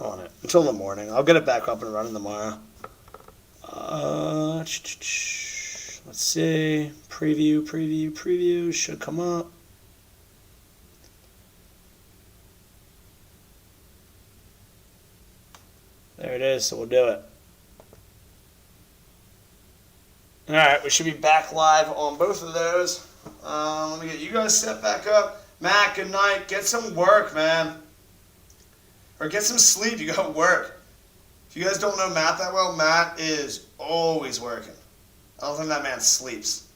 on it until the morning. I'll get it back up and running tomorrow. Let's see. Preview. Should come up. There it is, so we'll do it. Alright, we should be back live on both of those. Let me get you guys set back up. Matt, good night. Get some work, man. Or get some sleep. You got work. If you guys don't know Matt that well, Matt is always working. I don't think that man sleeps.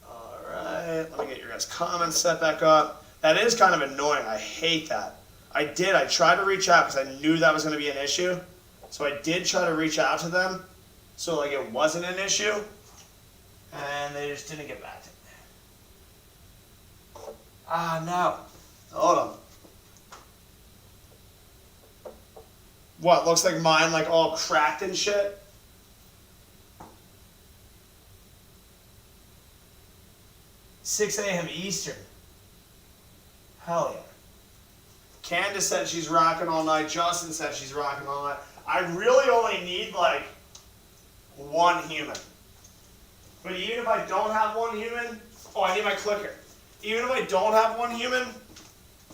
Alright, let me get your guys' comments set back up. That is kind of annoying. I hate that. I tried to reach out because I knew that was going to be an issue. So I did try to reach out to them so like it wasn't an issue. And they just didn't get back to me. Ah, no. Hold on. What, looks like mine like all cracked and shit? "6 a.m. Eastern. Hell yeah. Candace said she's rocking all night. Justin said she's rocking all night. I really only need like one human. But even if I don't have one human, oh, I need my clicker. Even if I don't have one human,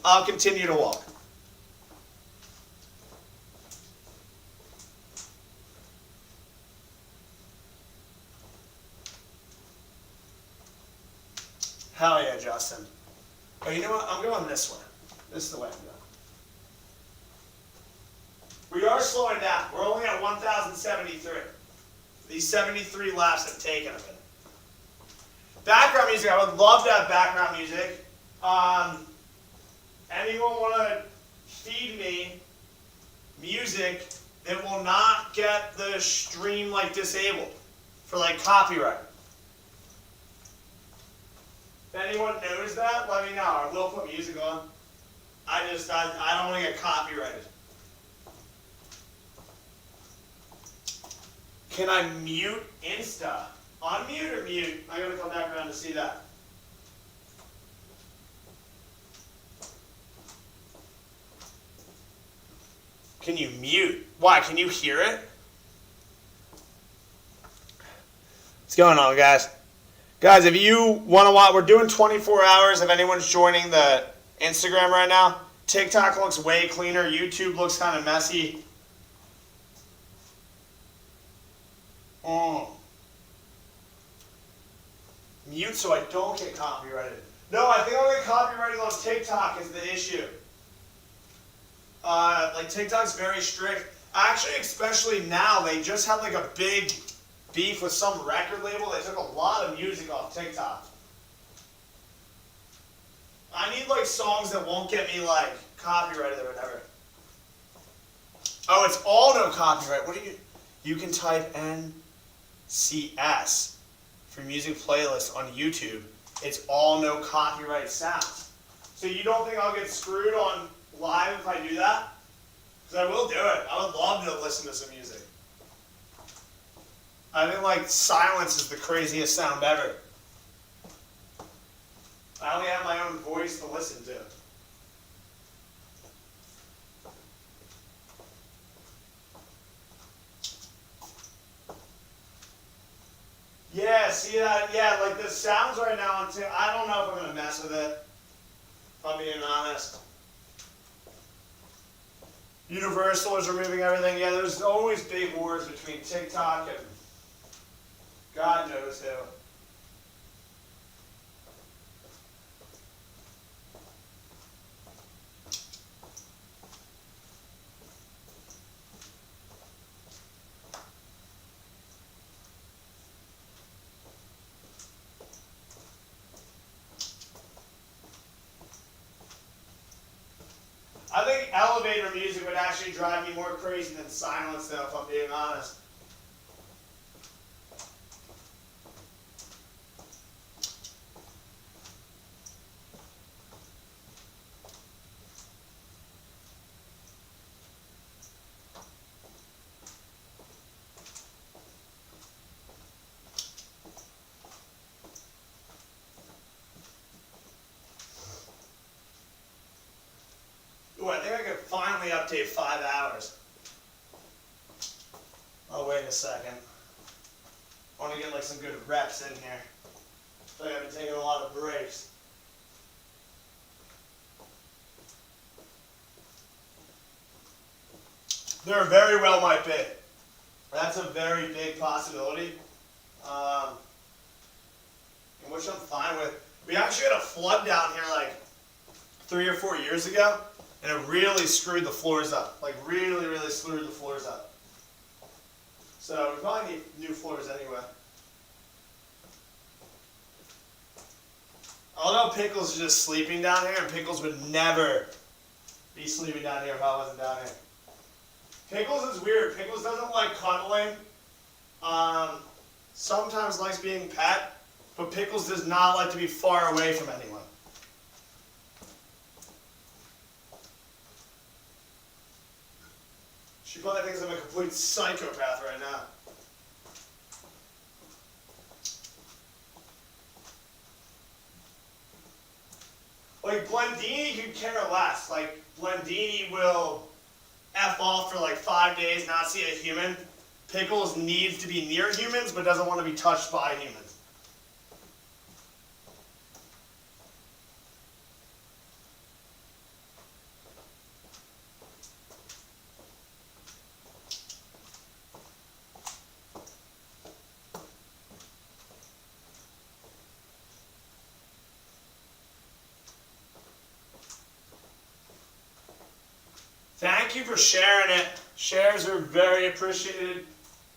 I'll continue to walk. Hell yeah, Justin. Oh, you know what? I'm going this way. This is the way I'm going. We are slowing down. We're only at 1,073. These 73 laps have taken a minute. Background music. I would love to have background music. Anyone want to feed me music that will not get the stream like disabled for like copyright? If anyone knows that, let me know. I will put music on. I don't want to get copyrighted. Can I mute Insta? Unmute or mute? I gotta come back around to see that. Can you mute? Why? Can you hear it? What's going on, guys? Guys, if you want to watch, we're doing 24 hours. If anyone's joining the Instagram right now, TikTok looks way cleaner. YouTube looks kind of messy. Mute so I don't get copyrighted. No, I think I'll get copyrighted on TikTok is the issue. Like TikTok's very strict. Actually, especially now, they just had like a big beef with some record label. They took a lot of music off TikTok. I need like songs that won't get me like copyrighted or whatever. Oh, it's all no copyright. What do you can type NCS for music playlist on YouTube. It's all no copyright sounds. So you don't think I'll get screwed on live if I do that? Because I will do it. I would love to listen to some music. I think like silence is the craziest sound ever. I only have my own voice to listen to. Yeah, see that? Yeah, like the sounds right now, I don't know if I'm going to mess with it, if I'm being honest. Universal is removing everything. Yeah, there's always big wars between TikTok and God knows who. I think elevator music would actually drive me more crazy than silence, though, if I'm being honest. I want to get like some good reps in here. I feel like I've been taking a lot of breaks. There very well might be. That's a very big possibility, which I'm fine with. We actually had a flood down here like 3 or 4 years ago, and it really screwed the floors up. Like really, really screwed the floors up. So we probably need new floors anyway. Although Pickles is just sleeping down here, and Pickles would never be sleeping down here if I wasn't down here. Pickles is weird. Pickles doesn't like cuddling. Sometimes likes being pet, but Pickles does not like to be far away from anyone. She probably thinks I'm a complete psychopath right now. Like Blendini could care less. Like Blendini will F off for like 5 days, not see a human. Pickles needs to be near humans, but doesn't want to be touched by humans. Thank you for sharing it. Shares are very appreciated.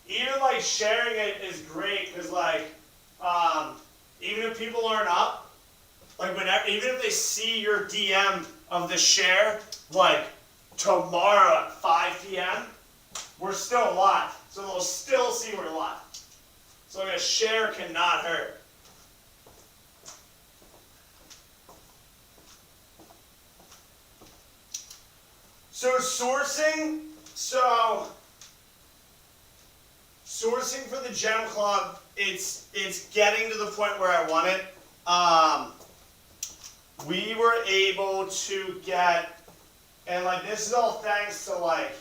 Even like sharing it is great because like even if people aren't up, like whenever, even if they see your DM of the share like tomorrow at 5 p.m., we're still live, so they'll still see we're live. So like a share cannot hurt. So sourcing for the Gem Club, it's getting to the point where I want it. We were able to get, and like this is all thanks to like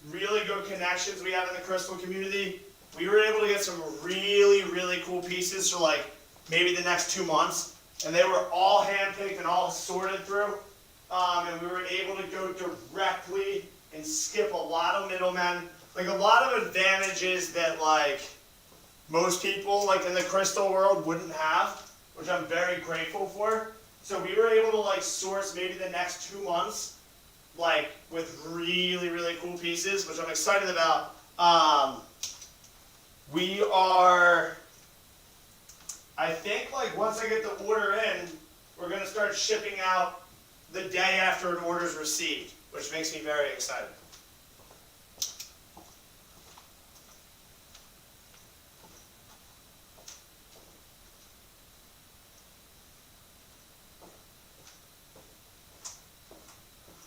really good connections we have in the crystal community. We were able to get some really, really cool pieces for like maybe the next 2 months, and they were all handpicked and all sorted through. And we were able to go directly and skip a lot of middlemen. Like a lot of advantages that like most people like in the crystal world wouldn't have, which I'm very grateful for. So we were able to like source maybe the next 2 months like with really, really cool pieces, which I'm excited about. We are, I think like once I get the order in, we're going to start shipping out the day after an order is received, which makes me very excited.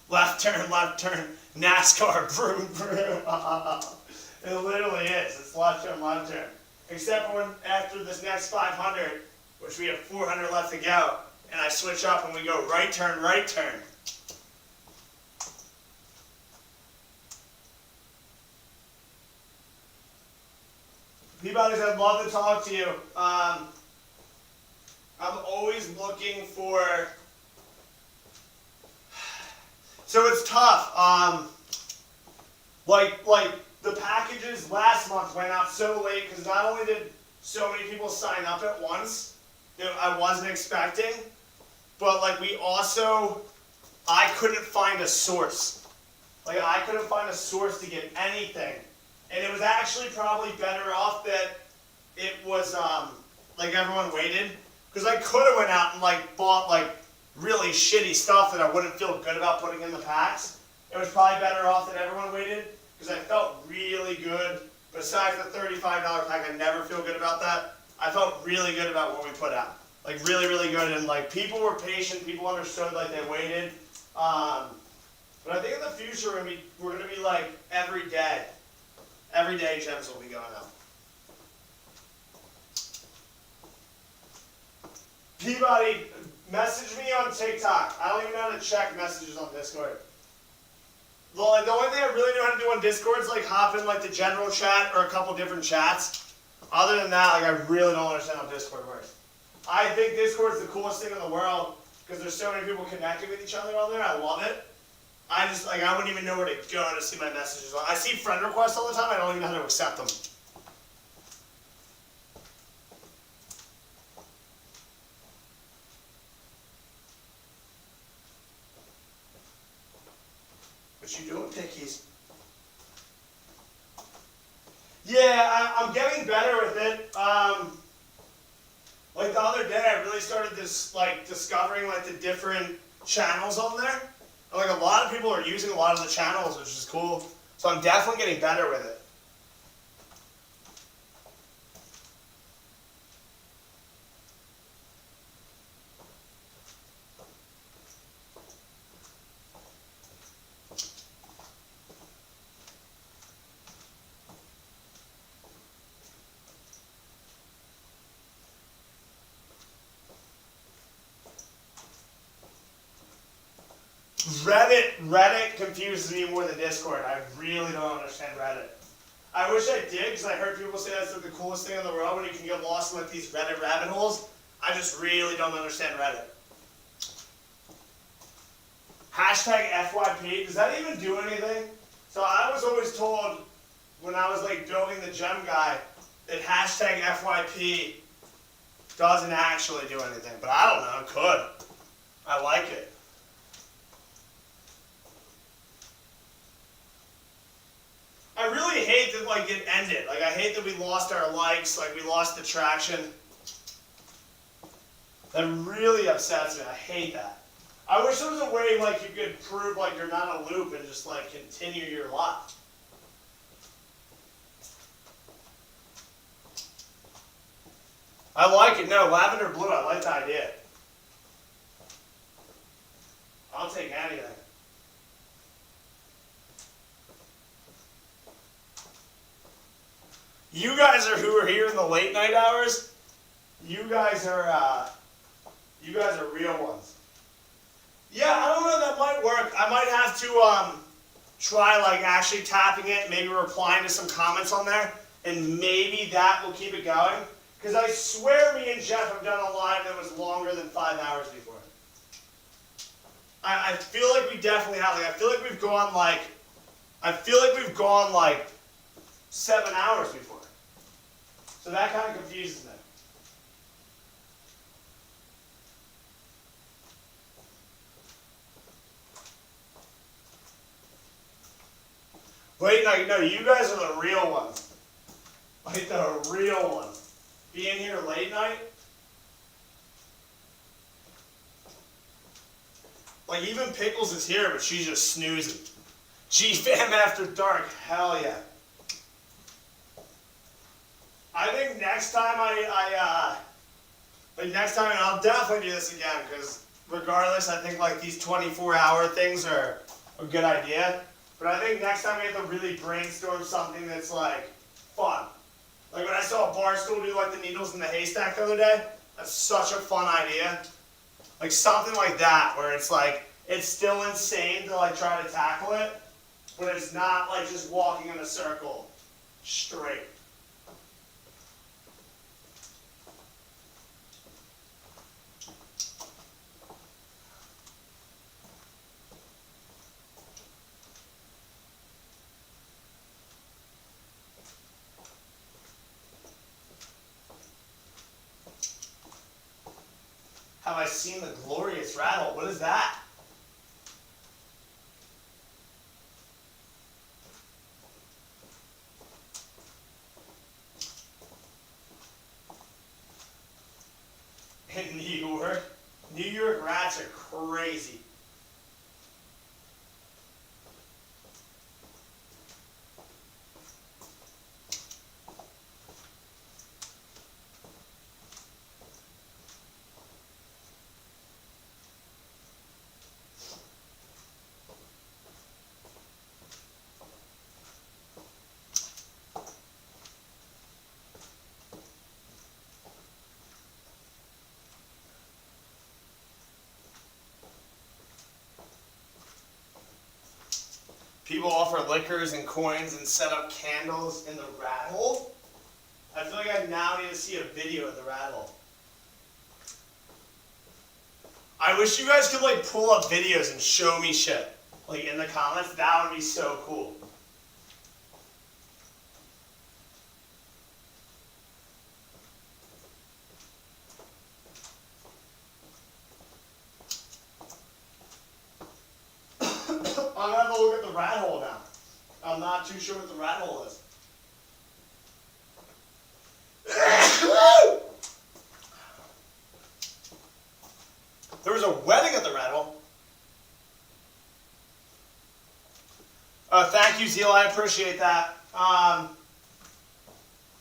Left turn, NASCAR, vroom, vroom. It literally is. It's left turn. Except for when after this next 500, which we have 400 left to go, and I switch up and we go right turn, right turn. Peabody's, I'd love to talk to you. I'm always looking for, so it's tough. Like the packages last month went out so late because not only did so many people sign up at once that I wasn't expecting, but like I couldn't find a source. Like I couldn't find a source to get anything. And it was actually probably better off that it was like everyone waited. Because I could have went out and like bought like really shitty stuff that I wouldn't feel good about putting in the packs. It was probably better off that everyone waited because I felt really good. Besides the $35 pack, I never feel good about that. I felt really good about what we put out. Like really, really good, and like people were patient, people understood, like they waited. But I think in the future we're gonna be like every day gems will be going out. Peabody, message me on TikTok. I don't even know how to check messages on Discord. The only thing I really know how to do on Discord is like hop in like the general chat or a couple different chats. Other than that, like I really don't understand how Discord works. I think Discord's the coolest thing in the world because there's so many people connecting with each other on there. I love it. I just like I wouldn't even know where to go to see my messages. I see friend requests all the time. I don't even know how to accept them. What you doing, Pickies? Yeah, I'm getting better with it. Like the other day, I really started discovering like the different channels on there. And, like a lot of people are using a lot of the channels, which is cool. So I'm definitely getting better with it. Reddit confuses me more than Discord. I really don't understand Reddit. I wish I did because I heard people say that's like the coolest thing in the world when you can get lost in like these Reddit rabbit holes. I just really don't understand Reddit. Hashtag FYP, does that even do anything? So I was always told when I was like building the gem guy that hashtag FYP doesn't actually do anything. But I don't know, it could. I like it. I really hate that like it ended. Like I hate that we lost our likes, like we lost the traction. That really upsets me. I hate that. I wish there was a way like you could prove like you're not a loop and just like continue your life. I like it. No, lavender blue, I like the idea. I'll take anything. You guys who are here in the late night hours, you guys are real ones. Yeah, I don't know, that might work. I might have to try like actually tapping it, maybe replying to some comments on there, and maybe that will keep it going. Because I swear me and Jeff have done a live that was longer than 5 hours before. I feel like we definitely have. Like I feel like we've gone like 7 hours before. So that kind of confuses me. Late night, no, you guys are the real ones. Like the real ones. Being here late night. Like even Pickles is here, but she's just snoozing. G-Fam After Dark, hell yeah. I think next time and I'll definitely do this again, because regardless, I think like these 24-hour things are a good idea. But I think next time we have to really brainstorm something that's like fun. Like when I saw Barstool do like the needles in the haystack the other day, that's such a fun idea. Like something like that, where it's like, it's still insane to like try to tackle it, but it's not like just walking in a circle straight. Have I seen the glorious rattle? What is that? In New York? New York rats are crazy. People offer liquors and coins and set up candles in the rat hole? I feel like I now need to see a video of the rat hole. I wish you guys could like pull up videos and show me shit. Like in the comments, that would be so cool. I'm gonna have to look at the rat hole now. I'm not too sure what the rat hole is. There was a wedding at the rat hole. Thank you, Zeal. I appreciate that. I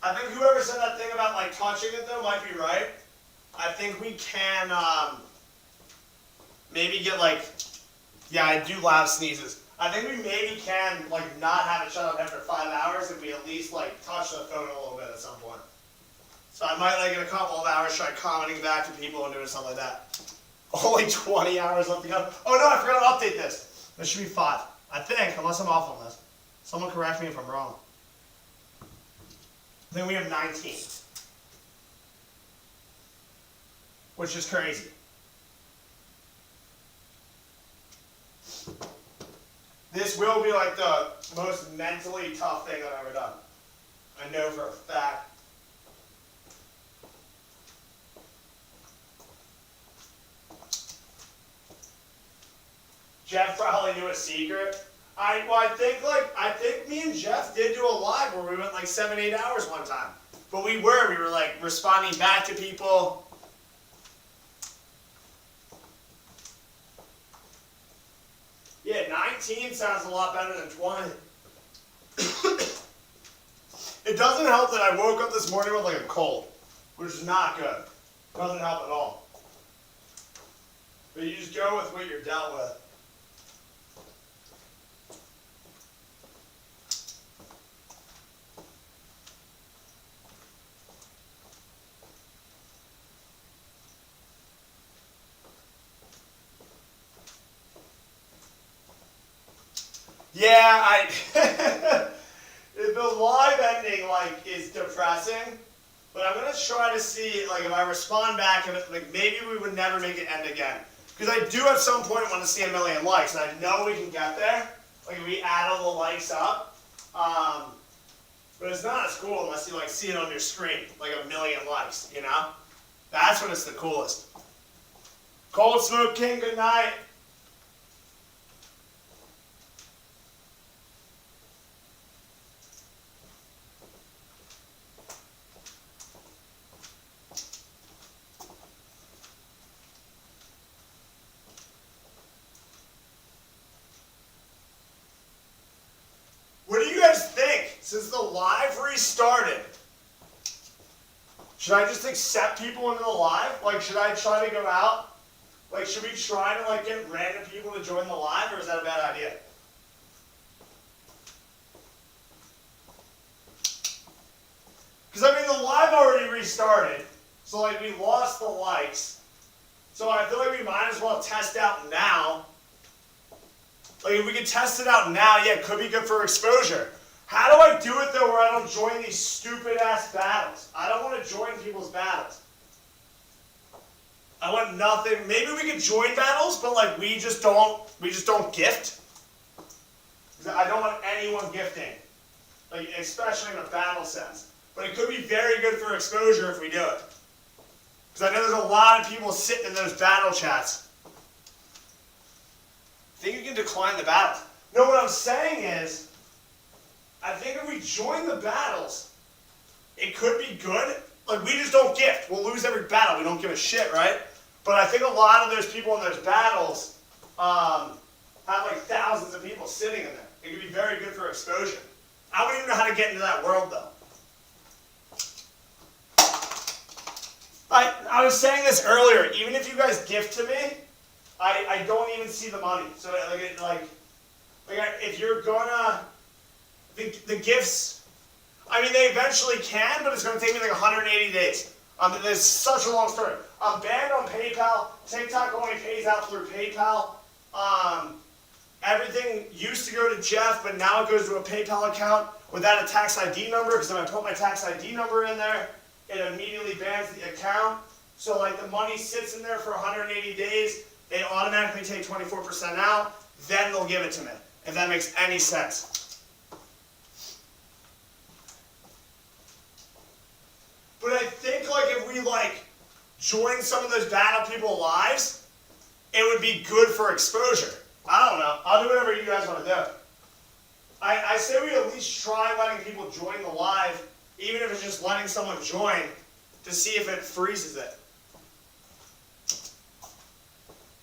think whoever said that thing about like touching it though might be right. I think we can maybe get like, yeah, I do loud sneezes. I think we maybe can like not have it shut off after 5 hours if we at least like touch the phone a little bit at some point. So I might like in a couple of hours try commenting back to people and doing something like that. Only 20 hours left to go. Oh no, I forgot to update this. This should be 5. I think, unless I'm off on this. Someone correct me if I'm wrong. I think we have 19. Which is crazy. This will be like the most mentally tough thing I've ever done. I know for a fact. Jeff probably knew a secret. I think me and Jeff did do a live where we went like 7-8 hours one time. But we were like responding back to people. Yeah, 19 sounds a lot better than 20. It doesn't help that I woke up this morning with like a cold, which is not good. Doesn't help at all. But you just go with what you're dealt with. Yeah, the live ending like is depressing, but I'm gonna try to see like if I respond back and like maybe we would never make it end again, because I do at some point want to see 1 million likes, and I know we can get there. Like if we add all the likes up, but it's not as cool unless you like see it on your screen, like 1 million likes. You know, that's when it's the coolest. Cold Smoke King, good night. Since the live restarted, should I just accept people into the live? Like, should I try to go out? Like, should we try to like get random people to join the live, or is that a bad idea? Because I mean, the live already restarted, so like we lost the likes. So I feel like we might as well test out now. Like, if we could test it out now, yeah, it could be good for exposure. How do I do it, though, where I don't join these stupid-ass battles? I don't want to join people's battles. I want nothing. Maybe we could join battles, but, like, we just don't gift. I don't want anyone gifting, like, especially in a battle sense. But it could be very good for exposure if we do it. Because I know there's a lot of people sitting in those battle chats. I think you can decline the battles. No, what I'm saying is, I think if we join the battles, it could be good. Like, we just don't gift. We'll lose every battle. We don't give a shit, right? But I think a lot of those people in those battles have like thousands of people sitting in there. It could be very good for exposure. I wouldn't even know how to get into that world, though. I was saying this earlier. Even if you guys gift to me, I don't even see the money. So if you're gonna the gifts, I mean they eventually can, but it's gonna take me like 180 days. There's such a long story. I'm banned on PayPal. TikTok only pays out through PayPal. Everything used to go to Jeff, but now it goes to a PayPal account. without a tax ID number, because if I put my tax ID number in there, it immediately bans the account. So like the money sits in there for 180 days, they automatically take 24% out, then they'll give it to me, if that makes any sense. But I think like if we like join some of those bad people's lives, it would be good for exposure. I don't know. I'll do whatever you guys want to do. I say we at least try letting people join the live, even if it's just letting someone join, to see if it freezes it.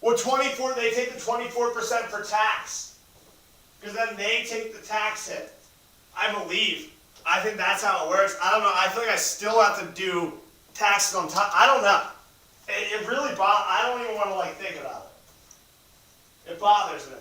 Well, they take the 24% for tax, because then they take the tax hit. I believe. I think that's how it works. I don't know. I feel like I still have to do taxes on top. I don't know. It really bothers. I don't even want to like think about it. It bothers me.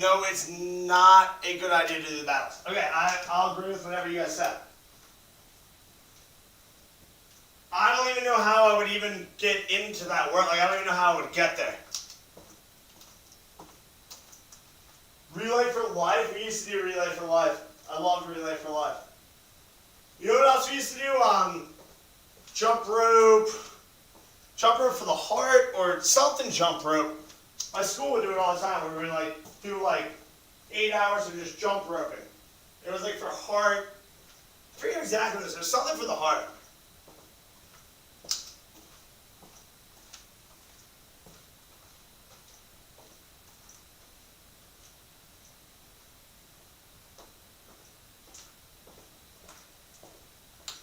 No, it's not a good idea to do the battles. Okay, I'll agree with whatever you guys said. I don't even know how I would even get into that world. Like, I don't even know how I would get there. Relay for Life? We used to do Relay for Life. I loved Relay for Life. You know what else we used to do? Jump rope for the heart, or something jump rope. My school would do it all the time. We would like do like 8 hours of just jump roping. It was like for heart. I forget exactly this. There's something for the heart.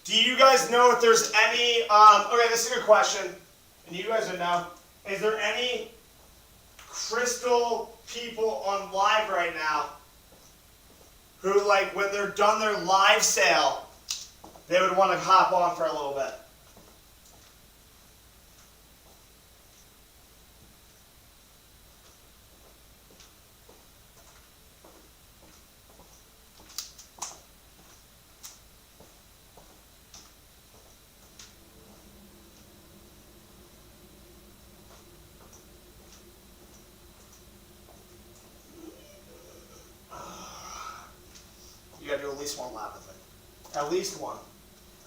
Do you guys know if there's any, okay, this is a good question, and you guys would know. Is there any crystal people on live right now who, like, when they're done their live sale, they would want to hop on for a little bit? You gotta do at least one lap with it. At least one.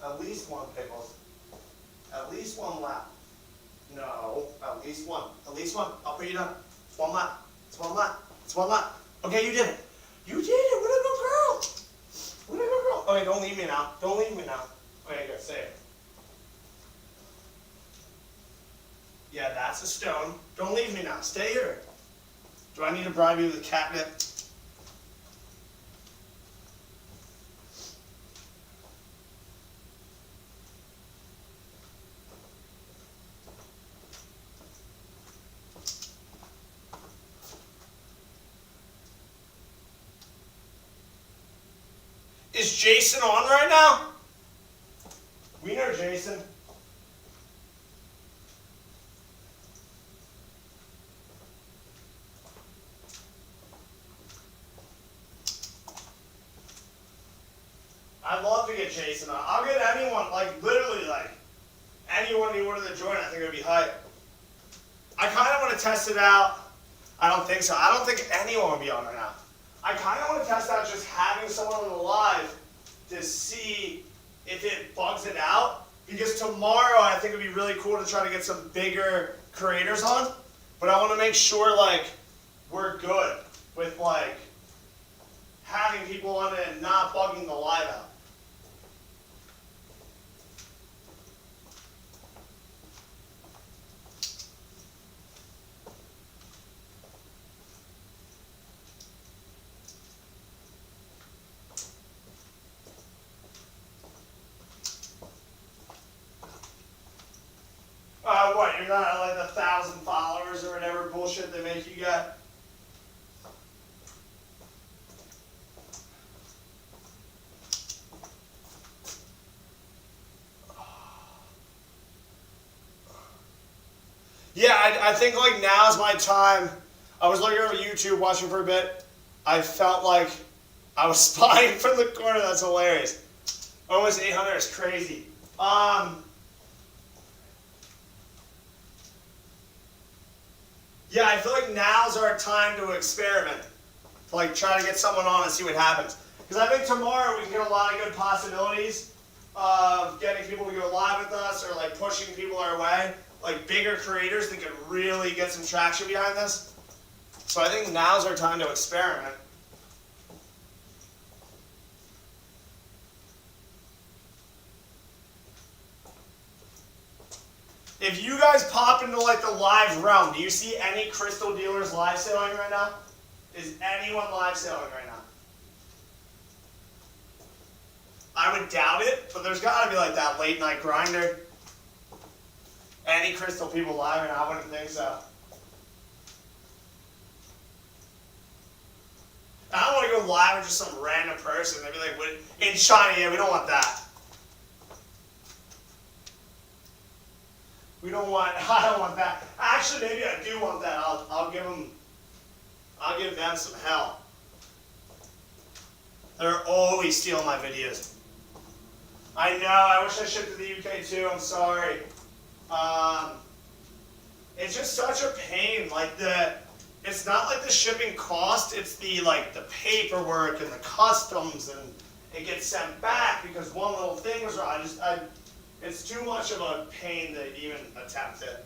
At least one, Pickles. At least one lap. No, at least one. At least one. I'll put you down. It's one lap. It's one lap. It's one lap. Okay, you did it. You did it. What a good girl. What a good girl. Okay, don't leave me now. Don't leave me now. Okay, good. Say it. Yeah, that's a stone. Don't leave me now. Stay here. Do I need to bribe you with catnip? Is Jason on right now? We know Jason. I'd love to get Jason on. I'll get anyone, like literally like anyone who wanted to join. I think it would be hype. I kind of want to test it out. I don't think so. I don't think anyone would be on right now. I kind of want to test out just having someone on the live to see if it bugs it out. Because tomorrow I think it would be really cool to try to get some bigger creators on. But I want to make sure like we're good with like having people on it and not bugging the live out. what? You're not at like 1,000 followers or whatever bullshit they make you get? Yeah, I think like now's my time. I was looking over YouTube, watching for a bit. I felt like I was spying from the corner. That's hilarious. Almost 800 is crazy. Yeah, I feel like now's our time to experiment. To like try to get someone on and see what happens. Because I think tomorrow we can get a lot of good possibilities of getting people to go live with us or like pushing people our way. Like bigger creators that could really get some traction behind this. So I think now's our time to experiment. If you guys pop into like the live realm, do you see any crystal dealers live selling right now? Is anyone live selling right now? I would doubt it, but there's got to be like that late night grinder. Any crystal people live right now? I wouldn't think so. I don't want to go live with just some random person. They'd be like, in China, yeah, we don't want that. I don't want that. Actually, maybe I do want that. I'll give them some hell. They're always stealing my videos. I know, I wish I shipped to the UK too, I'm sorry. It's just such a pain. Like it's not like the shipping cost, it's the paperwork and the customs, and it gets sent back because one little thing was wrong. It's too much of a pain to even attempt it.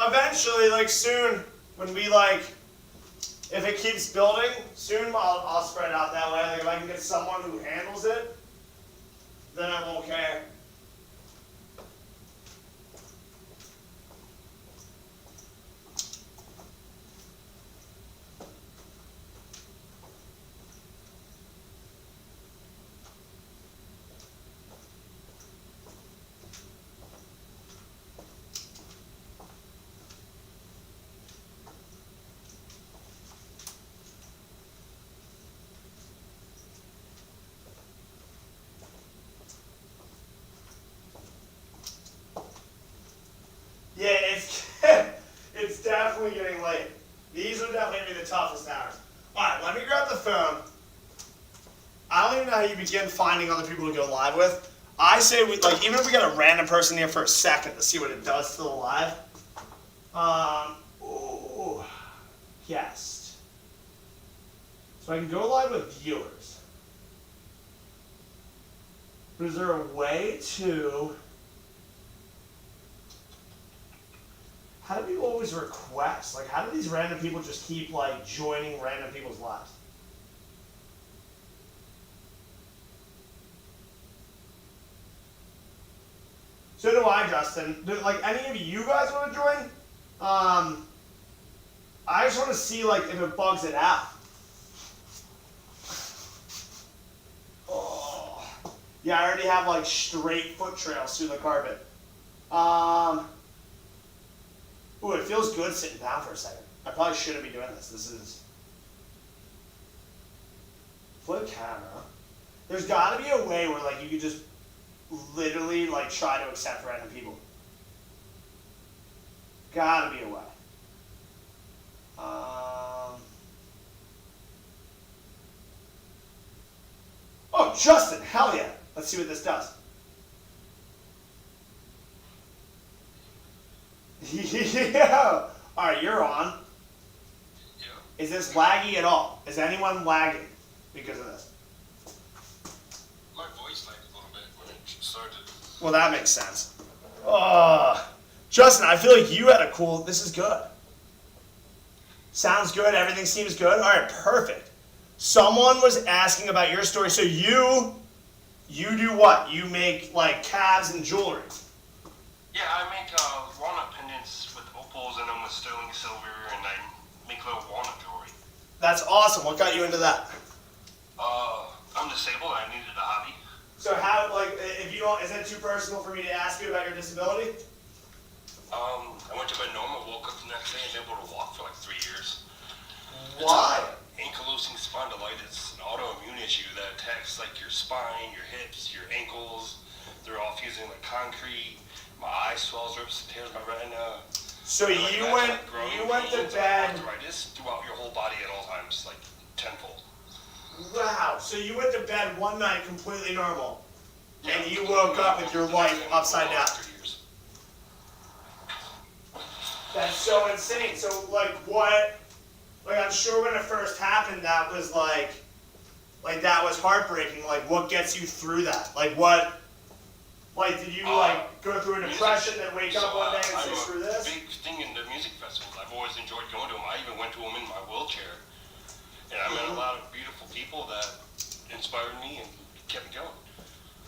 Eventually, like soon, when we if it keeps building, soon I'll spread it out that way. Like if I can get someone who handles it, then I won't care. Yeah, it's definitely getting late. These are definitely going to be the toughest hours. Alright, let me grab the phone. I don't even know how you begin finding other people to go live with. I say, even if we get a random person here for a second to see what it does to the live. Guest. So I can go live with viewers. But is there a way to... How do people always request? Like, how do these random people just keep, joining random people's lives? So do I, Justin. Do, any of you guys want to join? I just want to see, if it bugs it out. Oh. Yeah, I already have, straight foot trails through the carpet. Ooh, it feels good sitting down for a second. I probably shouldn't be doing this. This is... Flip camera. There's got to be a way where, you could just literally, try to accept random people. Gotta be a way. Oh, Justin, hell yeah. Let's see what this does. Yeah. Alright, you're on. Yeah. Is this laggy at all? Is anyone lagging because of this? My voice lagged a little bit when it started. Well, that makes sense. Justin, I feel like you had a cool... This is good. Sounds good. Everything seems good. Alright, perfect. Someone was asking about your story. So you do what? You make, calves and jewelry. Yeah, I make walnut pendants with opals in them with sterling silver, and I make little walnut jewelry. That's awesome. What got you into that? I'm disabled. I needed a hobby. So how, if you don't, is it too personal for me to ask you about your disability? I went to bed normal, woke up the next day and able to walk for like 3 years. Why? It's ankylosing spondylitis, an autoimmune issue that attacks like your spine, your hips, your ankles. They're all fusing like concrete. My eye swells, rips, tears my retina. So you went to bed. Arthritis throughout your whole body at all times, like tenfold. Wow. So you went to bed one night completely normal, Yeah, and you woke up with your life upside down. That's so insane. So like what? Like I'm sure when it first happened, that was like that was heartbreaking. Like what gets you through that? Like what? Like did you like go through a depression and wake up one day and say screw this? Big thing in the music festivals. I've always enjoyed going to them. I even went to them in my wheelchair, and I met a lot of beautiful people that inspired me and kept me going.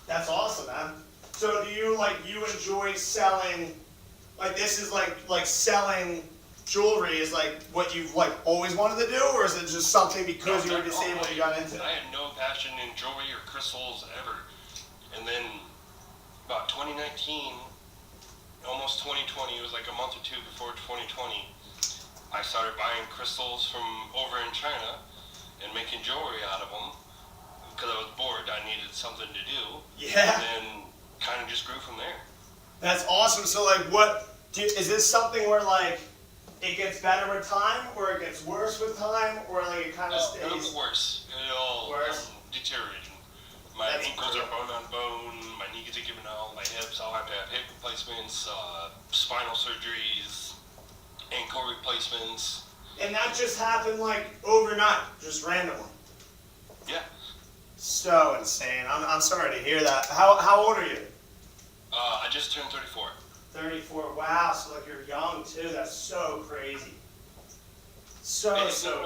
That's awesome, man. So do you enjoy selling? Like this is like selling jewelry is like what you've like always wanted to do, or is it just something because you were disabled you got into? I had no passion in jewelry or crystals ever, and then about 2019, almost 2020, it was like a month or two before 2020, I started buying crystals from over in China and making jewelry out of them because I was bored. I needed something to do. Yeah. And then kind of just grew from there. That's awesome. So like is this something where like it gets better with time, or it gets worse with time, or like it kind of stays? It'll get worse. It'll deteriorate. My ankles are bone on bone, my knees are giving out, my hips, I'll have to have hip replacements, spinal surgeries, ankle replacements. And that just happened like overnight, just randomly. Yeah. So insane. I'm sorry to hear that. How old are you? I just turned 34. 34. Wow. So like you're young too. That's so crazy. So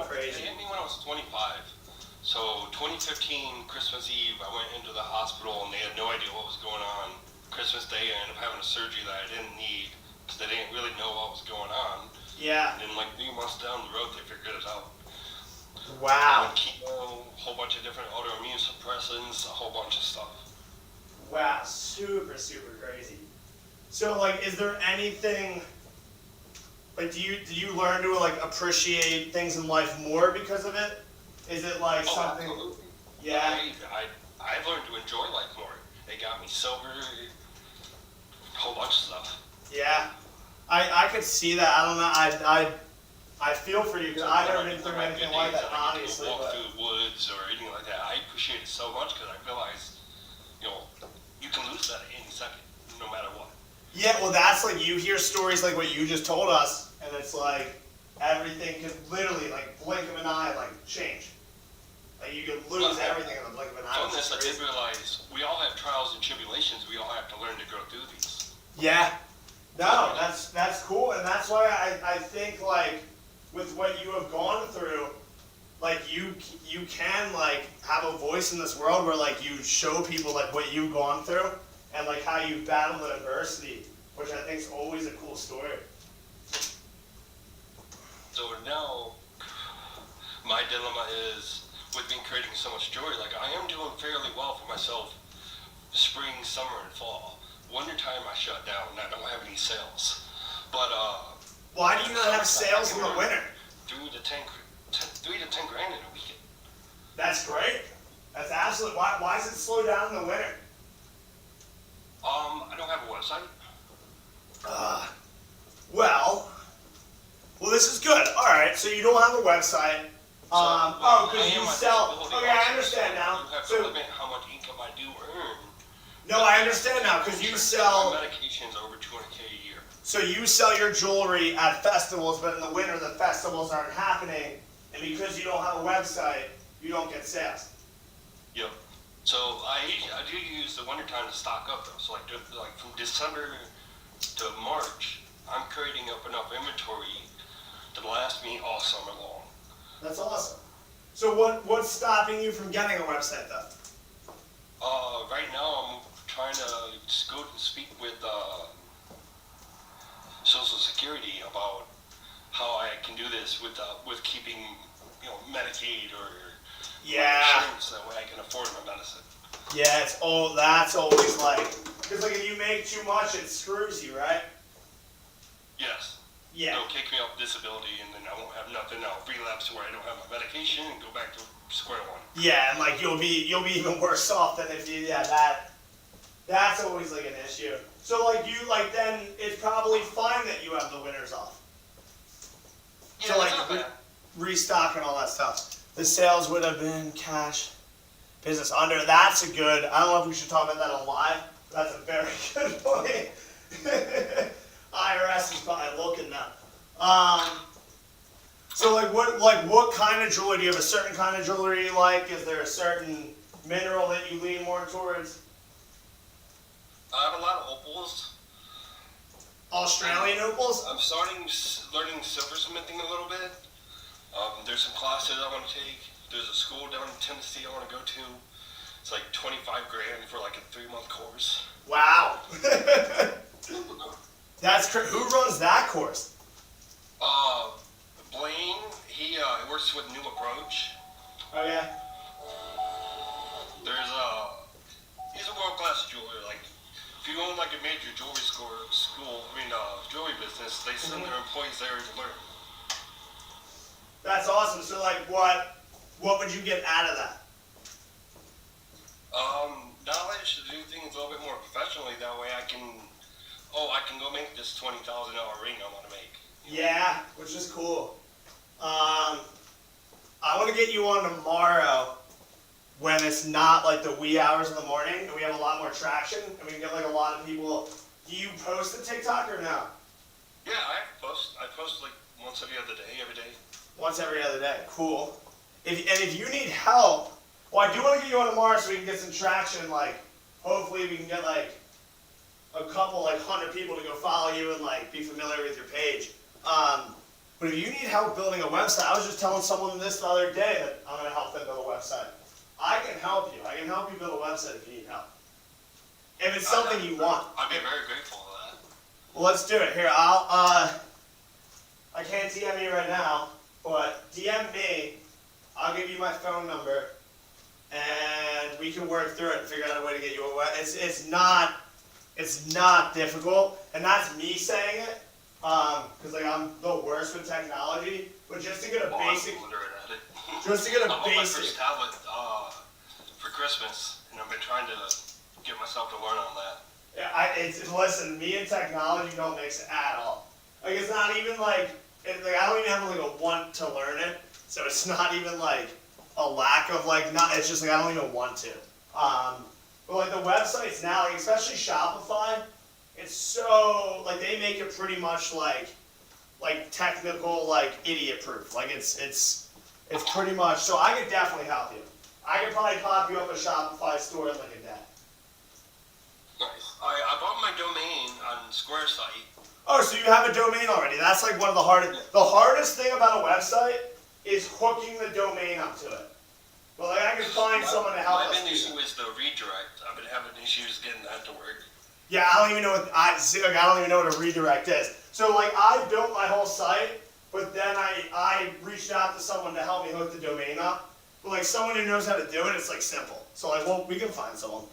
crazy. It hit me when I was 25. So 2015 Christmas Eve, I went into the hospital and they had no idea what was going on. Christmas Day, I ended up having a surgery that I didn't need because they didn't really know what was going on. Yeah. And then like 3 months down the road, they figured it out. Wow. Chemo, a whole bunch of different autoimmune suppressants, a whole bunch of stuff. Wow, super crazy. So like, is there anything, like do you learn to like appreciate things in life more because of it? Is it like something? Absolutely. Yeah. I've learned to enjoy life more. It got me sober, a whole bunch of stuff. Yeah. I could see that. I don't know. I feel for you because I've never been through anything like that, obviously. Walk through the woods or anything like that. I appreciate it so much because I realize, you can lose that at any second, no matter what. Yeah, well, that's like you hear stories like what you just told us, and it's like everything could literally like blink of an eye, like change. Like you could lose everything in the blink of an eye. From this, I did realize we all have trials and tribulations. We all have to learn to go through these. Yeah. No, that's cool, and that's why I think like with what you have gone through, like you can like have a voice in this world where like you show people like what you've gone through and like how you've battled adversity, which I think is always a cool story. So now, my dilemma is with me creating so much joy. Like I am doing fairly well for myself. Spring, summer, and fall. Wintertime I shut down and I don't have any sales. But why do you not have sales in the winter? 3 to 10 grand in a weekend. That's great. That's absolute. Why does it slow down in the winter? I don't have a website. Well, this is good. All right, so you don't have a website. Because you sell. Okay, I understand now. You have to limit how much income I do earn. No, I understand now because you sell. My medications are over $200K a year. So you sell your jewelry at festivals, but in the winter the festivals aren't happening, and because you don't have a website, you don't get sales. Yep. So I do use the wintertime to stock up though. So like from December to March, I'm creating up enough inventory to last me all summer long. That's awesome. So what's stopping you from getting a website though? Right now I'm trying to go and speak with Social Security about how I can do this with keeping Medicaid or insurance, that way I can afford my medicine. Yeah, that's always like, because like if you make too much, it screws you, right? Yes. Yeah. They'll kick me off disability, and then I won't have nothing. I'll relapse where I don't have my medication and go back to square one. Yeah, and like you'll be even worse off than if you that's always like an issue. So like then it's probably fine that you have the winters off. Yeah, So that's like not bad. restock and all that stuff. The sales would have been cash business under. That's a good. I don't know if we should talk about that on live. That's a very good point. IRS is probably looking now. So like what kind of jewelry? Do you have a certain kind of jewelry you like? Is there a certain mineral that you lean more towards? I have a lot of opals. Australian opals? I'm learning silversmithing a little bit. There's some classes I want to take. There's a school down in Tennessee I want to go to. It's like $25 grand for like a 3-month course. Wow. That's who runs that course? Blaine, he works with New Approach. Oh yeah. He's a world-class jeweler. Like, if you own like a major jewelry jewelry business, they send their employees there to learn. That's awesome. So like what would you get out of that? Knowledge to do things a little bit more professionally. That way I can go make this $20,000 ring I want to make. Yeah, which is cool. I want to get you on tomorrow when it's not like the wee hours of the morning and we have a lot more traction and we can get like a lot of people. Do you post to TikTok or no? Yeah, I post like once every other day, every day. Once every other day. Cool. If you need help, well, I do want to get you on tomorrow so we can get some traction. Like, hopefully we can get like a couple, like 100 people to go follow you and like be familiar with your page. But if you need help building a website, I was just telling someone this the other day that I'm going to help them build a website. I can help you. I can help you build a website if you need help. If it's something you want. I'd be very grateful for that. Well, let's do it. Here, I can't DM you right now, but DM me. I'll give you my phone number, and we can work through it and figure out a way to get you a web. It's not difficult, and that's me saying it, because like I'm the worst with technology. But just to get a basic, I'm literate at it. just to get a I bought my basic. first tablet for Christmas, and I've been trying to get myself to learn on that. Yeah, listen, me and technology don't mix at all. Like it's not even like I don't even have like a want to learn it. So it's not even like a lack of like it's just like I don't even want to. But like the websites now, like especially Shopify, it's so like they make it pretty much like technical like idiot proof. Like it's pretty much so I could definitely help you. I could probably pop you up a Shopify store in like a day. Nice. I bought my domain on Square site. Oh, so you have a domain already. That's like one of the hardest. The hardest thing about a website is hooking the domain up to it. But like I can find someone to help us. My main issue is the redirect. I've been having issues getting that to work. Yeah, I don't even know what I don't even know what a redirect is. So like I built my whole site, but then I reached out to someone to help me hook the domain up. But like someone who knows how to do it, it's like simple. So like we can find someone.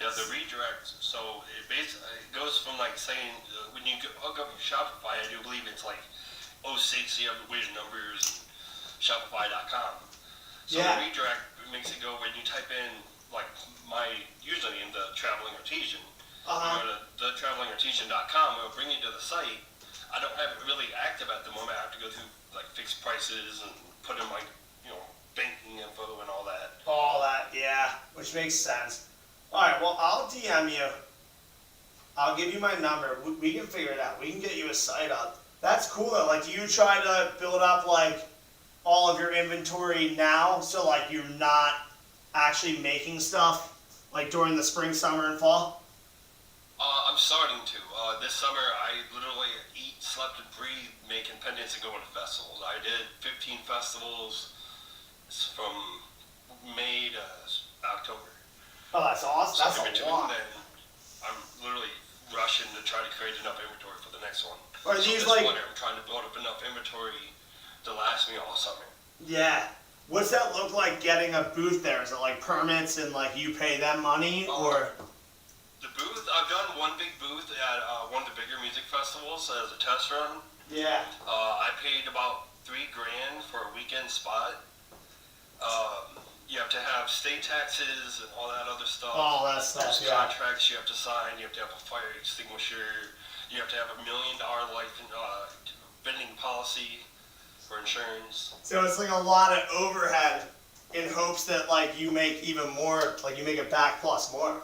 Yeah, the redirect. So it basically goes from like saying when you hook up your Shopify, I do believe it's like 06, you have the weird numbers, Shopify.com. So Yeah. the redirect makes it go when you type in like my username, the Traveling Artesian. You go to thetravelingartesian.com, it'll bring you to the site. I don't have it really active at the moment. I have to go through like fixed prices and put in my banking info and all that. All that, yeah, which makes sense. All right, well, I'll DM you. I'll give you my number. We can figure it out. We can get you a site up. That's cool though. Like, do you try to build up like all of your inventory now, so like you're not actually making stuff like during the spring, summer, and fall? I'm starting to. This summer, I literally eat, slept, and breathed making pendants and going to festivals. I did 15 festivals from May to October. Oh, that's awesome. So That's in a between lot. then, I'm literally rushing to try to create enough inventory for the next one. Are So these this like? winter, I'm trying to build up enough inventory to last me all summer. Yeah. What's that look like getting a booth there? Is it like permits and like you pay them money or? The booth, I've done one big booth at one of the bigger music festivals as a test run. Yeah. I paid about $3,000 for a weekend spot. You have to have state taxes and all that other stuff. All that stuff, There's yeah. contracts you have to sign. You have to have a fire extinguisher. You have to have $1 million life vending policy for insurance. So it's like a lot of overhead in hopes that like you make even more, like you make it back plus more.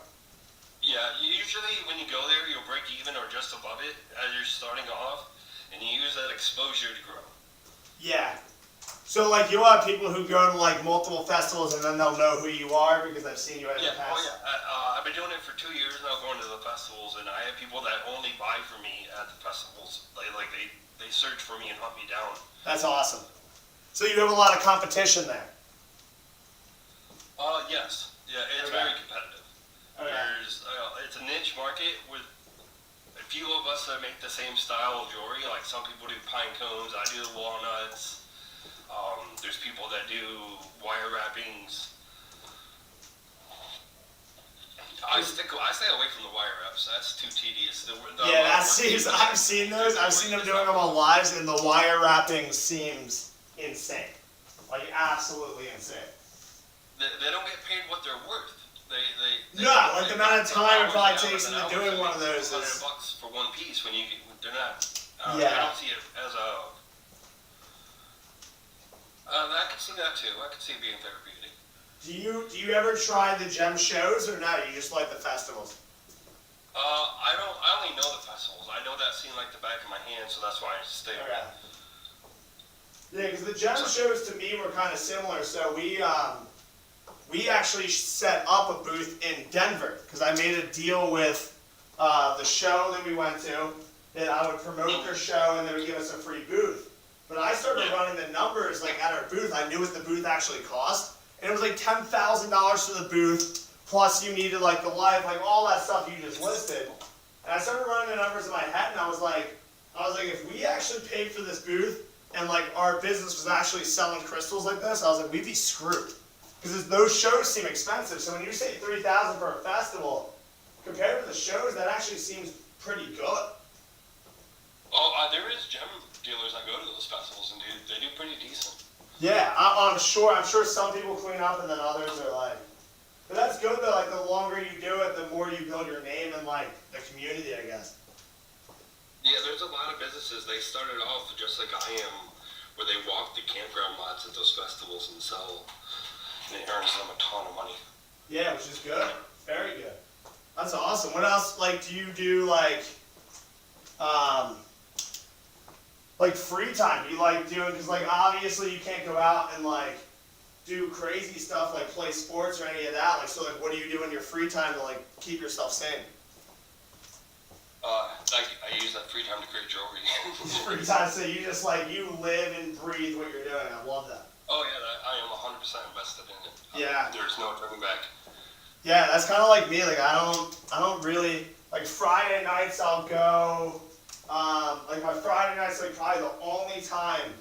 Yeah, usually when you go there, you'll break even or just above it as you're starting off, and you use that exposure to grow. Yeah. So like you'll have people who go to like multiple festivals and then they'll know who you are because I've seen you at the past. Oh yeah. I've been doing it for 2 years now, going to the festivals, and I have people that only buy from me at the festivals. They search for me and hunt me down. That's awesome. So you have a lot of competition there. Yes. Yeah, it's Okay. very competitive. Okay. It's a niche market with a few of us that make the same style of jewelry. Like some people do pine cones, I do the walnuts. There's people that do wire wrappings. I stay away from the wire wraps. That's too tedious. Yeah, that seems. I've seen those. I've seen them doing them on lives, and the wire wrapping seems insane, like absolutely insane. They don't get paid what they're worth. No, like the amount of time it probably takes into doing one of those is. $100 for one piece when they're not. Yeah. I don't see it as a. I can see that too. I can see it being therapeutic. Do you ever try the gem shows or not? You just like the festivals? I only know the festivals. I know that scene like the back of my hand, so that's why I stay Okay. around. Yeah, because the gem shows to me were kind of similar. So we actually set up a booth in Denver because I made a deal with the show that we went to that I would promote their show and they would give us a free booth. But I started running the numbers like at our booth. I knew what the booth actually cost, and it was like $10,000 for the booth. Plus you needed like the light, like all that stuff you just listed. And I started running the numbers in my head, and I was like, if we actually paid for this booth and like our business was actually selling crystals like this, I was like, we'd be screwed. Because those shows seem expensive. So when you say $3,000 for a festival, compared to the shows, that actually seems pretty good. Oh, there is gem dealers that go to those festivals and they do pretty decent. Yeah, I'm sure some people clean up and then others are like, but that's good though, like the longer you do it, the more you build your name in like the community, I guess. Yeah, there's a lot of businesses, they started off just like I am, where they walk the campground lots at those festivals and sell, and it earns them a ton of money. Yeah, which is good. Very good. That's awesome. What else, like, do you do, like free time? Do you like doing, because, like, obviously you can't go out and, like, do crazy stuff, like play sports or any of that. Like, so, like, what do you do in your free time to, like, keep yourself sane? I use that free time to create jewelry. Free time, so you just, like, you live and breathe what you're doing. I love that. Oh, yeah, I am 100% invested in it. Yeah. There's no turning back. Yeah, that's kind of like me. Like, I don't really, like, Friday nights I'll go, like, my Friday nights, like, probably the only time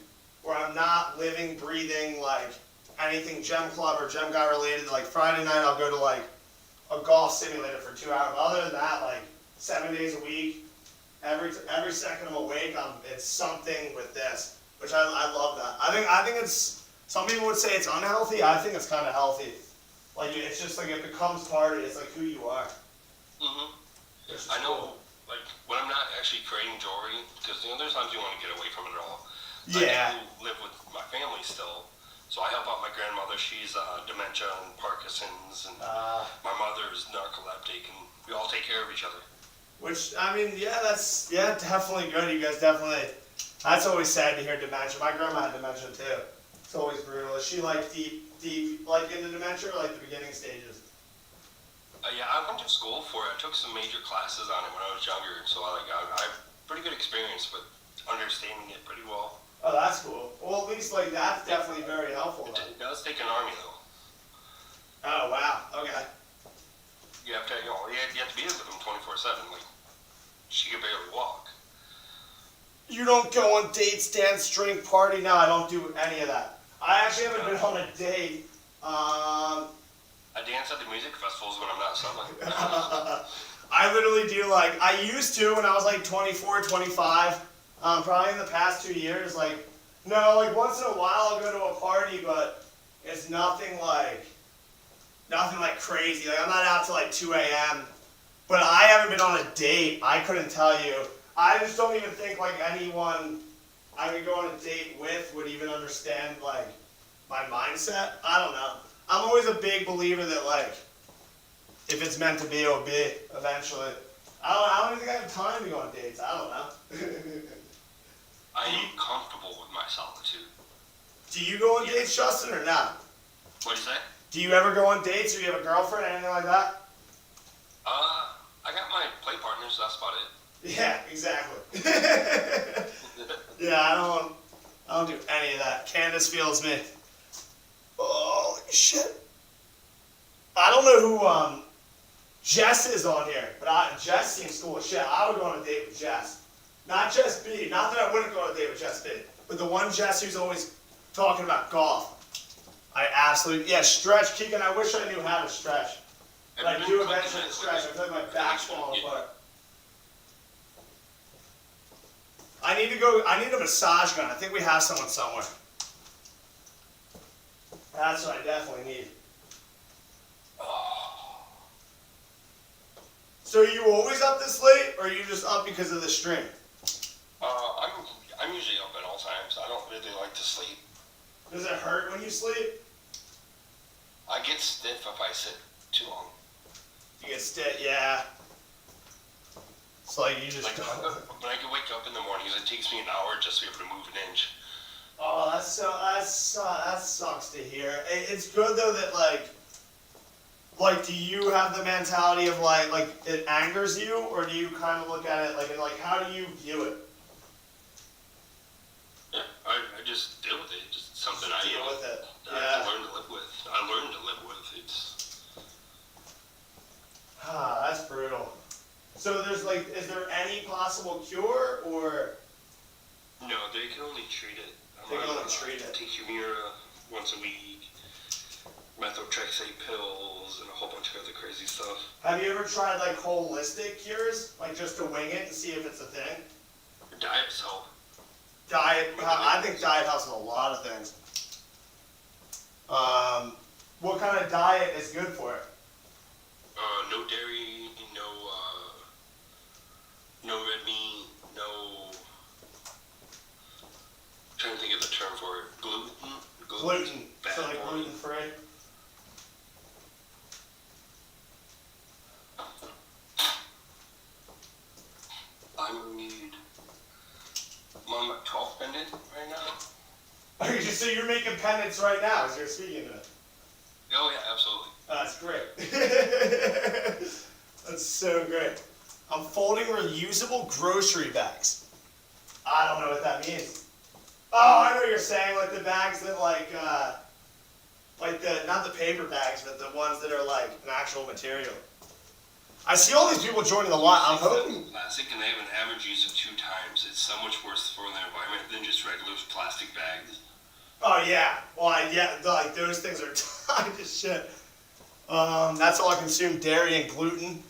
where I'm not living, breathing, like, anything gem club or gem guy related. Like, Friday night I'll go to, like, a golf simulator for 2 hours. But other than that, like, 7 days a week, every second I'm awake, it's something with this, which I love that. I think it's, some people would say it's unhealthy. I think it's kind of healthy. Like, it's just like, it becomes part of it. It's like who you are. Mm-hmm. I know, like, when I'm not actually creating jewelry, because, there's times you want to get away from it all. Yeah. I do live with my family still, so I help out my grandmother. She's dementia and Parkinson's, and my mother is narcoleptic, and we all take care of each other. Which, I mean, yeah, that's, definitely good. You guys definitely, that's always sad to hear dementia. My grandma had dementia too. It's always brutal. Is she like deep, like into dementia or like the beginning stages? Yeah, I went to school for it. I took some major classes on it when I was younger, so I have pretty good experience with understanding it pretty well. Oh, that's cool. Well, at least like that's definitely very helpful. It does take an army though. Oh, wow. Okay. You have to, you have to be with them 24/7. Like, she could barely walk. You don't go on dates, dance, drink, party? No, I don't do any of that. I actually haven't been on a date. I dance at the music festivals when I'm not selling. I literally do like, I used to when I was like 24, 25, probably in the past 2 years, like, no, like once in a while I'll go to a party, but it's nothing like crazy. Like I'm not out till like 2 a.m. But I haven't been on a date. I couldn't tell you. I just don't even think like anyone I could go on a date with would even understand like my mindset. I don't know. I'm always a big believer that like if it's meant to be, it'll be eventually. I don't even think I have time to go on dates. I don't know. I am comfortable with my solitude. Do you go on dates, Justin, or not? What'd you say? Do you ever go on dates, or you have a girlfriend, anything like that? I got my play partners. That's about it. Yeah, exactly. Yeah, I don't do any of that. Candace feels me. Holy shit. I don't know who Jess is on here, but Jess seems cool as shit. I would go on a date with Jess. Not Jess B. Not that I wouldn't go on a date with Jess B. But the one Jess who's always talking about golf. I absolutely, yeah, stretch. Keegan, I wish I knew how to stretch. But I do eventually stretch. I feel like my back's falling apart. I need a massage gun. I think we have someone somewhere. That's what I definitely need. So are you always up this late, or are you just up because of the stream? I'm usually up at all times. I don't really like to sleep. Does it hurt when you sleep? I get stiff if I sit too long. You get stiff, yeah. It's like you just like when I can wake up in the mornings, it takes me an hour just to be able to move an inch. Oh, that sucks to hear. It's good though that like do you have the mentality of like it angers you, or do you kind of look at it like how do you view it? Yeah, I just deal with it. Just something I deal with it. I have to learn to live with. I learned to live with it. That's brutal. So there's is there any possible cure, or? No, they can only treat it. They can only treat it. Take Humira once a week, methotrexate pills, and a whole bunch of other crazy stuff. Have you ever tried like holistic cures, like just to wing it and see if it's a thing? Diets help. Diet, I think diet helps with a lot of things. What kind of diet is good for it? No dairy, no red meat, no. I'm trying to think of the term for it. Gluten. So like gluten free. I'm on my 12th pendant right now. So you're making pendants right now as you're speaking to it? Oh yeah, absolutely. That's great. That's so great. I'm folding reusable grocery bags. I don't know what that means. Oh, I know what you're saying, like the bags that like not the paper bags, but the ones that are like an actual material. I see all these people joining the line. I'm hoping. Plastic, and they have an average use of 2 times. It's so much worse for the environment than just regular plastic bags. Oh yeah, well like those things are tied to shit. That's all I consume: dairy and gluten.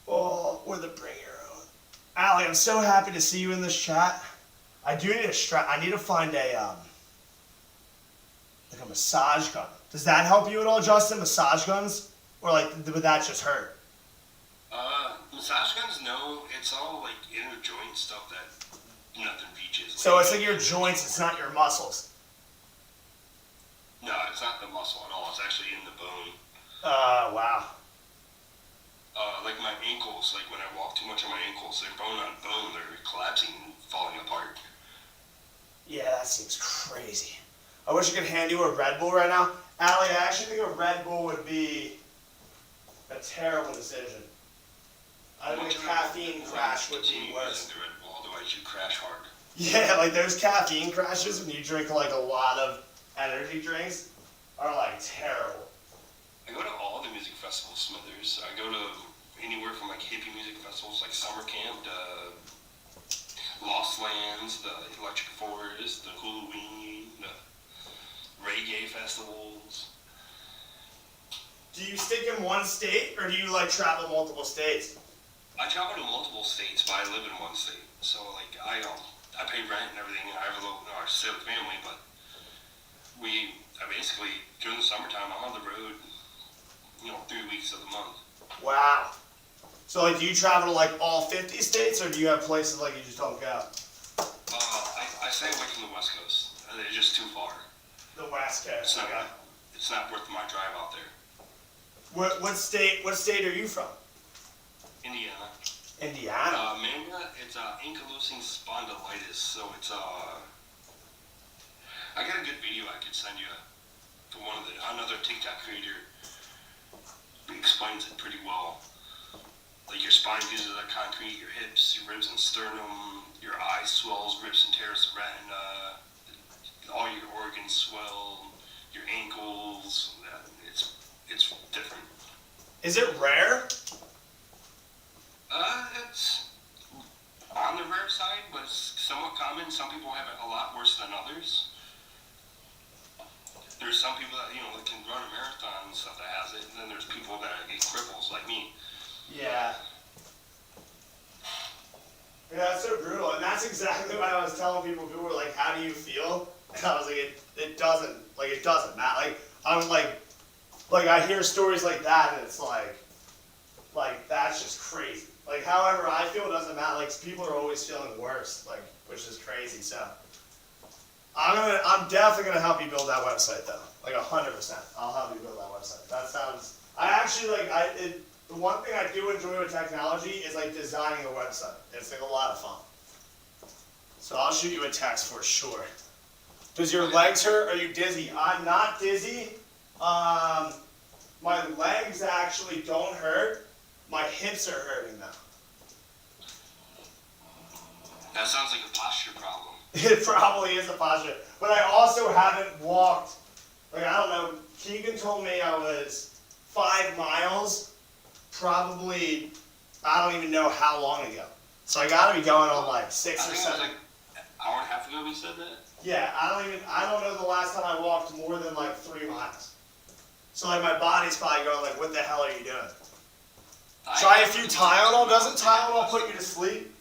Oh, or the bring your own. Allie, I'm so happy to see you in this chat. I do need I need to find a like a massage gun. Does that help you at all, Justin? Massage guns, or like would that just hurt? Massage guns, no. It's all like inner joint stuff that nothing reaches. So it's like your joints, it's not your muscles. No, it's not the muscle at all. It's actually in the bone. Wow. Like my ankles, like when I walk too much on my ankles, they're bone on bone. They're collapsing and falling apart. Yeah, that seems crazy. I wish I could hand you a Red Bull right now. Allie, I actually think a Red Bull would be a terrible decision. I think a caffeine crash would be worse. The Red Bull, otherwise you crash hard. Yeah, like those caffeine crashes when you drink like a lot of energy drinks are like terrible. I go to all the music festivals, Smithers. I go to anywhere from like hippie music festivals like Summer Camp to Lost Lands, the Electric Forest, the Halloween, the reggae festivals. Do you stick in one state, or do you like travel multiple states? I travel to multiple states, but I live in one state. So like I pay rent and everything. And I have a little, I stay with family, but I basically during the summertime I'm on the road, 3 weeks of the month. Wow. So like, do you travel to like all 50 states, or do you have places like you just don't go? I stay away from the West Coast. It's just too far. The West Coast. Okay. It's not worth my drive out there. What state are you from? Indiana. Indiana. Mania, it's ankylosing spondylitis. So it's I got a good video I could send you for another TikTok creator. He explains it pretty well. Like your spine fuses the concrete, your hips, your ribs and sternum, your eye swells, rips and tears the retina, all your organs swell, your ankles. It's different. Is it rare? It's on the rare side, but it's somewhat common. Some people have it a lot worse than others. There's some people that that can run a marathon and stuff that has it, and then there's people that get cripples like me. Yeah. Yeah, that's so brutal, and that's exactly what I was telling people. People were like, "How do you feel?" And I was like, "It doesn't matter." Like I'm like I hear stories like that, and it's like that's just crazy. Like however I feel, it doesn't matter. Like people are always feeling worse, like which is crazy. So I'm definitely gonna help you build that website though, like 100%. I'll help you build that website. That sounds. I actually the one thing I do enjoy with technology is like designing a website. It's like a lot of fun. So I'll shoot you a text for sure. Does your legs hurt? Are you dizzy? I'm not dizzy. My legs actually don't hurt. My hips are hurting though. That sounds like a posture problem. It probably is a posture. But I also haven't walked, like I don't know, Keegan told me I was 5 miles, probably, I don't even know how long ago. So I gotta be going on like 6 or 7. I think it was like an hour and a half ago we said that. Yeah, I don't know the last time I walked more than like 3 miles. So like my body's probably going like, what the hell are you doing? Try a few Tylenol. Doesn't Tylenol put you to sleep?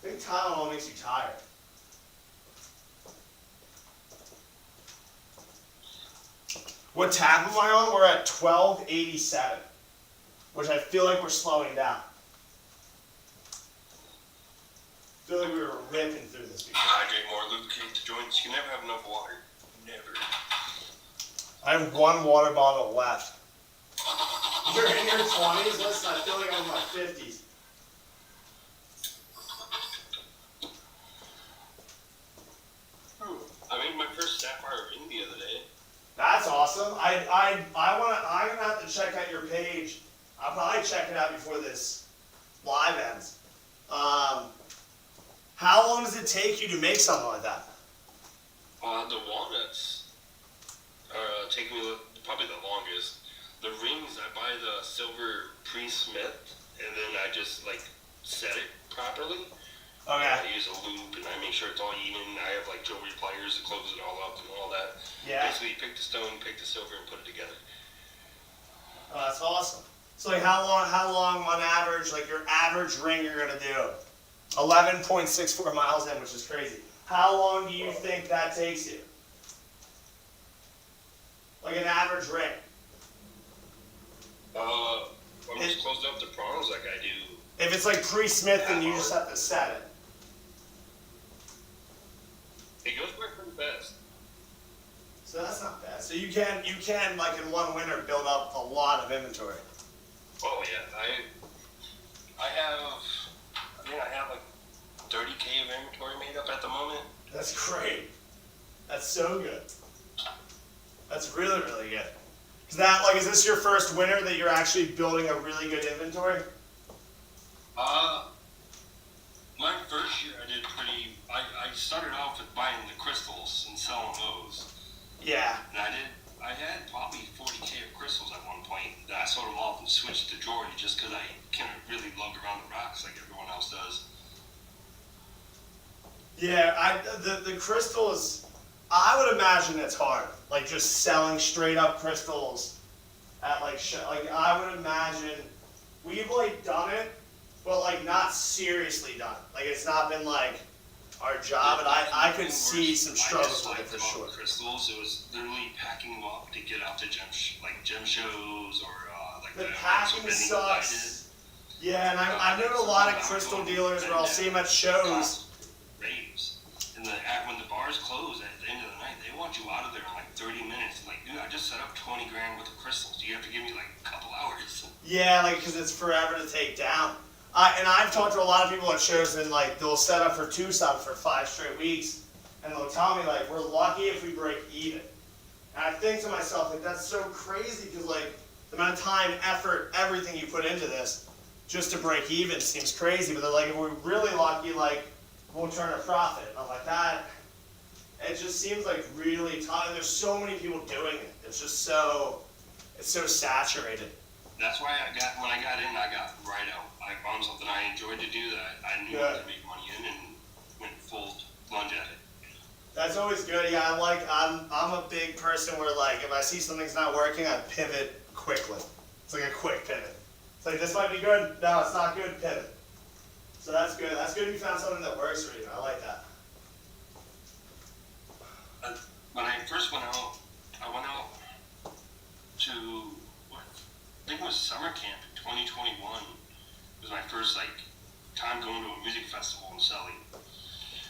I think Tylenol makes you tired. What tab am I on? We're at 1287, which I feel like we're slowing down. I feel like we were ripping through this before. Hydrate more, lubricate the joints. You never have enough water. Never. I have 1 water bottle left. You're in your 20s? Listen, I feel like I'm in my 50s. I made my first sapphire ring the other day. That's awesome. I'm gonna have to check out your page. I'll probably check it out before this live ends. How long does it take you to make something like that? The walnuts take me probably the longest. The rings, I buy the silver pre-smith, and then I just like set it properly. Okay. I use a loop and I make sure it's all even. I have like jewelry pliers to close it all up and all that. Yeah. Basically, you pick the stone, pick the silver, and put it together. Oh, that's awesome. So like how long on average, like your average ring you're gonna do? 11.64 miles in, which is crazy. How long do you think that takes you? Like an average ring? I'm just closed up the prongs like I do. If it's like pre-smith, then you just have to set it. It goes by pretty fast. So that's not bad. So you can like in one winter build up a lot of inventory. Oh yeah, I have like 30K of inventory made up at the moment. That's great. That's so good. That's really, really good. Is this your first winter that you're actually building a really good inventory? My first year I did I started off with buying the crystals and selling those. Yeah. And I had probably 40K of crystals at one point. Then I sold them off and switched to jewelry just because I can't really lug around the rocks like everyone else does. Yeah, the crystals, I would imagine it's hard, like just selling straight up crystals at like like I would imagine we've like done it, but like not seriously done it. Like it's not been like our job, and I could see some struggles with it for sure. Crystals, it was literally packing them up to get out to gem shows or like the packing sucks. Yeah, and I know a lot of crystal dealers where I'll see them at shows. Raves. And when the bars close at the end of the night, they want you out of there in like 30 minutes. Like, dude, I just set up 20 grand worth of crystals. You have to give me like a couple hours. Yeah, like, because it's forever to take down. And I've talked to a lot of people at shows, and like they'll set up for Tucson for 5 straight weeks, and they'll tell me like, we're lucky if we break even. And I think to myself, like, that's so crazy, because like the amount of time, effort, everything you put into this just to break even seems crazy. But they're like, if we're really lucky, like, we'll turn a profit. And I'm like, that, it just seems like really tough. And there's so many people doing it. It's just so, it's so saturated. That's why when I got in, I got right out. I found something I enjoyed to do that I knew I could make money in, and went full plunge at it. That's always good. Yeah, I'm a big person where like if I see something's not working, I pivot quickly. It's like a quick pivot. It's like, this might be good. No, it's not good. Pivot. So that's good. That's good. You found something that works for you. I like that. When I first went out, I went out to I think it was summer camp in 2021. It was my first like time going to a music festival and selling.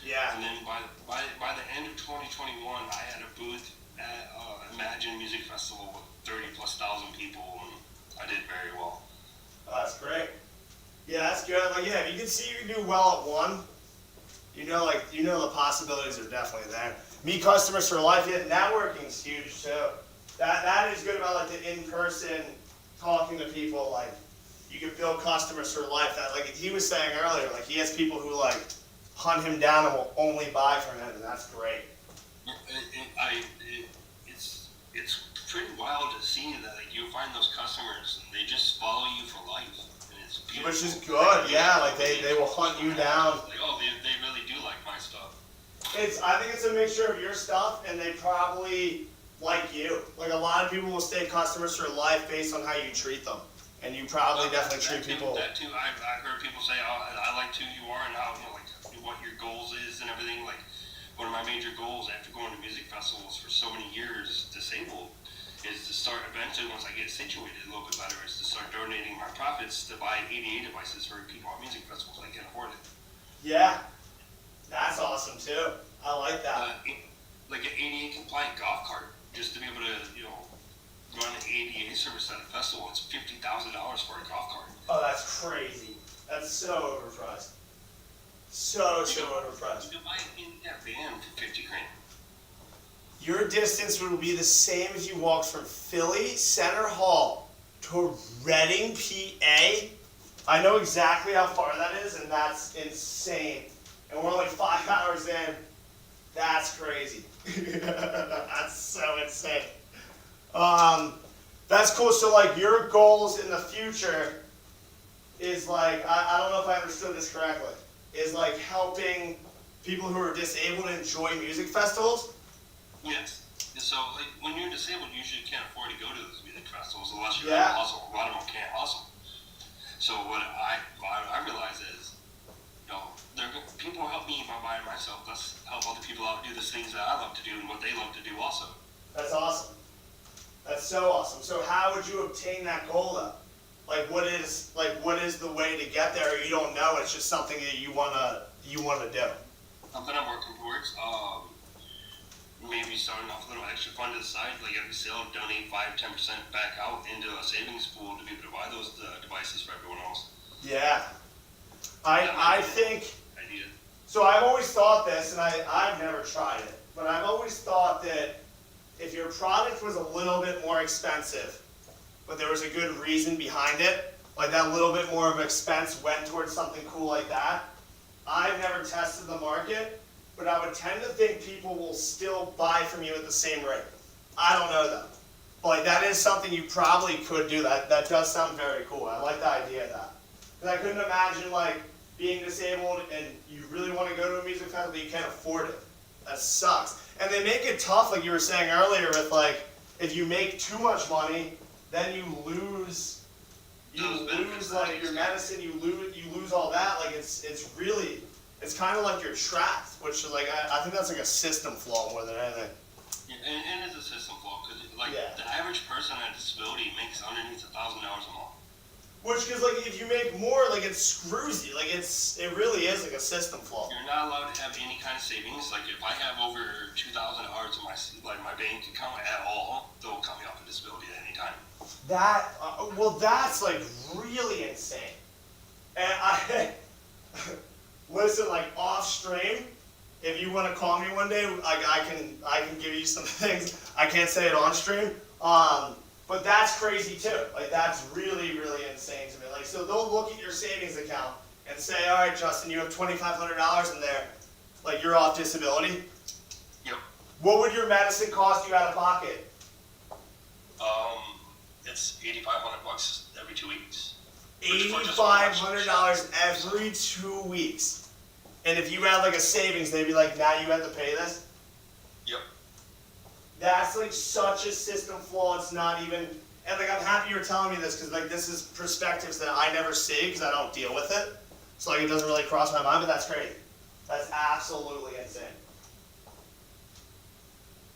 Yeah. And then by the end of 2021, I had a booth at Imagine Music Festival with 30,000+ people, and I did very well. Oh, that's great. Yeah, that's good. Like, yeah, if you can see you can do well at one, you know the possibilities are definitely there. Meet customers for life. Yeah, networking's huge too. That is good about like the in-person talking to people. Like, you can build customers for life. That, like he was saying earlier, like he has people who like hunt him down and will only buy from him, and that's great. It's pretty wild to see that like you find those customers and they just follow you for life, and it's beautiful. Which is good, yeah. Like they will hunt you down. Like, oh, they really do like my stuff. I think it's a mixture of your stuff, and they probably like you. Like a lot of people will stay customers for life based on how you treat them, and you probably definitely treat people. That too. I've heard people say, oh, I liked who you are and how like what your goals is and everything. Like one of my major goals after going to music festivals for so many years, disabled, is to start eventually, once I get situated a little bit better, is to start donating my profits to buy ADA devices for people at music festivals that can't afford it. Yeah, that's awesome too. I like that. Like an ADA compliant golf cart, just to be able to, run an ADA service at a festival. It's $50,000 for a golf cart. Oh, that's crazy. That's so overpriced. So overpriced. You can buy a van for 50 grand. Your distance would be the same if you walked from Philly Center Hall to Reading, PA. I know exactly how far that is, and that's insane. And we're only 5 hours in. That's crazy. That's so insane. That's cool. So like your goals in the future is like, I don't know if I understood this correctly, is like helping people who are disabled enjoy music festivals? Yes. So like when you're disabled, you usually can't afford to go to those music festivals unless you have a hustle. A lot of them can't hustle. So what I realize is, people help me by buying myself. Let's help other people out do the things that I love to do and what they love to do also. That's awesome. That's so awesome. So how would you obtain that goal though? Like what is the way to get there? Or you don't know, it's just something that you wanna do. Something I'm working towards. Maybe starting off a little extra fund to the side, like every sale, donate 5-10% back out into a savings pool to be able to buy those devices for everyone else. Yeah. I think, idea. so I've always thought this, and I've never tried it, but I've always thought that if your product was a little bit more expensive, but there was a good reason behind it, like that little bit more of expense went towards something cool like that. I've never tested the market, but I would tend to think people will still buy from you at the same rate. I don't know though. But like that is something you probably could do. That does sound very cool. I like the idea of that. Because I couldn't imagine like being disabled and you really want to go to a music festival, but you can't afford it. That sucks. And they make it tough, like you were saying earlier, with like, if you make too much money, then you lose like your medicine, you lose all that. Like it's really, it's kind of like you're trapped, which like, I think that's like a system flaw more than anything. Yeah, and it's a system flaw, because like Yeah. the average person at disability makes underneath $1,000 a month. Which, because like if you make more, like it screws you. Like it really is like a system flaw. You're not allowed to have any kind of savings. Like if I have over $2,000 in my bank account at all, they'll cut me off a disability at any time. That well, that's like really insane. And I listen, like off stream, if you want to call me one day, I can give you some things. I can't say it on stream. But that's crazy too. Like that's really, really insane to me. Like so they'll look at your savings account and say, all right, Justin, you have $2,500 in there. Like you're off disability. Yep. What would your medicine cost you out of pocket? It's $8,500 every 2 weeks. $8,500 every 2 weeks. And if you had like a savings, they'd be like, now you have to pay this? Yep. That's like such a system flaw. It's not even, and like I'm happy you're telling me this because like this is perspectives that I never see because I don't deal with it. So like it doesn't really cross my mind, but that's crazy. That's absolutely insane.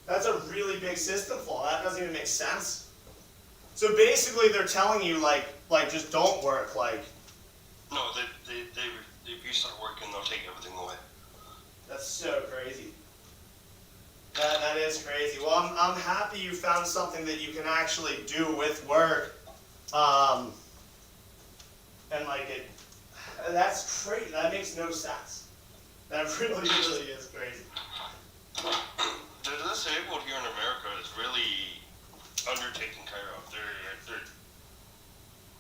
That's a really big system flaw. That doesn't even make sense. So basically they're telling you like just don't work, like. No, if you start working, they'll take everything away. That's so crazy. That is crazy. Well, I'm happy you found something that you can actually do with work, and like it. That's crazy. That makes no sense. That really is crazy. The disabled here in America is really undertaken care of.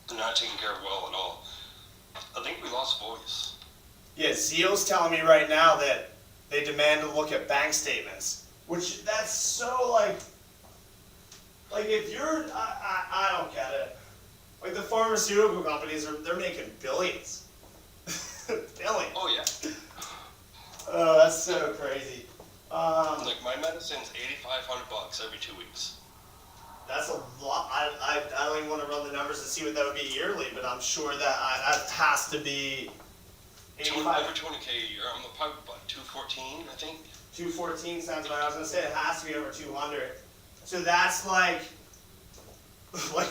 They're not taken care of well at all. I think we lost voice. Yeah, Zeal's telling me right now that they demand to look at bank statements. Which, that's so like if you're, I don't get it. Like the pharmaceutical companies, they're making billions. Billions. Oh yeah. Oh, that's so crazy. Like my medicine's $8,500 every 2 weeks. That's a lot. I don't even want to run the numbers to see what that would be yearly, but I'm sure that that has to be Over 20K a year. I'm probably about 214, I think. 214 sounds about right. I was gonna say it has to be over 200. So that's like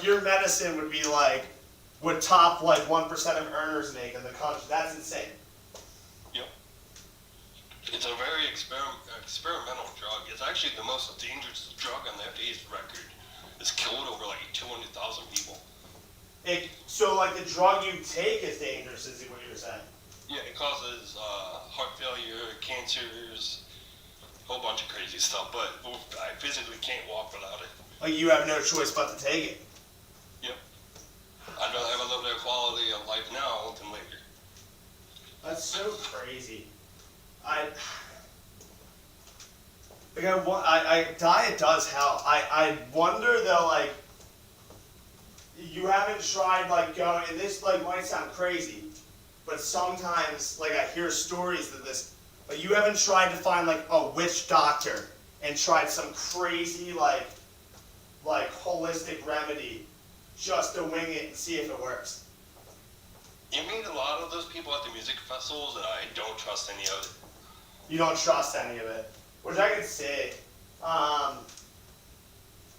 your medicine would be like what top like 1% of earners make in the country. That's insane. Yep. It's a very experimental drug. It's actually the most dangerous drug on the FDA's record. It's killed over like 200,000 people. So like the drug you take is dangerous, is what you're saying? Yeah, it causes heart failure, cancers, a whole bunch of crazy stuff, but I physically can't walk without it. Like you have no choice but to take it. Yep. I'd rather have a little bit of quality of life now than later. That's so crazy. Diet does help. I wonder though, like, you haven't tried like going, and this like might sound crazy, but sometimes like I hear stories that but you haven't tried to find like a witch doctor and tried some crazy like holistic remedy just to wing it and see if it works. You meet a lot of those people at the music festivals, and I don't trust any of it. You don't trust any of it, which I can see.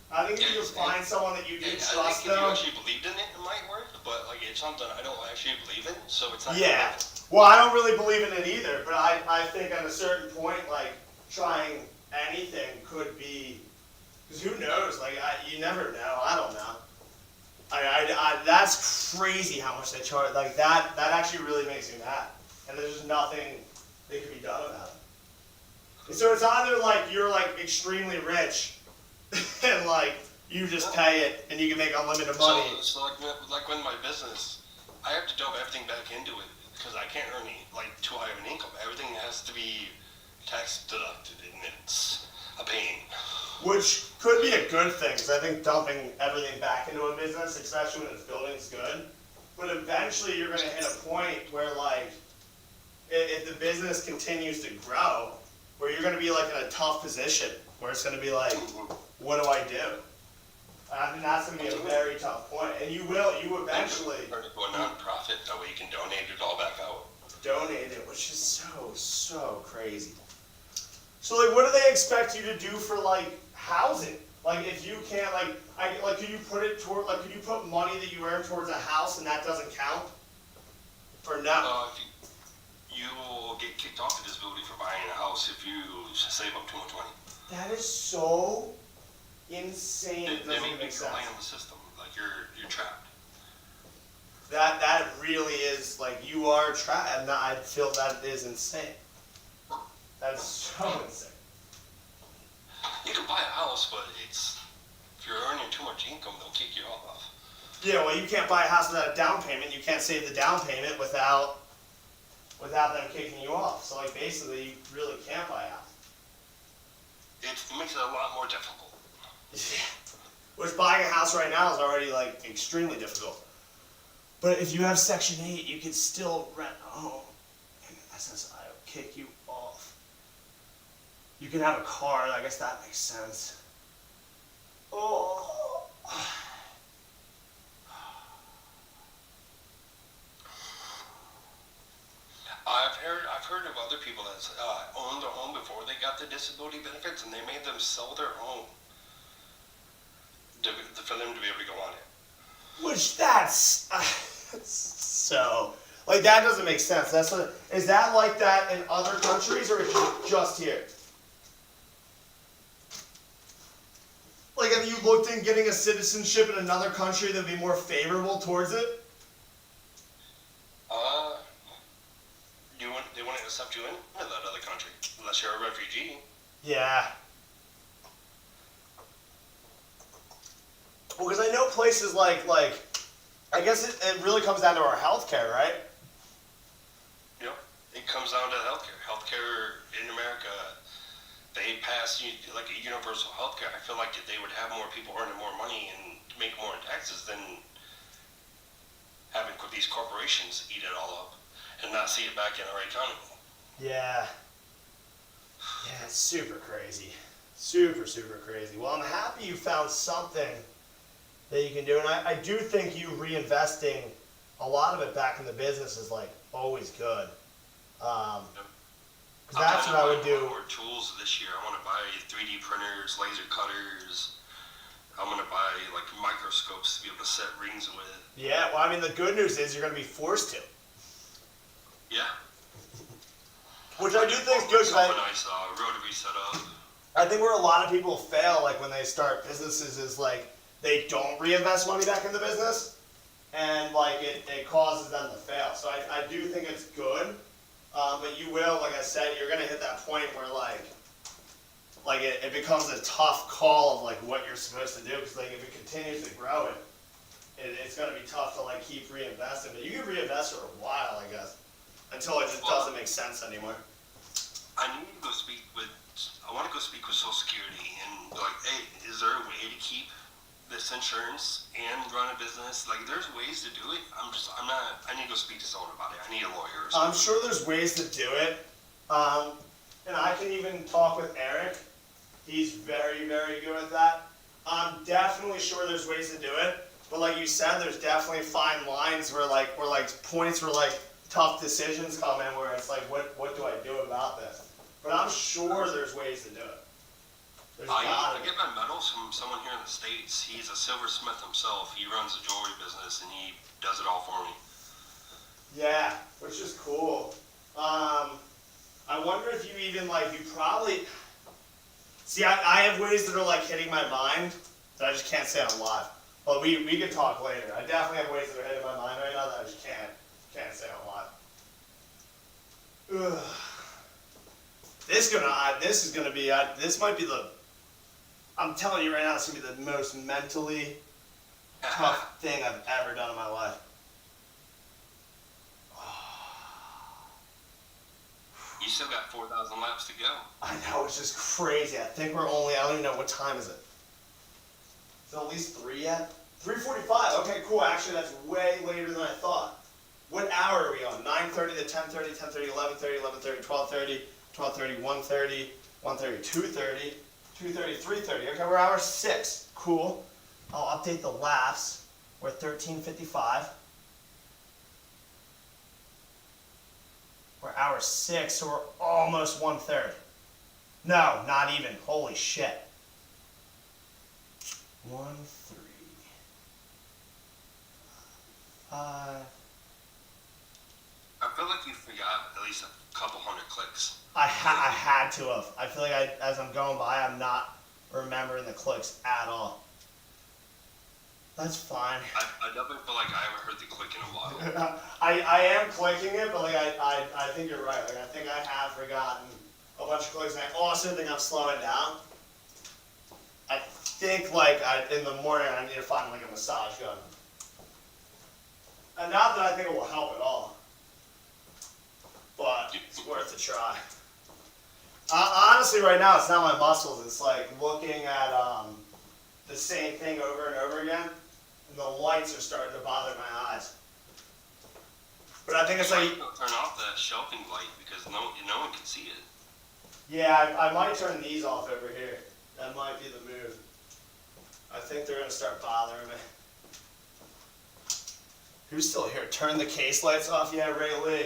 I think if you find someone that you do trust, I think if you actually believed in it, it might work. But like it's something I don't actually believe in, so it's not. Yeah. Well, I don't really believe in it either, but I think at a certain point, like trying anything could be, because who knows? Like you never know. I don't know. That's crazy how much they charge. Like that actually really makes me mad, and there's just nothing that can be done about it. So it's either like you're like extremely rich, and like you just pay it, and you can make unlimited money. So like with my business, I have to dump everything back into it because I can't earn too high of an income. Everything has to be tax deducted, and it's a pain. Which could be a good thing, because I think dumping everything back into a business, especially when it's building, is good. But eventually you're going to hit a point where, like, if the business continues to grow, where you're gonna be like in a tough position, where it's gonna be like, what do I do? I mean, that's gonna be a very tough point, and you eventually Turn it to a non-profit, that way you can donate it all back out. donate it, which is so crazy. So like, what do they expect you to do for like housing? Like, if you can't could you put it toward could you put money that you earn towards a house and that doesn't count? Or no? If you will get kicked off the disability for buying a house if you save up too much money. That is so insane. It They doesn't make even you make sense. rely on the system, like you're trapped. That really is like you are trapped, and I feel that is insane. That's so insane. You can buy a house, but if you're earning too much income, they'll kick you off. Yeah, well, you can't buy a house without a down payment. You can't save the down payment without them kicking you off. So like basically, you really can't buy a house. It makes it a lot more difficult. Which buying a house right now is already like extremely difficult. But if you have Section 8, you can still rent a home. And SSI will kick you off. You can have a car, I guess that makes sense. Oh. I've heard of other people that owned a home before they got the disability benefits, and they made them sell their home for them to be able to go on it. Which that's so like that doesn't make sense. Is that like that in other countries or is it just here? Like, have you looked in getting a citizenship in another country that'd be more favorable towards it? They wouldn't accept you in that other country unless you're a refugee. Yeah. Well, because I know places like I guess it really comes down to our healthcare, right? Yep. It comes down to healthcare. Healthcare in America, they pass like a universal healthcare. I feel like if they would have more people earning more money and make more in taxes than having these corporations eat it all up and not see it back in our economy. Yeah. Yeah, it's super crazy. Super crazy. Well, I'm happy you found something that you can do, and I do think you reinvesting a lot of it back in the business is like always good. Because that's what I would do. More tools this year. I want to buy 3D printers, laser cutters. I'm gonna buy like microscopes to be able to set rings with. Yeah, well, I mean, the good news is you're going to be forced to. Yeah. Which I do think is good. It's a nice rotary setup. I think where a lot of people fail, like when they start businesses, is like they don't reinvest money back in the business, and like it causes them to fail. So I do think it's good, but you will, like I said, you're gonna hit that point where like it becomes a tough call of like what you're supposed to do, because like if it continues to grow, it's gonna be tough to like keep reinvesting. But you can reinvest for a while, I guess, until it just doesn't make sense anymore. I need to go speak with. I want to go speak with Social Security and be like, hey, is there a way to keep this insurance and run a business? Like, there's ways to do it. I need to go speak to someone about it. I need a lawyer or something. I'm sure there's ways to do it. And I can even talk with Eric. He's very good at that. I'm definitely sure there's ways to do it. But like you said, there's definitely fine lines where points where like tough decisions come in where it's like, what do I do about this? But I'm sure there's ways to do it. I get my medals from someone here in the States. He's a silversmith himself. He runs a jewelry business and he does it all for me. Yeah, which is cool. I wonder if you even you probably, see, I have ways that are like hitting my mind that I just can't say on live. But we can talk later. I definitely have ways that are hitting my mind right now that I just can't say on live. Ugh. This might be I'm telling you right now, it's gonna be the most mentally tough thing I've ever done in my life. You still got 4,000 laps to go. I know, it's just crazy. I don't even know what time is it. Is it at least 3 yet? 3:45, okay, cool. Actually, that's way later than I thought. What hour are we on? 9:30 to 10:30, 10:30, 11:30, 11:30, 12:30, 12:30, 1:30, 1:30, 2:30, 2:30, 3:30. Okay, we're hour 6. Cool. I'll update the laps. We're at 13:55. We're hour 6, so we're almost 1:30. No, not even. Holy shit. 1, 3, 5. I feel like you forgot at least a couple hundred clicks. I had to have. I feel like as I'm going by, I'm not remembering the clicks at all. That's fine. I definitely feel like I haven't heard the click in a while. I am clicking it, but like I think you're right. Like I think I have forgotten a bunch of clicks, and I also think I'm slowing down. I think like in the morning I need to find like a massage gun, and not that I think it will help at all, but it's worth a try. Honestly, right now it's not my muscles. It's like looking at the same thing over and over again, and the lights are starting to bother my eyes. But I think it's like turn off the shelving light because no one can see it. yeah, I might turn these off over here. That might be the move. I think they're gonna start bothering me. Who's still here? Turn the case lights off. Yeah, Ray Lee.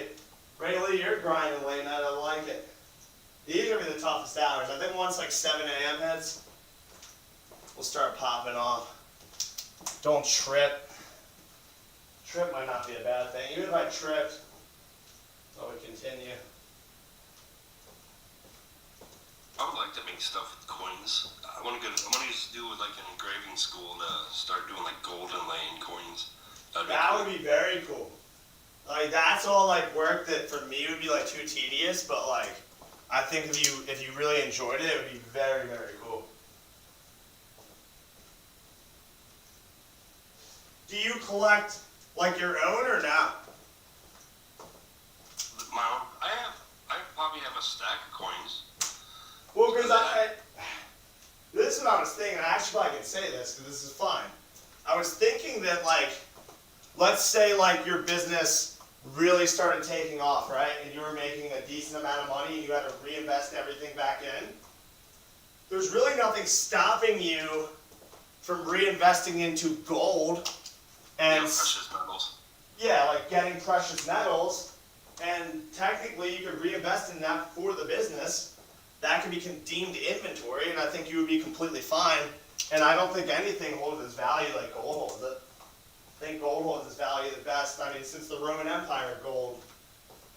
Ray Lee, you're grinding late night. I like it. These are gonna be the toughest hours. I think once like 7 a.m. hits, we'll start popping off. Don't trip. Trip might not be a bad thing. Even if I tripped, I would continue. I would like to make stuff with coins. I want to do like an engraving school to start doing like gold inlaying coins. That would be very cool. Like that's all like work that for me would be like too tedious, but like I think if you really enjoyed it, it would be very, very cool. Do you collect like your own or not? My own. I probably have a stack of coins. Well, because this is what I was thinking. I actually probably can say this because this is fine. I was thinking that like, let's say like your business really started taking off, right? And you were making a decent amount of money and you had to reinvest everything back in. There's really nothing stopping you from reinvesting into gold and precious metals. Yeah, like getting precious metals, and technically you could reinvest in that for the business. That could be deemed inventory, and I think you would be completely fine. And I don't think anything holds its value like gold holds it. I think gold holds its value the best. I mean, since the Roman Empire, gold.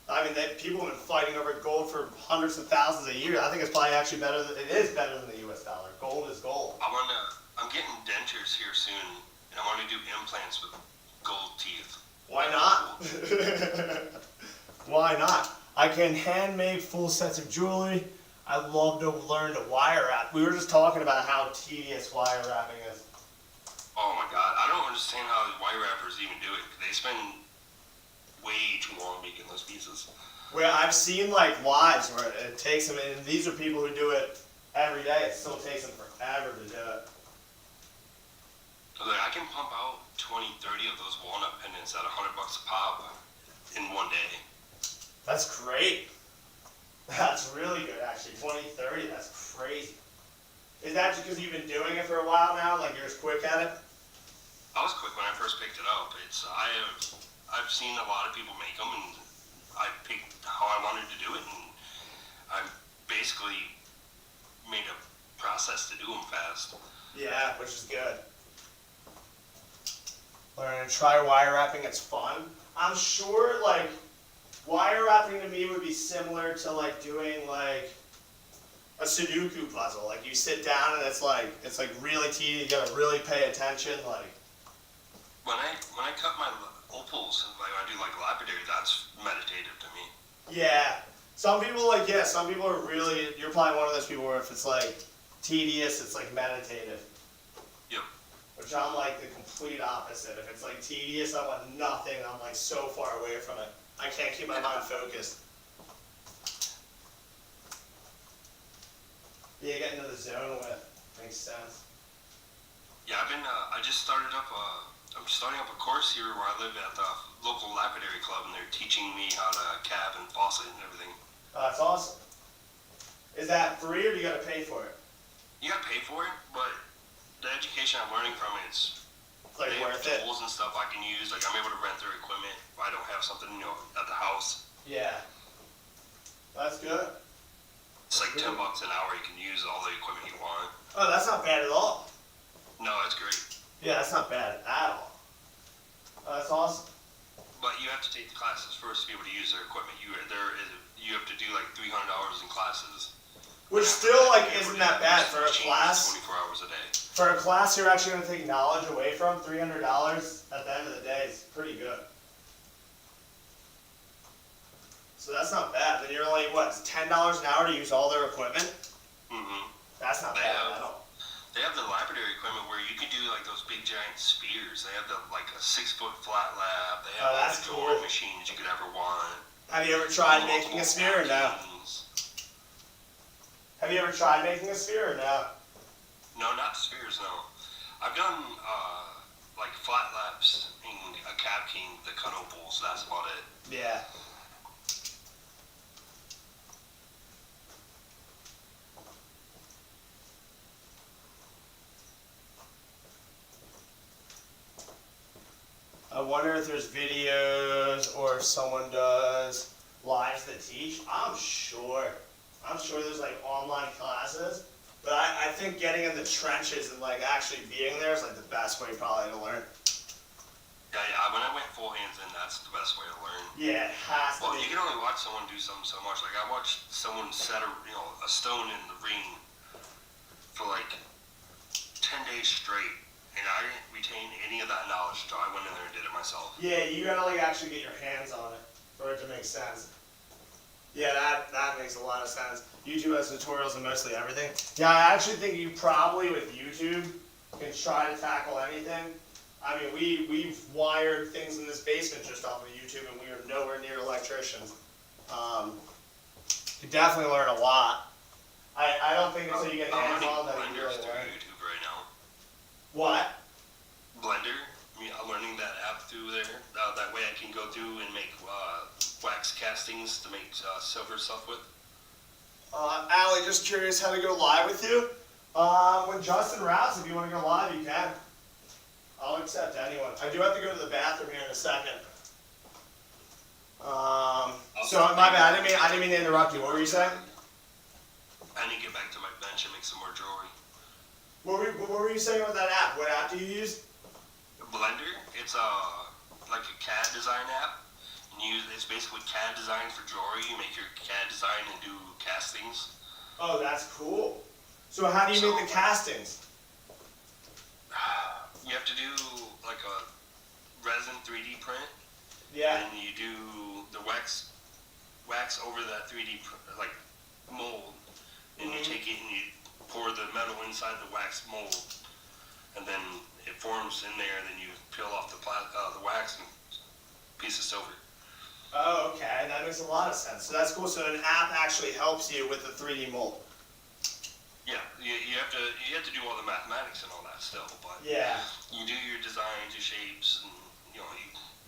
I mean, people have been fighting over gold for hundreds of thousands a year. I think it's probably actually better. It is better than the U.S. dollar. Gold is gold. I'm getting dentures here soon, and I want to do implants with gold teeth. Why not? Why not? I can hand make full sets of jewelry. I love to learn to wire wrap. We were just talking about how tedious wire wrapping is. Oh my god, I don't understand how wire wrappers even do it. They spend way too long making those pieces. Well, I've seen like lives where it takes them, and these are people who do it every day. It still takes them forever to do it. So like, I can pump out 20, 30 of those walnut pendants at $100 a pop in one day. That's great. That's really good, actually. 20, 30, that's crazy. Is that just because you've been doing it for a while now? Like you're just quick at it? I was quick when I first picked it up. I've seen a lot of people make them, and I picked how I wanted to do it, and I basically made a process to do them fast. Yeah, which is good. Learn to try wire wrapping, it's fun. I'm sure like wire wrapping to me would be similar to like doing like a Sudoku puzzle. Like you sit down and it's like really tedious. You gotta really pay attention. Like when I cut my opals, like I do like lapidary, that's meditative to me. Yeah, some people like some people are really. You're probably one of those people where if it's like tedious, it's like meditative. Yep. Which I'm like the complete opposite. If it's like tedious, I want nothing. I'm like so far away from it. I can't keep my mind focused. Yeah, get into the zone with. Makes sense. Yeah, I just started up I'm starting up a course here where I live at the local lapidary club, and they're teaching me how to cap and faucet and everything. That's awesome. Is that free or do you got to pay for it? You gotta pay for it, but the education I'm learning from it, it's Like they have worth it? tools and stuff I can use. Like I'm able to rent their equipment if I don't have something, at the house. Yeah. That's good. It's like $10 an hour. You can use all the equipment you want. Oh, that's not bad at all. No, it's great. Yeah, that's not bad at all. Oh, that's awesome. But you have to take the classes first to be able to use their equipment. You have to do like $300 in classes. Which still, like, isn't that bad for a class. 24 hours a day. For a class you're actually going to take knowledge away from, $300 at the end of the day is pretty good. So that's not bad. Then you're only, what, $10 an hour to use all their equipment? Mm-hmm. That's not bad at all. They have the laboratory equipment where you can do like those big giant spears. They have like a 6-foot flat lab. They have all that's the cool. drawing machines you could ever want. Have you ever tried making a Multiple sphere or no? machines. Have you ever tried making a sphere or no? No, not spheres, no. I've done like flat laps in a Cab King, the cut opals. That's about it. Yeah. I wonder if there's videos or if someone does lives that teach. I'm sure there's like online classes, but I think getting in the trenches and like actually being there is like the best way probably to learn. Yeah. When I went full hands in, that's the best way to learn. Yeah, it has to Well, be. you can only watch someone do something so much. Like I watched someone set a stone in the ring for like 10 days straight, and I didn't retain any of that knowledge until I went in there and did it myself. Yeah, you gotta like actually get your hands on it for it to make sense. Yeah, that makes a lot of sense. YouTube has tutorials on mostly everything. Yeah, I actually think you probably with YouTube can try to tackle anything. I mean, we've wired things in this basement just off of YouTube, and we are nowhere near electricians. You definitely learn a lot. I don't think until you get hands on that you really through learn. YouTube right now. What? Blender. I'm learning that app through there. That way I can go through and make wax castings to make silver stuff with. Allie, just curious how to go live with you. When Justin raps, if you want to go live, you can. I'll accept anyone. I do have to go to the bathroom here in a second. So my bad. I didn't mean to interrupt you. What were you saying? I need to get back to my bench and make some more jewelry. What were you saying about that app? What app do you use? Blender. It's like a CAD design app. And it's basically CAD design for jewelry. You make your CAD design and do castings. Oh, that's cool. So how do you make the castings? You have to do like a resin 3D print. Yeah. And you do the wax over that 3D like mold, and you take it and you pour the metal inside the wax mold, and then it forms in there. And then you peel off the wax and piece of silver. Oh, okay. That makes a lot of sense. So that's cool. So an app actually helps you with the 3D mold. Yeah, you have to do all the mathematics and all that still, but Yeah. you do your designs, your shapes, and you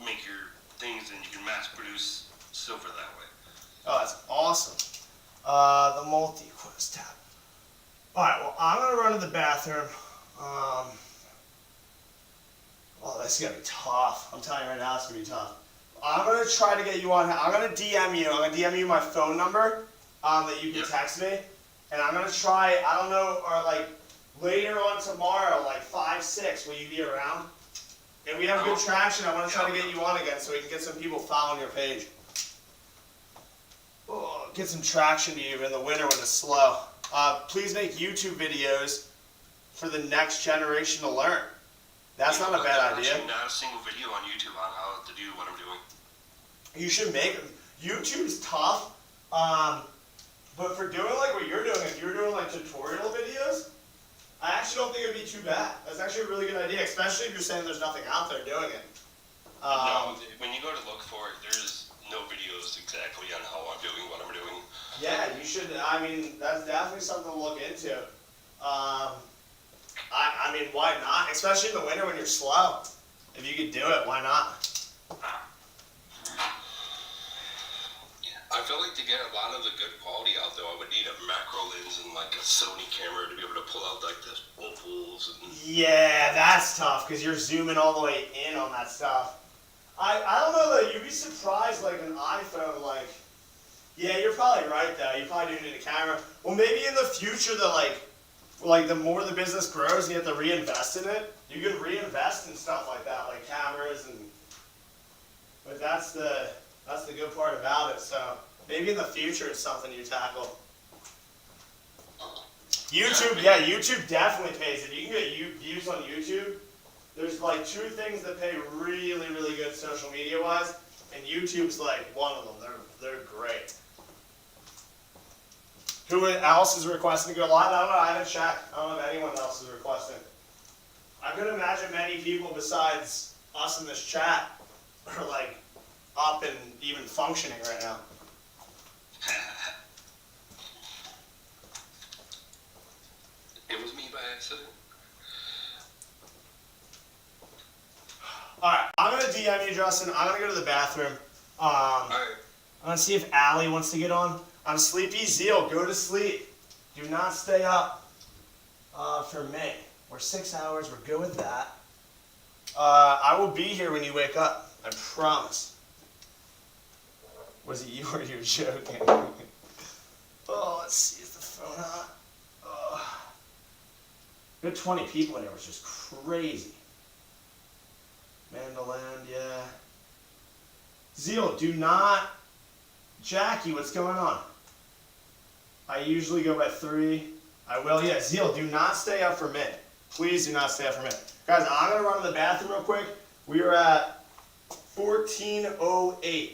make your things, and you can mass produce silver that way. Oh, that's awesome. The multi-quiz tab. Alright, well, I'm going to run to the bathroom. Oh, this is going to be tough. I'm telling you right now, it's going to be tough. I'm going to try to get you on. I'm going to DM you. I'm going to DM you my phone number that you can text me. And I'm going to try, I don't know, or like later on tomorrow, like 5, 6, will you be around? If we have good traction, I want to try to get you on again so we can get some people following your page. Oh, get some traction to you in the winter when it's slow. Please make YouTube videos for the next generation to learn. That's not a bad idea. Not a single video on YouTube on how to do what I'm doing. You should make them. YouTube's tough, but for doing like what you're doing, if you're doing like tutorial videos, I actually don't think it'd be too bad. That's actually a really good idea, especially if you're saying there's nothing out there doing it. No, when you go to look for it, there's no videos exactly on how I'm doing what I'm doing. Yeah, you should. I mean, that's definitely something to look into. I mean, why not? Especially in the winter when you're slow. If you could do it, why not? I feel like to get a lot of the good quality out, though, I would need a macro lens and like a Sony camera to be able to pull out like the opals and. Yeah, that's tough because you're zooming all the way in on that stuff. I don't know though. You'd be surprised, like an iPhone, like. Yeah, you're probably right though. You probably do need a camera. Well, maybe in the future, the more the business grows, and you have to reinvest in it. You could reinvest in stuff like that, like cameras and. But that's the good part about it. So maybe in the future, it's something you tackle. YouTube, yeah, YouTube definitely pays. If you can get views on YouTube, there's like 2 things that pay really, really good social media wise, and YouTube's like one of them. They're great. Who else is requesting to go live? I don't know. I haven't checked. I don't know if anyone else is requesting. I could imagine many people besides us in this chat are like up and even functioning right now. It was me by accident. Alright, I'm going to DM you, Justin. I'm going to go to the bathroom. Alright. I'm going to see if Allie wants to get on. I'm sleepy. Zeal, go to sleep. Do not stay up for me. We're 6 hours. We're good with that. I will be here when you wake up. I promise. Was it you or you were joking? Oh, let's see if the phone on. Oh. We had 20 people in here, which is crazy. Mandaland, yeah. Zeal, do not. Jackie, what's going on? I usually go by 3. I will, yeah. Zeal, do not stay up for mid. Please do not stay up for mid. Guys, I'm going to run to the bathroom real quick. We are at 14:08,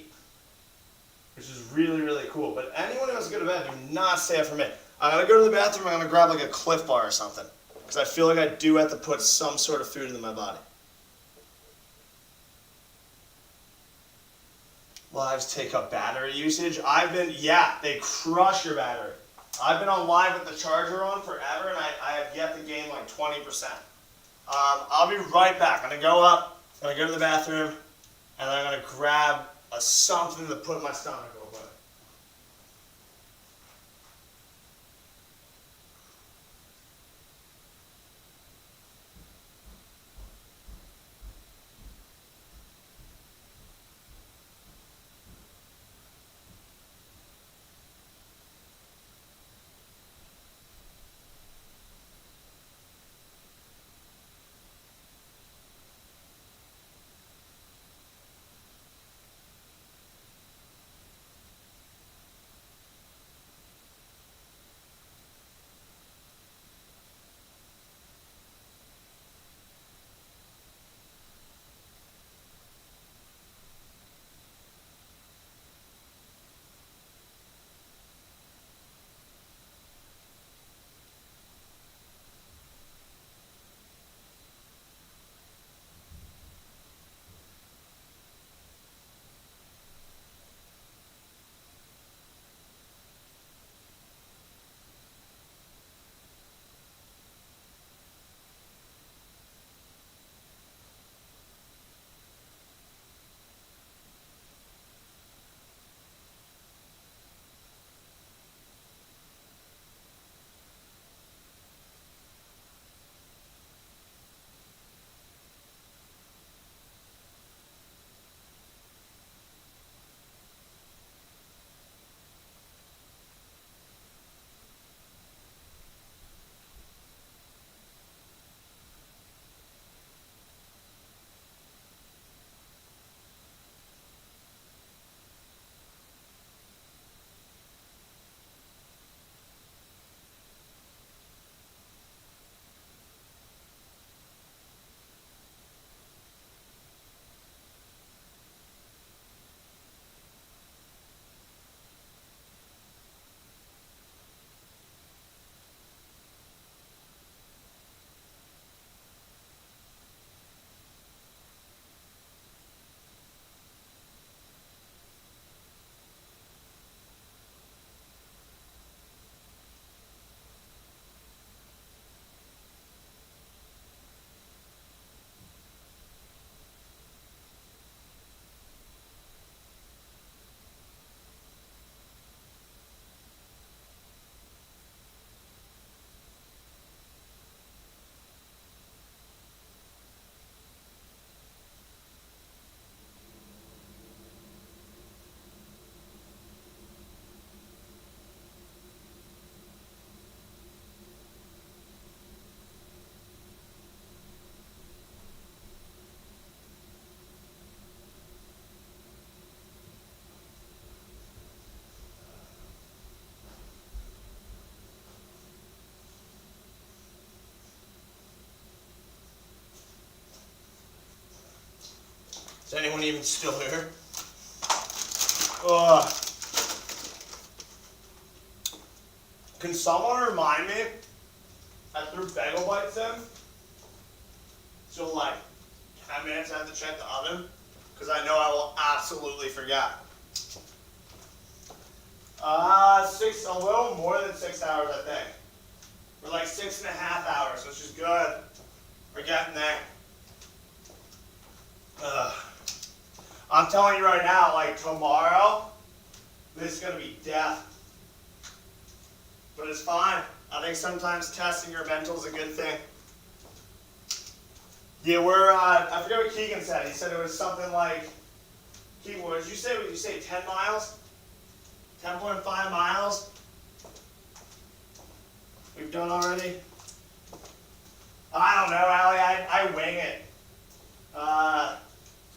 which is really, really cool. But anyone who wants to go to bed, do not stay up for mid. I'm going to go to the bathroom. I'm going to grab like a Cliff Bar or something. Because I feel like I do have to put some sort of food into my body. Lives take up battery usage. Yeah, they crush your battery. I've been on live with the charger on forever, and I have yet to gain like 20%. I'll be right back. I'm going to go up, I'm going to go to the bathroom, and then I'm going to grab something to put in my stomach real quick. anyone even still here? Ugh. Can someone remind me? I threw bagel bites in. So like 10 minutes I have to check the oven. Because I know I will absolutely forget. a little more than 6 hours, I think. We're like 6.5 hours, which is good. We're getting there. I'm telling you right now, like tomorrow, this is going to be death. But it's fine. I think sometimes testing your mental is a good thing. Yeah, I forget what Keegan said. He said it was something like, Keegan, what did you say? Would you say 10 miles? 10.5 miles? We've done already? I don't know, Allie. I wing it.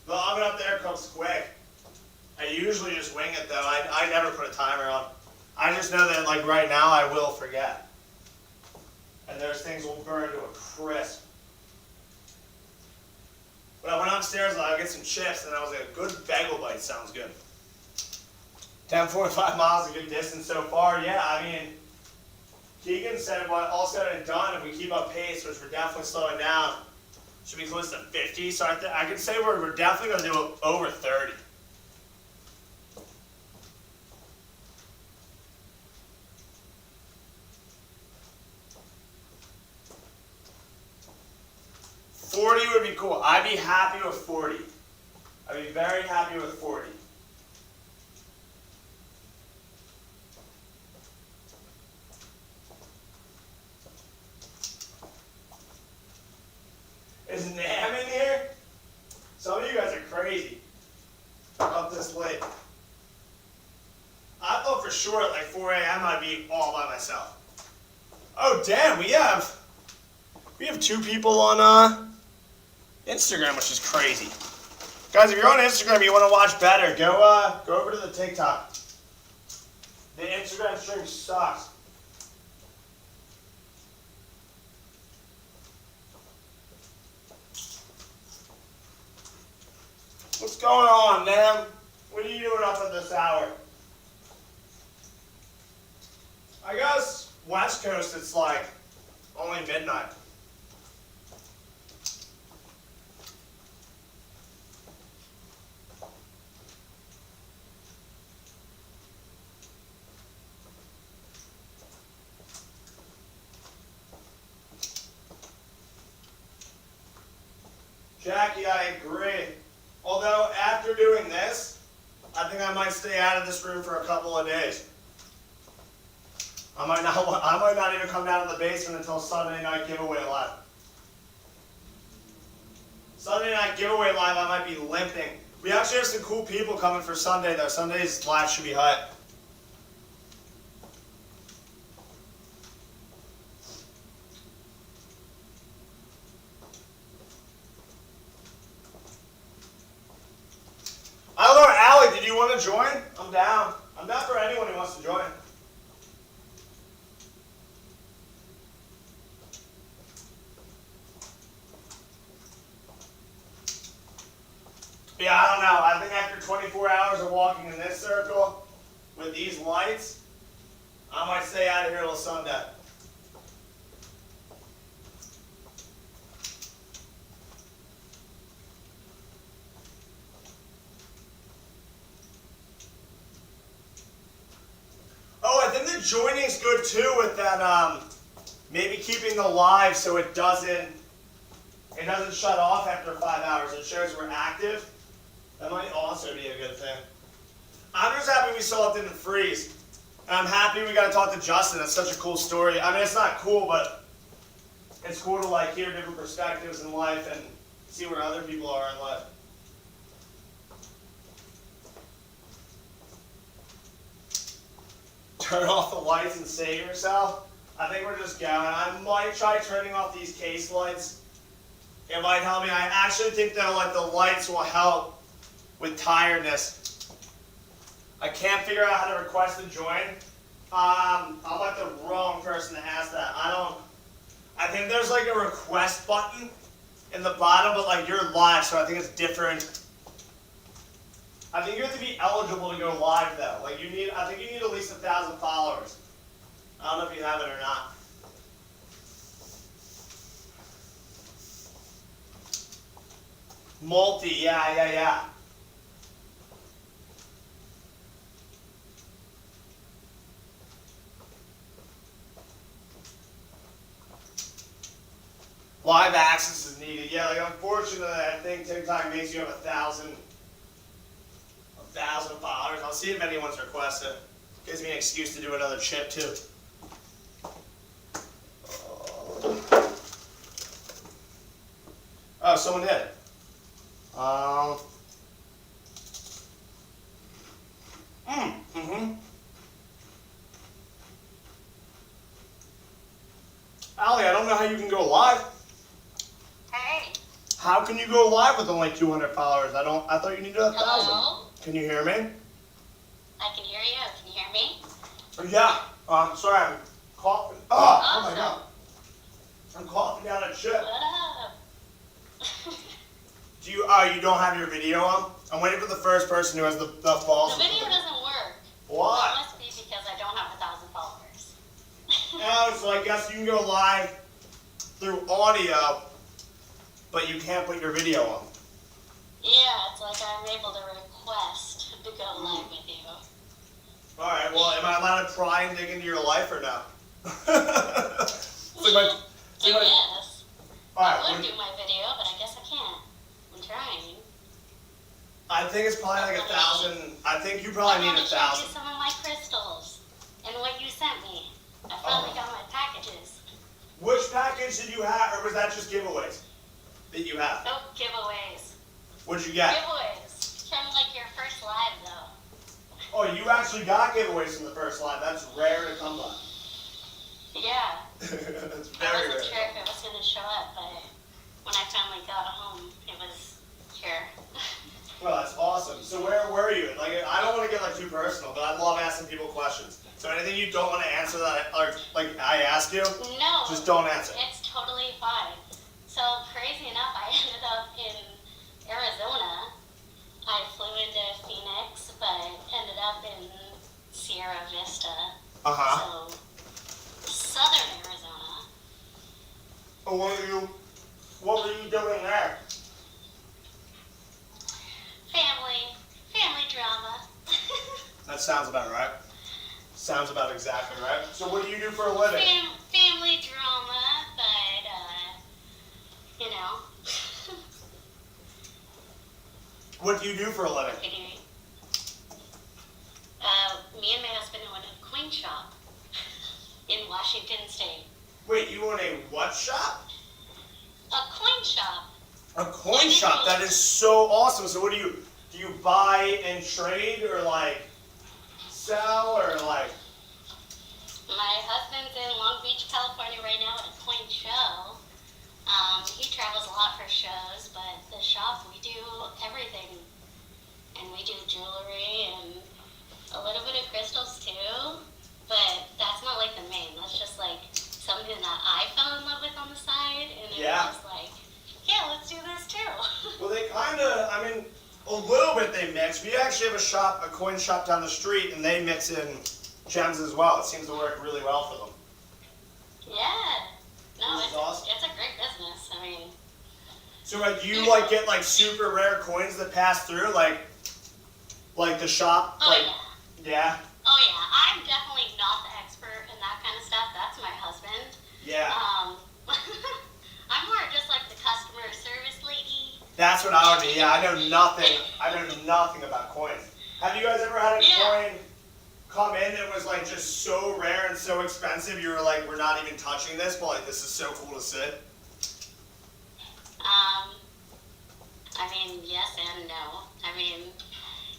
The oven up there cooks quick. I usually just wing it, though. I never put a timer on. I just know that, like, right now I will forget. And those things will burn to a crisp. But I went upstairs and I get some chips, and I was like, a good bagel bite sounds good. 10.5 miles is a good distance so far. Yeah, I mean, Keegan said, well, all said and done, if we keep up pace, which we're definitely slowing down, should be close to 50. So I could say we're definitely going to do over 30. $40 would be cool. I'd be happy with 40. I'd be very happy with 40. Is Nam in here? Some of you guys are crazy. Up this late. I thought for sure at like 4 a.m. I'd be all by myself. Oh damn, we have 2 people on Instagram, which is crazy. Guys, if you're on Instagram and you want to watch better, go over to the TikTok. The Instagram stream sucks. What's going on, Nam? What are you doing up at this hour? I guess West Coast it's like only midnight. Jackie, I agree. Although after doing this, I think I might stay out of this room for a couple of days. I might not even come down to the basement until Sunday night giveaway live. Sunday night giveaway live, I might be limping. We actually have some cool people coming for Sunday though. Sunday's live should be hype. I don't know, Allie, did you want to join? I'm down. I'm down for anyone who wants to join. Yeah, I don't know. I think after 24 hours of walking in this circle with these lights, I might stay out of here till Sunday. Oh, I think the joining's good too with that, maybe keeping the live so it doesn't shut off after 5 hours. It shows we're active. That might also be a good thing. I'm just happy we saw it didn't freeze. And I'm happy we got to talk to Justin. That's such a cool story. I mean, it's not cool, but it's cool to like hear different perspectives in life and see where other people are in life. Turn off the lights and save yourself. I think we're just going. I might try turning off these case lights. It might help me. I actually think that like the lights will help with tiredness. I can't figure out how to request to join. I'm like the wrong person to ask that. I think there's like a request button in the bottom, but like you're live, so I think it's different I think you have to be eligible to go live though. Like I think you need at least 1,000 followers. I don't know if you have it or not. Yeah. Live access is needed. Yeah, like unfortunately, I think TikTok makes you have 1,000 followers. I'll see if anyone's requested. Gives me an excuse to do another chip too. Oh, someone did. Allie, I don't know how you can go live. Hey. How can you go live with only 200 followers? I thought you needed 1,000. Hello? Can you hear me? I can hear you. Can you hear me? Yeah. Sorry, I'm coughing. Oh my God. I'm coughing down a chip. What up? Do you? You don't have your video on? I'm waiting for the first person who has the false. The video doesn't work. Why? It must be because I don't have 1,000 followers. Oh, so I guess you can go live through audio, but you can't put your video on. Yeah, it's like I'm able to request to go live with you. All right. Well, am I allowed to try and dig into your life or no? It's like my. I guess. All right. I would do my video, but I guess I can't. I'm trying. I think it's probably like 1,000. I think you probably need I want to show 1,000. you some of my crystals and what you sent me. I finally got my packages. Which package did you have, or was that just giveaways that you have? No giveaways. What'd you get? Giveaways from like your first live though. Oh, you actually got giveaways from the first live. That's rare to come by. Yeah. That's I very wasn't sure rare. if it was going to show up, but when I finally got home, it was here. Well, that's awesome. So where were you? Like, I don't want to get like too personal, but I love asking people questions. So anything you don't want to answer that, I ask you, No, just don't answer. it's totally fine. So crazy enough, I ended up in Arizona. I flew into Phoenix, but ended up in Sierra Vista. Uh-huh. So southern Arizona. What were you doing there? Family drama. That sounds about right. Sounds about exactly right. So what do you do for a living? Family drama, but you know. What do you do for a living? Me and my husband own a coin shop in Washington State. Wait, you own a what shop? A coin shop. A coin shop. That is so awesome. So what do you buy and trade, or like sell, or like? My husband's in Long Beach, California right now at a coin show. He travels a lot for shows, but the shop, we do everything. And we do jewelry and a little bit of crystals too. But that's not like the main. That's just like something that I fell in love with on the side. And it was like, yeah, let's do this too. Well, they kind of, I mean, a little bit they mix. We actually have a coin shop down the street, and they mix in gems as well. It seems to work really well for them. Yeah. No, This is awesome. it's a great business. I mean. So do you get like super rare coins that pass through, like the shop? Oh, like, yeah. Yeah? Oh, yeah. I'm definitely not the expert in that kind of stuff. That's my husband. Yeah. I'm more just like the customer service lady. That's what I would be. Yeah, I know nothing about coins. Have you guys ever had a coin come in that was like just so rare and so expensive you were like, we're not even touching this, but like this is so cool to see? I mean, yes and no. I mean,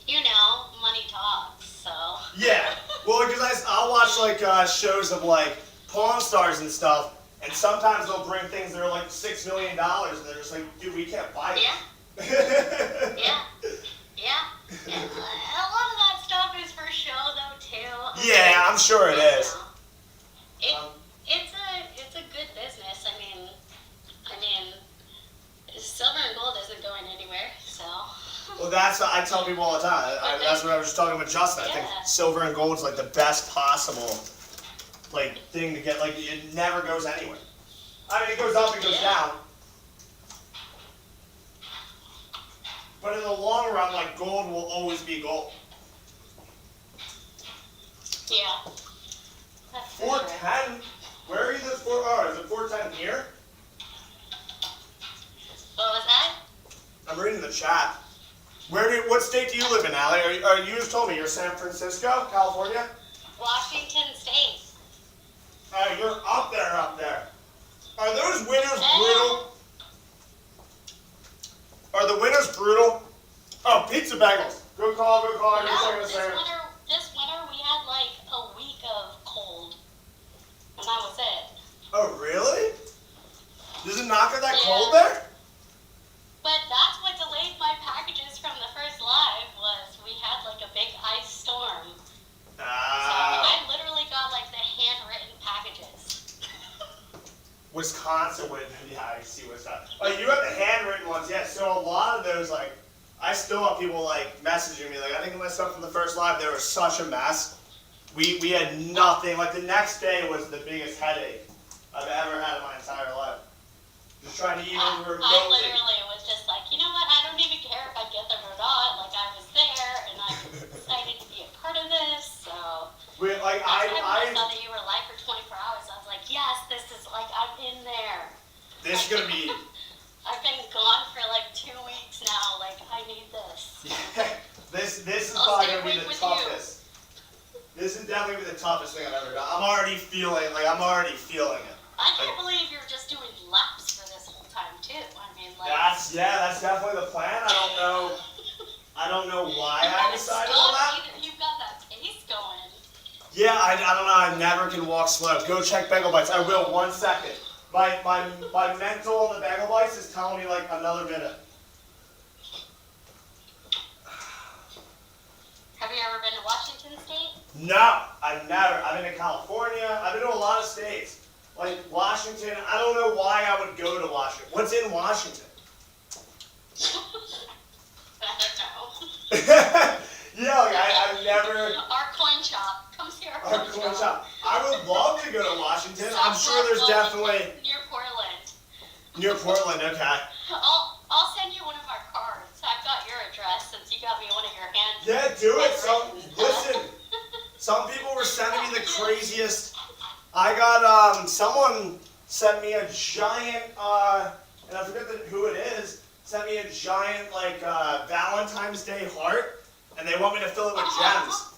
you know, money talks, so. Yeah. Well, because I'll watch like shows of like Pawn Stars and stuff, and sometimes they'll bring things that are like $6 million, and they're just like, dude, we can't buy it. Yeah. And a lot of that stuff is for show, though, too. Yeah, I'm sure it is. It's a good business. I mean, silver and gold isn't going anywhere, so. Well, that's what I tell people all the time. That's what I was just talking with Justin. I think Yeah. silver and gold is like the best possible like thing to get. Like it never goes anywhere. I mean, it goes up, it goes down. But in the long run, like gold will always be gold. Yeah. That's for sure. 410. Where are you? This 4? Oh, is it 410 here? What was that? I'm reading the chat. What state do you live in, Allie? You just told me you're San Francisco, California? Washington State. You're up there. Are those winters brutal? Are the winters brutal? Oh, pizza bagels. Go call. No, You're this winter we had like a week of cold. And that was it. Oh, really? Does it not get that Yeah. cold there? But that's what delayed my packages from the first live was we had like a big ice storm. So I literally got like the handwritten packages. Wisconsin would, yeah, I see Wisconsin. Oh, you have the handwritten ones, yeah. So a lot of those, like, I still have people like messaging me, like, I think of my stuff from the first live, they were such a mess. We had nothing. Like the next day was the biggest headache I've ever had in my entire life. Just trying to even remotely. I literally was just like, you know what? I don't even care if I get them or not. Like I was there and I excited to be a part of this. So Like when I I saw that you were live for 24 hours, I was like, yes, this is like I'm in there. this is gonna be. I've been gone for like 2 weeks now. Like I need this. This is I'll probably stay gonna be awake the with you. toughest. This is definitely the toughest thing I've ever done. I'm already feeling it. I can't believe you're just doing laps for this whole time too. I mean, like That's definitely the plan. I don't know why you I haven't decided stopped on that. either. You've got that pace going. Yeah, I don't know. I never can walk slow. Go check Bagel Bites. I will. 1 second. My mental on the Bagel Bites is telling me like another minute. Have you ever been to Washington State? No, I've never. I've been to California. I've been to a lot of states. Like Washington. I don't know why I would go to Washington. What's in Washington? I don't know. Yeah, like I've never. Our coin shop. Come see our Coin shop. I would love to go to Washington. I'm sure there's Southwest definitely near Portland. near Portland. Okay. I'll send you one of our cards. I've got your address since you got me one of your hands. Yeah, do it. handwritten. Listen, some people were sending me the craziest. I got someone sent me a giant and I forget who it is. Sent me a giant like Valentine's Day heart, and they want me to fill it with gems.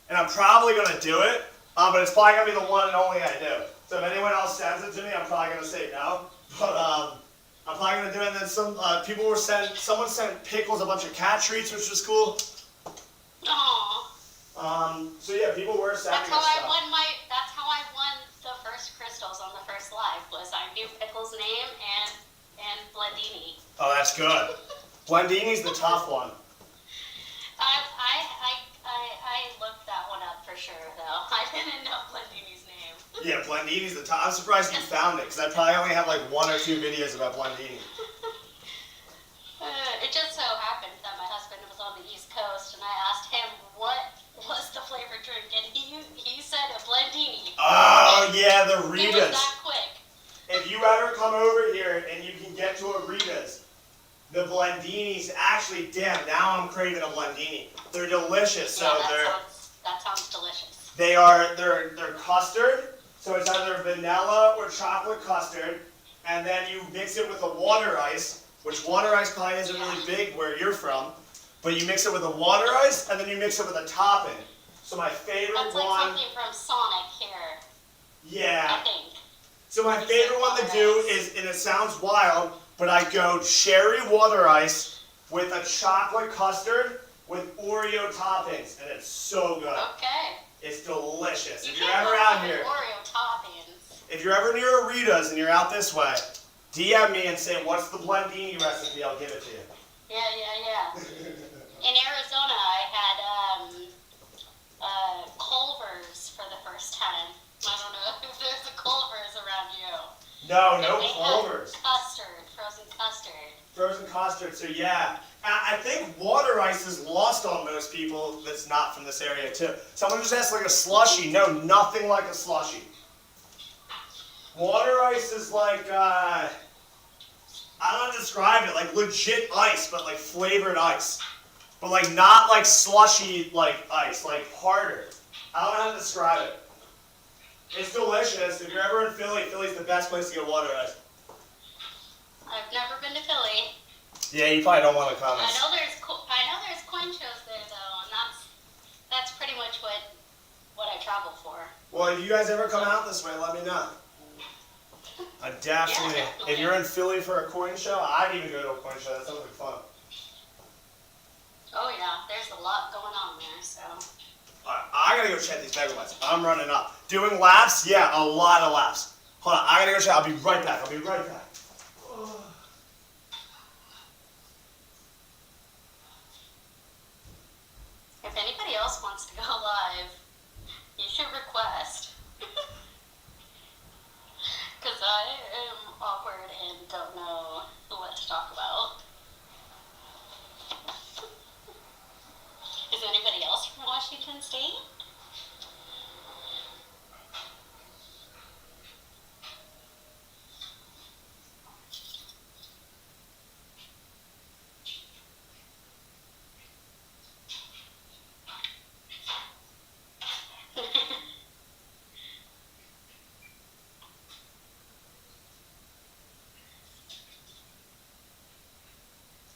And I'm probably gonna do it, but it's probably gonna be the one and only I do. So if anyone else sends it to me, I'm probably gonna say no. But I'm probably gonna do it. And then someone sent Pickles a bunch of cat treats, which was cool. Aww. So yeah, people were sending That's me how stuff. That's how I won the first crystals on the first live. Was I knew Pickle's name and Blandini. Oh, that's good. Blandini's the tough one. I looked that one up for sure though. I didn't know Blandini's name. Yeah, Blandini's the top. I'm surprised you found it, because I probably only have like 1 or 2 videos about Blandini. It just so happened that my husband was on the East Coast, and I asked him what was the flavored drink, and he said a Blandini. Oh, yeah, the It was Ritas. that quick. If you ever come over here and you can get to a Ritas, the Blandinis, actually, damn, now I'm craving a Blandini. They're delicious. So Yeah, that sounds delicious. they're custard, so it's either vanilla or chocolate custard, and then you mix it with a water ice, which water ice probably isn't really big where you're from, but you mix it with a water ice, and then you mix it with a topping. So my favorite That's like one, something from Sonic here, yeah. I think. So my favorite one to do is, and it sounds wild, but I go cherry water ice with a chocolate custard with Oreo toppings, and it's so good. Okay. It's delicious. You If you're can't ever go out wrong with here, Oreo toppings. if you're ever near a Rita's and you're out this way, DM me and say, what's the Blandini recipe? I'll give it to you. Yeah. In Arizona, I had Culver's for the first time. I don't know if there's a Culver's around you. No They had Culver's. Custard, frozen custard. Frozen custard, so yeah. I think water ice is lost on most people that's not from this area too. Someone just asked like a slushy. No, nothing like a slushy. Water ice is like, I don't know how to describe it, like legit ice, but like flavored ice. But like not like slushy like ice, like harder. I don't know how to describe it. It's delicious. If you're ever in Philly, Philly's the best place to get water ice. I've never been to Philly. Yeah, you probably don't want to come. I know there's coin shows there though, and that's pretty much what I travel for. Well, if you guys ever come out this way, let me know. I definitely, Yeah, definitely. if you're in Philly for a coin show, I'd even go to a coin show. That sounds like fun. Oh yeah, there's a lot going on there, so. Alright, I gotta go check these bagel bites. I'm running up. Doing laps? Yeah, a lot of laps. Hold on, I gotta go check. I'll be right back. If anybody else wants to go live, you should request. Because I am awkward and don't know what to talk about. Is anybody else from Washington State?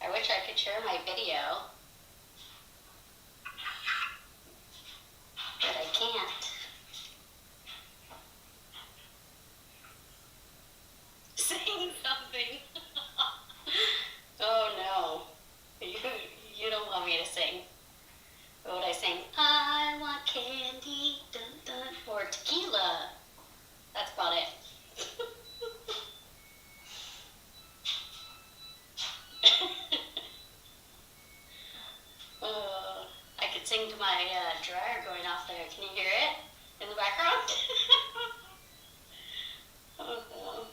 I wish I could share my video, but I can't. Saying something. Oh no. You don't want me to sing. What would I sing? I want candy, dun dun, or tequila. That's about it. I could sing to my dryer going off there. Can you hear it in the background? Oh, no.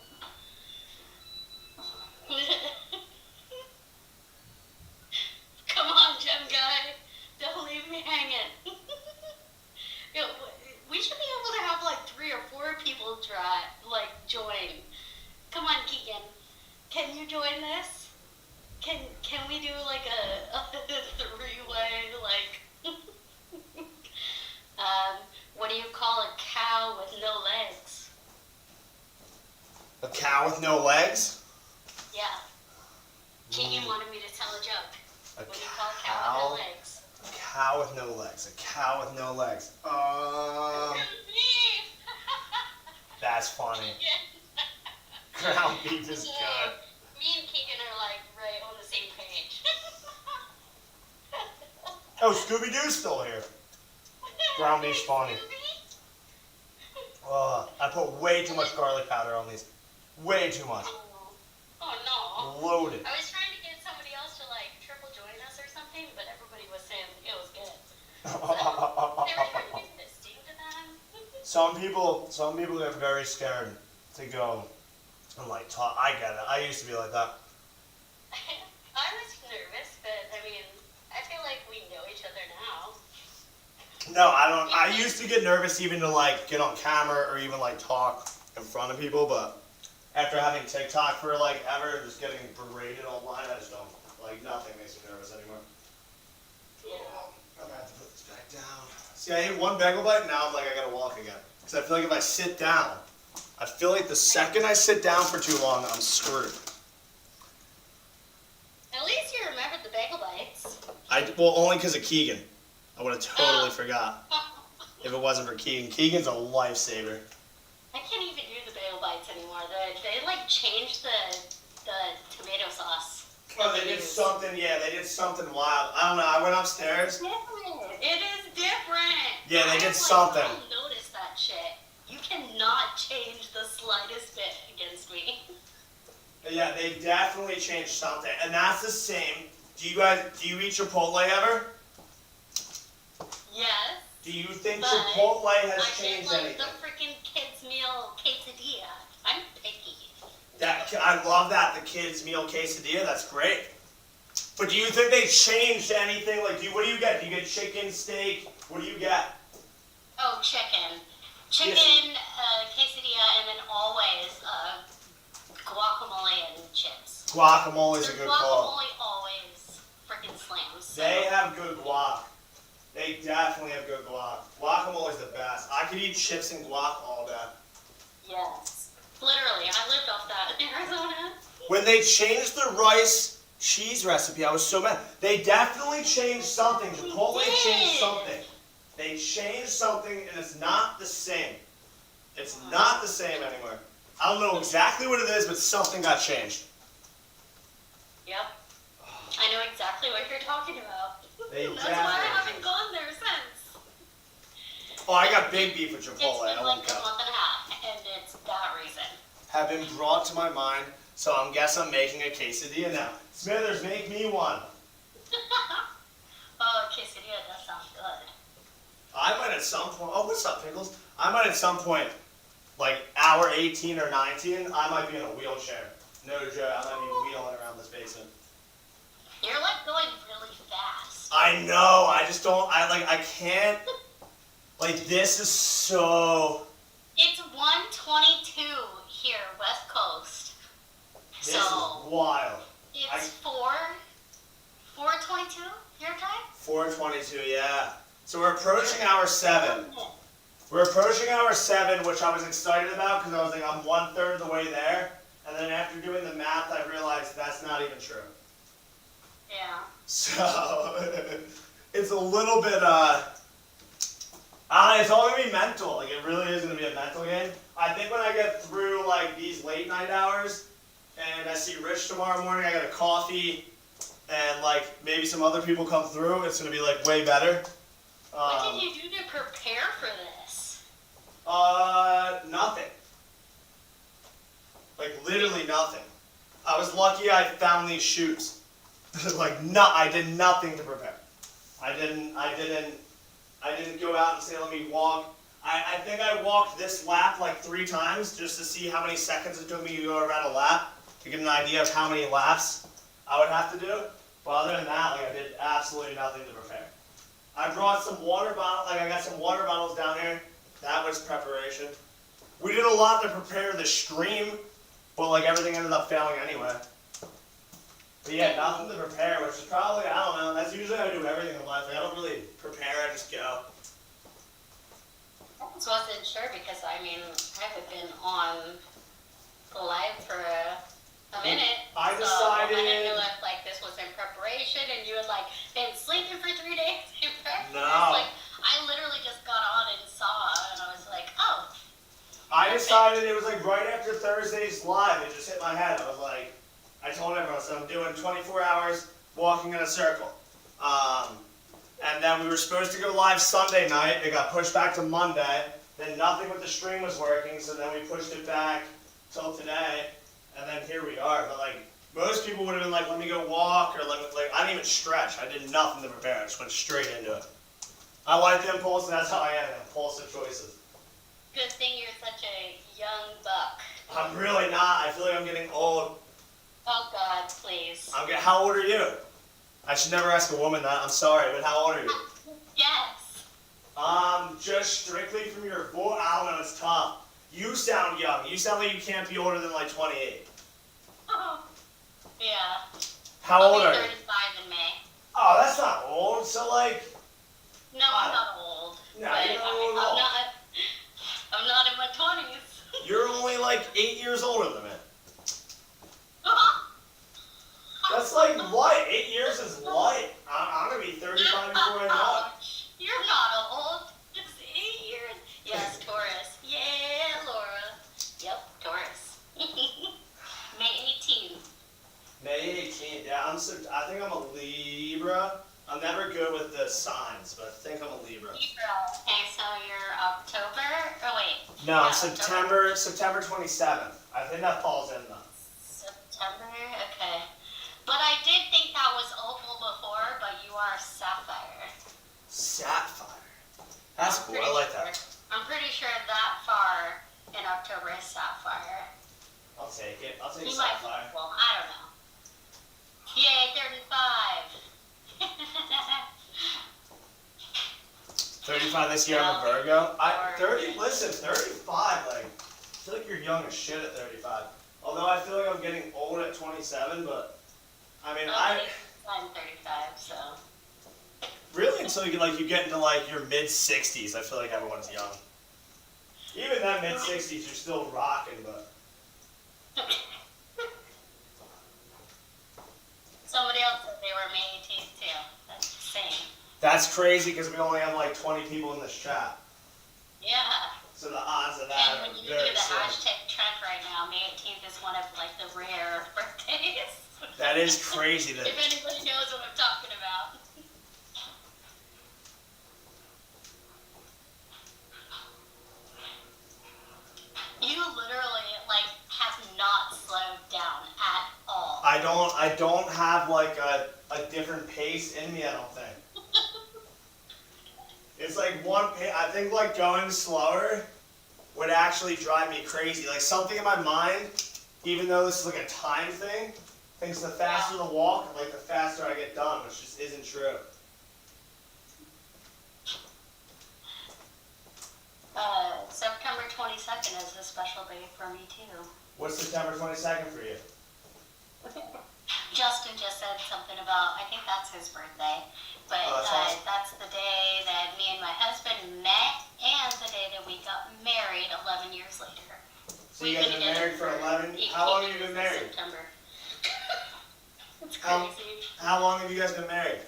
Come on, Gem Guy. Don't leave me hanging. Yo, we should be able to have like 3 or 4 people join. Come on, Keegan. Can you join this? Can we do like a 3-way like what do you call a cow with no legs? A cow with no legs? Yeah. Keegan wanted me to tell a joke. A What do you call a cow with no legs? A cow with no legs. A cow with no legs. That's funny. Ground beef is good. Me and Keegan are like right on the same page. Oh, Scooby-Doo's still here. Ground beef's funny. I put way too much garlic powder on these. Way too much. Oh no. Loaded. I was trying to get somebody else to like triple join us or something, but everybody was saying it was good. So, they were trying to make this sting to them. Some people get very scared to go and like talk. I get it. I used to be like that. I was nervous, but I mean, I feel like we know each other now. No, I don't. I used to get nervous even to like get on camera or even like talk in front of people, but after having TikTok for like ever, just getting berated online, I just don't, like nothing makes me nervous anymore. Yeah. I'm gonna have to put this back down. See, I ate one bagel bite and now I'm like, I gotta walk again. Because I feel like if I sit down, I feel like the second I sit down for too long, I'm screwed. At least you remembered the bagel bites. Well, only because of Keegan. I would have totally forgot if it wasn't for Keegan. Keegan's a lifesaver. I can't even do the bagel bites anymore. They like changed the tomato sauce. Oh, they did something, yeah, they did something wild. I don't know, I went upstairs. It is different. Yeah, they did I something. don't notice that shit. You cannot change the slightest bit against me. Yeah, they definitely changed something. And that's the same. Do you eat Chipotle ever? Yes. Do you think But Chipotle has I changed like anything? the freaking kids meal quesadilla. I'm picky. I love that, the kids meal quesadilla, that's great. But do you think they changed anything? Like, what do you get? Do you get chicken, steak? What do you get? Oh, chicken. Chicken, quesadilla, and then always guacamole and chips. Guacamole's a good call. Guacamole always freaking slams. So. They have good guac. They definitely have good guac. Guacamole's the best. I could eat chips and guac all day. Yes. Literally, I lived off that in Arizona. When they changed the rice cheese recipe, I was so mad. They definitely changed something. Chipotle changed something. They changed something, and it's not the same. It's not the same anymore. I don't know exactly what it is, but something got changed. Yep. I know exactly what you're talking about. That's why I haven't gone there since. Oh, I got big beef with Chipotle. It's been I like won't a count. month and a half, and it's that reason. Have been brought to my mind, so I guess I'm making a quesadilla now. Smithers, make me one. Oh, quesadilla does sound good. I might at some point, oh, what's up, Pickles? I might at some point, like hour 18 or 19, I might be in a wheelchair. No joke, I might be wheeling around this basement. You're like going really fast. I know, I just don't, I can't, like this is so... It's 1:22 here, West Coast. This is wild. It's 4:22 your time? 4:22, yeah. So we're approaching hour 7. We're approaching hour 7, which I was excited about because I was like, I'm 1/3 of the way there. And then after doing the math, I realized that's not even true. Yeah. So, it's a little bit, it's all gonna be mental. Like, it really is gonna be a mental game. I think when I get through, like, these late night hours, and I see Rich tomorrow morning, I got a coffee, and, like, maybe some other people come through, it's gonna be, like, way better. What did you do to prepare for this? Nothing. Like, literally nothing. I was lucky I found these shoes. Like, I did nothing to prepare. I didn't go out and say, let me walk. I think I walked this lap like 3 times just to see how many seconds it took me to go around a lap, to get an idea of how many laps I would have to do. But other than that, like, I did absolutely nothing to prepare. I brought some water bottles, like I got some water bottles down here. That was preparation. We did a lot to prepare the stream, but like everything ended up failing anyway. But yeah, nothing to prepare, which is probably, I don't know, that's usually how I do everything in life. Like, I don't really prepare, I just go. I just wasn't sure because, I mean, I haven't been on live for a minute. I So I decided... didn't know if, like, this was in preparation and you had, like, been sleeping for 3 days in practice. No. Like, I literally just got on and saw and I was like, oh. I decided it was like right after Thursday's live, it just hit my head. I was like, I told everyone, so I'm doing 24 hours walking in a circle. And then we were supposed to go live Sunday night. It got pushed back to Monday. Then nothing with the stream was working, so then we pushed it back till today. And then here we are. But like, most people would have been like, let me go walk, or like I didn't even stretch. I did nothing to prepare. I just went straight into it. I like the impulse, and that's how I am, impulsive choices. Good thing you're such a young buck. I'm really not. I feel like I'm getting old. Oh God, please. How old are you? I should never ask a woman that. I'm sorry, but how old are you? Yes. Just strictly from your voice, I don't know, it's tough. You sound young. You sound like you can't be older than like 28. Oh. Yeah. How I'll old be are you? 35 in May. Oh, that's not old. So like... No, I'm not old. No, but you're not I'm old. not in my 20s. You're only like 8 years older than me. That's like light. 8 years is light. I'm going to be 35 before I know it. You're not old. It's 8 years. Yes, Taurus. Yeah, Laura. Yep, Taurus. May 18th. May 18th. Yeah, I think I'm a Libra. I'm never good with the signs, but I think I'm a Libra. Okay, so you're October? Oh, wait. No, Yeah, September 27th. I think that falls in though. September? Okay. But I did think that was opal before, but you are sapphire. Sapphire. That's cool. I like that. I'm pretty sure that far in October is sapphire. I'll take it. I'll take You might be, sapphire. well, I don't know. Yay, 35. 35 this year, I'm a Virgo. 35, like, I feel like you're young as shit at 35. Although I feel like I'm getting old at 27, but, I mean, I'm 35, so. Really? Until you get into, like, your mid-60s, I feel like everyone's young. Even that mid-60s, you're still rocking, but... Somebody else said they were May 18th, too. That's insane. That's crazy, because we only have, like, 20 people in this chat. Yeah. So the odds of that And are when you very do the slim. hashtag trend right now, May 18th is one of, like, the rare birthdays. That is crazy. If anybody knows what I'm talking about. You literally, like, have not slowed down at all. I don't have, like, a different pace in me, I don't think. It's like I think, like, going slower would actually drive me crazy. Like, something in my mind, even though this is, like, a time thing, thinks the faster the walk, like, the faster I get done, which just isn't true. September 22nd is a special day for me, too. What's September 22nd for you? Justin just said something about, I think that's his birthday, but that's awesome. that's the day that me and my husband met and the day that we got married 11 years later. So you guys have been married for 11? How long have you been married? September. It's crazy. How long have you guys been married?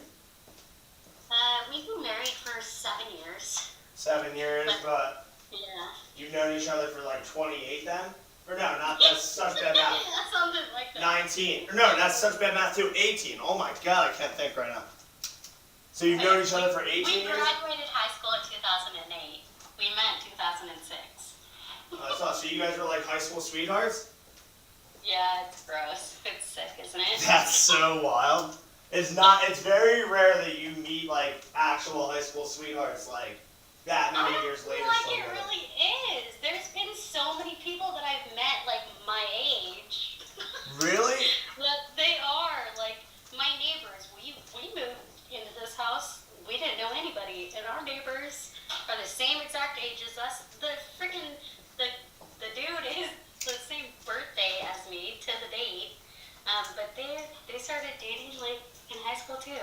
We've been married for 7 years. 7 years, but yeah. You've known each other for like 28 then? Or no, that's such bad math. Something like that. 19. Or no, that's such bad math too. 18. Oh my god, I can't think right now. So you've known each other for 18 We years? graduated high school in 2008. We met in 2006. That's awesome. So you guys were like high school sweethearts? Yeah, it's gross. It's sick, isn't it? That's so wild. It's very rare that you meet like actual high school sweethearts like that many years later. Like it really is. There's been so many people that I've met like my age. Really? But they are like my neighbors. We moved into this house. We didn't know anybody, and our neighbors are the same exact age as us. The dude is the same birthday as me to the date. But they started dating like in high school too.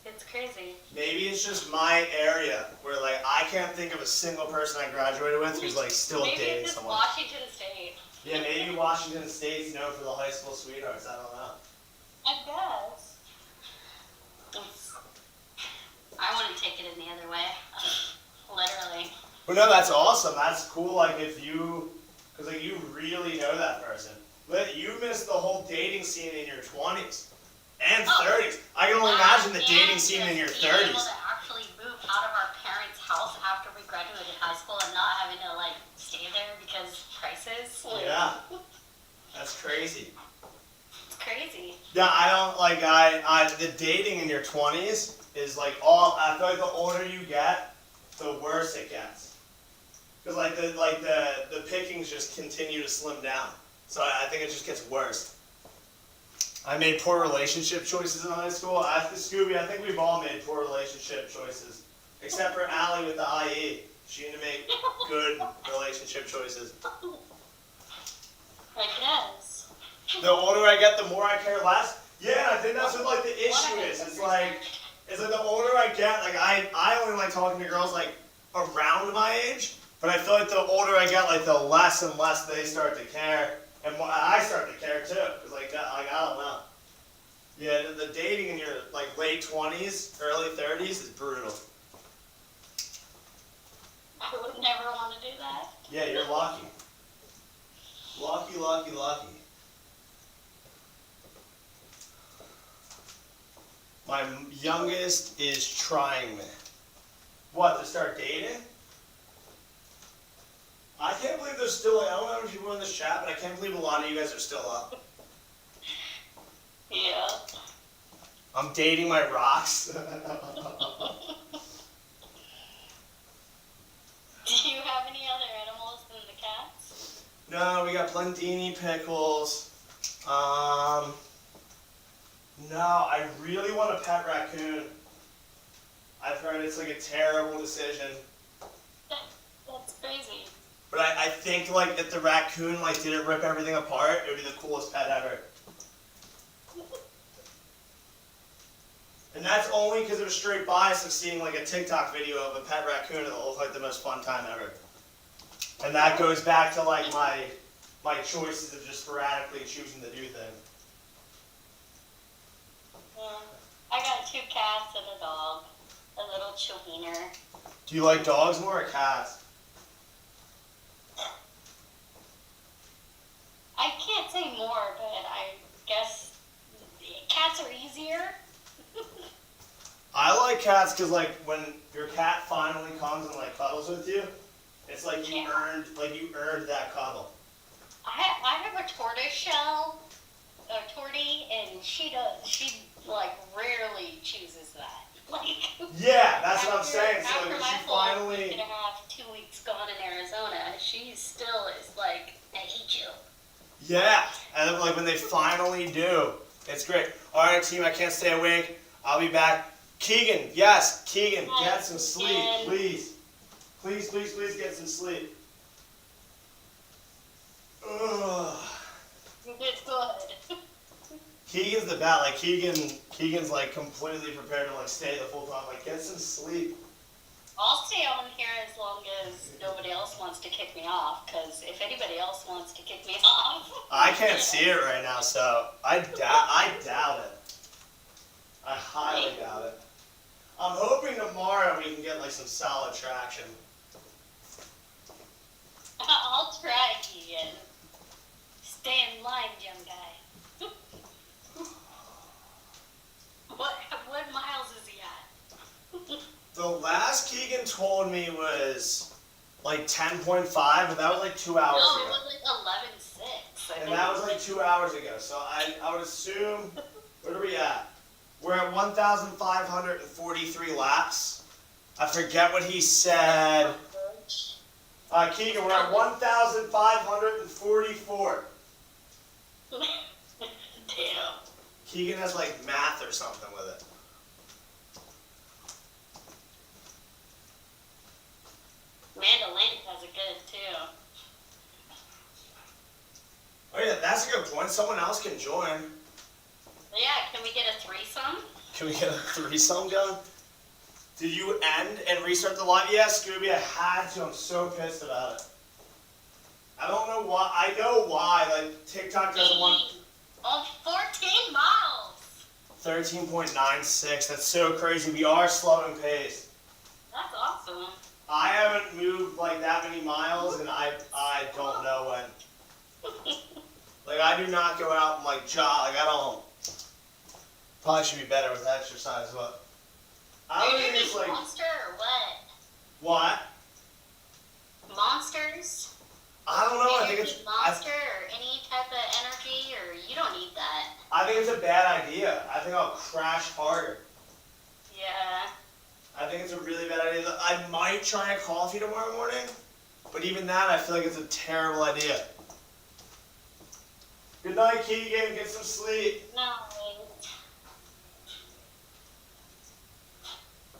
It's crazy. Maybe it's just my area where like I can't think of a single person I graduated with who's like still dating it's someone. Washington State. Yeah, maybe Washington State's known for the high school sweethearts. I don't know. I guess. I wouldn't take it any other way. Literally. Well, no, that's awesome. That's cool. Like if you, because like you really know that person. But you missed the whole dating scene in your 20s and 30s. I can only imagine the dating scene in your 30s. Being able to actually move out of our parents' house after we graduated high school and not having to like stay there because prices. Yeah, that's crazy. It's crazy. Yeah, I don't like the dating in your 20s is like I feel like the older you get, the worse it gets. Because the pickings just continue to slim down. So I think it just gets worse. I made poor relationship choices in high school. Scooby, I think we've all made poor relationship choices. Except for Allie with the IE. She had to make good relationship choices. I guess. The older I get, the more I care less. Yeah, I think that's what like the issue is. It's like the older I get, like I only like talking to girls like around my age. But I feel like the older I get, like the less and less they start to care. And I start to care too, because like I don't know. Yeah, the dating in your like late 20s, early 30s is brutal. I would never want to do that. Yeah, you're lucky. Lucky, lucky, lucky. My youngest is trying me. What, to start dating? I can't believe there's still, I don't know how many people in this chat, but I can't believe a lot of you guys are still up. Yeah. I'm dating my rocks. Do you have any other animals than the cats? No, we got Blendini pickles. No, I really want a pet raccoon. I've heard it's like a terrible decision. That's crazy. But I think like if the raccoon like didn't rip everything apart, it would be the coolest pet ever. And that's only because of a straight bias of seeing like a TikTok video of a pet raccoon and it looked like the most fun time ever. And that goes back to like my choices of just sporadically choosing to do things. I got 2 cats and a dog, a little chewiener. Do you like dogs more or cats? I can't say more, but I guess cats are easier. I like cats because like when your cat finally comes and like cuddles with you, it's like you earned that cuddle. I have a tortoiseshell, a tortie, and she like rarely chooses that. Like Yeah, that's what I'm saying. So After like my she full finally. week and a half, 2 weeks gone in Arizona, she still is like, I hate you. Yeah, and then, like when they finally do, it's great. All right, team, I can't stay awake. I'll be back. Keegan, yes, Keegan, get some sleep, please. Please, please, please get some sleep. Ugh. It's good. Keegan's the bat. Like Keegan's like completely prepared to like stay the full time. Like get some sleep. I'll stay on here as long as nobody else wants to kick me off, because if anybody else wants to kick me off... I can't see it right now, so I doubt it. I highly doubt it. I'm hoping tomorrow we can get like some solid traction. I'll try, Keegan. Stay in line, young guy. What miles is he at? The last Keegan told me was like 10.5, but that was like 2 hours No, it ago. was like 11.6. And that was like 2 hours ago, so I would assume, what are we at? We're at 1,543 laps. I forget what he said. Keegan, we're at 1,544. Damn. Keegan has like math or something with it. Amanda Lane has it good, too. Oh yeah, that's a good point. Someone else can join. Yeah, can we get a threesome? Can we get a threesome going? Did you end and restart the live? Yeah, Scooby, I had to. I'm so pissed about it. I don't know why. I know why. Like, TikTok doesn't want... On 14 miles! 13.96. That's so crazy. We are slowing pace. That's awesome. I haven't moved like that many miles, and I don't know when. Like, I do not go out and like jog. Like, I don't. Probably should be better with exercise, but I don't think it's like. Monster or what? What? Monsters? I don't know. I think Energy it's. Monster or any type of energy, or you don't need that. I think it's a bad idea. I think I'll crash harder. Yeah. I think it's a really bad idea. I might try a coffee tomorrow morning, but even that, I feel like it's a terrible idea. Good night, Keegan. Get some sleep. No.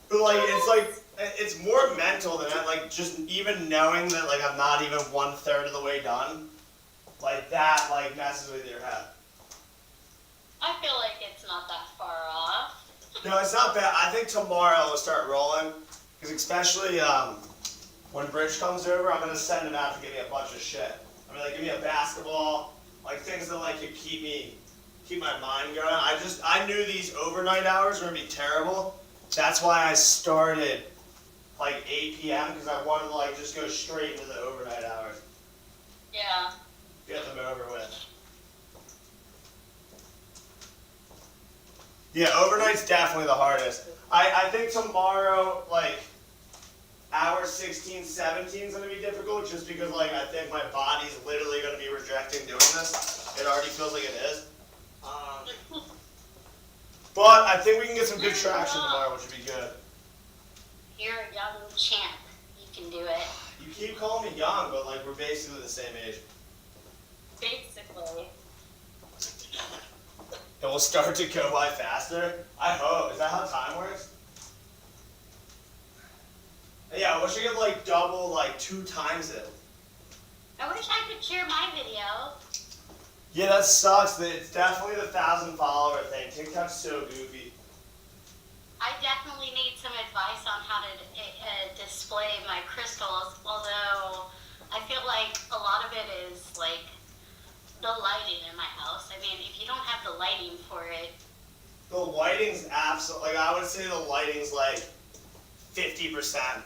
But like, it's more mental than that. Like, just even knowing that like I'm not even 1/3 of the way done, like that like messes with your head. I feel like it's not that far off. No, it's not bad. I think tomorrow I'll start rolling, because especially when Bridge comes over, I'm gonna send him out to give me a bunch of shit. I mean, like give me a basketball, like things that like could keep my mind going. I knew these overnight hours were gonna be terrible. That's why I started like 8 p.m. because I wanted to like just go straight into the overnight hours. Yeah. Get them over with. Yeah, overnight's definitely the hardest. I think tomorrow, like, hour 16, 17 is going to be difficult just because, like, I think my body's literally going to be rejecting doing this. It already feels like it is. But I think we can get some good traction tomorrow, which would be good. You're a young champ. You can do it. You keep calling me young, but, like, we're basically the same age. Basically. It will start to go by faster. I hope. Is that how time works? Yeah, I wish I could like double, like 2 times it. I wish I could share my video. Yeah, that sucks. It's definitely the 1,000 follower thing. TikTok's so goofy. I definitely need some advice on how to display my crystals, although I feel like a lot of it is like the lighting in my house. I mean, if you don't have the lighting for it. The lighting's absolutely, like, I would say the lighting's like 50%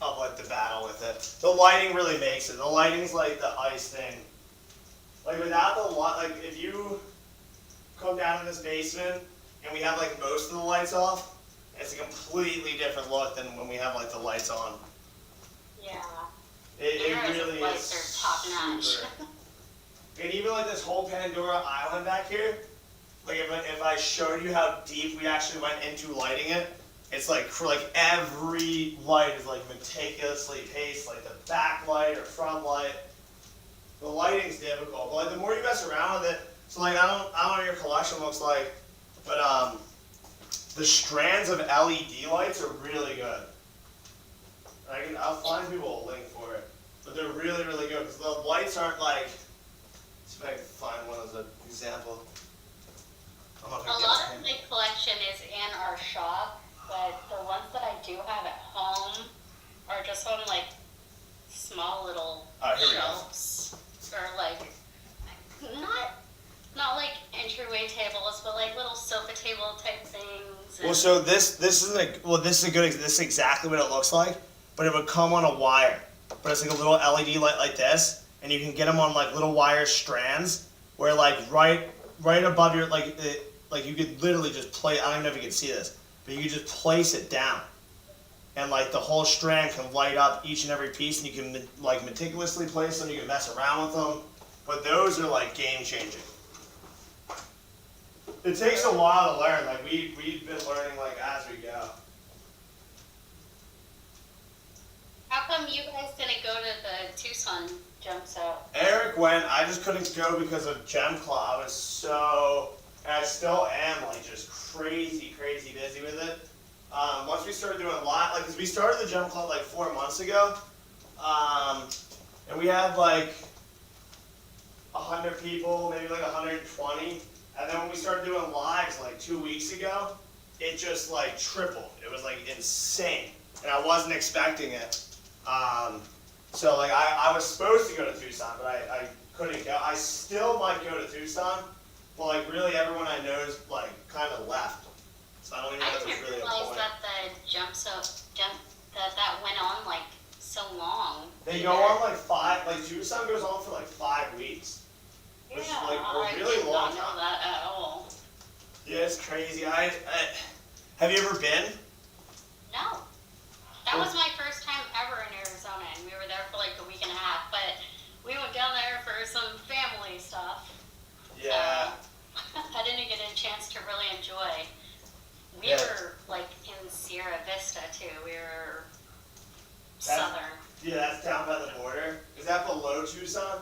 of like the battle with it. The lighting really makes it. The lighting's like the ice thing. Like without the light, like if you come down in this basement and we have like most of the lights off, it's a completely different look than when we have like the lights on. Yeah. It really lights is are top notch. super. And even like this whole Pandora Island back here, like if I showed you how deep we actually went into lighting it, it's like for like every light is like meticulously paced, like the back light or front light. The lighting's difficult, but like the more you mess around with it, so like I don't know what your collection looks like, but the strands of LED lights are really good. I'll find people a link for it, but they're really really good because the lights aren't like. See if I can find one as an example. A lot of my collection is in our shop, but the ones that I do have at home are just on like small little shelves, or like not like entryway tables, but like little sofa table type things. Well, so this is exactly what it looks like, but it would come on a wire, but it's like a little LED light like this, and you can get them on like little wire strands, where like right above your like you could literally just play. I don't even know if you can see this, but you could just place it down, and like the whole strand can light up each and every piece, and you can like meticulously place them. You can mess around with them, but those are like game changing. It takes a while to learn. Like we've been learning like as we go. How come you guys didn't go to the Tucson jump show? Eric went. I just couldn't go because of Gem Claw. I was so, and I still am like just crazy busy with it. Once we started doing a lot, like, cause we started the Gem Club like 4 months ago, and we had like 100 people, maybe like 120, and then when we started doing lives like 2 weeks ago, it just like tripled. It was like insane, and I wasn't expecting it. So like I was supposed to go to Tucson, but I couldn't go. I still might go to Tucson, but like really everyone I know is like kind of left. So I don't even know if it's really a point. I didn't realize that that went on like so long. They go on like Tucson goes on for like 5 weeks. Yeah, Which is like I a really did long not know time. that at all. Yeah, it's crazy. Have you ever been? No. That was my first time ever in Arizona, and we were there for like a week and a half, but we went down there for some family stuff. Yeah. I didn't get a chance to really enjoy. We Yeah. were like in Sierra Vista too. We were southern. Yeah, that's down by the border. Is that below Tucson?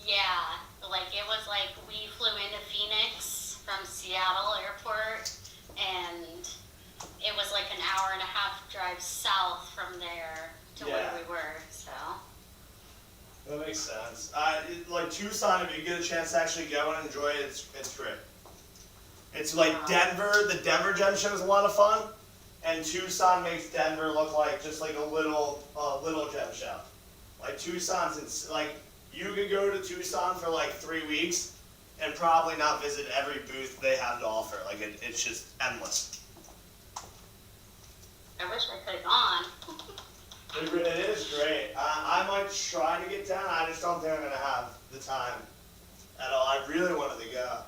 Yeah, like it was like we flew into Phoenix from Seattle airport, and it was like an hour and a half drive south from there to where we were, so. That makes sense. Like Tucson, if you get a chance to actually go and enjoy it, it's great. It's like Denver. The Denver Gem Show is a lot of fun, and Tucson makes Denver look like just like a little gem show. Like Tucson's like you could go to Tucson for like 3 weeks and probably not visit every booth they have to offer. Like it's just endless. I wish I could have gone. It is great. I might try to get down. I just don't think I'm gonna have the time at all. I really wanted to go.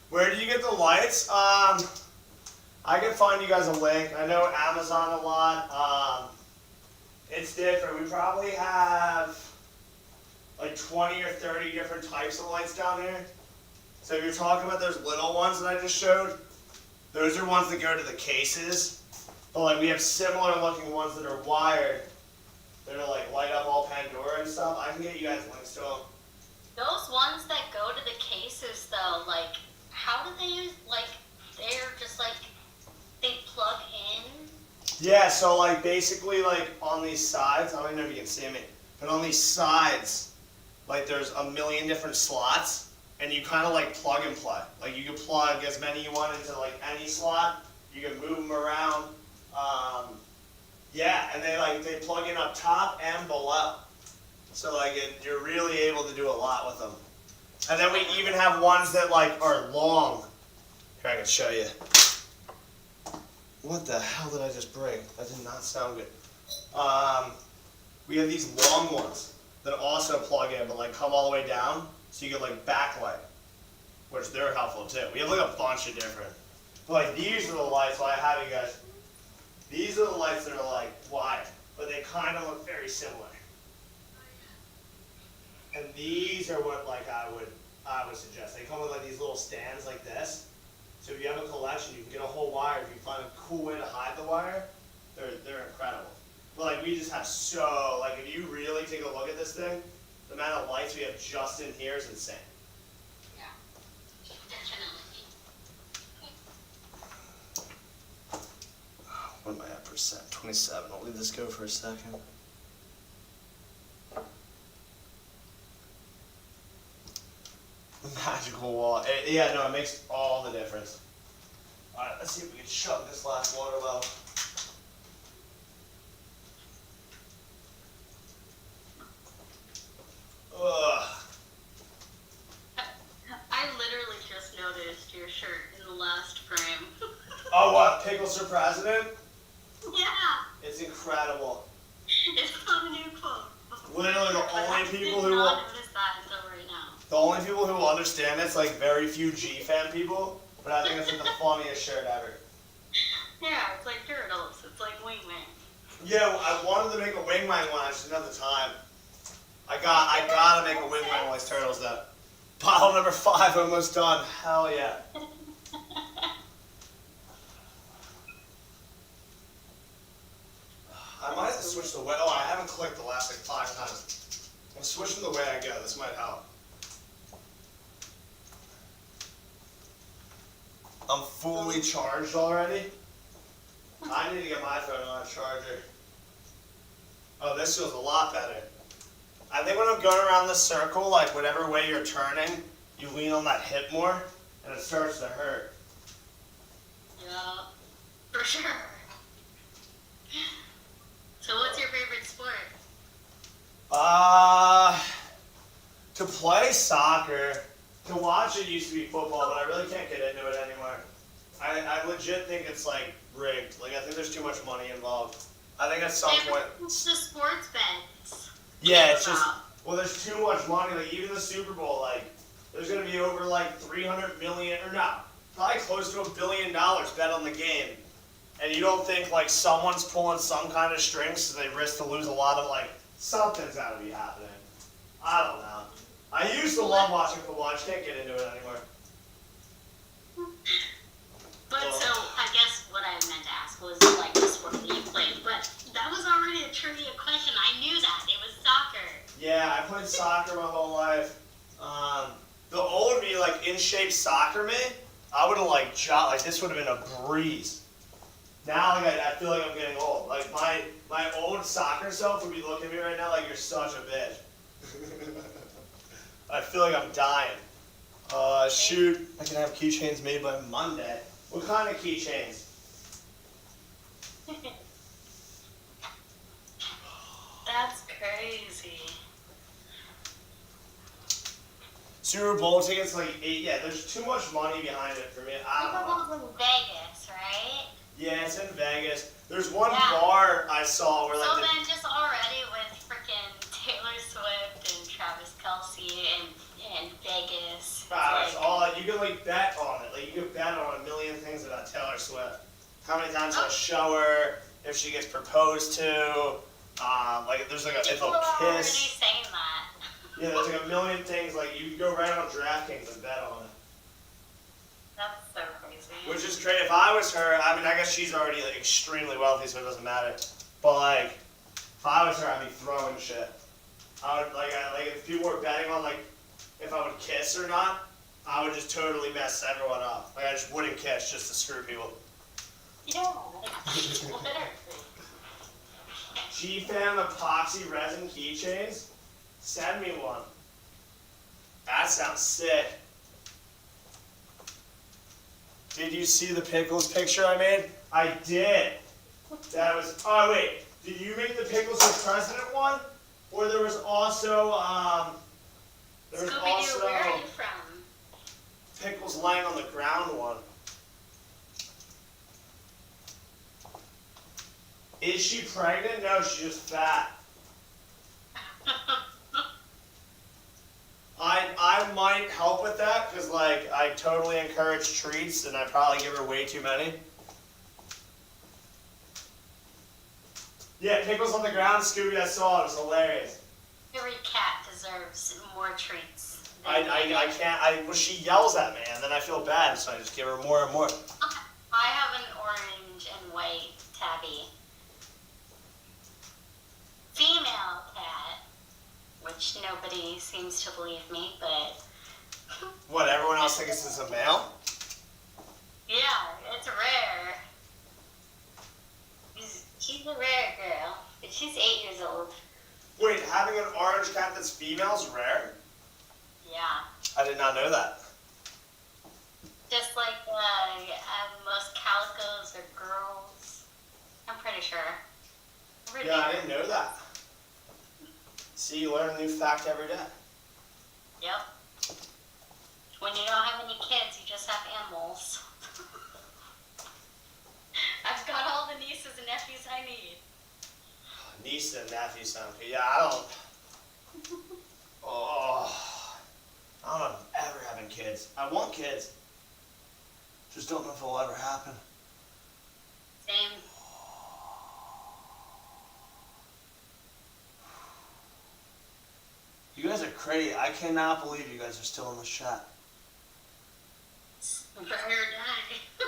Where do you get the lights? I can find you guys a link. I know Amazon a lot. It's different. We probably have like 20 or 30 different types of lights down here. So if you're talking about those little ones that I just showed, those are ones that go to the cases. But like we have similar looking ones that are wired, that are like light up all Pandora and stuff. I can get you guys links to them. Those ones that go to the cases though, like, how do they use, like, they're just like, they plug in Yeah, so like basically like on these sides, I don't even know if you can see me, but on these sides, like there's a million different slots, and you kind of like plug and play. Like you can plug as many you want into like any slot. You can move them around. Yeah, and they plug in up top and below. So like you're really able to do a lot with them. And then we even have ones that like are long. Here, I can show you. What the hell did I just break? That did not sound good. We have these long ones that also plug in, but like come all the way down, so you get like backlight, which they're helpful too. We have like a bunch of different. But like these are the lights. Well, I have you guys. These are the lights that are like wide, but they kind of look very similar. And these are what like I would suggest. They come with like these little stands like this. So if you have a collection, you can get a whole wire. If you find a cool way to hide the wire, they're incredible. But like we just have like if you really take a look at this thing, the amount of lights we have just in here is insane. Yeah, definitely. What am I at percent? 27. I'll leave this go for a second. The magical wall. Yeah, no, it makes all the difference. Alright, let's see if we can chug this last water level. Ugh. I literally just noticed your shirt in the last frame. Oh, what? Pickles for president? Yeah, It's incredible. it's not a new quote. Literally the only people who I did will, not notice that until right now. the only people who will understand it's like very few G-fan people, but I think it's like the funniest shirt ever. Yeah, it's like turtles. It's like wing wing. Yeah, well, I wanted to make a wing wang one, I just didn't have the time. I gotta make a wing wang like turtles though. Bottle number 5 almost done. Hell yeah. I might have to switch the way. Oh, I haven't clicked the last like 5 times. I'm switching the way I go. This might help. I'm fully charged already. I need to get my phone on a charger. Oh, this feels a lot better. I think when I'm going around the circle, like whatever way you're turning, you lean on that hip more, and it starts to hurt. Yeah, for sure. So what's your favorite sport? To play soccer, to watch it used to be football, but I really can't get into it anymore. I legit think it's like rigged. Like I think there's too much money involved. I think at some point. It's the sports bets. Yeah, it's just, well, there's too much money. Like even the Super Bowl, like there's gonna be over like 300 million, or no, probably close to $1 billion bet on the game. And you don't think like someone's pulling some kind of strings, so they risk to lose a lot of like something's got to be happening. I don't know. I used to love watching football. I just can't get into it anymore. But so I guess what I meant to ask was like the sport that you played, but that was already a trivia question. I knew that it was soccer. Yeah, I played soccer my whole life. The old me, like in shape soccer me, I would have like shot like this would have been a breeze. Now like I feel like I'm getting old. Like my old soccer self would be looking at me right now like you're such a bitch. I feel like I'm dying. Shoot, I can have keychains made by Monday. What kind of keychains? That's crazy. Super Bowl tickets, like yeah, there's too much money behind it for me. I Super don't know. Bowl's in Vegas, right? Yeah, it's in Vegas. There's one Yeah. bar I saw where So like then just already with freaking Taylor Swift and Travis Kelce and Vegas. it's like, all you can like bet on it. Like you can bet on a million things about Taylor Swift. How many times he'll show her, if she gets proposed to, like there's like if people they'll are already kiss. saying that. Yeah, there's like a million things. Like you can go right on DraftKings and bet on it. That's so crazy. Which is great. If I was her, I mean, I guess she's already like extremely wealthy, so it doesn't matter. But like, if I was her, I'd be throwing shit. I would like if people were betting on like if I would kiss or not, I would just totally mess everyone up. Like I just wouldn't kiss just to screw people. Yeah, literally. G-Fan epoxy resin keychains? Send me one. That sounds sick. Did you see the pickles picture I made? I did. That was, oh wait, did you make the pickles for President one? Or there was also, Scooby-Doo, where are you from? pickles lying on the ground one. Is she pregnant? No, she's just fat. I might help with that because like I totally encourage treats and I probably give her way too many. Yeah, pickles on the ground, Scooby, I saw it. It was hilarious. Every cat deserves more treats. I can't. Well, she yells at me and then I feel bad, so I just give her more and more. I have an orange and white tabby. Female cat, which nobody seems to believe me, but What? Everyone else thinks this is a male? yeah, it's rare. She's a rare girl, but she's 8 years old. Wait, having an orange cat that's female is rare? Yeah. I did not know that. Just like most calicos are girls. I'm pretty sure. Pretty Yeah, I sure. didn't know that. See, you learn a new fact every day. Yep. When you don't have any kids, you just have animals. I've got all the nieces and nephews I need. Niece and nephew sound good. Yeah, I don't. Oh, I don't know if I'm ever having kids. I want kids. Just don't know if it'll ever happen. Same. You guys are crazy. I cannot believe you guys are still in the chat. Burn or die.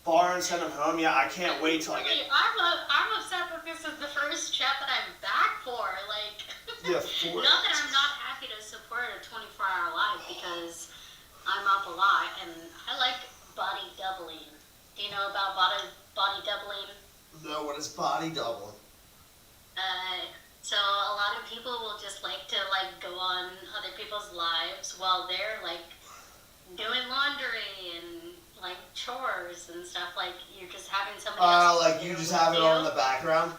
Bar and send them home. Yeah, I can't wait till I Really, get. I'm upset that this is the first chat that I'm back for. Like, Yeah, not that I'm not happy to support a 24-hour live because I'm up a lot and I like body doubling. Do you know about body doubling? No, what is body doubling? So a lot of people will just like to like go on other people's lives while they're like doing laundry and like chores and stuff. Like you're just having somebody else. Like you just have it on in the background?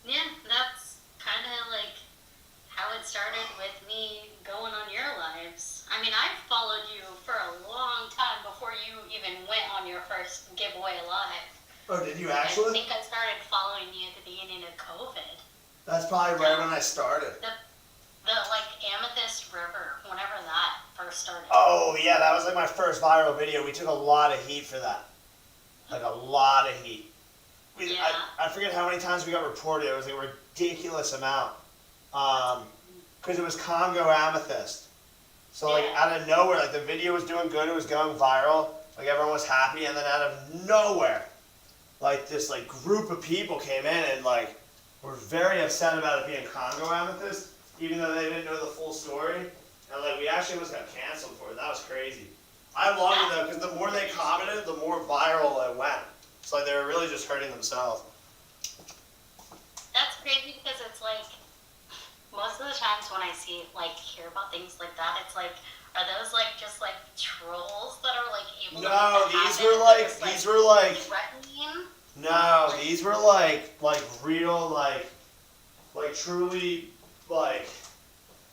Yeah, that's kind of like how it started with me going on your lives. I mean, I've followed you for a long time before you even went on your first giveaway live. Oh, did you I actually? think I started following you at the beginning of COVID. That's probably right when I started. The like Amethyst River, whenever that first started. Oh, yeah, that was like my first viral video. We took a lot of heat for that. Like a lot of heat. Yeah. I forget how many times we got reported. It was like a ridiculous amount. Because it was Congo Amethyst. So like Yeah. out of nowhere, like the video was doing good, it was going viral, like everyone was happy, and then out of nowhere, like this like group of people came in and like were very upset about it being Congo Amethyst, even though they didn't know the full story. And like we actually almost got canceled for it. That was crazy. I loved it though, because the more they commented, the more viral it went. It's like they were really just hurting themselves. That's crazy because it's like most of the times when I see like hear about things like that, it's like are those like just like trolls that are like able to No, make that these happen? were like Just, these were like threatening. no, these were like real like truly like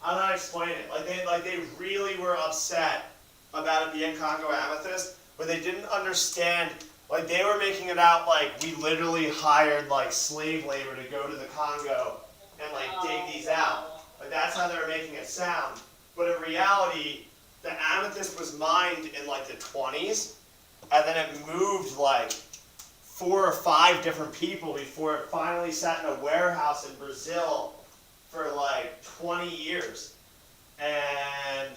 I don't know how to explain it. Like they really were upset about it being Congo Amethyst, but they didn't understand. Like they were making it out like we literally hired like slave labor to go to the Congo and like dig these out. Like that's how they were making it sound. But in reality, the amethyst was mined in like the 20s, and then it moved like 4 or 5 different people before it finally sat in a warehouse in Brazil for like 20 years. And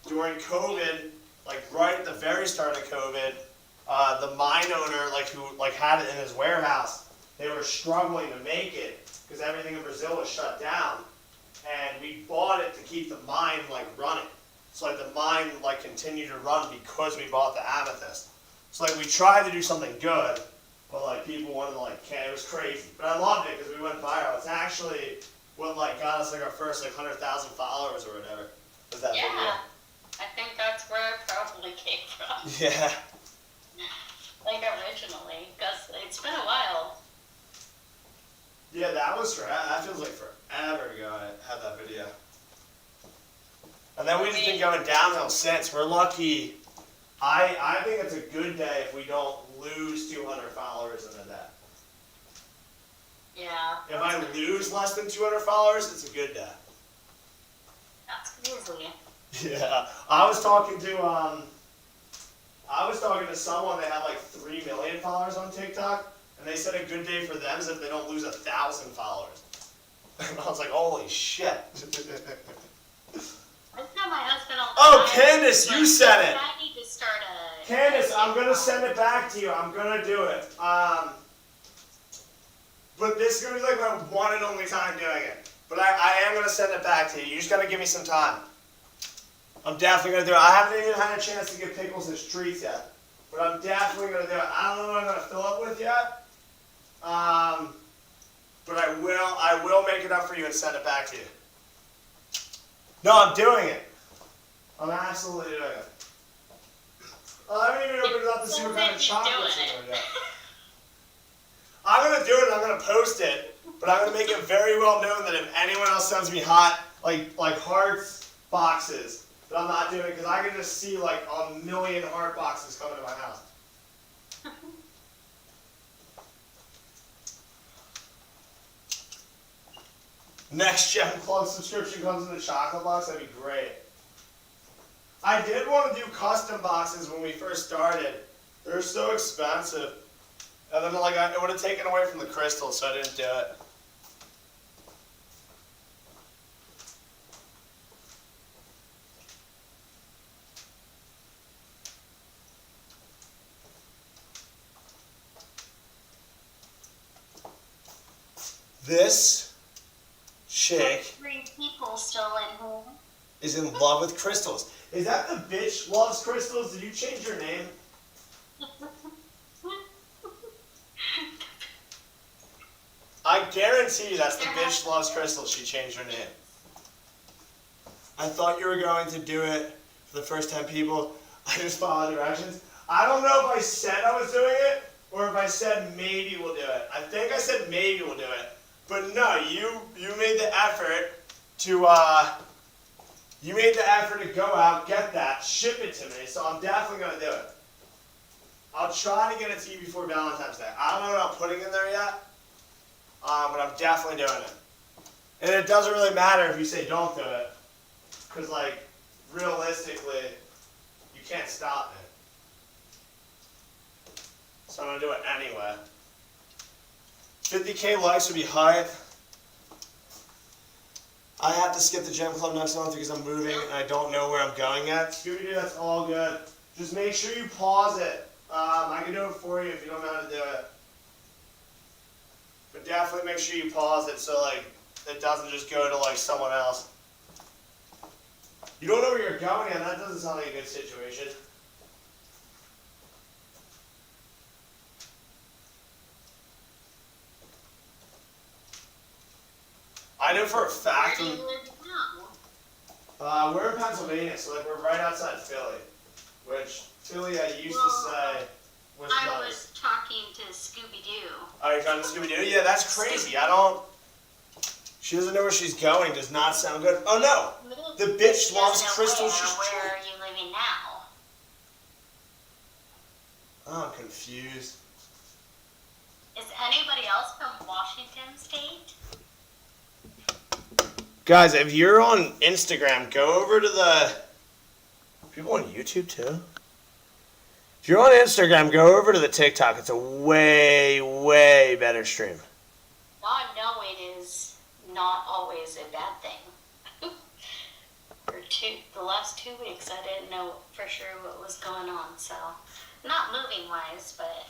during COVID, like right at the very start of COVID, the mine owner, like who like had it in his warehouse, they were struggling to make it because everything in Brazil was shut down. And we bought it to keep the mine like running. So like the mine like continued to run because we bought the amethyst. So like we tried to do something good, But like people wanted to like, it was crazy. But I loved it because we went viral. It's actually what like got us like our first like 100,000 followers or whatever. Was that video? Yeah, I think that's where it probably came from. Yeah. Like originally, because it's been a while. Yeah, that feels like forever ago I had that video. And then we've just been going downhill since. We're lucky. I think it's a good day if we don't lose 200 followers in a day. Yeah. If I lose less than 200 followers, it's a good day. That's crazy. Yeah, I was talking to someone that had like 3 million followers on TikTok, and they said a good day for them is if they don't lose 1,000 followers. And I was like, holy shit. I tell my husband all the Oh, time, Candace, you said it. I need to start a. Candace, I'm gonna send it back to you. I'm gonna do it. But this is gonna be like my one and only time doing it. But I am gonna send it back to you. You just gotta give me some time. I'm definitely gonna do it. I haven't even had a chance to give Pickles his treats yet. But I'm definitely gonna do it. I don't know what I'm gonna fill it with yet. But I will make it up for you and send it back to you. No, I'm doing it. I'm absolutely doing it. I haven't even opened it up to see what kind of chocolates I'm gonna do. I'm gonna do it and I'm gonna post it, but I'm gonna make it very well known that if anyone else sends me hot, like hearts boxes, that I'm not doing it because I can just see like a million heart boxes coming to my house. Next Gem Club subscription comes in a chocolate box, that'd be great. I did want to do custom boxes when we first started. They're so expensive. And then like it would have taken away from the crystals, so I didn't do it. This chick 3 people still in here. is in love with crystals. Is that the bitch loves crystals? Did you change your name? I guarantee you that's the bitch loves crystals. She changed her name. I thought you were going to do it for the first 10 people. I just followed directions. I don't know if I said I was doing it or if I said maybe we'll do it. I think I said maybe we'll do it. But no, you made the effort to go out, get that, ship it to me. So I'm definitely gonna do it. I'll try to get it to you before Valentine's Day. I don't know what I'm putting in there yet, but I'm definitely doing it. And it doesn't really matter if you say don't do it, because like realistically, you can't stop me. So I'm gonna do it anyway. 50K likes would be hype. I have to skip the Gem Club next month because I'm moving and I don't know where I'm going yet. Scooby-Doo, that's all good. Just make sure you pause it. I can do it for you if you don't know how to do it. But definitely make sure you pause it so like it doesn't just go to like someone else. You don't know where you're going and that doesn't sound like a good situation. I know for a fact. Where do you live now? We're in Pennsylvania, so like we're right outside Philly, which Philly I used to say was I nice. was talking to Scooby-Doo. Are you trying to Scooby-Doo? Yeah, that's crazy. I don't. She doesn't know where she's going. Does not sound good. Oh no, the bitch loves crystals. Where are you living now? Oh, I'm confused. Is anybody else from Washington State? Guys, if you're on Instagram, go over to the. People on YouTube too. If you're on Instagram, go over to the TikTok. It's a way, way better stream. Now I know it is not always a bad thing. The last 2 weeks, I didn't know for sure what was going on. So, not moving wise, but.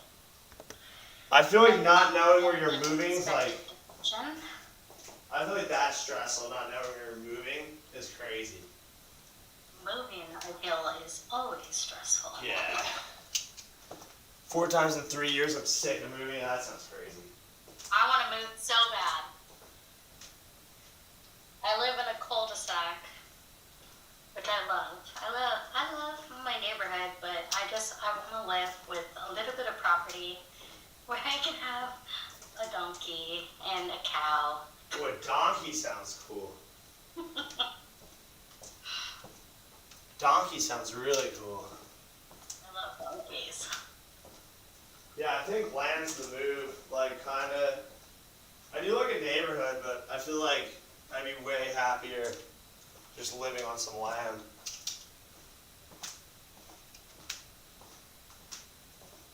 I feel like not knowing where you're moving is like. Attention. I feel like that's stressful. Not knowing where you're moving is crazy. Moving, I feel, is always stressful. Yeah. 4 times in 3 years, I'm sick of moving. That sounds crazy. I want to move so bad. I live in a cul-de-sac, which I love. I love my neighborhood, but I want to live with a little bit of property where I can have a donkey and a cow. Oh, a donkey sounds cool. Donkey sounds really cool. I love donkeys. Yeah, I think land's the move. Like, kind of. I do like a neighborhood, but I feel like I'd be way happier just living on some land.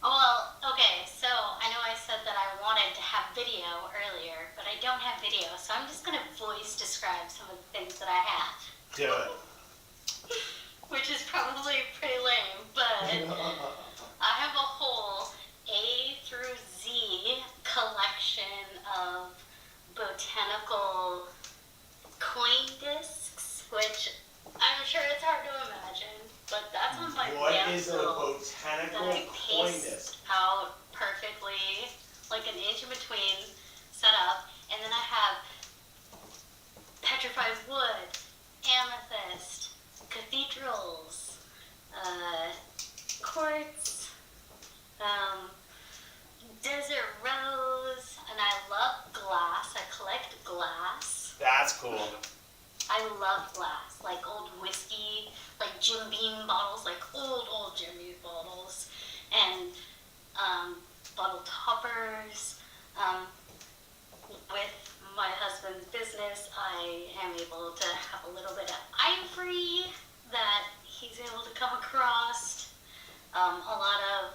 Well, okay, so I know I said that I wanted to have video earlier, but I don't have video, so I'm just going to voice describe some of the things that I have. Do it. Which is probably pretty lame, but I have a whole A through Z collection of botanical coin discs, which I'm sure it's hard to imagine, but that's on my What is a mantle botanical that I coin paste disc? out perfectly, like an inch in between, set up, and then I have petrified wood, amethyst, cathedrals, quartz, desert rose, and I love glass. I collect glass. That's cool. I love glass, like old whiskey, like Jim Beam bottles, like old Jim Beam bottles, and bottle toppers. With my husband's business, I am able to have a little bit of ivory that he's able to come across, a lot of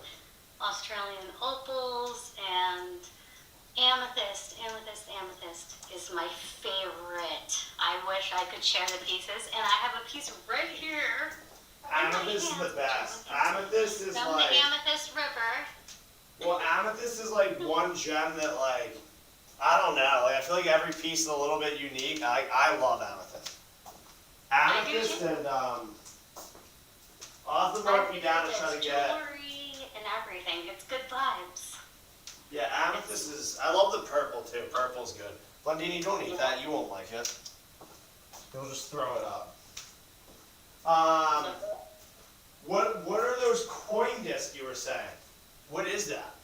Australian opals, and amethyst is my favorite. I wish I could share the pieces, and I have a piece right here. Amethyst is the best. Amethyst is From like... the Amethyst River. Well, amethyst is like one gem that like... I don't know. Like, I feel like every piece is a little bit unique. I love amethyst. Amethyst and I'll have to mark me down to try to get. Jewelry and everything. It's good vibes. Yeah, amethyst is. I love the purple too. Purple's good. Blondini, don't eat that. You won't like it. You'll just throw it up. What are those coin discs you were saying? What is that?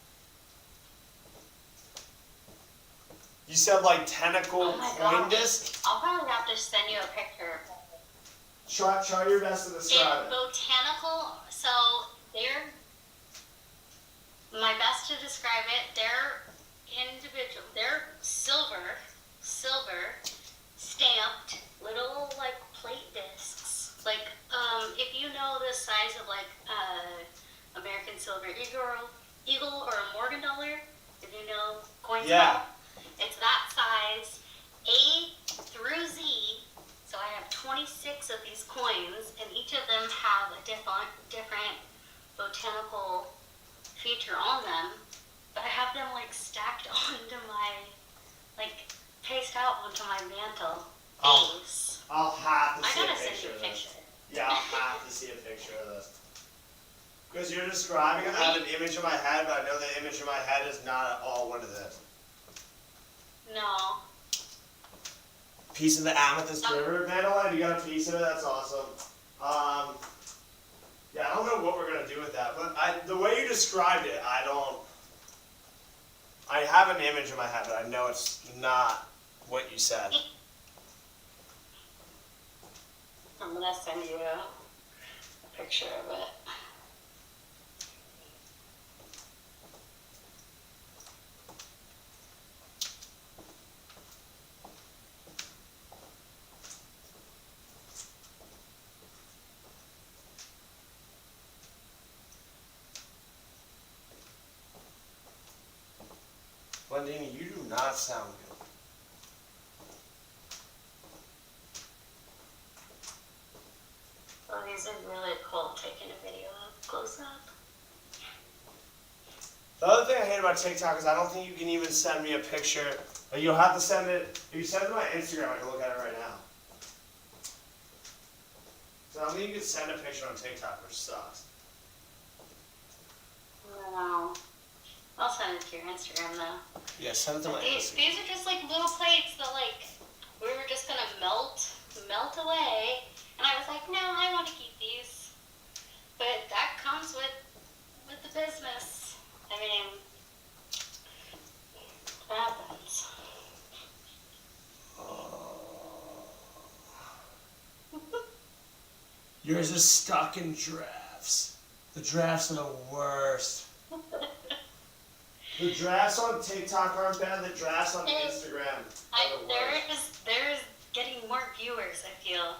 You said like tentacle coin disc? I'll probably have to send you a picture. Try your best to describe it. Botanical, so they're, my best to describe it, they're individual, they're silver stamped little like plate discs. Like, if you know the size of like American silver eagle or a Morgan dollar, if you know coins. Yeah. It's that size, A through Z. So I have 26 of these coins, and each of them have a different botanical feature on them. But I have them like stacked onto my, like pasted out onto my mantle base. I'll have to see a I gotta send picture you a of this. picture. Yeah, I'll have to see a picture of this. Because you're describing it, I have an image in my head, but I know the image in my head is not at all what it is. No. Piece of the Amethyst River, Madeline, you got a piece of it? That's awesome. Yeah, I don't know what we're gonna do with that, but the way you described it, I have an image in my head, but I know it's not what you said. I'm gonna send you a picture of it. Blondini, you do not sound good. Oh, these are really cool, taking a video of close up. The other thing I hate about TikTok is I don't think you can even send me a picture. Like, you'll have to send it. If you send it to my Instagram, I can look at it right now. So I don't think you can send a picture on TikTok, which sucks. No. know. I'll send it to your Instagram though. Yeah, send it to my Instagram. These are just like little plates that like we were just gonna melt away, and I was like, no, I want to keep these. But that comes with the business. I mean, it happens. Yours is stuck in drafts. The drafts are the worst. The drafts on TikTok aren't bad. The drafts on Instagram are the worst. There's getting more viewers, I feel.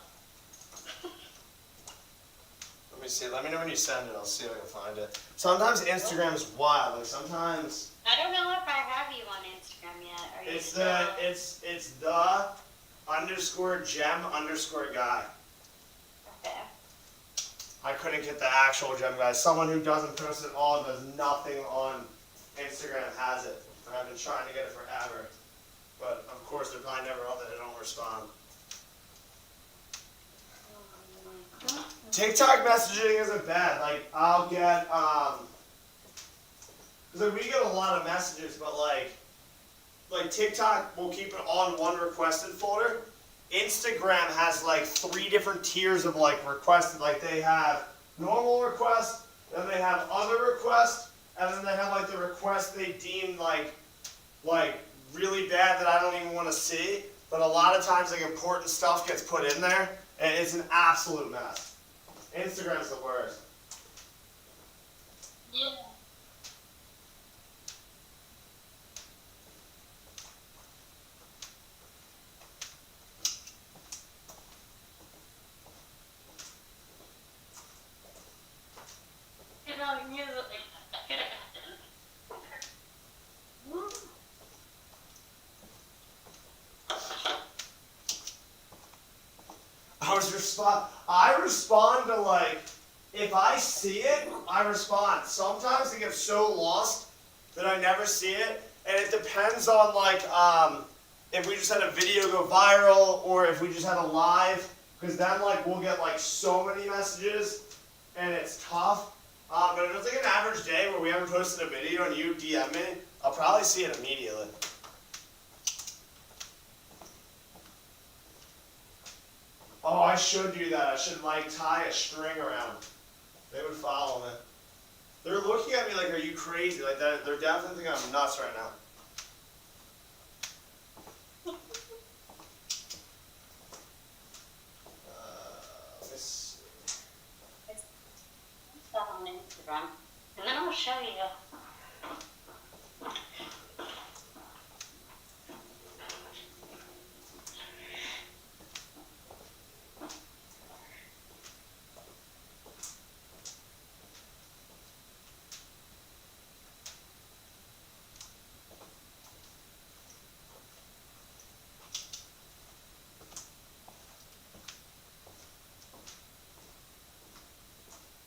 Let me see. Let me know when you send it. I'll see if I can find it. Sometimes Instagram is wild. Like sometimes I don't know if I have you on Instagram yet. Are you it's still? it's the _gem_guy. Okay. I couldn't get the actual gem guy. Someone who doesn't post at all, does nothing on Instagram has it. And I've been trying to get it forever. But of course they're probably never on that they don't respond. TikTok messaging isn't bad. Like I'll get because we get a lot of messages, but like TikTok will keep it on one requested folder. Instagram has like 3 different tiers of like requested. Like they have normal requests, then they have other requests, and then they have like the request they deem like really bad that I don't even want to see. But a lot of times like important stuff gets put in there, and it's an absolute mess. Instagram's the worst. Yeah. You know, music. I respond to like, if I see it, I respond. Sometimes it gets so lost that I never see it, and it depends on like, if we just had a video go viral or if we just had a live, because then like we'll get like so many messages, and it's tough. But if it's like an average day where we haven't posted a video and you DM me, I'll probably see it immediately. Oh, I should do that. I should like tie a string around. They would follow me. They're looking at me like, are you crazy? Like that, they're definitely thinking I'm nuts right now. Let's see. Stuff on Instagram, and then I'll show you.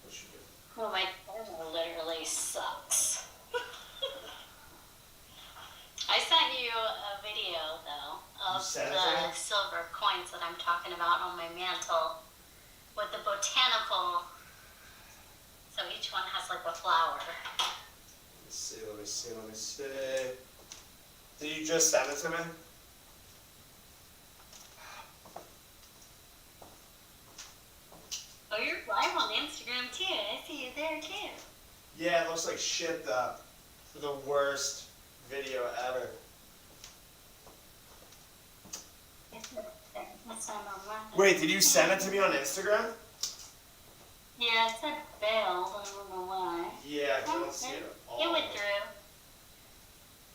What should do? Well, my camera literally sucks. I sent you a video though You of sent it the to me? silver coins that I'm talking about on my mantle with the botanical. So each one has like a flower. Let me see, let me see, let me see. Did you just send it to me? Oh, you're live on Instagram too. I see you there too. Yeah, it looks like shit though. The worst video ever. It's on my Wait, did you send it to me on Instagram? Yeah, it said failed. I don't know why. Yeah, I don't see it at all. It went through.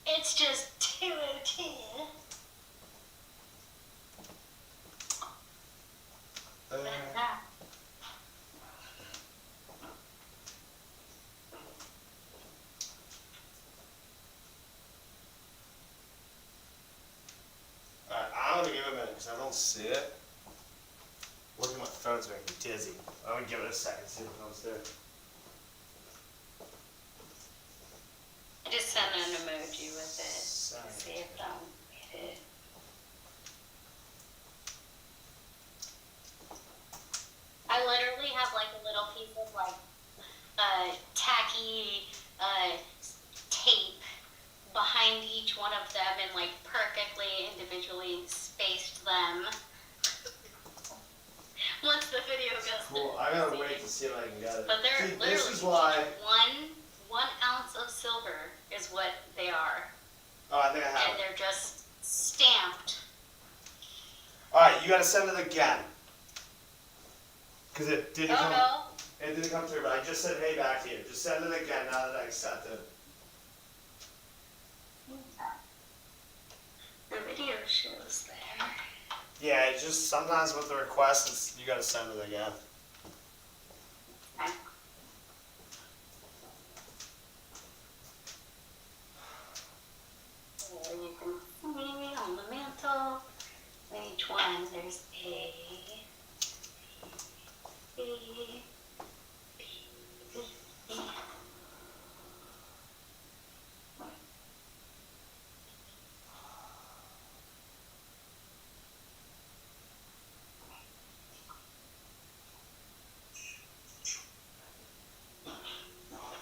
It's just 202. Alright, I'm gonna give it a minute because I don't see it. Looking at my phone's making me dizzy. I'm gonna give it a second, see if it comes through. I just sent an emoji with it. Sorry. See if that one made it. I literally have like a little piece of like tacky tape behind each one of them and like perfectly individually spaced them. Once the video goes. Cool. I gotta wait to see if I can get it. But they're See, literally this is why. one ounce of silver is what they are, Oh, I think I have and it. they're just stamped. All right, you gotta send it again. Cause it didn't Oh come. no. It didn't come through, but I just said hey back to you. Just send it again now that I accept it. The video shows there. Yeah, it's just sometimes with the request, it's, you gotta send it again. Okay. There you can see on the mantle. Each one, there's A, B, B, B.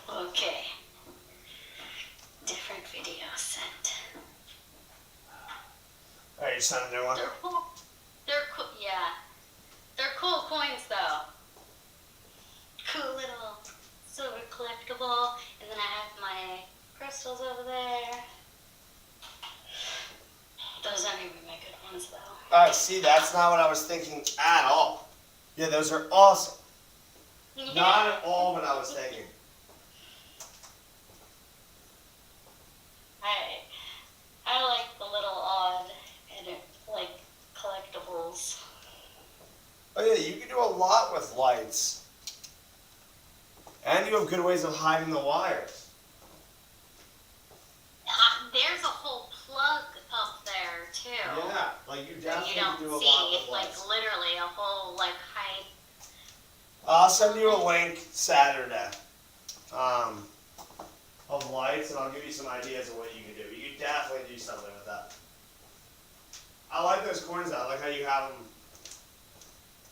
Okay. Different video sent. All right, you send a new one. They're cool. They're cool. Yeah. They're cool coins though. Cool little silver collectible. And then I have my crystals over there. Those aren't even my good ones though. All right, see, that's not what I was thinking at all. Yeah, those are awesome. Yeah. Not at all what I was thinking. I like the little odd and like collectibles. Oh yeah, you can do a lot with lights. And you have good ways of hiding the wires. There's a whole plug up there too. Yeah, like you That you definitely don't do a lot see, with like lights. literally a whole like high. I'll send you a link Saturday of lights, and I'll give you some ideas of what you can do. You can definitely do something with that. I like those coins though. I like how you have them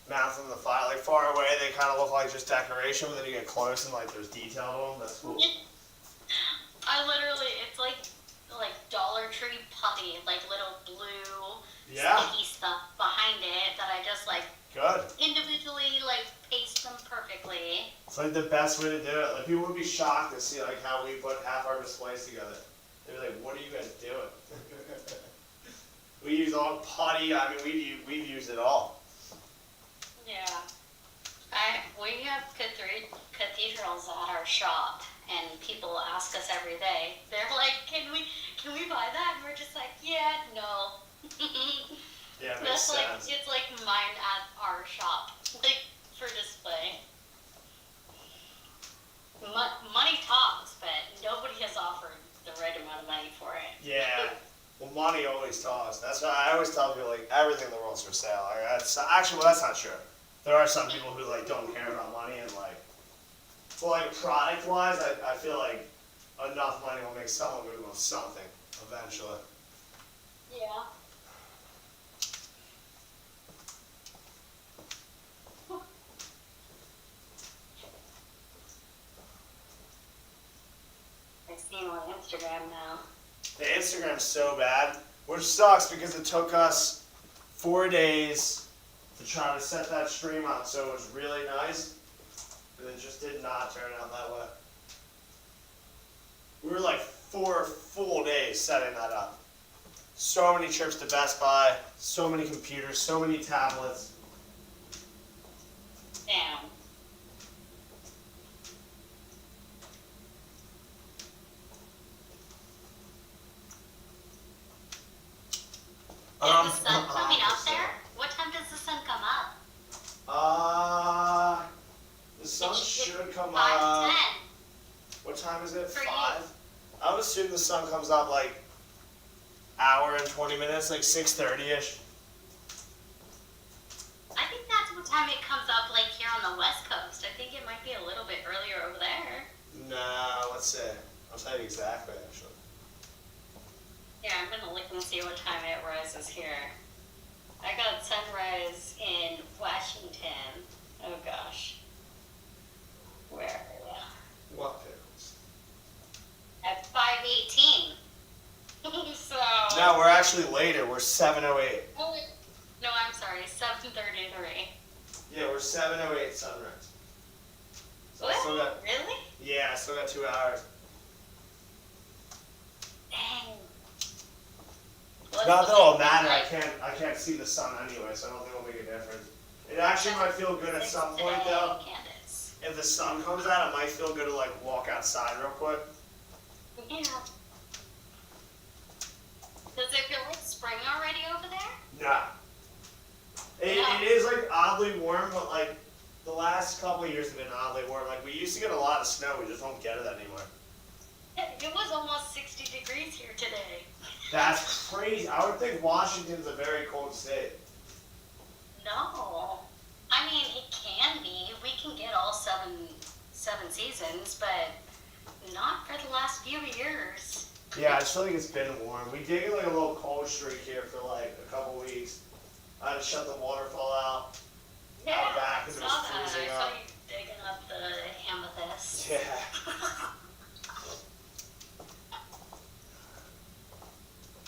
mounted in the fire. Like far away, they kind of look like just decoration, but then you get close and like there's detail to them. That's cool. I literally, it's like Dollar Tree putty, like little blue Yeah, sticky stuff behind it that I just like good. individually like paste them perfectly. It's like the best way to do it. Like people would be shocked to see like how we put half our displays together. They'd be like, "What are you guys doing?" We use all putty. I mean, we've used it all. Yeah. We have cathedrals at our shop, and people ask us every day. They're like, "Can we buy that?" And we're just like, "Yeah, no." Yeah, it makes That's like sense. it's like mine at our shop, like for display. Money talks, but nobody has offered the right amount of money for it. Yeah. Well, money always talks. That's why I always tell people like everything in the world's for sale. Like, actually, well, that's not true. There are some people who like don't care about money and like, well, like product wise, I feel like enough money will make someone move on something eventually. Yeah. I see him on Instagram now. The Instagram's so bad, which sucks because it took us 4 days to try to set that stream up, so it was really nice, but it just did not turn out that way. We were like 4 full days setting that up. So many trips to Best Buy, so many computers, so many tablets. Damn. Is the sun coming up there? What time does the sun come up? The sun should come 5:10. up. What time is it? For you. 5? I would assume the sun comes up like hour and 20 minutes, like 6:30ish. I think that's what time it comes up, like here on the West Coast. I think it might be a little bit earlier over there. No, let's see. I'll tell you exactly, actually. Yeah, I'm gonna look and see what time it rises here. I got sunrise in Washington. Oh gosh. Where are you? What pickles? actually later. We're 7:08. Oh, wait. No, I'm sorry. 7:33. Yeah, we're 7:08 sunrise. So I What? still got, Really? yeah, I still got 2 hours. Dang. What's Not the that it'll big matter. thing? I can't see the sun anyway, so I don't think it'll make a difference. It actually might feel good at some Today, point though. Candace. If the sun comes out, it might feel good to like walk outside real quick. Yeah. Does it feel like spring already over there? Nah. It is like oddly warm, but like the last couple of years have been oddly warm. Like we used to get a lot of snow, we just don't get it anymore. It was almost 60 degrees here today. That's crazy. I would think Washington's a very cold state. No. I mean, it can be. We can get all seven seasons, but not for the last few years. Yeah, I just feel like it's been warm. We did get like a little cold streak here for like a couple weeks. I had to shut the waterfall out. Yeah, Out back I 'cause it saw was that. freezing I saw up. you digging up the amethyst. Yeah.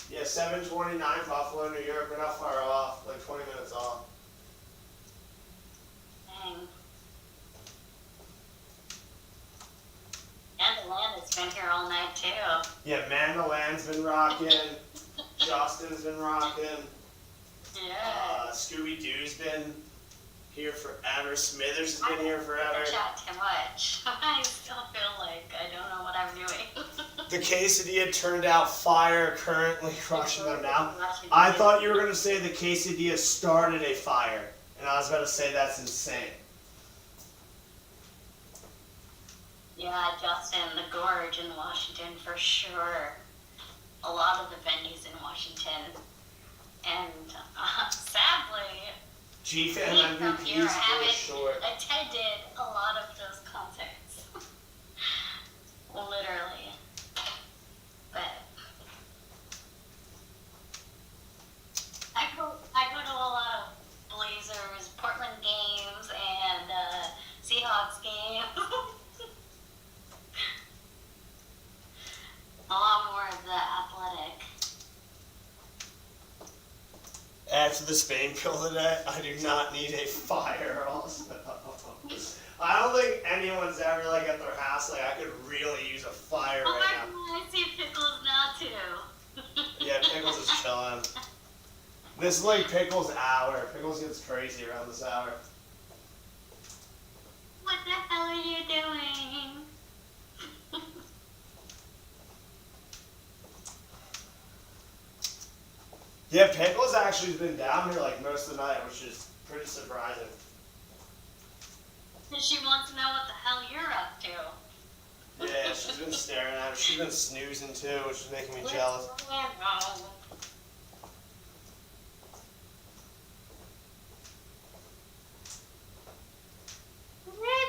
Yeah, 7:29 Buffalo, New York. We're not far off, like 20 minutes off. Dang. And the land has been here all night too. Yeah, Mandoland's been rocking. Justin's been rocking. Yeah. Scooby-Doo's been here forever. Smithers has been here I forever. chat too much. I still feel like I don't know what I'm doing. The quesadilla turned out fire, currently crushing them now. I thought you were going to say the quesadilla started a fire, and I was about to say that's insane. Yeah, Justin, the gorge in Washington for sure. A lot of the venues in Washington. And sadly, G-Fan we from here MVP's for haven't sure. attended a lot of those concerts. Literally. But I go to a lot of Blazers, Portland games, and Seahawks games. A lot more of the athletic. After the Spain pill today, I do not need a fire also. I don't think anyone's ever like at their house like I could really use a fire Oh right now. my God, I see Pickles now too. Yeah, Pickles is chilling. This is like Pickles' hour. Pickles gets crazy around this hour. What the hell are you doing? Yeah, Pickles actually has been down here like most of the night, which is pretty surprising. And she wants to know what the hell you're up to. Yeah, she's been staring at me. She's been snoozing too, which is making me jealous. What's going on?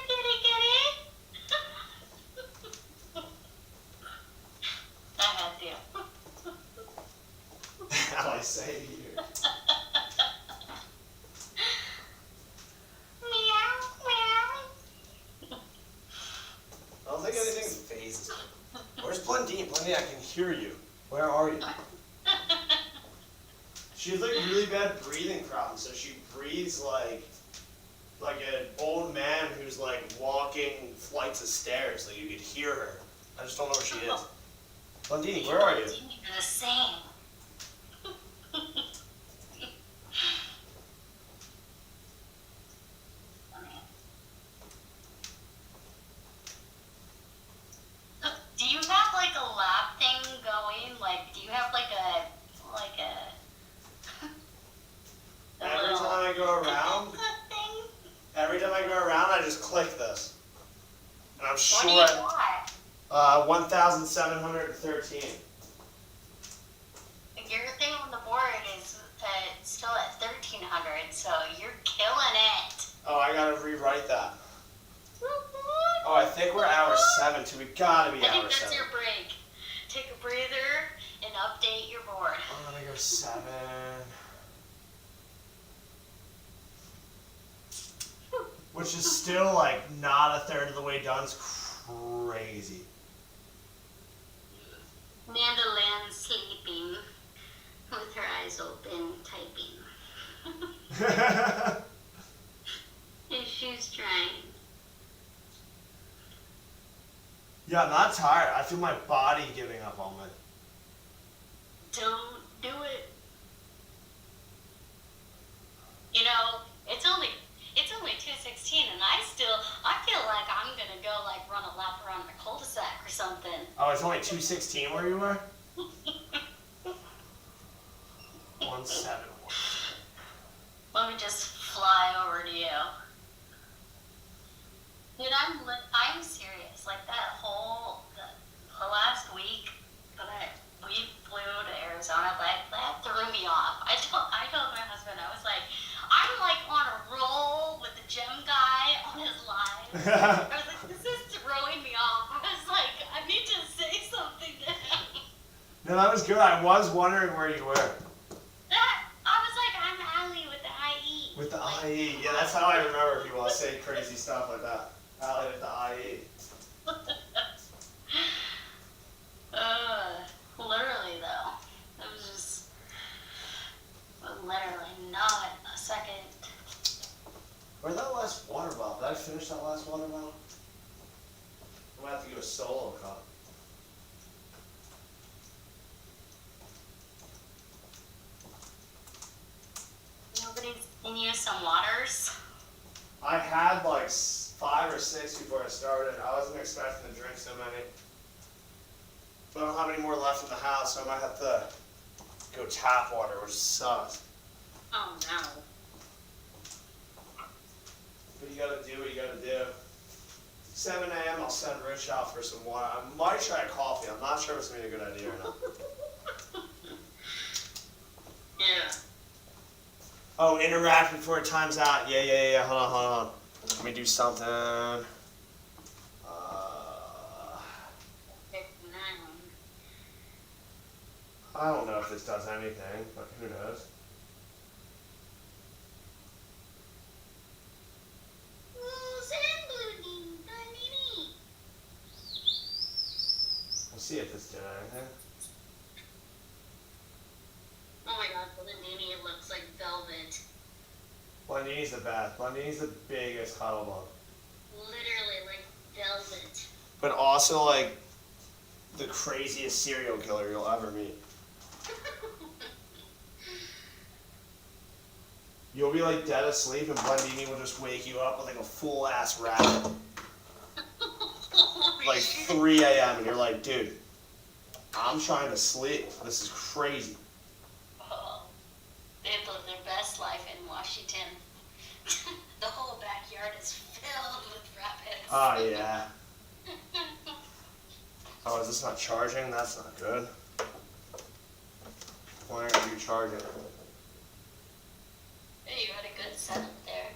Kitty, kitty. I had to. How I say it here. Meow, meow. I don't think anything phases me. Where's Blondine? Blondine, I can hear you. Where are you? She has like really bad breathing problems, so she breathes like an old man who's like walking flights of stairs. Like you could hear her. I just don't know where she is. Blondine, where are you? You're the same. Do you have like a lap thing going? Like, do you have like a Every time I go around, thing? I just click this. And I'm What sure do you want? 1,713. Your thing on the board is still at 1,300, so you're killing it. Oh, I gotta rewrite that. Oh, I think we're hour 7 too. We gotta be I think hour that's 7. your break. Take a breather and update your board. I'm gonna go 7. Which is still like not a third of the way done. It's crazy. Mandolin sleeping. with her eyes open, typing. And she's trying. Yeah, I'm not tired. I feel my body giving up on me. Don't do it. You know, it's only 2:16, and I feel like I'm gonna go like run a lap around the cul-de-sac or something. Oh, it's only 2:16 where you were? 171. Let me just fly over to you. Dude, I'm serious. Like the last week that we flew to Arizona, like that threw me off. I told my husband, I was like, I'm like on a roll with the gym guy on his live. I was like, this is throwing me off. I was like, I need to say something to him. No, that was good. I was wondering where you were. I was like, I'm Allie with the IE. With the Like, IE. Yeah, that's how I remember people. I say crazy stuff like that. Allie with the IE. Literally though, it was just literally not a second. Where'd that last water bottle? Did I finish that last water bottle? I might have to do a solo cup. Nobody's in you some waters. I had like 5 or 6 before I started. I wasn't expecting to drink so many. But I don't have any more left in the house, so I might have to go tap water, which sucks. Oh no. But you gotta do what you gotta do. 7 a.m. I'll send Rich out for some water. I might try a coffee. I'm not sure if it's gonna be a good idea or not. Yeah. Oh, interact before it times out. Yeah. Hold on. Let me do something. I don't know if this does anything, but who knows. We'll see if this did anything. Oh my god, Blandini looks like velvet. Blandini's the best. Blandini's the biggest cuddle bug. Literally like velvet. But also like the craziest serial killer you'll ever meet. You'll be like dead asleep and Blandini will just wake you up with like a full ass rabbit. Like 3 a.m. and you're like, dude, I'm trying to sleep. This is crazy. Oh, they live their best life in Washington. The whole backyard is filled with rabbits. Oh yeah. Oh, is this not charging? That's not good. Why aren't you charging? Hey, you had a good setup there.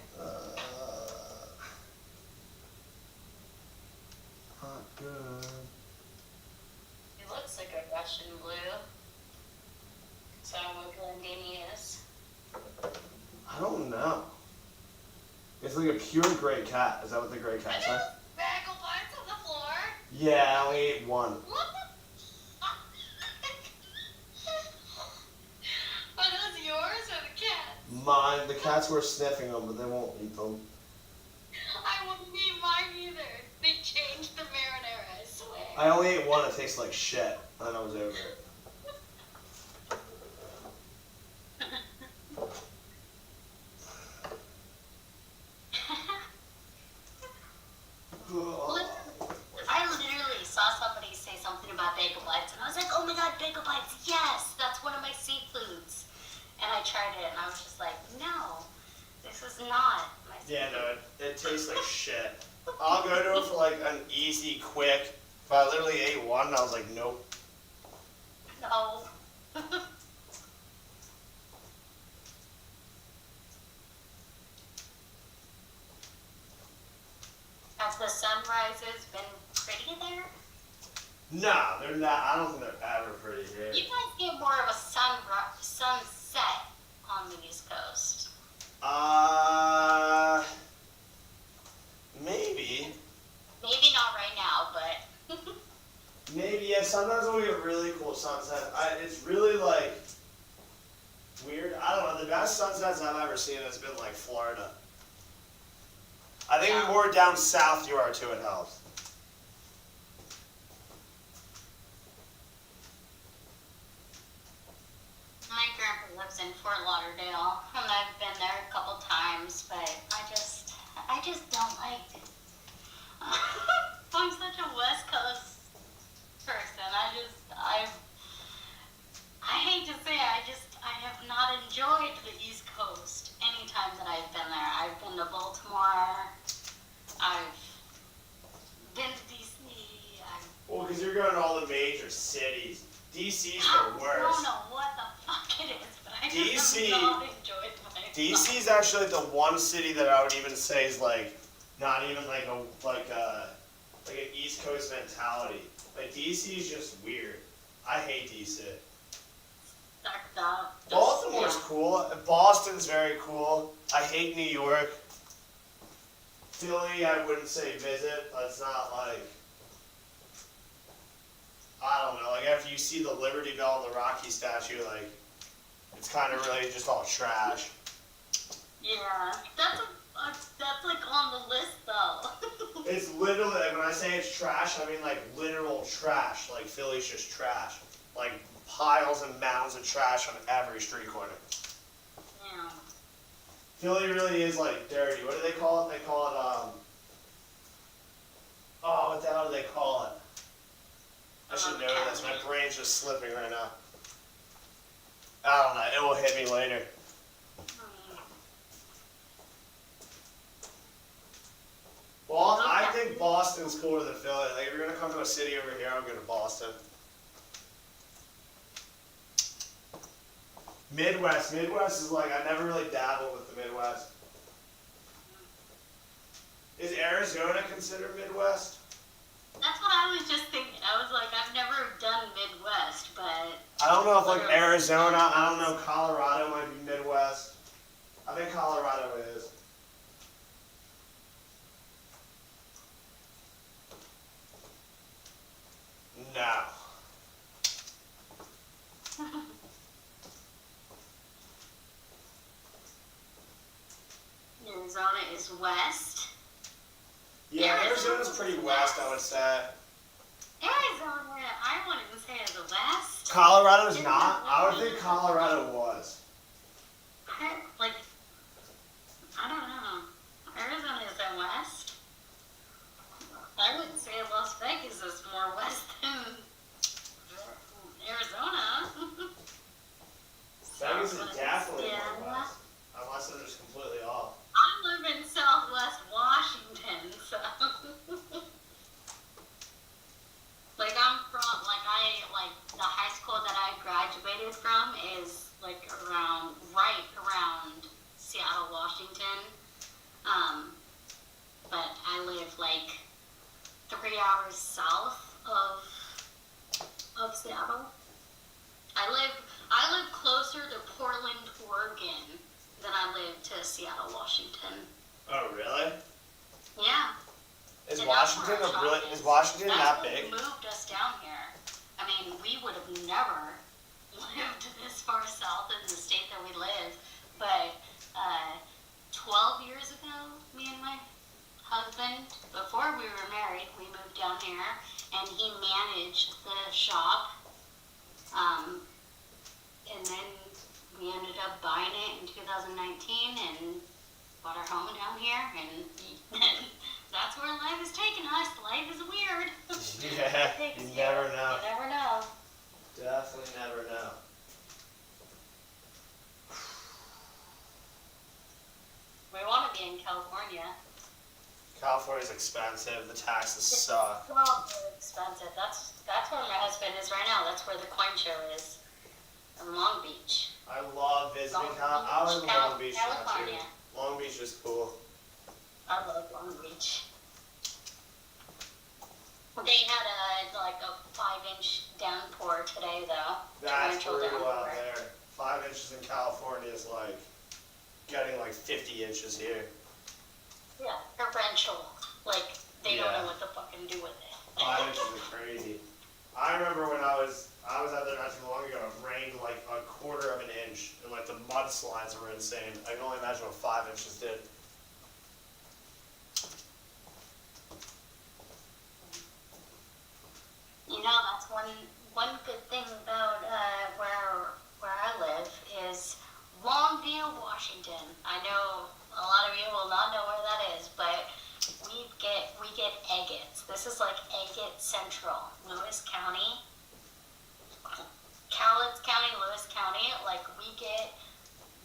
Not good. It looks like a Russian blue. Is that what Blandini is? I don't know. It's like a pure gray cat. Is that what the gray cat says? Bagel bites on the floor. Yeah, I only ate one. What the? Are those yours or the cat's? Mine. The cats were sniffing them, but they won't eat them. I wouldn't eat mine either. They changed the marinara, I swear. I only ate one. It tastes like shit. And I was over it. I literally saw somebody say something about bagel bites, and I was like, oh my god, bagel bites, yes, that's one of my seafoods. And I tried it, and I was just like, no, this is not my seafood. Yeah, no, it tastes like shit. I'll go to it for like an easy, quick. But I literally ate one, and I was like, nope. No. Have the sunrises been pretty there? Nah, they're not. I don't think they're ever pretty here. You guys get more of a sunset on the East Coast. Maybe. Maybe not right now, but Maybe, yeah. Sometimes when we get really cool sunset, it's really like ever seen has been like Florida. I think Yeah. the more down south you are too, it helps. My grandpa lives in Fort Lauderdale, and I've been there a couple times, but I just don't like. I'm such a West Coast person. I hate to say it, I have not enjoyed the East Coast any time that I've been there. I've been to Baltimore. I've been to DC. Well, because you're going to all the major cities. DC's I the worst. don't know what the fuck it is, but I just DC have not enjoyed myself. DC's actually the one city that I would even say is like not even like an East Coast mentality. Like DC is just weird. I hate DC. Baltimore's cool. Boston's very cool. I hate New York. Philly, I wouldn't say visit, but it's not like, I don't know, like after you see the Liberty Bell and the Rocky statue, like, it's kind of really just all trash. Yeah, that's like on the list though. It's literally, like, when I say it's trash, I mean like literal trash. Like Philly's just trash. Like piles and mounds of trash on every street corner. Yeah. Philly really is like dirty. What do they call it? They call it, oh, what the hell do they call it? I should know this. My brain's just slipping right now. I don't know. It will hit me later. I think Boston's cooler than Philly. Like, if you're going to come to a city over here, I'll go to Boston. Midwest is like, I never really dabbled with the Midwest. Is Arizona considered Midwest? That's what I was just thinking. I was like, I've never done Midwest, but I don't know if like Arizona, I don't know, Colorado might be Midwest. I think Colorado is. No. Arizona is west. Yeah, Arizona's pretty west, I would say. Arizona, I wouldn't say is the west. Colorado's not? I would think Colorado was. Like, I don't know. Arizona is the west. I wouldn't say Las Vegas is more west than Arizona. Vegas is definitely yeah. more west. Unless I'm just completely off. I live in Southwest Washington, so like the high school that I graduated from is like right around Seattle, Washington. But I live like 3 hours south of Seattle. I live closer to Portland, Oregon than I live to Seattle, Washington. Oh, really? Yeah. Is And Washington that's where our shop is is. Washington That's that big? what moved us down here. I mean, we would have never lived this far south in the state that we live, but 12 years ago, me and my husband, before we were married, we moved down here, and he managed the shop, and then we ended up buying it in 2019 and bought our home down here, and that's where life has taken us. Life is weird. Yeah, you never know. You never know. Definitely never know. We want to be in California. California's expensive. The taxes suck. It's all very expensive. That's where my husband is right now. That's where the coin show is. In Long Beach. I love visiting. I live in Long Beach now too. California. Long Beach is cool. I love Long Beach. They had a 5-inch downpour today though. That's Torrential brutal out downpour. there. 5 inches in California is like getting like 50 inches here. Yeah, torrential. Like they don't Yeah. know what to fucking do with it. 5 inches is crazy. I remember when I was out there not too long ago, it rained like a quarter of an inch, and like the mudslides were insane. I can only imagine what 5 inches did. You know, that's one good thing about where I live is Longview, Washington. I know a lot of you will not know where that is, but we get agates. This is like agate central, Lewis County, Cowlitz County, Lewis County. Like we get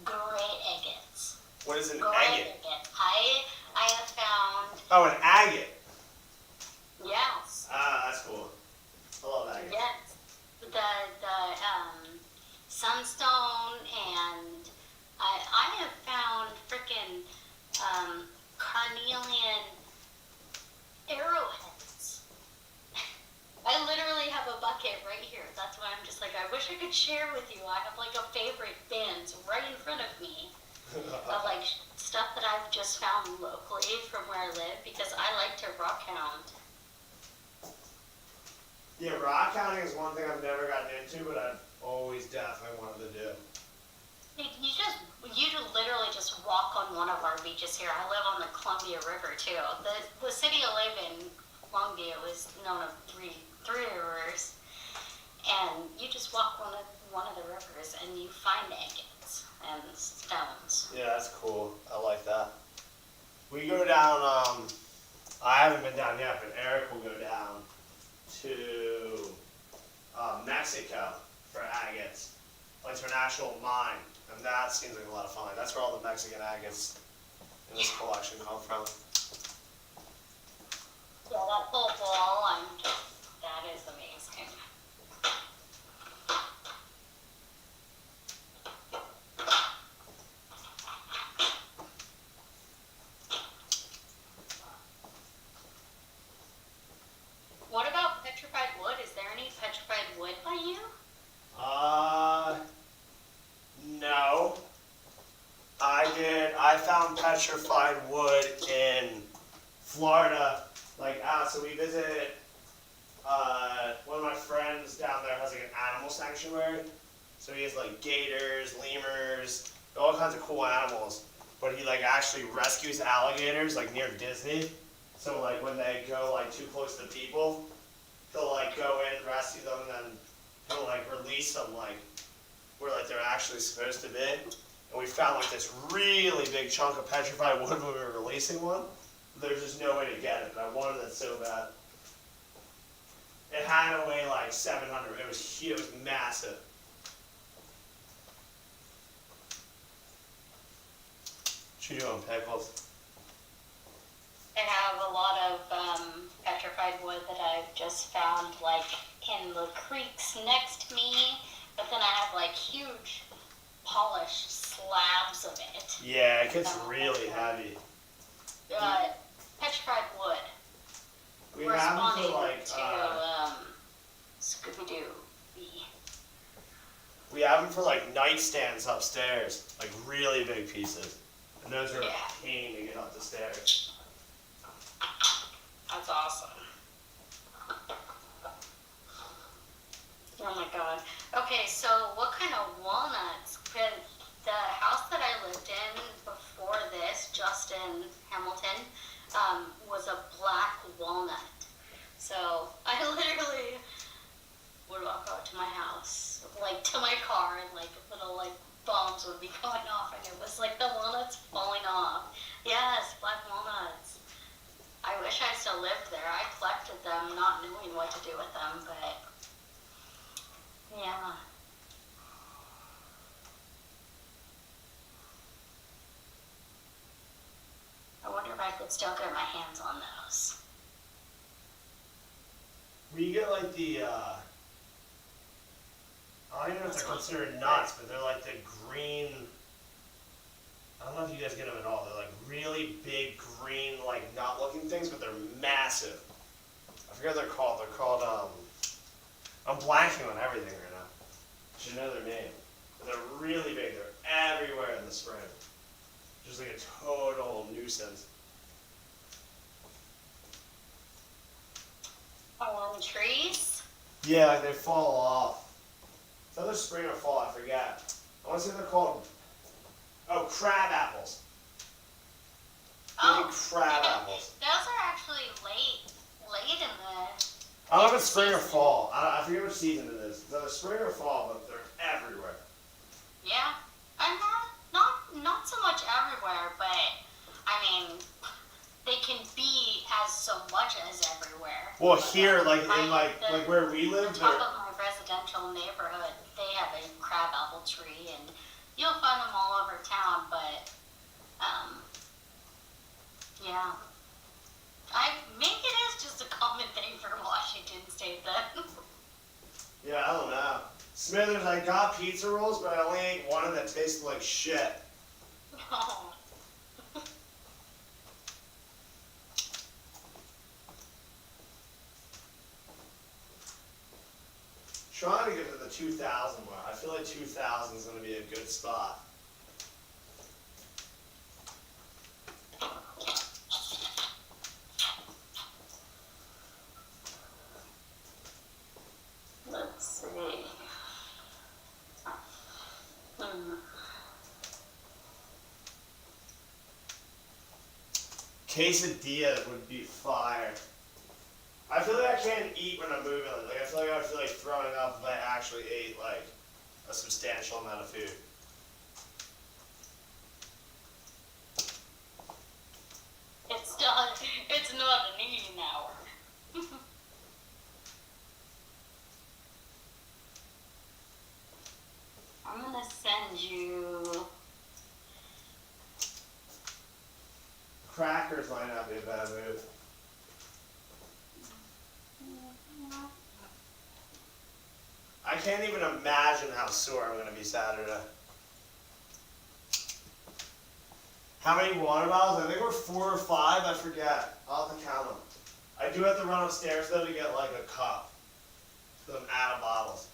great agates. What is an Great agate? agate. I have found. Oh, an agate. Yes. Ah, that's cool. I love agates. Yes, the sunstone, and I have found frickin' carnelian arrowheads. I literally have a bucket right here. That's why I'm just like, I wish I could share with you. I have like a favorite bins right in front of me of like stuff that I've just found locally from where I live because I like to rock hound. Yeah, rock counting is one thing I've never gotten into, but I've always definitely wanted to do. You literally just walk on one of our beaches here. I live on the Columbia River too. The city I live in, Longview, is known of three rivers, and you just walk one of the rivers and you find agates and stones. Yeah, that's cool. I like that. We go down. I haven't been down yet, but Eric will go down to Mexico for agates, like to an actual mine, and that seems like a lot of fun. That's where all the Mexican agates in this collection come from. Yeah, that whole wall, that is amazing. What about petrified wood? Is there any petrified wood by you? No. I found petrified wood in Florida, like out. So we visited. One of my friends down there has like an animal sanctuary. So he has like gators, lemurs, all kinds of cool animals. But he like actually rescues alligators like near Disney. So like when they go like too close to people, he'll like go in, rescue them, and then he'll like release them like where like they're actually supposed to be. And we found like this really big chunk of petrified wood when we were releasing one. There's just no way to get it, but I wanted it so bad. It had to weigh like 700. It was huge. It was massive. What you doing, Pickles? I have a lot of petrified wood that I've just found like in the creeks next to me, but then I have like huge polished slabs of it. Yeah, it gets really heavy. Petrified wood. We have them Responding for like. to Scooby-Doo. We have them for like nightstands upstairs, like really big pieces, and those are a pain to get up the stairs. That's awesome. Oh my god. Okay, so what kind of walnuts? The house that I lived in before this, just in Hamilton, was a black walnut. So I literally would walk out to my house, like to my car, and like little like bombs would be going off, and it was like the walnuts falling off. Yes, black walnuts. I wish I still lived there. I collected them, not knowing what to do with them, but yeah. I wonder if I could still get my hands on those. We get like the, I don't even know if they're considered nuts, but they're like the green, I don't know if you guys get them at all. They're like really big green, like nut looking things, but they're massive. I forget what they're called. They're called, I'm blanking on everything right now. I should know their name. But they're really big. They're everywhere in the spring. Just like a total nuisance. On trees? Yeah, like they fall off. It's either spring or fall, I forget. I want to see what they're called. Oh, crab apples. Oh, Crab apples. those are actually late in the. I don't know if it's spring or fall. I forget which season it is. It's either spring or fall, but they're everywhere. Yeah, and not so much everywhere, but I mean, they can be as so much as everywhere. Well, But, here, like in like the, where we the live, top they're of my residential neighborhood, they have a crabapple tree, and you'll find them all over town. But yeah, maybe it is just a common thing for Washington State then. yeah, I don't know. Smithers, I got pizza rolls, but I only ate one of that tasted like shit. Oh. Trying to get to the 2000 one. I feel like 2000 is going to be a good spot. Let's see. Quesadilla would be fire. I feel like I can't eat when I'm moving. Like I feel like I would feel like throwing up if I actually ate like a substantial amount of food. It's not an eating hour. I'm gonna send you. Crackers might not be a bad move. I can't even imagine how sore I'm going to be Saturday. How many water bottles? I think we're 4 or 5. I forget. I'll have to count them. I do have to run upstairs though to get like a cup. So I'm out of bottles.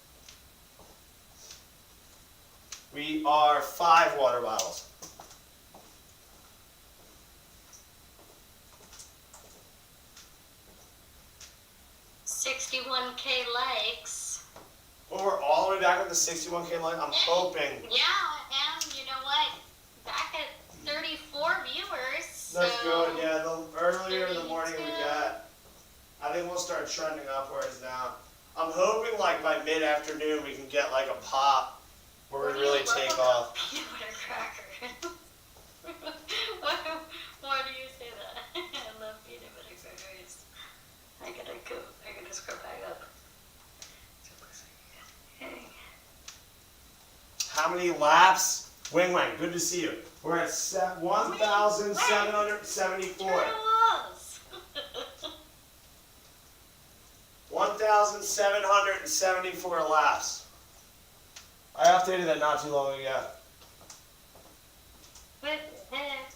We are 5 water bottles. $61K likes. Well, we're all the way back at the 61K line. I'm hoping. Yeah, and you know what? Back at 34 viewers. That's so good. Yeah, the earlier in the morning we 32. get, I think we'll start trending upwards now. I'm hoping like by mid-afternoon we can get like a pop where we really take off. Peanut butter cracker. Why do you say that? I love peanut butter crackers. I gotta scrub back up. Hey. How many laps? Wing Wang, good to see you. We're at 1,774. 1,774 laps. I updated that not too long ago. What the heck?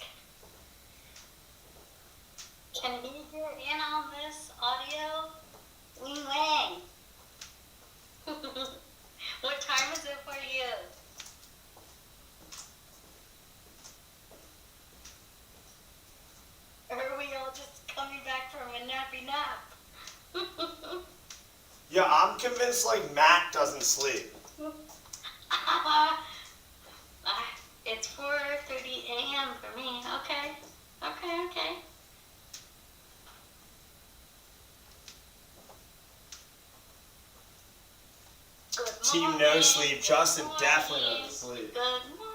Can he get in on this audio? Wing Wang. What time is it for you? Or are we all just coming back from a nappy nap? Yeah, I'm convinced like Matt doesn't sleep. It's 4:30 a.m. for me. Okay. Good Team morning. no sleep. Good Justin morning. definitely doesn't sleep. Good morning.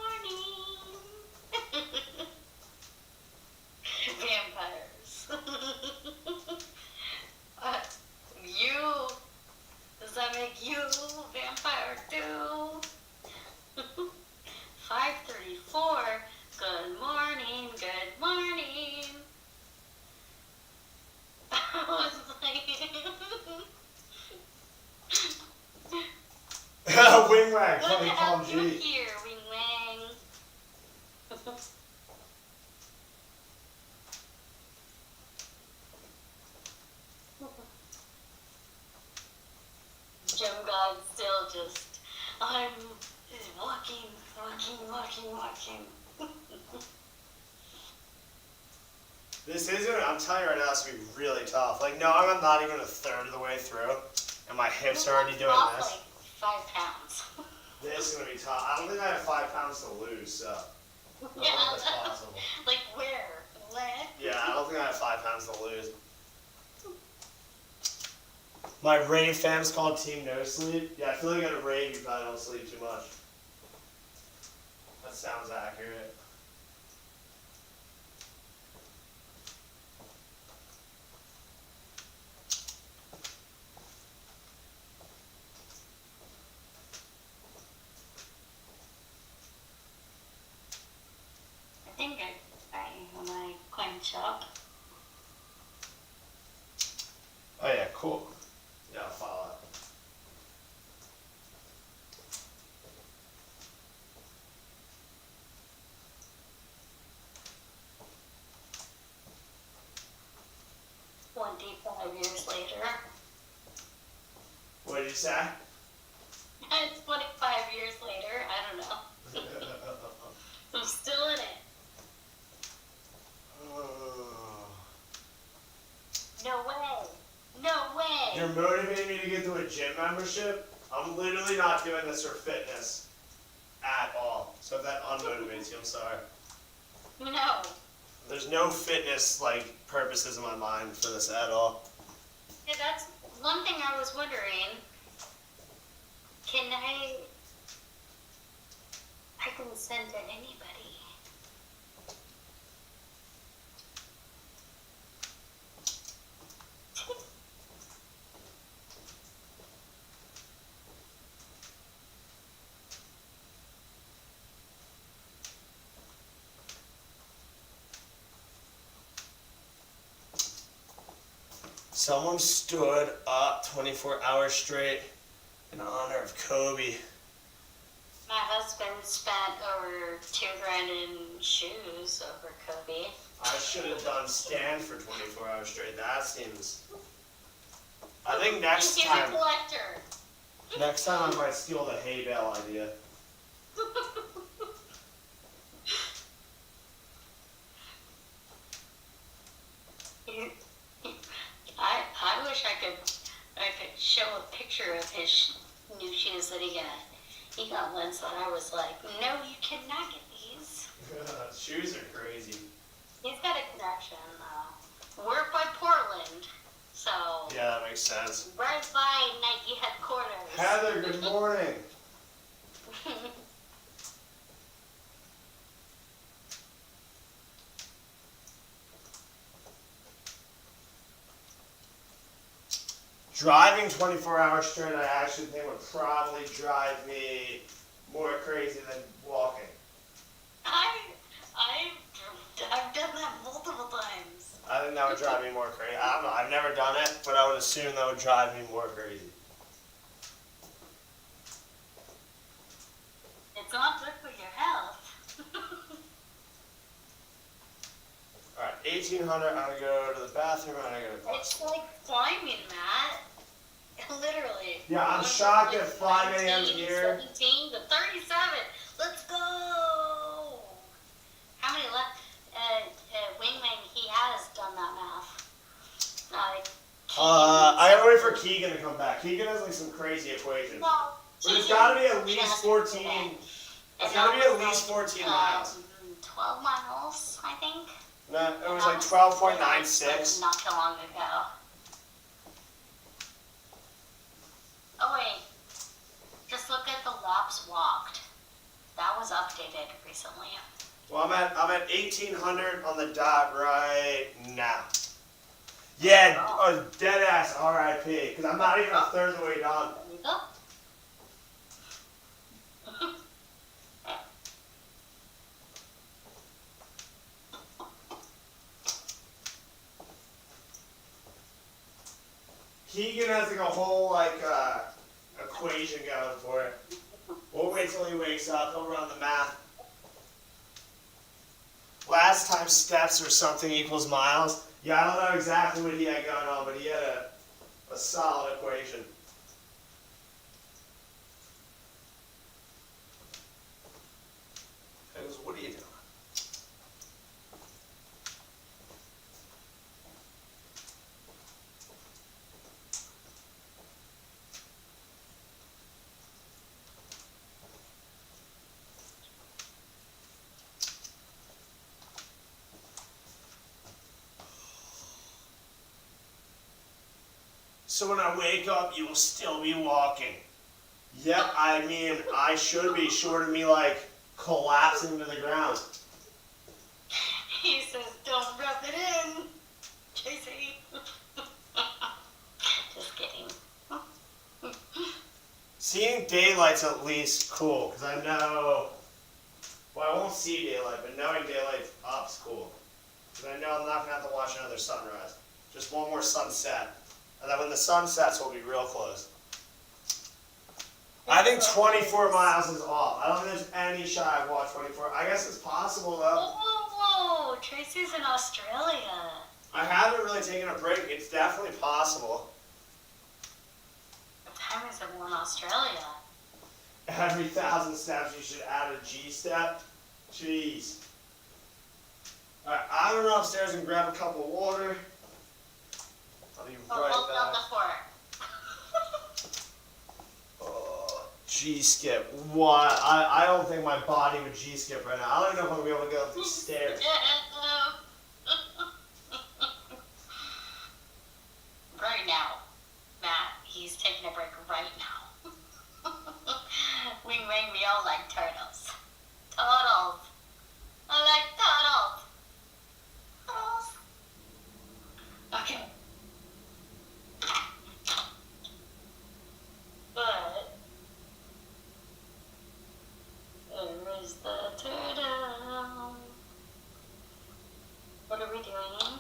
Vampires. Does that make you a vampire too? 5:34. Good morning. I was like, Wing Wang, good let to me call have you G. here, Wing Wang. Gym God still just, I'm walking. This is gonna, I'm telling you right now, it's gonna be really tough. Like, no, I'm not even a third of the way through. And my hips are already doing Lost this. like 5 pounds. This is going to be tough. I don't think I have 5 pounds to lose, so I don't know if that's possible. Like where? When? Yeah, I don't think I have 5 pounds to lose. My rave fam's called Team No Sleep. Yeah, I feel like at a rave you probably don't sleep too much. That sounds accurate. I think when I cleaned up. Oh yeah, cool. Yeah, I'll follow it. Twenty 5 years later. What did you say? It's 25 years later. I don't know. I'm still in it. No way. No way. You're motivating me to get to a gym membership? I'm literally not doing this for fitness at all. So if that unmotivates you, I'm sorry. No. There's no fitness purposes in my mind for this at all. Yeah, that's one thing I was wondering. I can send to anybody. Someone stood up 24 hours straight in honor of Kobe. My husband spent over $2,000 in shoes over Kobe. I should have done stand for 24 hours straight. That seems... I think next He's time... a collector. Next time I might steal the hay bale idea. I wish I could show a picture of his new shoes that he got. He got ones that I was like, no, you cannot get these. Shoes are crazy. He's got a connection. We're by Portland, so Yeah, that makes sense. right by Nike headquarters. Heather, good morning. Driving 24 hours straight, I actually think would probably drive me more crazy than walking. I've done that multiple times. I think that would drive me more crazy. I don't know. I've never done it, but I would assume that would drive me more crazy. It's not good for your health. All right, 1800. I'm gonna go to the bathroom. I'm gonna go to It's like climbing, Matt. Literally. Yeah, I'm Going shocked from, at 5 a.m. 19, here. 17 to 37. Let's go. How many left? Wingman, he has done that math. I gotta wait for Keegan to come back. Keegan has some crazy equation. Well, But it's gotta be at least just 14. today. It's gotta be at least 14 miles. 12 miles, I think. No, it was like 12.96. Not too long ago. Oh wait, just look at the laps walked. That was updated recently. Well, I'm at 1800 on the dot right now. Yeah, dead ass RIP. Because I'm not even a third of the way done. There you go. Keegan has a whole equation going for it. We'll wait till he wakes up. He'll run the math. Last time steps or something equals miles. Yeah, I don't know exactly what he had going on, but he had a solid equation. He goes, what are you doing? So when I wake up, you will still be walking. Yep, I mean, I should be, short of me, like, collapsing to the ground. He says, don't rub it in, Casey. Just kidding. Seeing daylight's at least cool, because I know, well, I won't see daylight, but knowing daylight's up's cool. Because I know I'm not going to have to watch another sunrise. Just one more sunset. And then when the sun sets, we'll be real close. I think 24 miles is off. I don't think there's any shot I've watched 24. I guess it's possible, though. Whoa, Tracy's in Australia. I haven't really taken a break. It's definitely possible. What time is it in Australia? Every 1,000 steps, you should add a G step. Jeez. Alright, I'm gonna run upstairs and grab a cup of water. I'll be right Open up back. the fort. Oh, G-skip. What? I don't think my body would G-skip right now. I don't even know if I'm gonna be able to go up these stairs. Right now, Matt, he's taking a break right now. We make me all like turtles. Turtles. I like turtles. Turtles. Okay. But there is the turtle. What are we doing?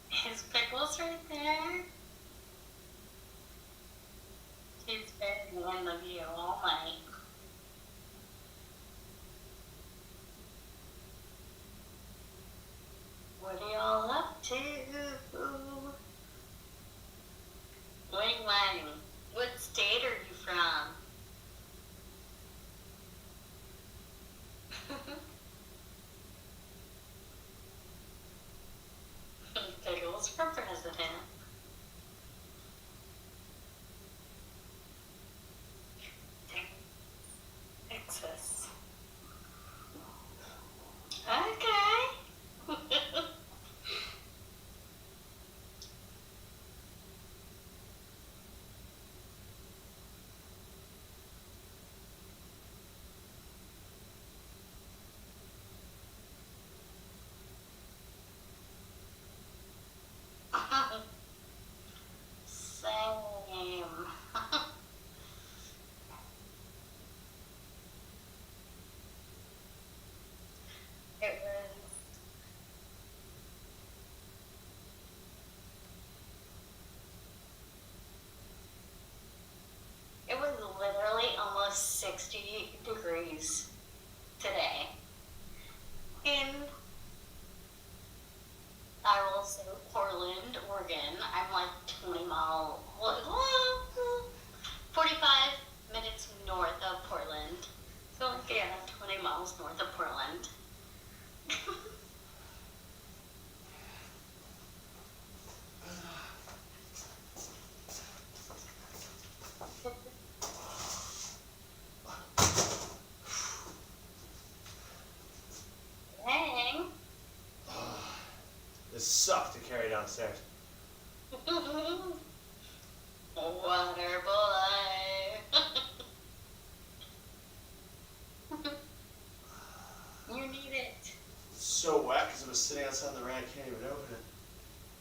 His pickle's right there. He's been in the view all night. What are y'all up to? Wingman, what state are you from? Pickles for president. Texas. Okay. Same. It was literally almost 60 degrees today. In, I will say, Portland, Oregon. I'm like 45 minutes north of Portland. So like, yeah, 20 miles north of Portland. Dang. This sucked to carry downstairs. Water boy. You need it. It's so wet because it was sitting outside the rain. I can't even open it.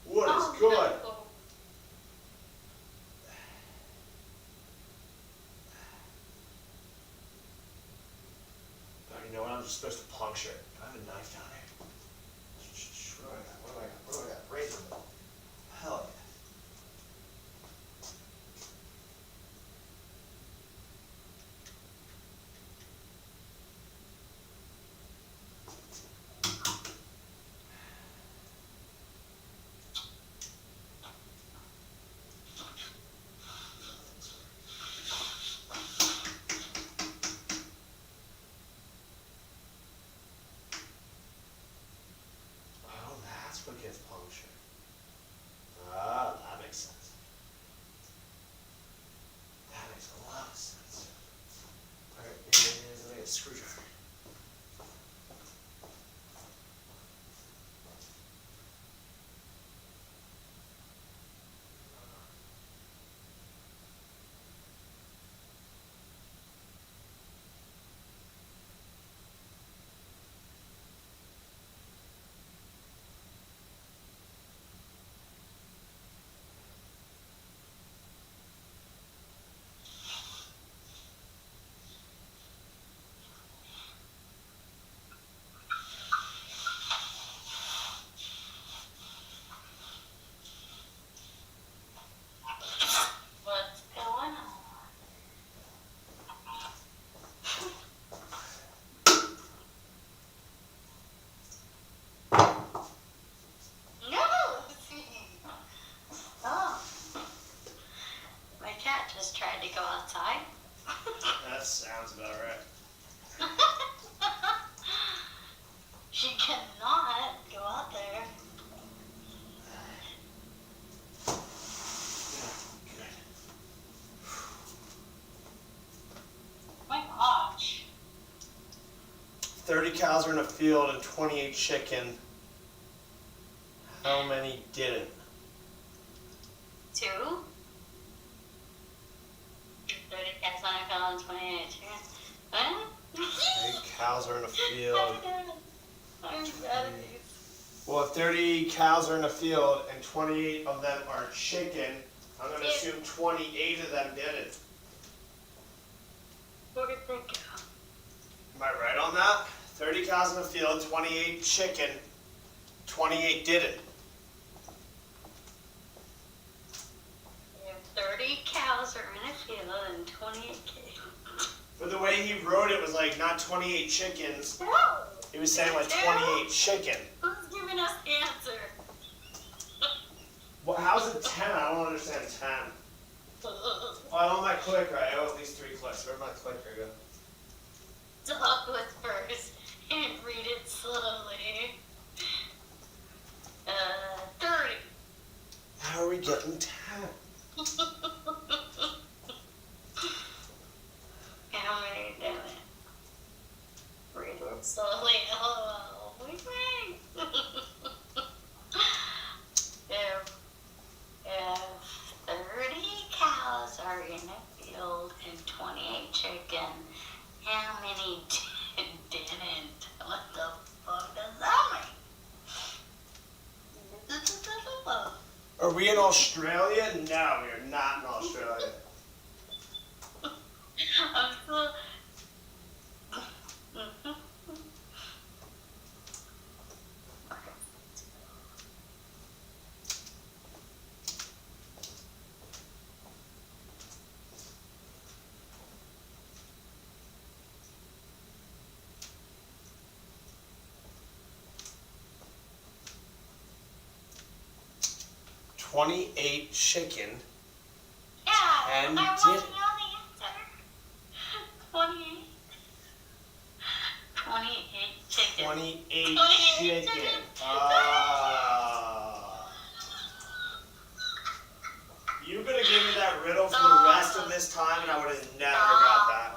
What is Oh, good? no. Oh, you know what? I'm just supposed to puncture it. I have a knife down here. What do I got? What do I got? What do I got? Razor blade. Hell yeah. sounds about right. She cannot go out there. My gosh. 30 cows are in a field and 28 chicken. How many didn't? 2? 30 cats on a field and 28 chickens. What? 30 cows are in a field. I'm bad at these. Well, if 30 cows are in a field and 28 of them are chicken, I'm going to assume 28 of them didn't. Where did they go? Am I right on that? 30 cows in a field, 28 chicken, 28 didn't. If 30 cows are in a field and 28 chickens. But the way he wrote it was like not 28 chickens. No! He was saying like 28 chicken. Who's giving us the answer? Well, how's it 10? I don't understand 10. Oh, I want my clicker. I owe at least 3 clicks. Where'd my clicker go? Talk with first and read it slowly. 30. How are we getting 10? How many did it? Read it slowly. Oh, we think. If 30 cows are in a field and 28 chicken, how many didn't? What the fuck does that mean? Are we in Australia? No, we are not in Australia. I'm so... 28 chicken. Yeah, And I want to know the answer. 28. 28 chicken. 28 28 chicken. chicken. You could have given me that riddle for the rest of this time and I would have never got that.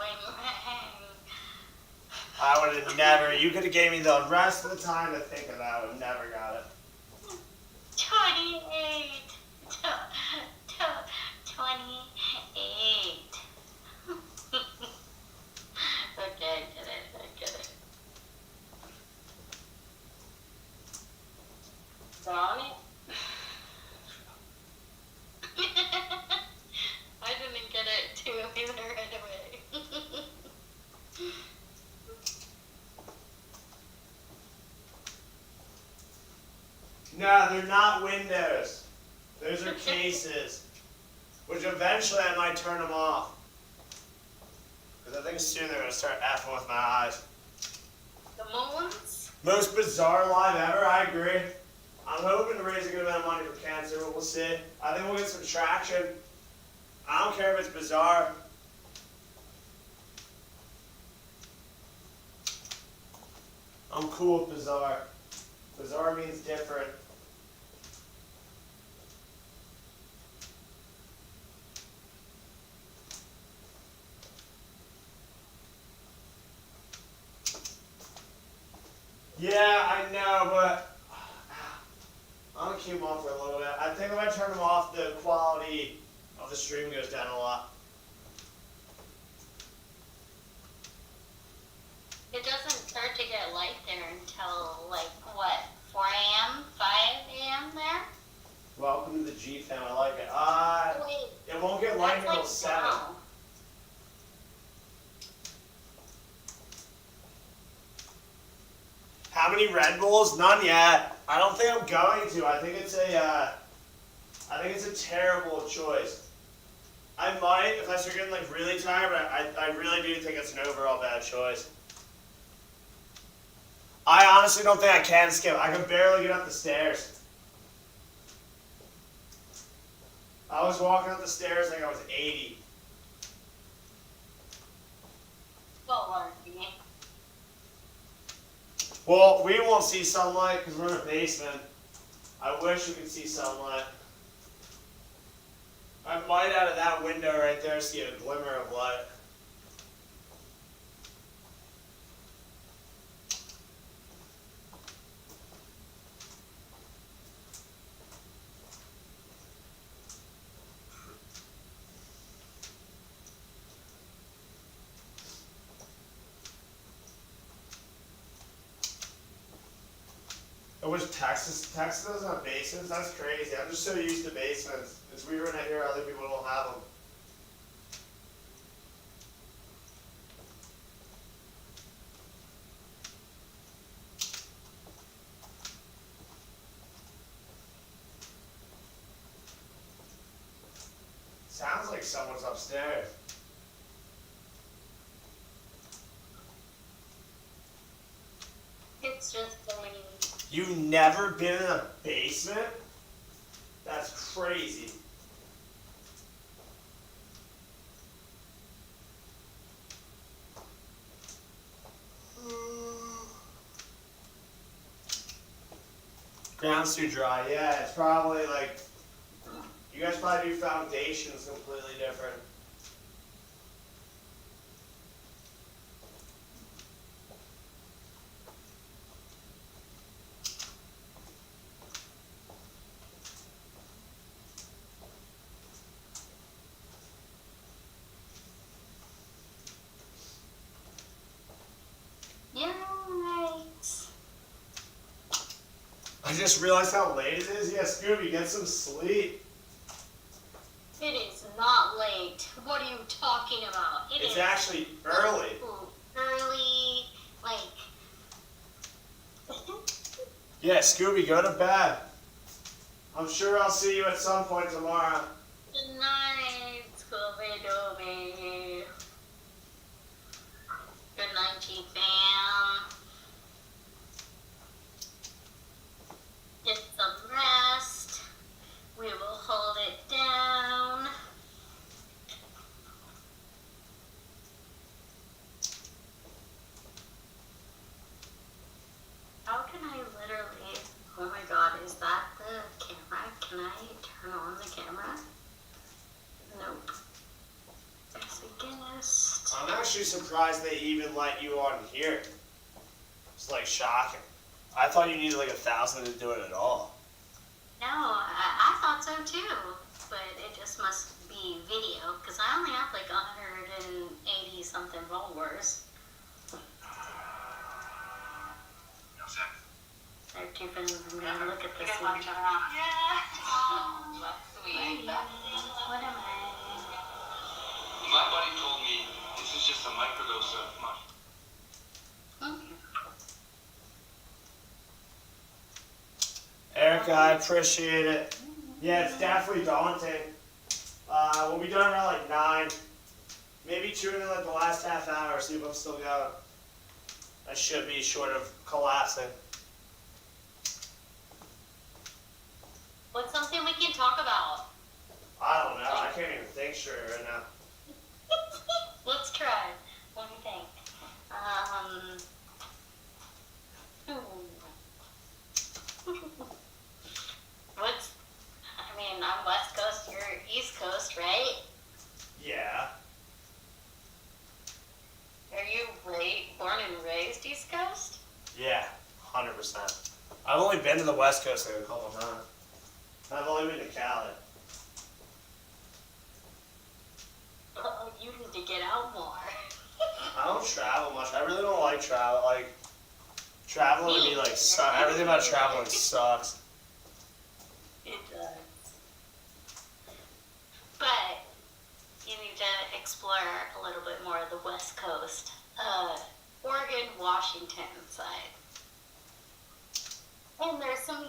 I would have never. You could have gave me the rest of the time to think of that. I would have never got it. 28. 28. Okay, I get it. Got it? I didn't get it too either right away. No, they're not windows. Those are cases. Which eventually I might turn them off. Because I think soon they're going to start effing with my eyes. The moons? Most bizarre live ever, I agree. I'm hoping to raise a good amount of money for cancer, but we'll see. I think we'll get some traction. I don't care if it's bizarre. I'm cool with bizarre. Bizarre means different. Yeah, I know, but I'm gonna keep them off for a little bit. I think if I turn them off, the quality of the stream goes down a lot. It doesn't start to get light there until, like, what, 4 a.m., 5 a.m. there? Welcome to the G fam. I like it. Wait, It won't get light that's until like 7. now. How many Red Bulls? None yet. I don't think I'm going to. I think it's a terrible choice. I might if I start getting like really tired, but I really do think it's an overall bad choice. I honestly don't think I can skip. I can barely get up the stairs. I was walking up the stairs like I was 80. Well, we won't see sunlight because we're in a basement. I wish we could see sunlight. I might out of that window right there see a glimmer of light. I wish Texas doesn't have basements. That's crazy. I'm just so used to basements. It's weird when I hear other people don't have them. Sounds like someone's upstairs. It's just the rain. You've never been in a basement? That's crazy. Ground's too dry. Yeah, it's probably like, you guys probably do foundations completely different. You're right. I just realized how late it is. Yeah, Scooby, get some sleep. It is not late. What are you talking about? It's actually early. Early, like. Yeah, Scooby, go to bed. I'm sure I'll see you at some point tomorrow. Good night, Scooby Dooby. Good night, G-Fam. Get some rest. We will hold it down. How can I literally... Oh my god, is that the camera? Can I turn on the camera? Nope. There's a guest. I'm actually surprised they even let you on here. It's like shocking. I thought you needed like 1,000 to do it at all. No, I thought so too. But it just must be video, because I only have like 180 something followers. They're too funny. I'm gonna look at this one. Yeah. Oh, that's sweet. What am I? My buddy told me this is just a microdose of money. Erica, I appreciate it. Yeah, it's definitely daunting. We'll be done around like 9. Maybe tune in like the last half hour, see if I'm still going. I should be short of collapsing. What's something we can talk about? I don't know. I can't even think straight right now. Let's try. What do you think? What's... I mean, I'm West Coast, you're East Coast, right? Yeah. Are you born and raised East Coast? Yeah, 100%. I've only been to the West Coast like a couple times. I've only been to Cali. Oh, you need to get out more. I don't travel much. I really don't like travel. Like, traveling to me, like, everything about traveling sucks. It does. But you need to explore a little bit more of the West Coast. Oregon, Washington side. And there's some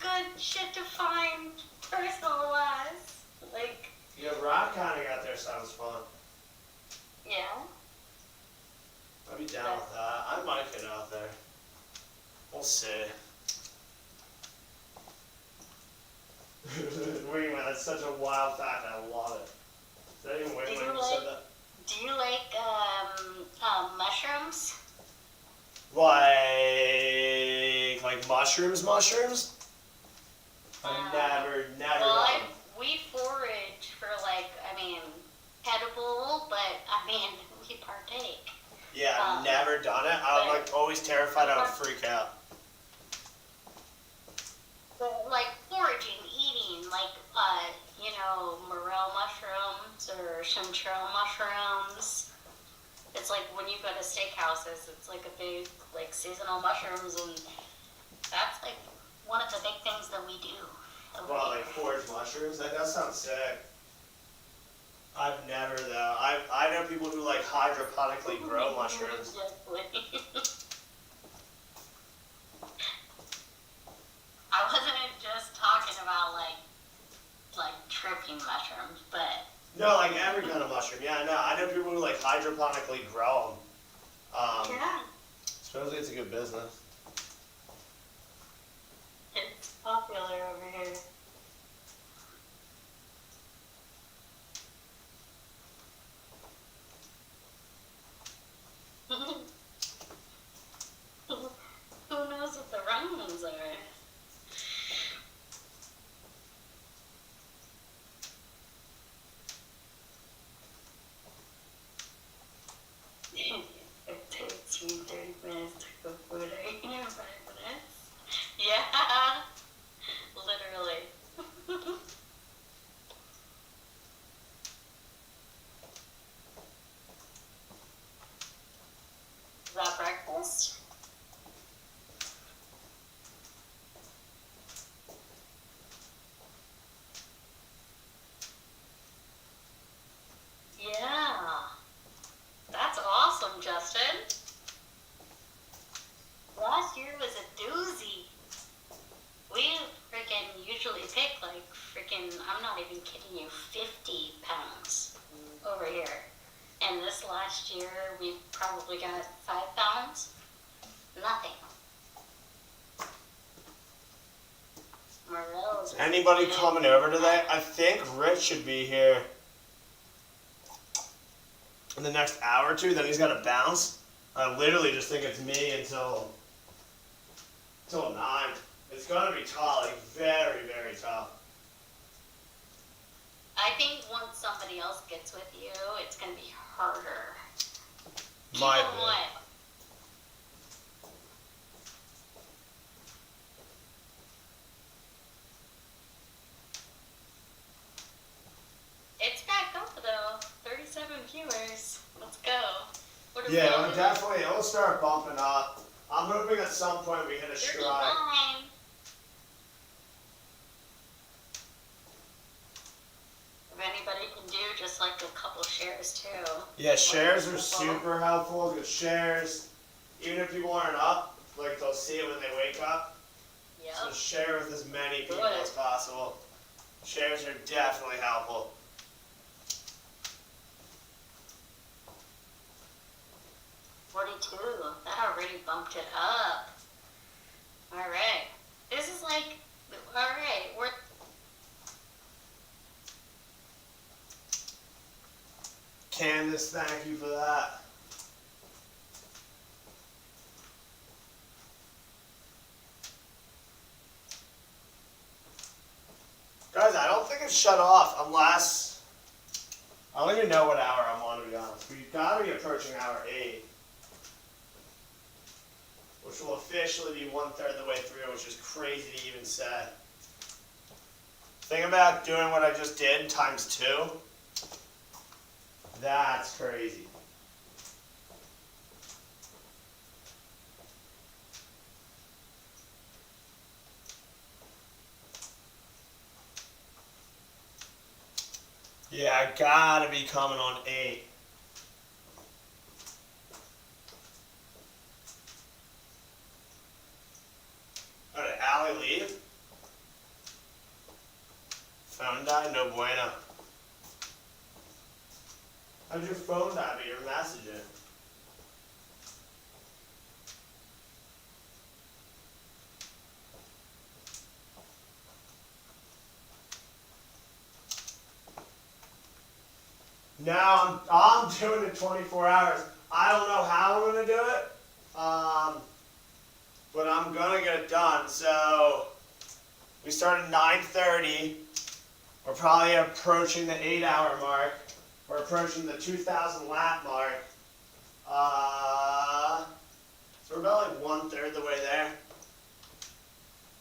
good shit to find personal-wise. Like, Yeah, rock climbing out there sounds fun. yeah. I'd be down with that. I might get out there. We'll see. Wingman, that's such a wild fact. I love it. Is that even Wingman who said that? Do you like mushrooms? Like mushrooms? I've never Well, done. we forage for edible, but we partake. Yeah, I've never done it. I'm like always terrified I would freak out. But like foraging, eating, morel mushrooms or chanterelle mushrooms. It's like when you go to steakhouses, it's like a big, like seasonal mushrooms, and that's like one of the big things that we do. Well, like foraged mushrooms? That does sound sick. I've never though. I know people who like hydroponically grow mushrooms. I wasn't just talking about like tripping mushrooms, but No, like every kind of mushroom. Yeah, no, I know people who like hydroponically grow them. yeah, Supposedly it's a good business. it's popular over here. Who knows what the Romans are? It takes me 30 minutes to cook food. I eat in 5 minutes. Yeah, literally. Is that breakfast? Yeah. That's awesome, Justin. Last year was a doozy. We freaking usually pick I'm not even kidding you, 50 pounds over here. And this last year, we probably got 5 pounds. Nothing. Morels. Anybody coming over today? I think Rich should be here in the next hour or two. Then he's got to bounce. I literally just think it's me until 9. It's gonna be tough, like very, very tough. I think once somebody else gets with you, it's going to be harder. Might You know be. what? It's back up though. 37 viewers. Let's go. What are we Yeah, on? it'll start bumping up. I'm hoping at some point we hit a stride. 39. If anybody can do just like a couple shares too. Yeah, shares are super helpful. Because shares, even if people aren't up, like they'll see it when they wake up. Yep. So share with as many people Good. as possible. Shares are definitely helpful. 42. That already bumped it up. Alright. This is like, alright, we're... Candace, thank you for that. Guys, I don't think it's shut off unless... I don't even know what hour I'm on, to be honest. We've got to be approaching hour 8. Which will officially be 1/3 of the way through, which is crazy to even say. Think about doing what I just did times 2. That's crazy. Yeah, I gotta be coming on 8. Oh, did Allie leave? Phone died? No bueno. How'd your phone die, but you're messaging? Now I'm doing it 24 hours. I don't know how I'm gonna do it, But I'm gonna get it done. So we start at 9:30. We're probably approaching the 8-hour mark. We're approaching the 2,000 lap mark. So we're about like 1/3 the way there.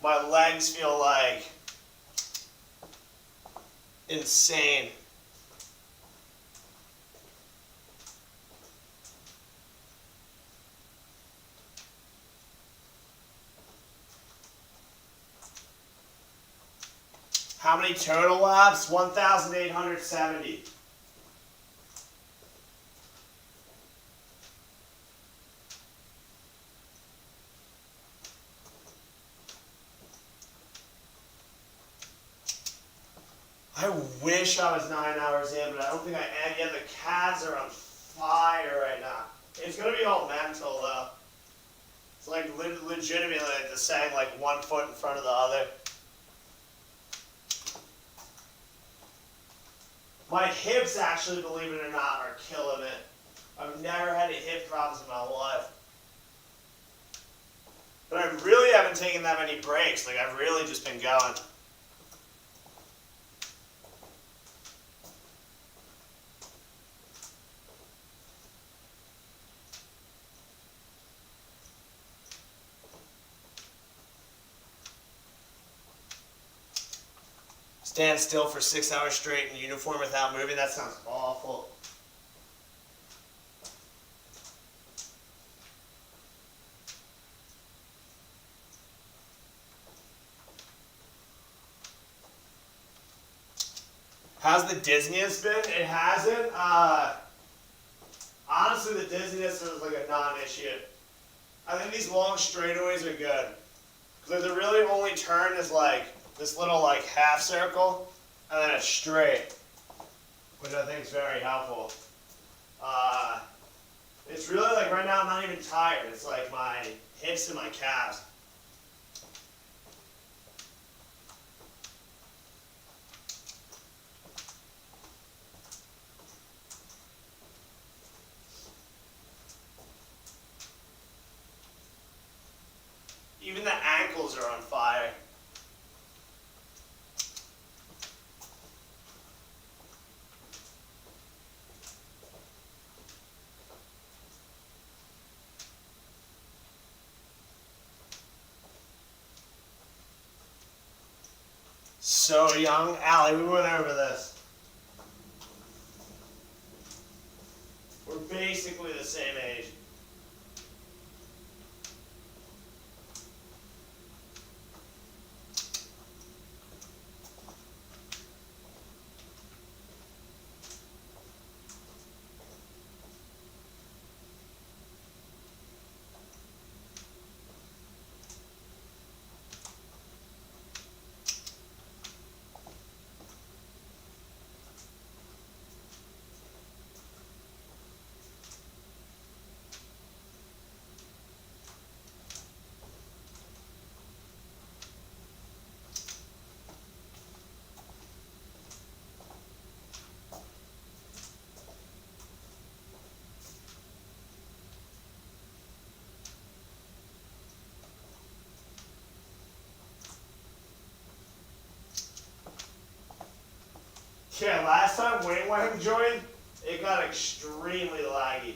My legs feel like insane. How many total laps? 1,870. I wish I was 9 hours in, but I don't think I am. Yeah, the calves are on fire right now. It's gonna be all mental though. It's like legitimately like the saying like one foot in front of the other. My hips actually, believe it or not, are killing it. I've never had any hip problems in my life. But I really haven't taken that many breaks. Like I've really just been going. Stand still for 6 hours straight in uniform without moving. That sounds awful. How's the dizziness been? It hasn't. Honestly, the dizziness is like a non-issue. I think these long straightaways are good. Because the really only turn is like this little like half circle, and then it's straight, which I think is very helpful. It's really like right now I'm not even tired. It's like my hips and my calves. Even the ankles are on fire. So young. Allie, we went over this. We're basically the same age. Yeah, last time Wayne Wang joined, it got extremely laggy.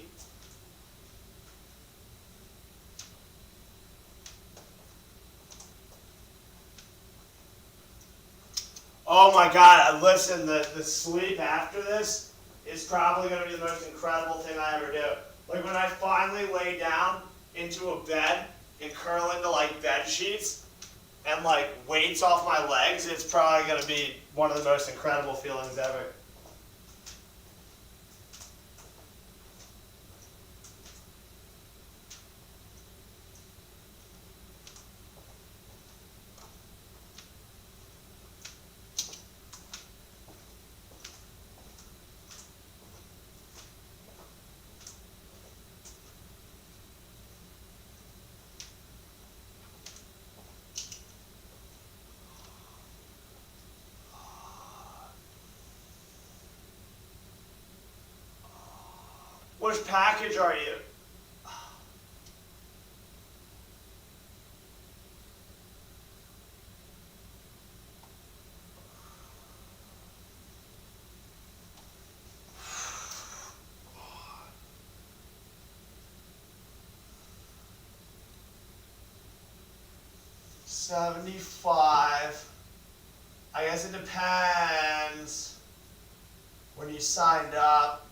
Oh my god, listen, the sleep after this is probably going to be the most incredible thing I ever do. Like when I finally lay down into a bed and curl into like bed sheets and like weights off my legs, it's probably going to be one of the most incredible feelings ever. Which package are you? 75. I guess it depends when you signed up.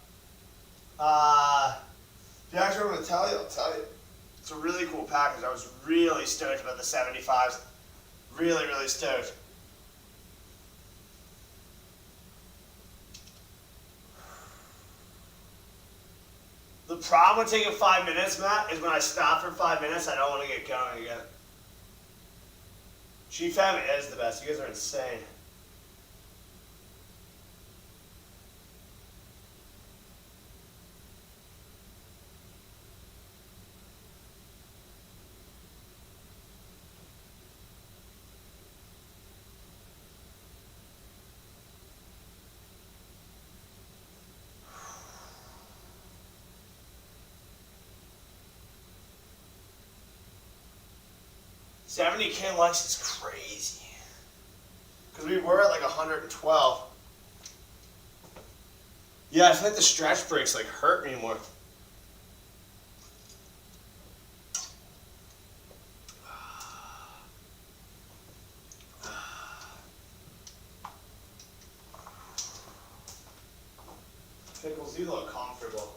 If you actually want to tell you, I'll tell you. It's a really cool package. I was really stoked about the 75s. Really, really stoked. The problem with taking 5 minutes, Matt, is when I stop for 5 minutes, I don't want to get going again. She Family is the best. You guys are insane. $70K likes is crazy. Because we were at like 112. Yeah, I feel like the stretch breaks like hurt me more. Pickles, you look comfortable.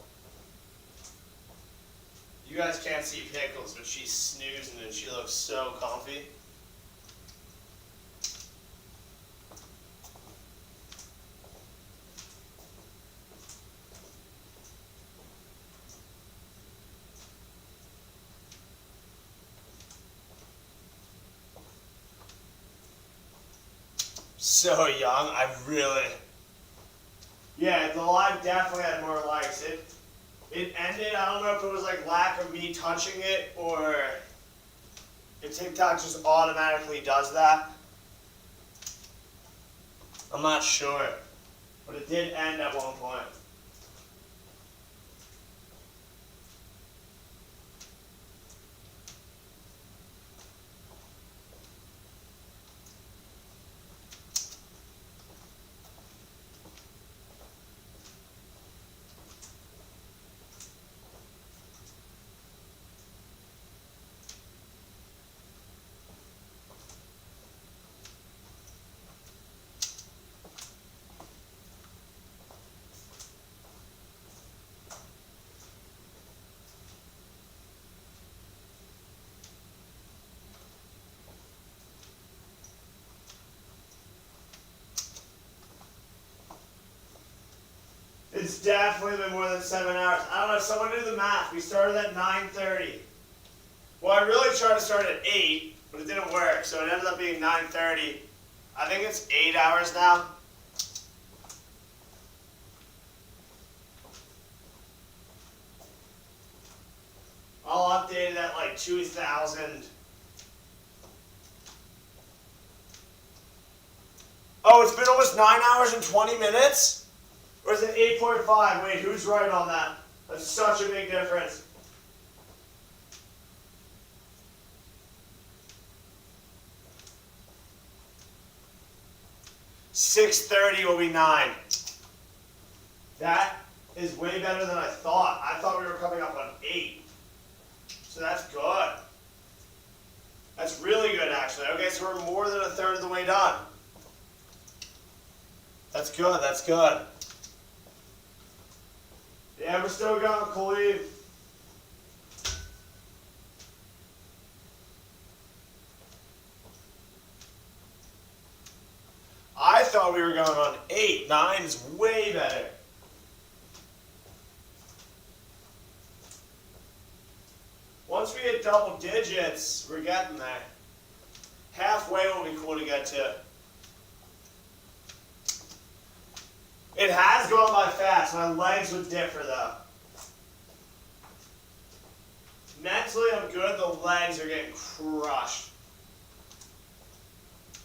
You guys can't see Pickles, but she's snoozing and she looks so comfy. So young, yeah, the live definitely had more likes. It ended, I don't know if it was like lack of me touching it or if TikTok just automatically does that. I'm not sure, but it did end at one point. It's definitely been more than 7 hours. I don't know, someone do the math. We started at 9:30. Well, I really tried to start at 8, but it didn't work, so it ended up being 9:30. I think it's 8 hours now. I'll update it at like 2,000. Oh, it's been almost 9 hours and 20 minutes? Or is it 8.5? Wait, who's right on that? That's such a big difference. $6:30 will be 9. That is way better than I thought. I thought we were coming up on 8. So that's good. That's really good, actually. Okay, so we're more than a third of the way done. That's good, that's good. Yeah, we're still going, Khalid. I thought we were going on 8. 9 is way better. Once we hit double digits, we're getting there. Halfway will be cool to get to. It has gone by fast. My legs would differ though. Mentally, I'm good. The legs are getting crushed.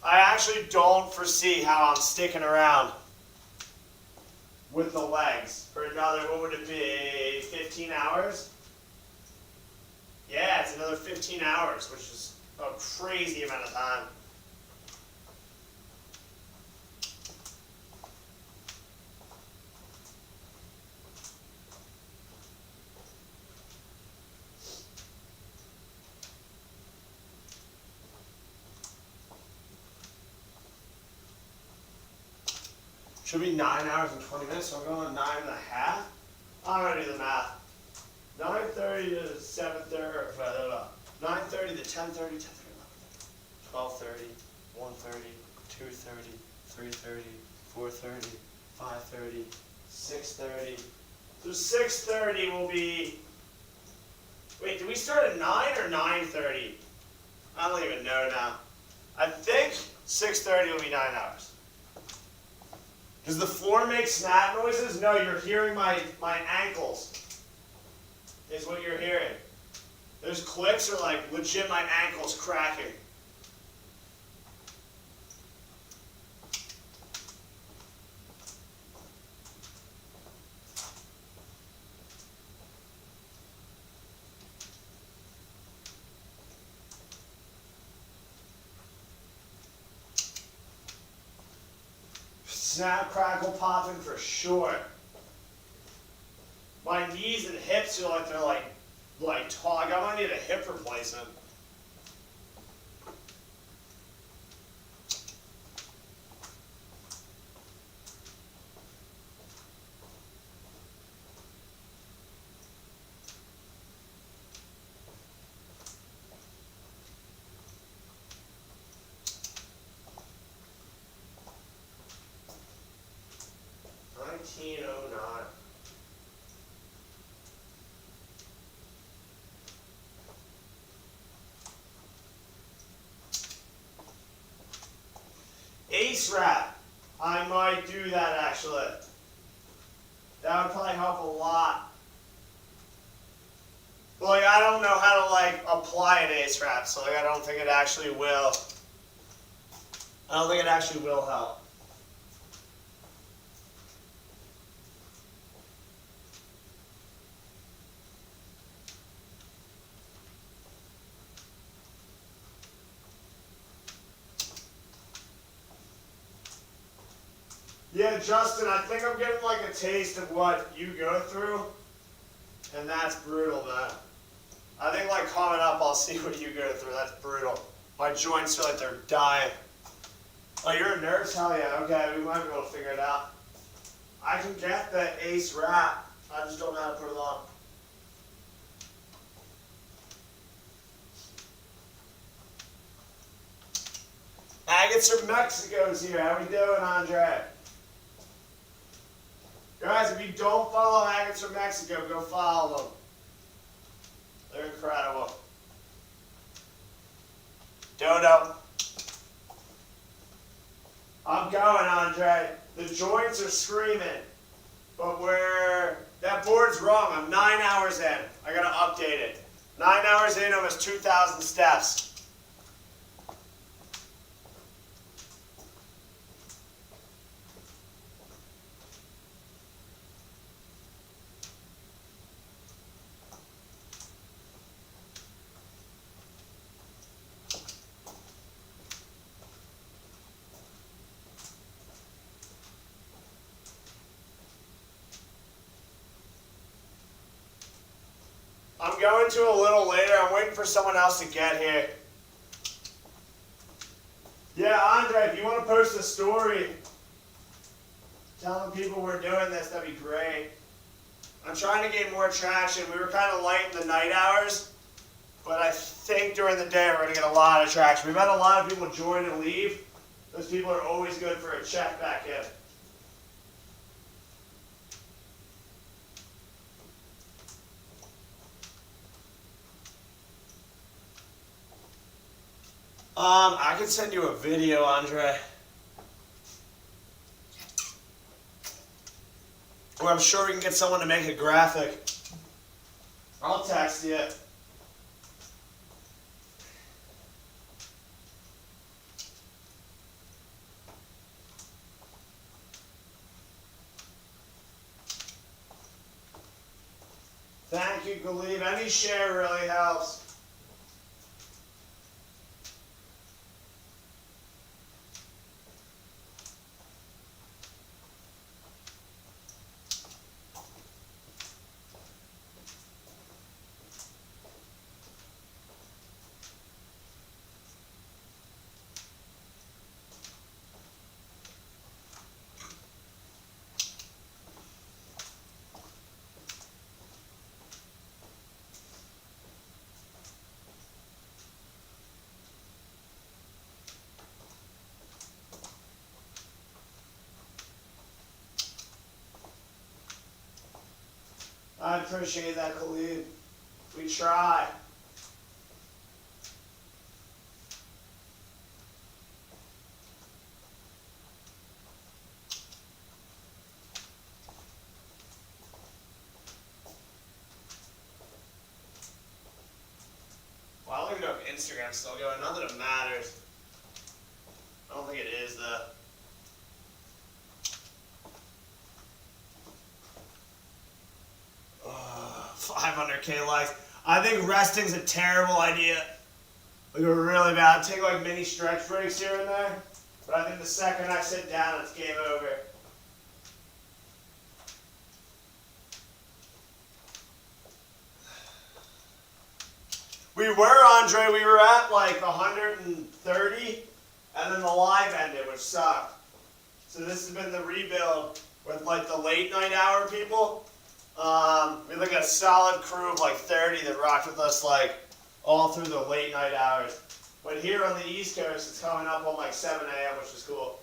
I actually don't foresee how I'm sticking around with the legs for another, what would it be, 15 hours? Yeah, it's another 15 hours, which is a crazy amount of time. Should be 9 hours and 20 minutes, so I'm going 9.5. I'm gonna do the math. 9:30 to 7:30, 9:30 to 10:30, 10:30, 12:30, 1:30, 2:30, 3:30, 4:30, 5:30, 6:30. So 6:30 will be. Wait, did we start at 9 or 9:30? I don't even know now. I think 6:30 will be 9 hours. Does the floor make snap noises? No, you're hearing my ankles. Is what you're hearing. Those clicks are like legit my ankles cracking. Snap, crackle, popping for sure. My knees and hips feel like they're like taut. I might need a hip replacement. $19.09. Ace wrap. I might do that actually. That would probably help a lot. But like I don't know how to like apply an ace wrap, so like I don't think it actually will. I don't think it actually will help. Yeah, Justin, I think I'm getting like a taste of what you go through, and that's brutal, man. I think like coming up, I'll see what you go through. That's brutal. My joints feel like they're dying. Oh, you're a nurse? Hell yeah. Okay, we might be able to figure it out. I can get the ace wrap. I just don't know how to put it on. Agates from Mexico's here. How we doing, Andre? Guys, if you don't follow Agates from Mexico, go follow them. They're incredible. Dodo. I'm going, Andre. The joints are screaming. But that board's wrong. I'm 9 hours in. I gotta update it. 9 hours in, almost 2,000 steps. I'm going to a little later. I'm waiting for someone else to get here. Yeah, Andre, if you want to post a story telling people we're doing this, that'd be great. I'm trying to gain more traction. We were kind of light in the night hours, but I think during the day we're going to get a lot of traction. We've had a lot of people join and leave. Those people are always good for a check back in. I can send you a video, Andre. Or I'm sure we can get someone to make a graphic. I'll text you. Thank you, Galib. Any share really helps. I appreciate that, Khalid. We try. Well, I don't even know if Instagram's still going. Not that it matters. I don't think it is, though. 500K likes. I think resting's a terrible idea. Like, really bad. Take like mini stretch breaks here and there. But I think the second I sit down, it's game over. We were, Andre, we were at like 130, and then the live ended, which sucked. So this has been the rebuild with like the late night hour people. We had like a solid crew of like 30 that rocked with us like all through the late night hours. But here on the East Coast, it's coming up on like 7 a.m., which is cool.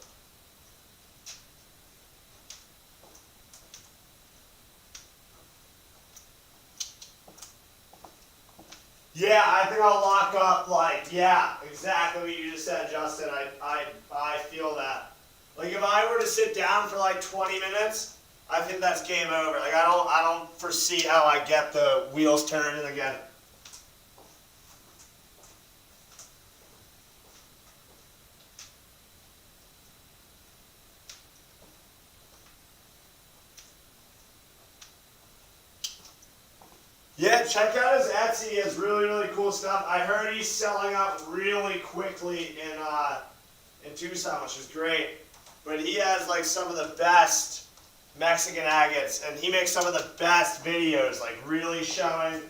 Yeah, I think I'll lock up like, yeah, exactly what you just said, Justin. I feel that. Like if I were to sit down for like 20 minutes, I think that's game over. Like I don't foresee how I get the wheels turning again. Yeah, check out his Etsy. He has really, really cool stuff. I heard he's selling out really quickly in Tucson, which is great. But he has like some of the best Mexican agates, and he makes some of the best videos, like really showing.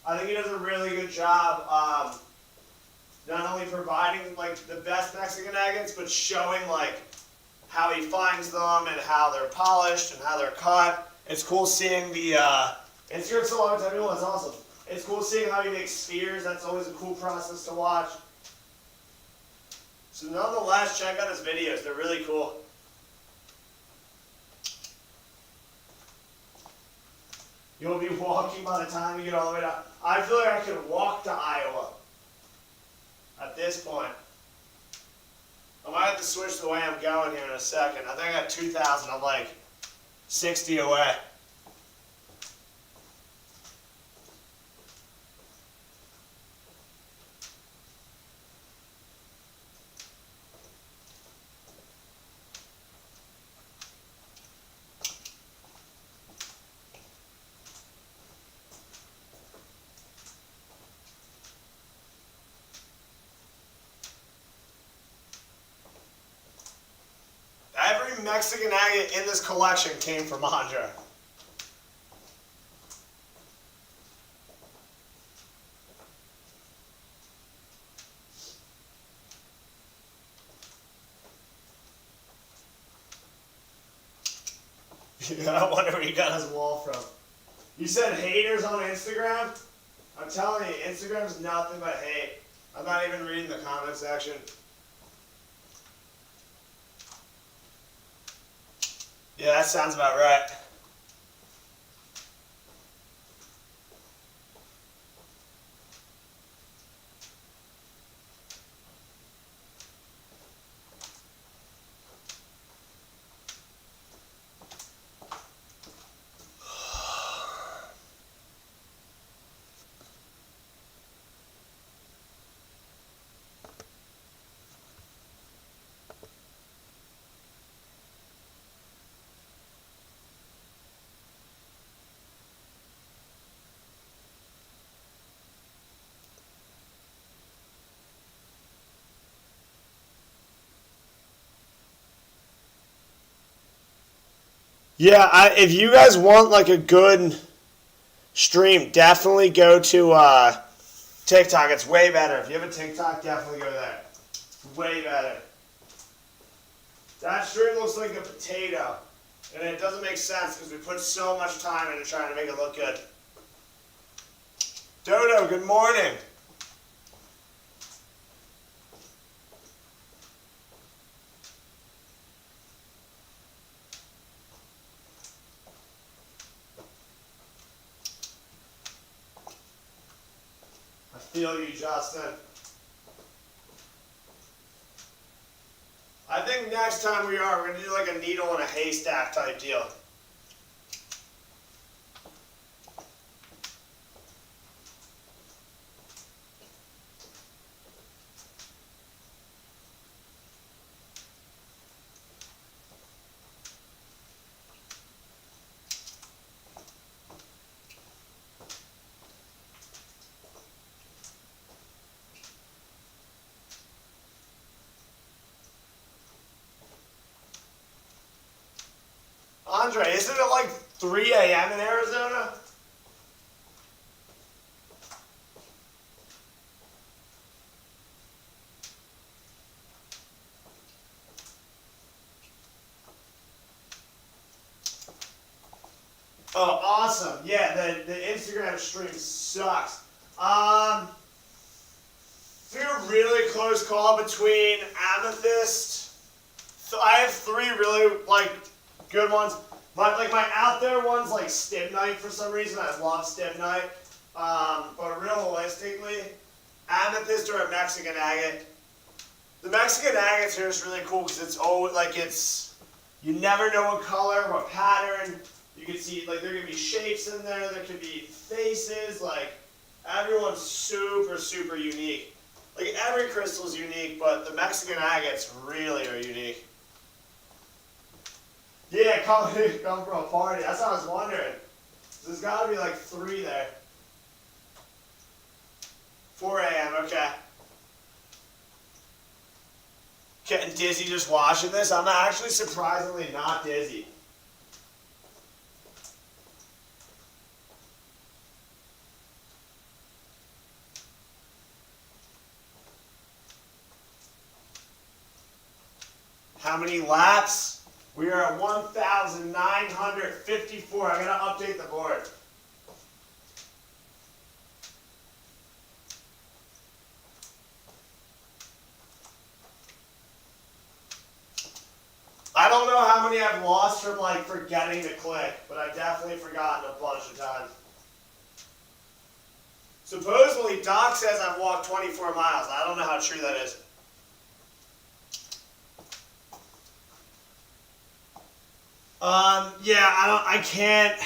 I think he does a really good job not only providing like the best Mexican agates, but showing like how he finds them and how they're polished and how they're cut. It's cool seeing the Instagram so long time ago. That's awesome. It's cool seeing how he makes spheres. That's always a cool process to watch. So nonetheless, check out his videos. They're really cool. You'll be walking by the time you get all the way down. I feel like I could walk to Iowa at this point. I might have to switch the way I'm going here in a second. I think I got 2,000. I'm like 60 away. Every Mexican agate in this collection came from Andre. Yeah, I wonder where he got his wall from. You said haters on Instagram? I'm telling you, Instagram's nothing but hate. I'm not even reading the comment section. Yeah, that sounds about right. Yeah, if you guys want like a good stream, definitely go to TikTok. It's way better. If you have a TikTok, definitely go there. It's way better. That stream looks like a potato, and it doesn't make sense because we put so much time into trying to make it look good. Dodo, good morning. feel you, Justin. I think next time we're going to do like a needle in a haystack type deal. Andre, isn't it like 3 a.m. in Arizona? Oh, awesome. Yeah, the Instagram stream sucks. Through a really close call between Amethyst. So I have 3 really like good ones. My out there one's like Stibnite for some reason. I love Stibnite. But realistically, Amethyst or a Mexican agate. The Mexican agates here is really cool because it's always like you never know what color, what pattern. You can see like there could be shapes in there. There could be faces. Like everyone's super, super unique. Like every crystal is unique, but the Mexican agates really are unique. Yeah, come for a party. That's what I was wondering. There's got to be like 3 there. 4 a.m. Okay. Getting dizzy just watching this. I'm actually surprisingly not dizzy. How many laps? We are at 1,954. I'm going to update the board. I don't know how many I've lost from like forgetting to click, but I've definitely forgotten a bunch of times. Supposedly, Doc says I've walked 24 miles. I don't know how true that is. Yeah, I can't.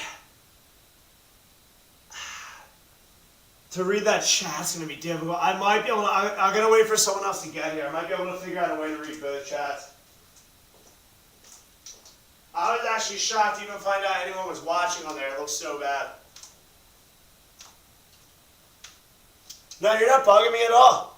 To read that chat's gonna be difficult. I might be able to, I'm gonna wait for someone else to get here. I might be able to figure out a way to read both chats. I was actually shocked to even find out anyone was watching on there. It looks so bad. No, you're not bugging me at all.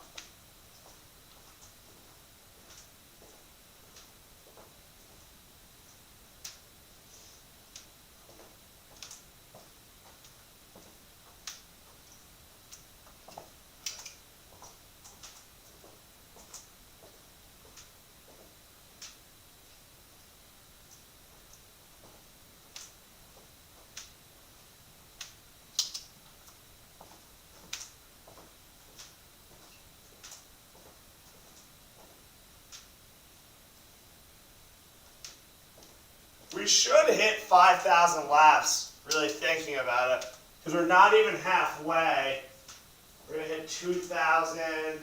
We should hit 5,000 laps, really thinking about it, because we're not even halfway. We're going to hit 2,000 in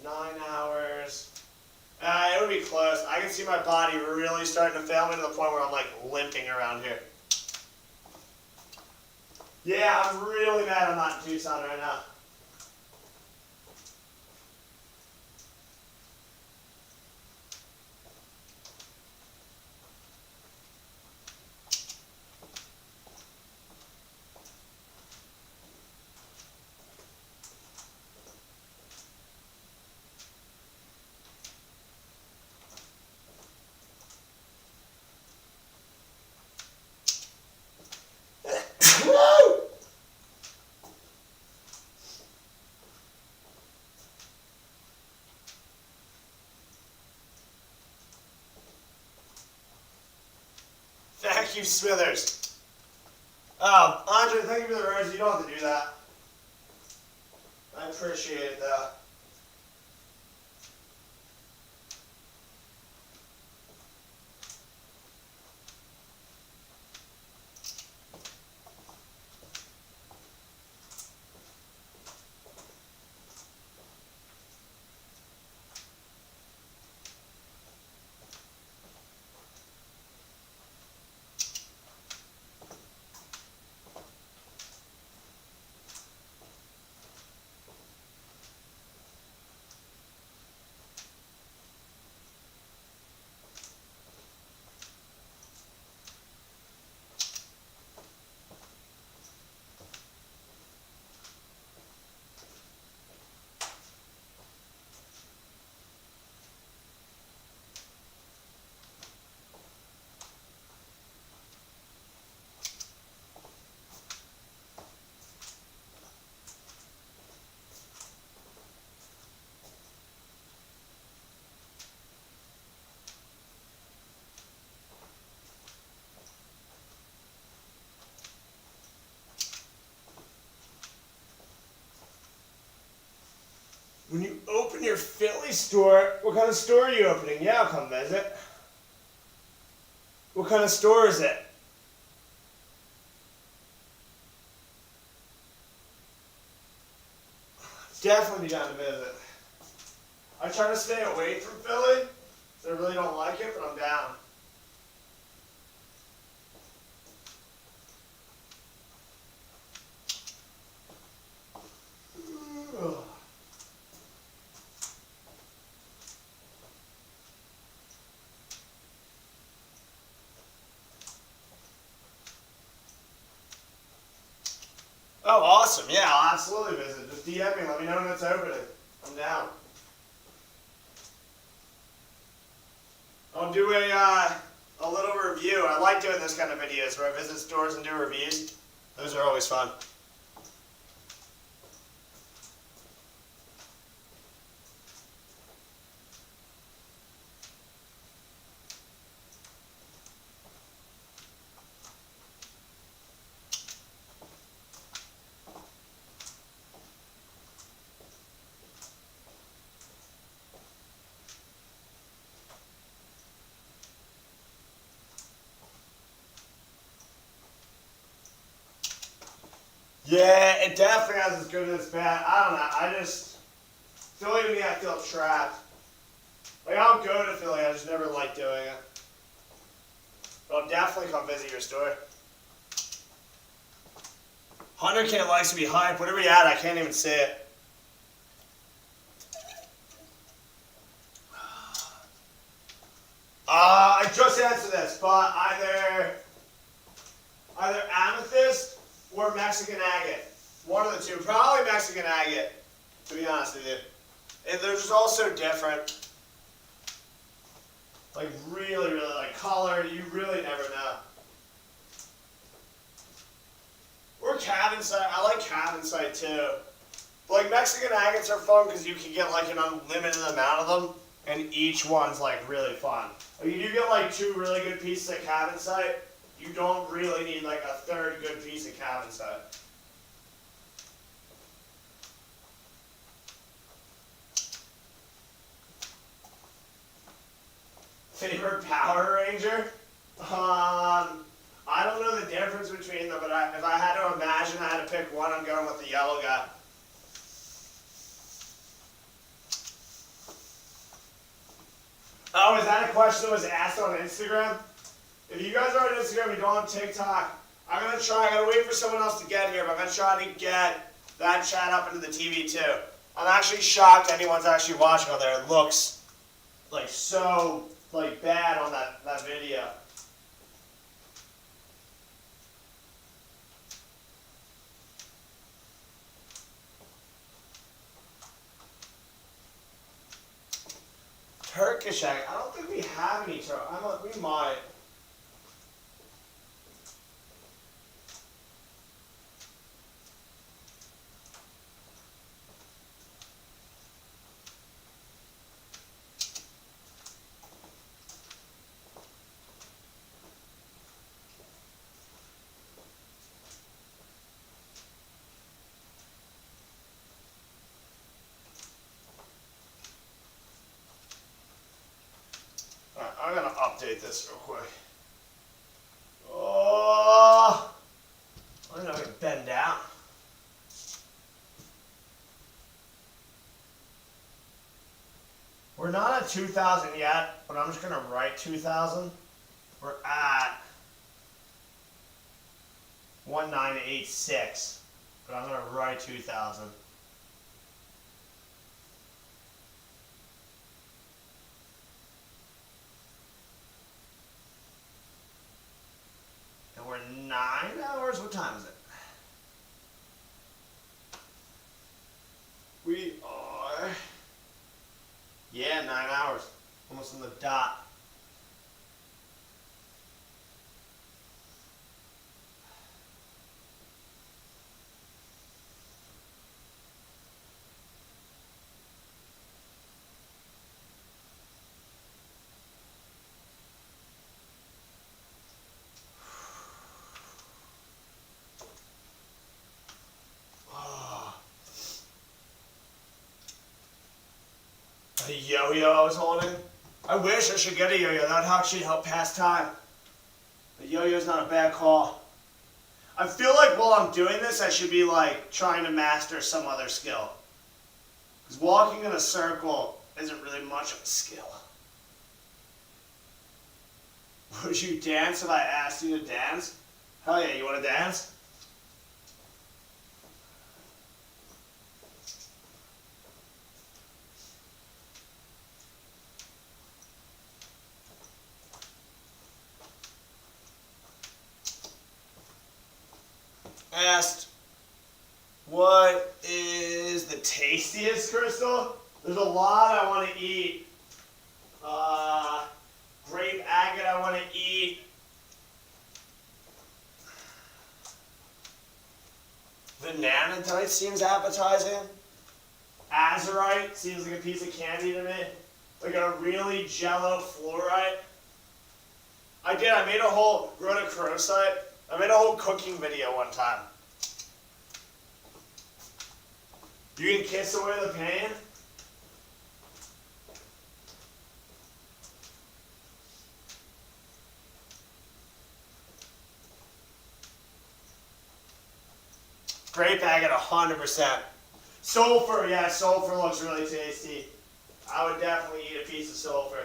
9 hours. It would be close. I can see my body really starting to fail me to the point where I'm like limping around here. Yeah, I'm really mad I'm not in Tucson right now. Thank you, Smithers. Oh, Andre, thank you for the rose. You don't have to do that. I appreciate it, though. your Philly store. What kind of store are you opening? Yeah, I'll come visit. What kind of store is it? Definitely be down to visit. I try to stay away from Philly, so I really don't like it, but I'm down. Oh, awesome. Yeah, I'll absolutely visit. Just DM me. Let me know when it's opening. I'm down. I'll do a little review. I like doing this kind of videos where I visit stores and do reviews. Those are always fun. Yeah, it definitely has as good as bad. I don't know. I just, Philly to me, I feel trapped. Like, I'll go to Philly, I just never like doing it. But I'll definitely come visit your store. 100K likes to be hype. Whatever you at, I can't even see it. I just answered this, but either amethyst or Mexican agate. One of the two. Probably Mexican agate, to be honest with you. And they're just all so different. Like really, really like color, you really never know. Or Cabinsite. I like Cabinsite too. But like Mexican agates are fun because you can get like an unlimited amount of them, and each one's like really fun. Like you do get like 2 really good pieces of Cabinsite. You don't really need like a third good piece of Cabinsite. Favorite Power Ranger? I don't know the difference between them, but if I had to imagine I had to pick one, I'm going with the yellow guy. Oh, is that a question that was asked on Instagram? If you guys are on Instagram and don't have TikTok, I gotta wait for someone else to get here, but I'm gonna try to get that chat up into the TV too. I'm actually shocked anyone's actually watching on there. It looks like so like bad on that video. Turkish egg. I don't think we have any Turkish. We might. Alright, I'm gonna update this real quick. Oh, I'm gonna bend down. We're not at 2,000 yet, but I'm just gonna write 2,000. We're at 1986, but I'm gonna write 2,000. And we're 9 hours. What time is it? We are, yeah, 9 hours. Almost on the dot. The yo-yo I was holding. I wish I should get a yo-yo. That would actually help pass time. The yo-yo's not a bad call. I feel like while I'm doing this, I should be like trying to master some other skill. Because walking in a circle isn't really much of a skill. Would you dance if I asked you to dance? Hell yeah, you want to dance? Asked, what is the tastiest, Crystal? There's a lot I want to eat. Grape agate I want to eat. Vanillite seems appetizing. Azurite seems like a piece of candy to me. Like a really jello fluorite. I made a whole rhodochrosite. I made a whole cooking video one time. You can kiss away the pain. Grape agate, 100%. Sulfur, yeah, sulfur looks really tasty. I would definitely eat a piece of sulfur.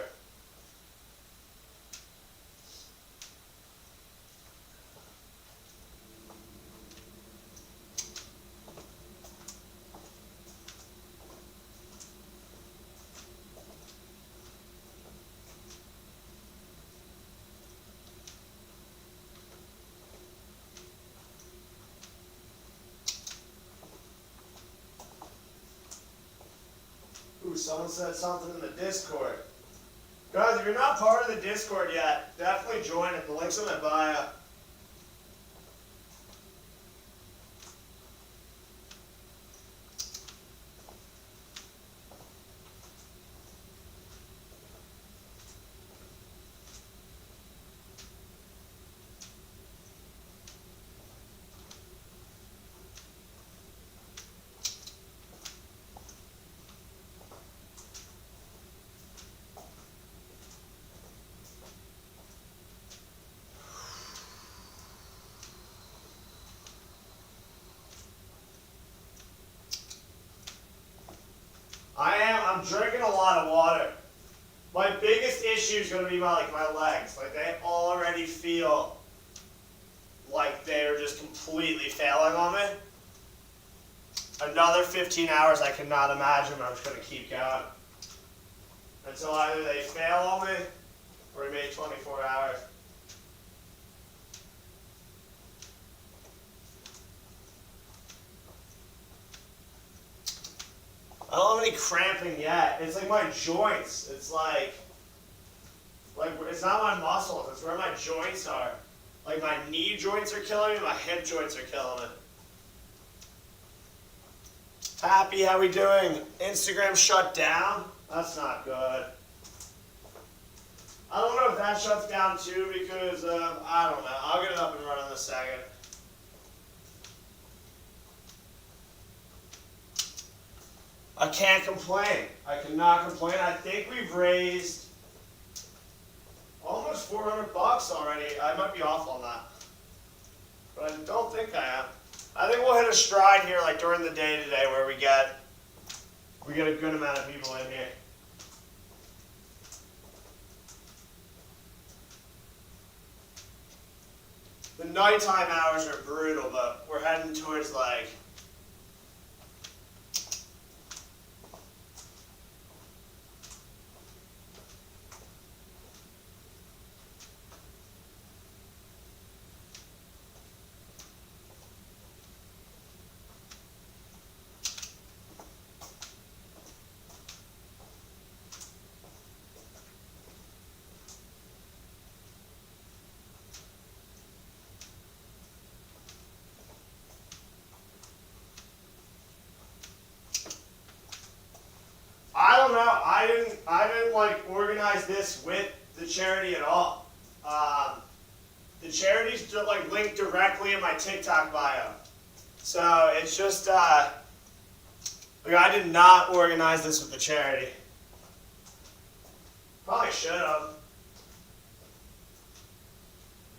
Ooh, someone said something in the Discord. Guys, if you're not part of the Discord yet, definitely join it. The link's in my bio. I'm drinking a lot of water. My biggest issue is going to be my legs. Like they already feel like they're just completely failing on me. Another 15 hours I cannot imagine, but I'm just going to keep going. Until either they fail on me or we make 24 hours. I don't have any cramping yet. It's like my joints. It's like it's not my muscles. It's where my joints are. Like my knee joints are killing me. My hip joints are killing me. Happy, how we doing? Instagram shut down? That's not good. I don't know if that shuts down too because I don't know. I'll get it up and running in a second. I can't complain. I cannot complain. I think we've raised almost $400 already. I might be off on that, but I don't think I am. I think we'll hit a stride here, like during the day today, where we get a good amount of people in here. The nighttime hours are brutal, but we're heading towards like. I don't know. I didn't like organize this with the charity at all. The charity's like linked directly in my TikTok bio. So it's just like I did not organize this with the charity. Probably should have.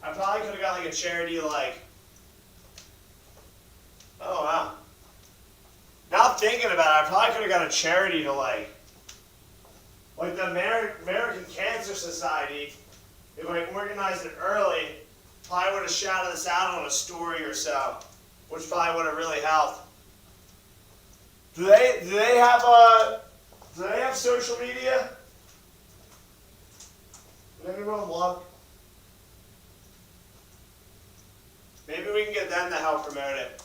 I probably could have got like a charity like, oh wow. Now thinking about it, I probably could have got a charity to like the American Cancer Society, if I organized it early, probably would have shouted this out on a story or so, which probably would have really helped. Do they have social media? Did anyone look? Maybe we can get them to help promote it.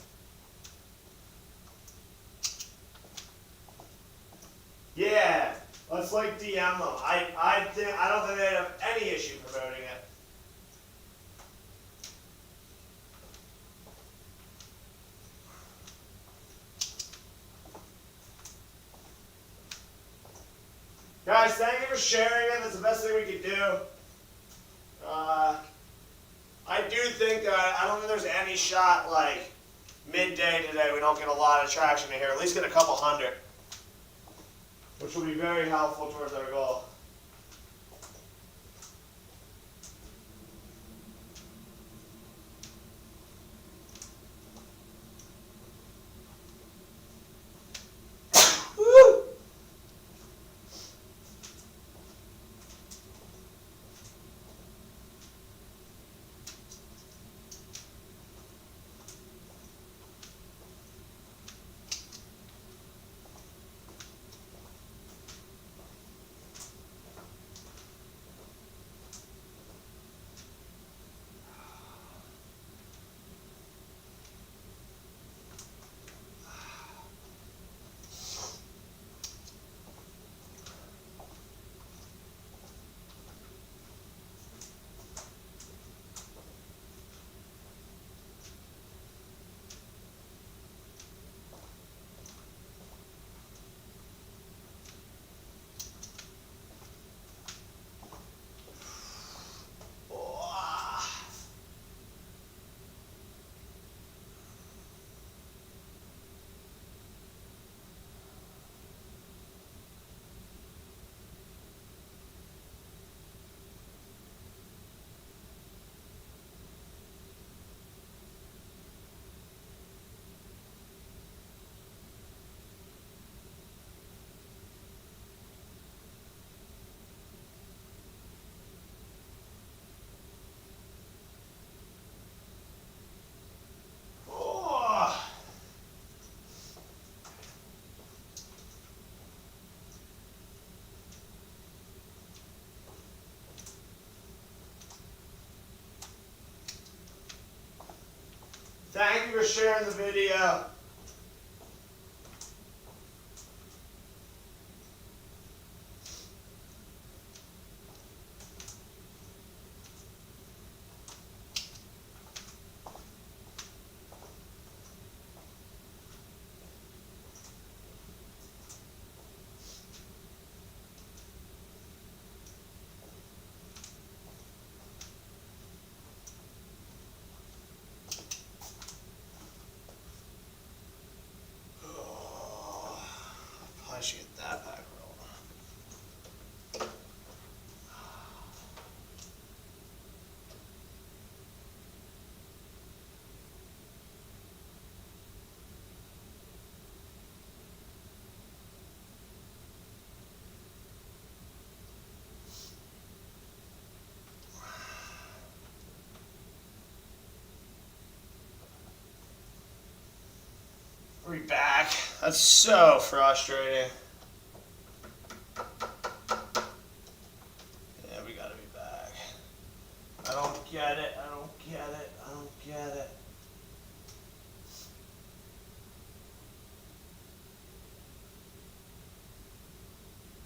Yeah, let's like DM them. I don't think they'd have any issue promoting it. Guys, thank you for sharing it. That's the best thing we could do. I do think that I don't think there's any shot like midday today we don't get a lot of traction in here. At least get a couple hundred, which will be very helpful towards our goal. Woo! Thank you for sharing the video. I should get that back rolling. Are we back? That's so frustrating. Yeah, we gotta be back. I don't get it. I don't get it. I don't get it.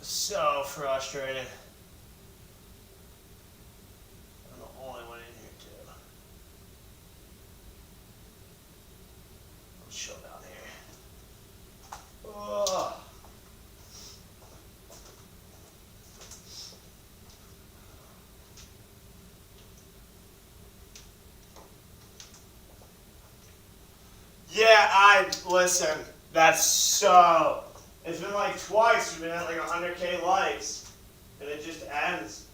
So frustrating. I'm the only one in here too. Let's chill down here. Ugh. Yeah, listen, that's so, it's been like twice we've been at like 100K likes. and it just ends.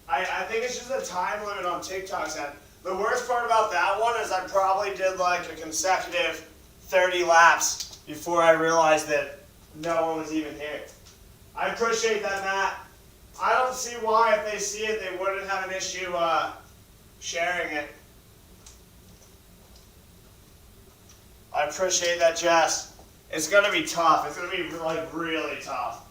I think it's just a time limit on TikToks, and the worst part about that one is I probably did like a consecutive 30 laps before I realized that no one was even here. I appreciate that, Matt. I don't see why if they see it they wouldn't have an issue sharing it. I appreciate that, Jess. It's gonna be tough. It's gonna be like really tough.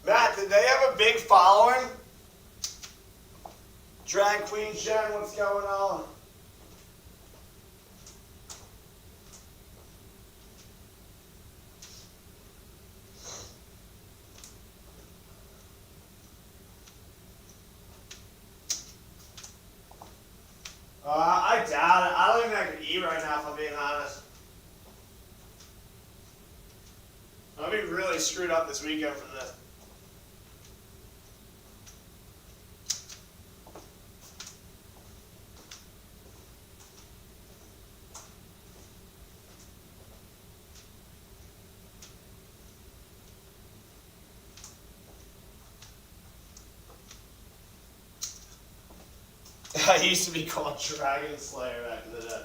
Matt, did they have a big following? Drag Queen Jen, what's going on? I doubt it. I don't even think I could eat right now, if I'm being honest. I'll be really screwed up this weekend from this. I used to be called Dragon Slayer back in the day.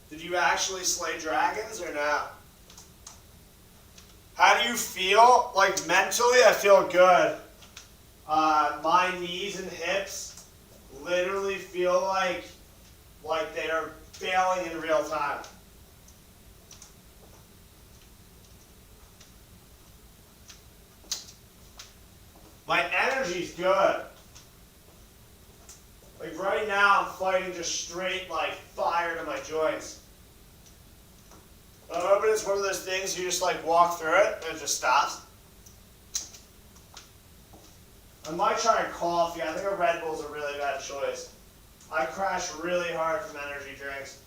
Did you actually slay dragons or no? How do you feel? Like mentally, I feel good. My knees and hips literally feel like they are failing in real time. My energy's good. Like right now, I'm fighting just straight like fire to my joints. But it's one of those things you just like walk through it and it just stops. I might try a coffee. I think a Red Bull's a really bad choice. I crash really hard from energy drinks.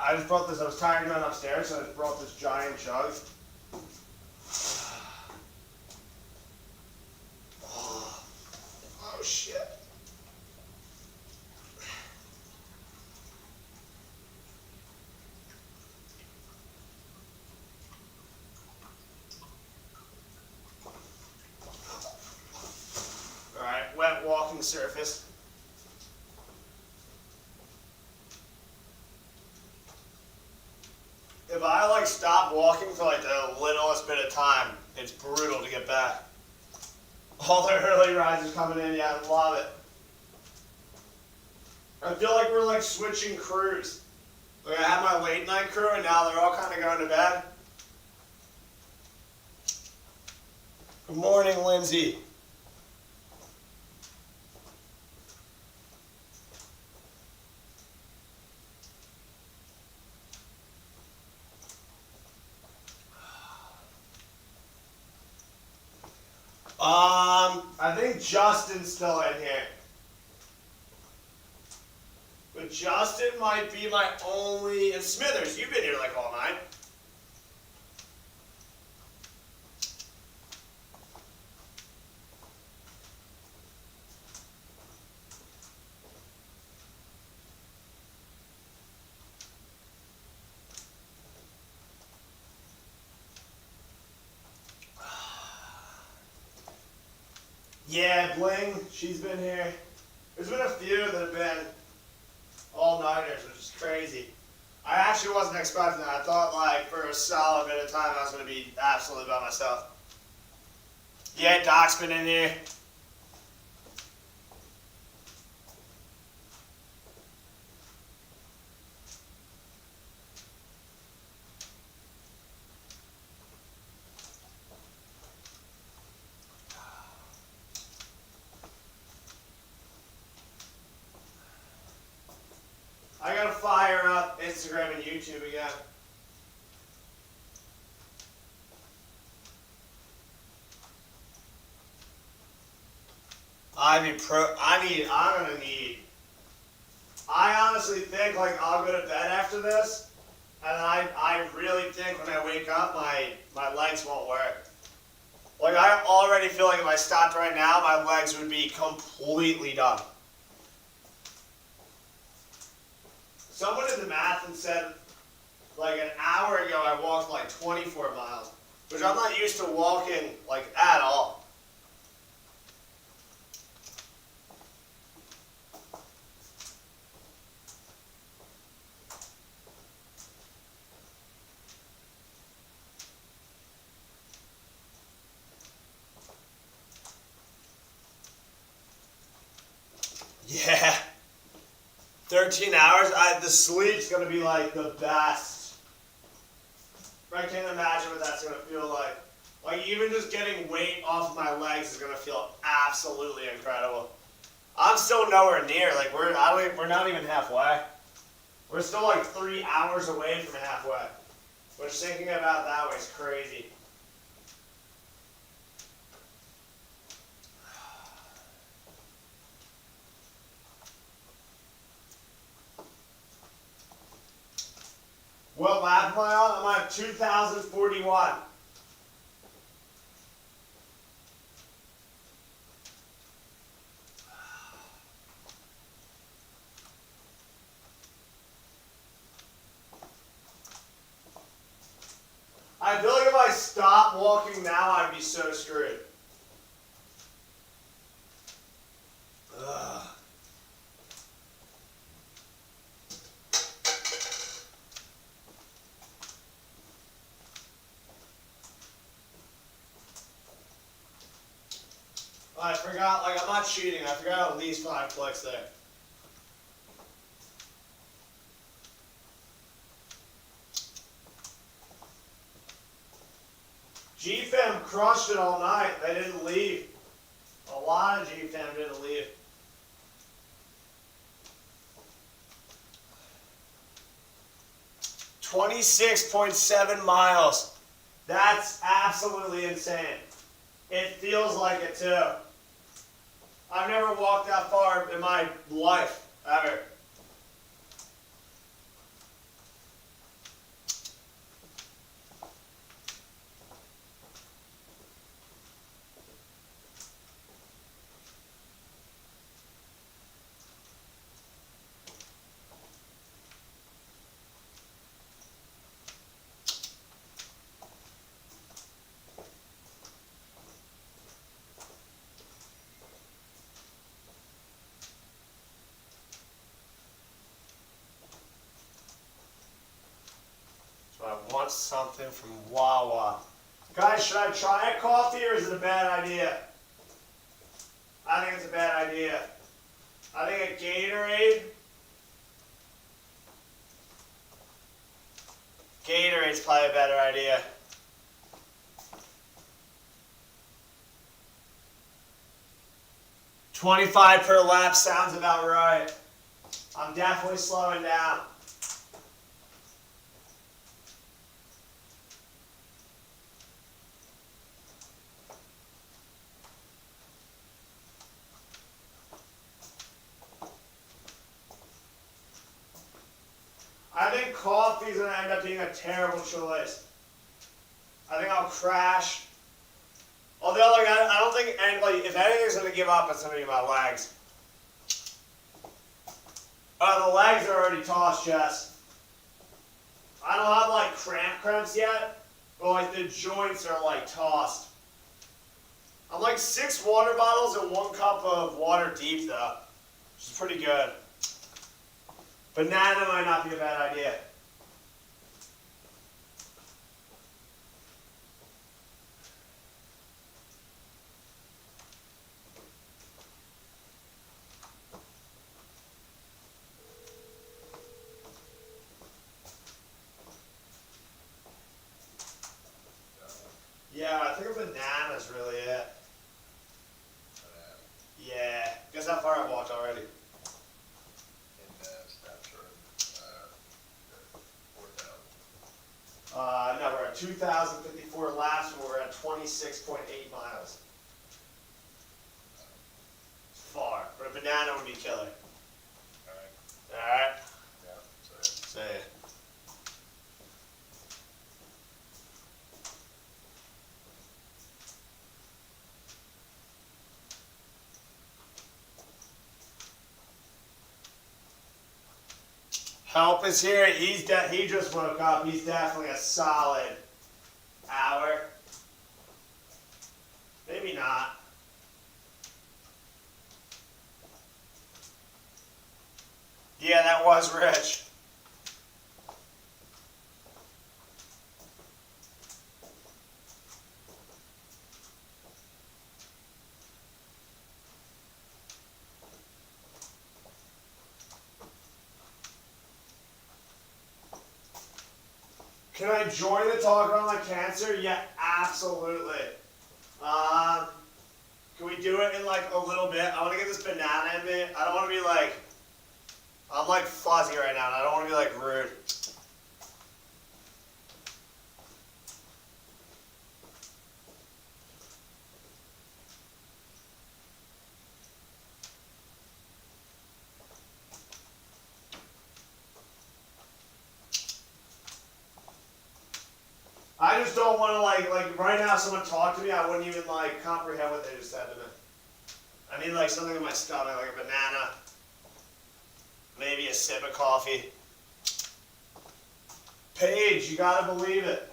I just brought this, I was tired going upstairs, so I just brought this giant jug. Oh shit. Alright, wet walking surface. If I like stop walking for like the littlest bit of time, it's brutal to get back. All the early risers coming in, yeah, I love it. I feel like we're like switching crews. Like I have my late night crew and now they're all kind of going to bed. Good morning, Lindsay. I think Justin's still in here. But Justin might be my only, and Smithers, you've been here like all night. Yeah, Bling, she's been here. There's been a few that have been all-nighters, which is crazy. I actually wasn't expecting that. I thought like for a solid bit of time I was going to be absolutely by myself. Yeah, Doc's been in here. Instagram and YouTube again. I honestly think like I'll go to bed after this, and I really think when I wake up my legs won't work. Like I already feel like if I stopped right now, my legs would be completely done. Someone did the math and said like an hour ago I walked like 24 miles, which I'm not used to walking like at all. Yeah. 13 hours, the sleep's gonna be like the best. I can't imagine what that's gonna feel like. Like even just getting weight off my legs is gonna feel absolutely incredible. I'm still nowhere near, like we're not even halfway. We're still like 3 hours away from halfway. Which thinking about that way is crazy. What lap am I on? I'm on 2041. I feel like if I stopped walking now, I'd be so screwed. Ugh. I forgot, like I'm not cheating, I forgot at least 5 clicks there. GFAM crushed it all night, they didn't leave. A lot of GFAM didn't leave. $26.7 miles. That's absolutely insane. It feels like it too. I've never walked that far in my life, ever. I want something from Wawa. Guys, should I try a coffee or is it a bad idea? I think it's a bad idea. I think a Gatorade. Gatorade's probably a better idea. $25 per lap sounds about right. I'm definitely slowing down. I think coffee's gonna end up being a terrible choice. I think I'll crash. Although, like, I don't think, if anything's gonna give up, it's gonna be my legs. The legs are already tossed, Jess. I don't have like cramps yet, but like the joints are like tossed. I'm like 6 water bottles and 1 cup of water deep though, which is pretty good. Banana might not be a bad idea. Yeah, I think a banana's really it. Yeah. Guess how far I've walked already? No, we're at 2,054 laps and we're at 26.8 miles. It's far, but a banana would be killer. Alright? Yeah. Say it. Help is here. He just woke up. He's definitely a solid hour. Maybe not. Yeah, that was Rich. Can I join the talk on like cancer? Yeah, absolutely. Can we do it in like a little bit? I want to get this banana in me. I don't want to be like, I'm like fuzzy right now and I don't want to be like rude. I just don't want to like right now someone talk to me, I wouldn't even like comprehend what they just said to me. I need like something in my stomach, like a banana, maybe a sip of coffee. Paige, you gotta believe it.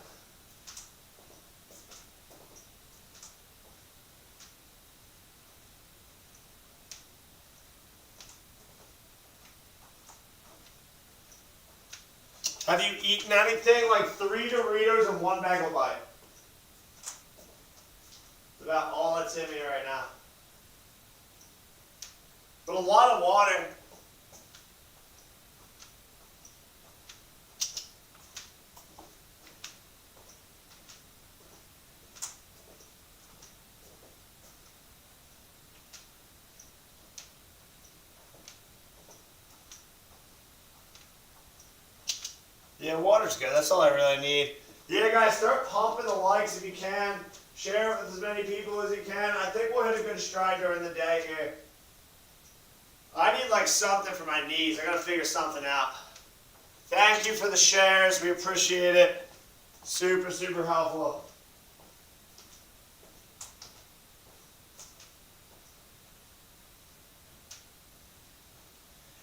Have you eaten anything? Like 3 Doritos and 1 bagel bite. It's about all that's in me right now. But a lot of water. Yeah, water's good. That's all I really need. Yeah, guys, start pumping the likes if you can. Share it with as many people as you can. I think we'll hit a good stride during the day here. I need like something for my knees. I gotta figure something out. Thank you for the shares. We appreciate it. Super, super helpful.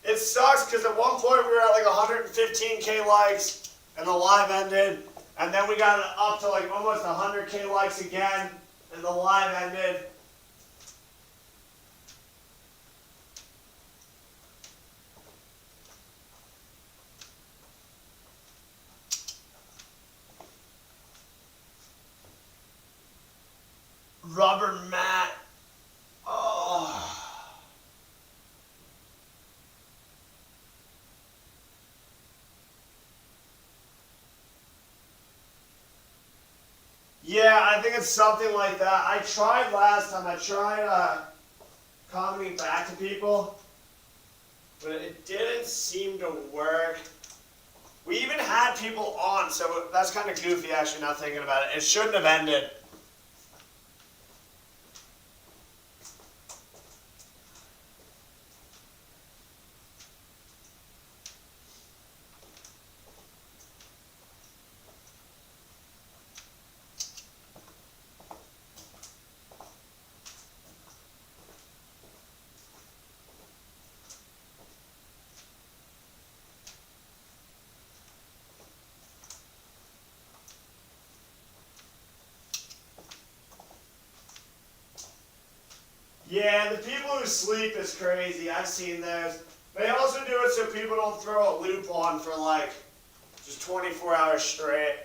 It sucks because at one point we were at like 115K likes and the live ended. And then we got up to like almost 100K likes again and the live ended. Rubber mat. Oh. Yeah, I think it's something like that. I tried last time. I tried commenting back to people, but it didn't seem to work. We even had people on, so that's kind of goofy actually now thinking about it. It shouldn't have ended. Yeah, the people who sleep is crazy. I've seen those. They also do it so people don't throw a loop on for like just 24 hours straight.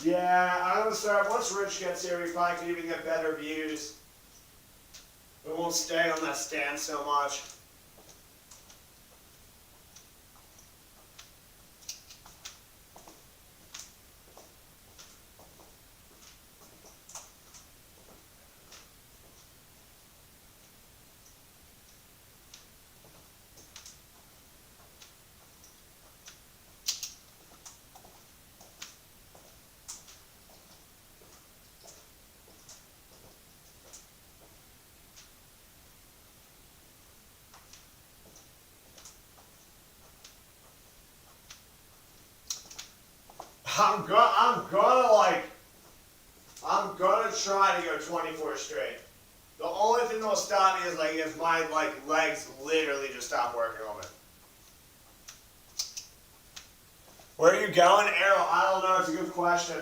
Yeah, I'm gonna start, once Rich gets here, we probably can even get better views. We won't stay on that stand so much. I'm gonna try to go 24 straight. The only thing that'll stop me is like if my legs literally just stop working on me. Where are you going, Errol? I don't know. It's a good question.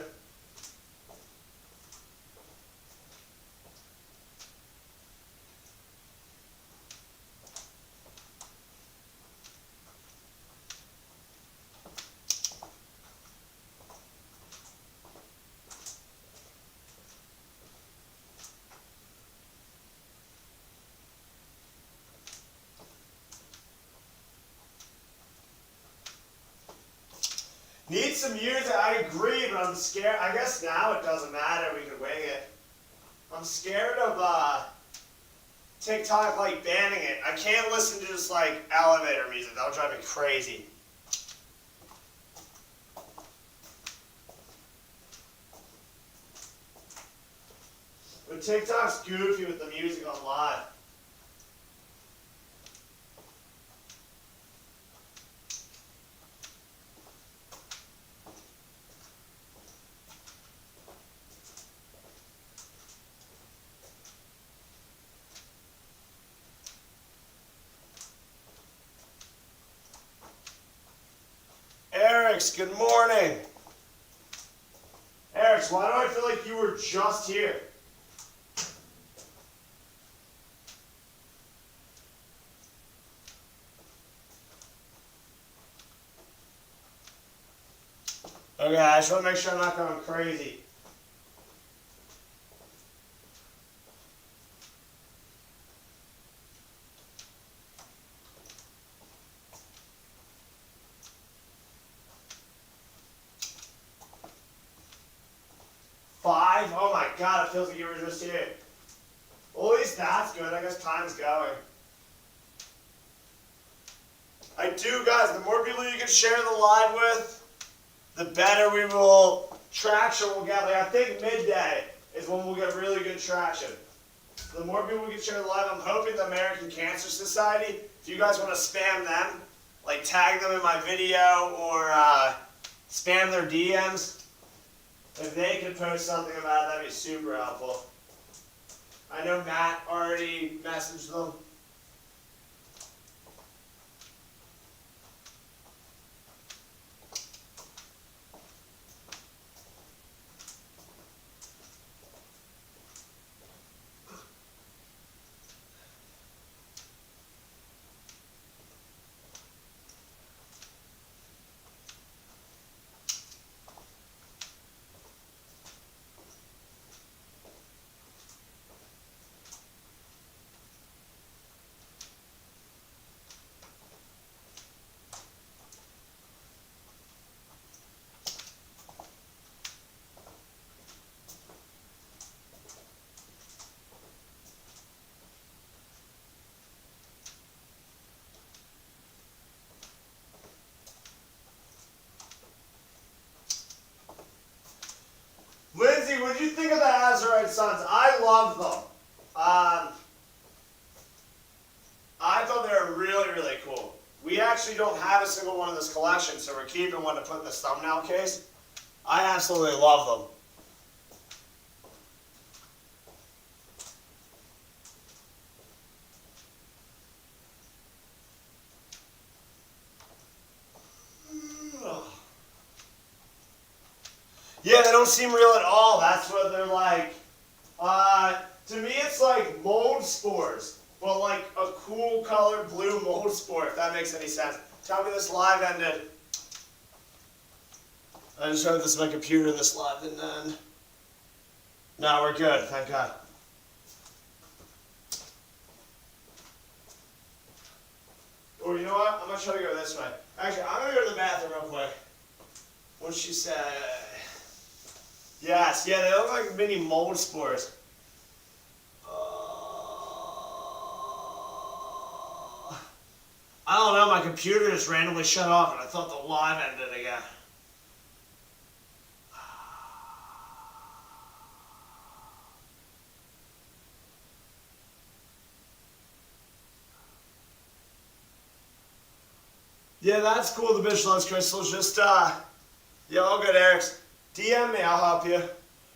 Need some music, I agree, but I'm scared. I guess now it doesn't matter, we can wing it. I'm scared of TikTok banning it. I can't listen to just elevator music, that'll drive me crazy. But TikTok's goofy with the music on live. Eric's, good morning. Eric's, why do I feel like you were just here? Okay, I just want to make sure I'm not going crazy. Five? Oh my god, it feels like you were just here. Well, at least that's good. I guess time's going. I do, guys. The more people you can share the live with, the better traction we'll get. I think midday is when we'll get really good traction. So the more people we can share the live, I'm hoping the American Cancer Society, if you guys want to spam them, tag them in my video or spam their DMs, if they could post something about it, that'd be super helpful. I know Matt already messaged them. Lindsay, what did you think of the Azurite Suns? I love them. I thought they were really, really cool. We actually don't have a single one in this collection, so we're keeping one to put in this thumbnail case. I absolutely love them. Yeah, they don't seem real at all. That's what they're like. To me, it's like mold spores, but a cool colored blue mold spore, if that makes any sense. Tell me this live ended. I just heard this on my computer, this live didn't end. No, we're good, thank God. Or you know what? I'm going to try to go this way. Actually, I'm going to go to the bathroom real quick. What'd she say? Yes, yeah, they look like mini mold spores. I don't know, my computer just randomly shut off and I thought the live ended again. Yeah, that's cool, the bitch loves crystals. Just, Yeah, all good, Eric's. DM me, I'll help you.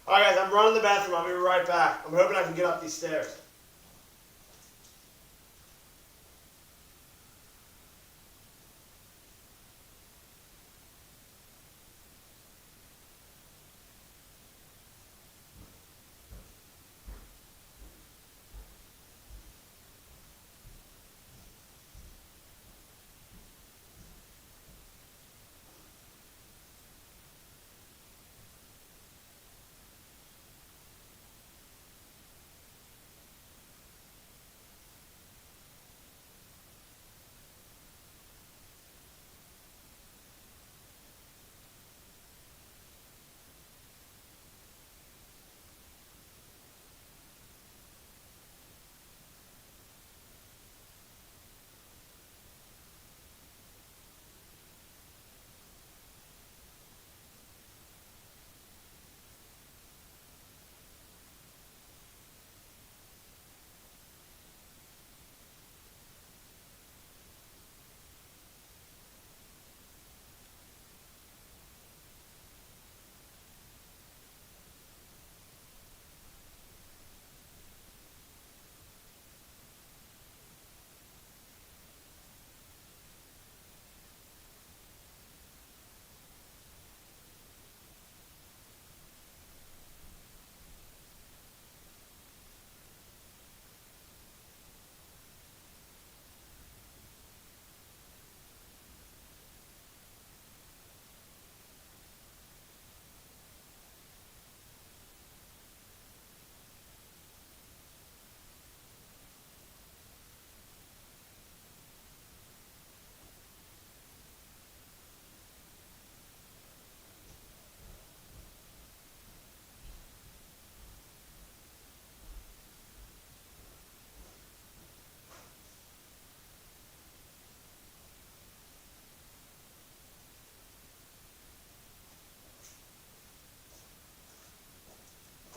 Alright guys, I'm running to the bathroom. I'll be right back. I'm hoping I can get up these stairs.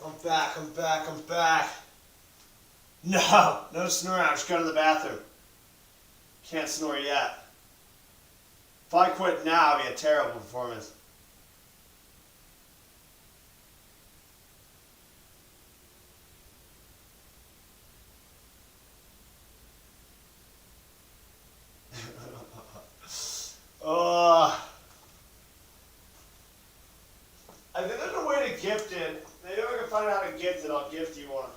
I'm back. No snoring. I'm just going to the bathroom. Can't snore yet. If I quit now, it'd be a terrible performance. I think there's a way to gift it. Maybe if I can find out how to gift it, I'll gift you one.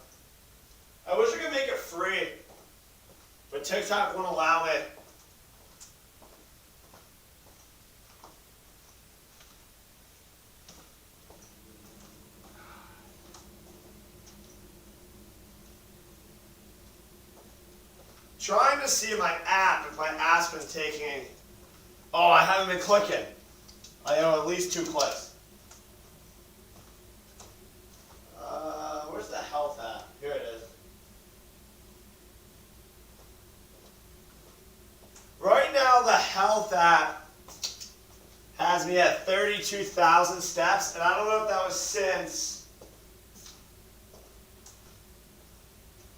I wish I could make it free, but TikTok won't allow it. Trying to see my app if my app's been taking. Oh, I haven't been clicking. I owe at least 2 clicks. Where's the health app? Here it is. Right now, the health app has me at 32,000 steps, and I don't know if that was since.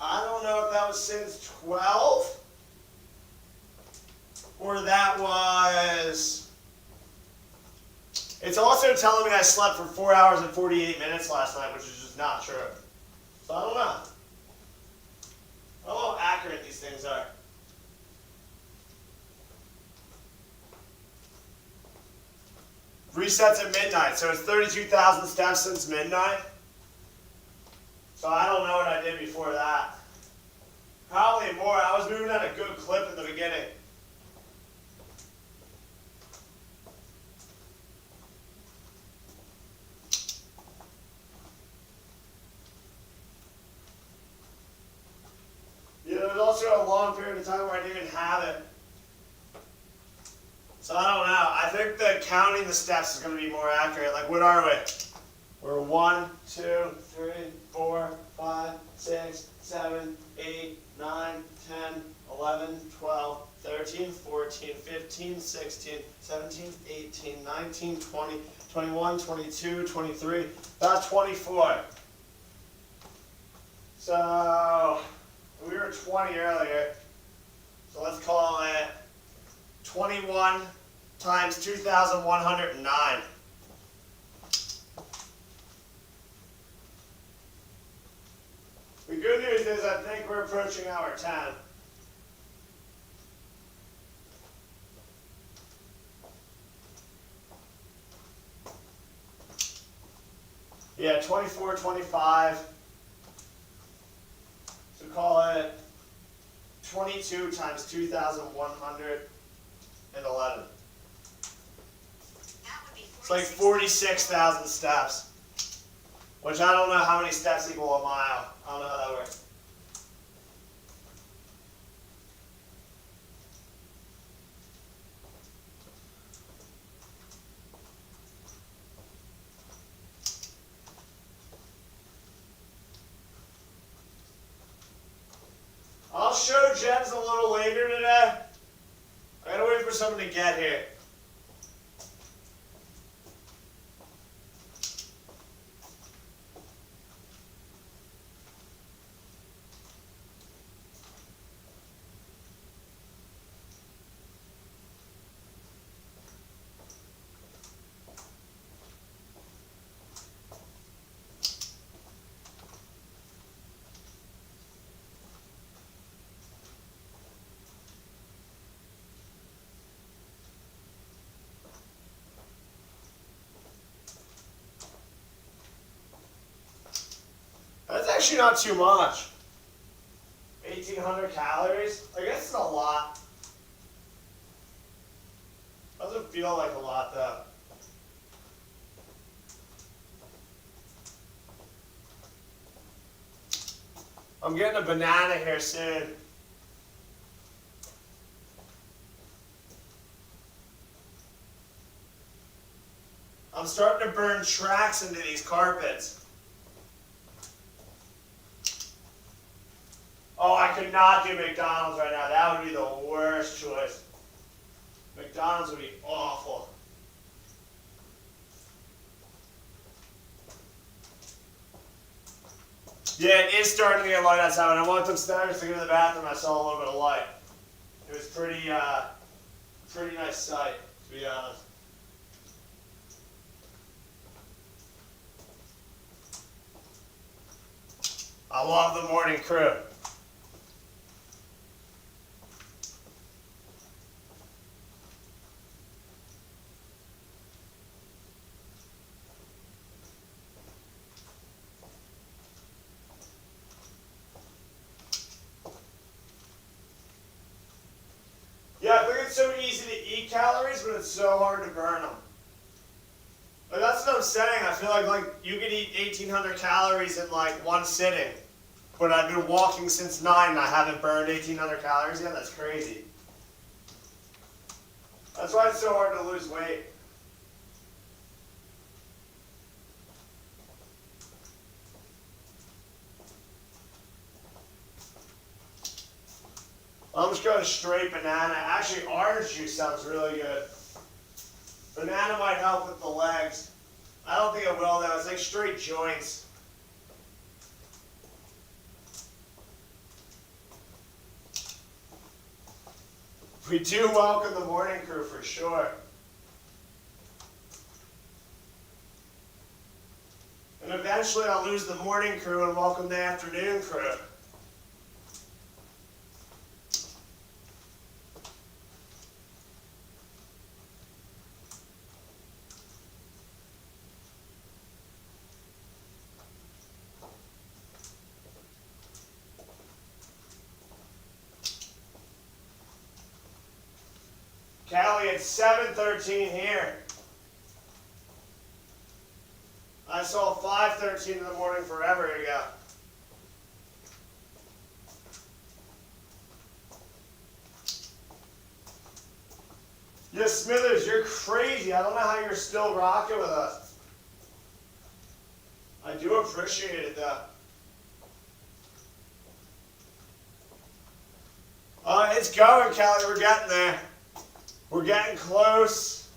I don't know if that was since 12, or that was. It's also telling me I slept for 4 hours and 48 minutes last night, which is just not true. So I don't know. I don't know how accurate these things are. Resets at midnight, so it's 32,000 steps since midnight. So I don't know what I did before that. Probably more. I was moving at a good clip in the beginning. Yeah, there was also a long period of time where I didn't even have it. So I don't know. I think that counting the steps is going to be more accurate. Like, what are we? We're 1, 2, 3, 4, 5, 6, 7, 8, 9, 10, 11, 12, 13, 14, 15, 16, 17, 18, 19, 20, 21, 22, 23. That's 24. So we were 20 earlier. So let's call it 21 times 2,109. The good news is I think we're approaching hour 10. Yeah, 24, 25. So call it 22 times 2,111. It's like 46,000 steps, which I don't know how many steps equal a mile. I don't know how that works. I'll show Jens a little later today. I gotta wait for someone to get here. That's actually not too much. 1,800 calories. I guess it's a lot. Doesn't feel like a lot though. I'm getting a banana here soon. I'm starting to burn tracks into these carpets. Oh, I could not do McDonald's right now. That would be the worst choice. McDonald's would be awful. Yeah, it is starting to get light outside. When I went upstairs to go to the bathroom, I saw a little bit of light. It was pretty nice sight, to be honest. I love the morning crew. Yeah, I think it's so easy to eat calories, but it's so hard to burn them. Like, that's what I'm saying. I feel like you could eat 1,800 calories in like one sitting, but I've been walking since 9 and I haven't burned 1,800 calories yet. That's crazy. That's why it's so hard to lose weight. I'm just going straight banana. Actually, orange juice sounds really good. Banana might help with the legs. I don't think it will though. It's like straight joints. We do welcome the morning crew for sure. And eventually I'll lose the morning crew and welcome the afternoon crew. Callie, it's 7:13 here. I saw 5:13 in the morning forever ago. Yes, Smithers, you're crazy. I don't know how you're still rocking with us. I do appreciate it though. It's going, Callie. We're getting there. We're getting close.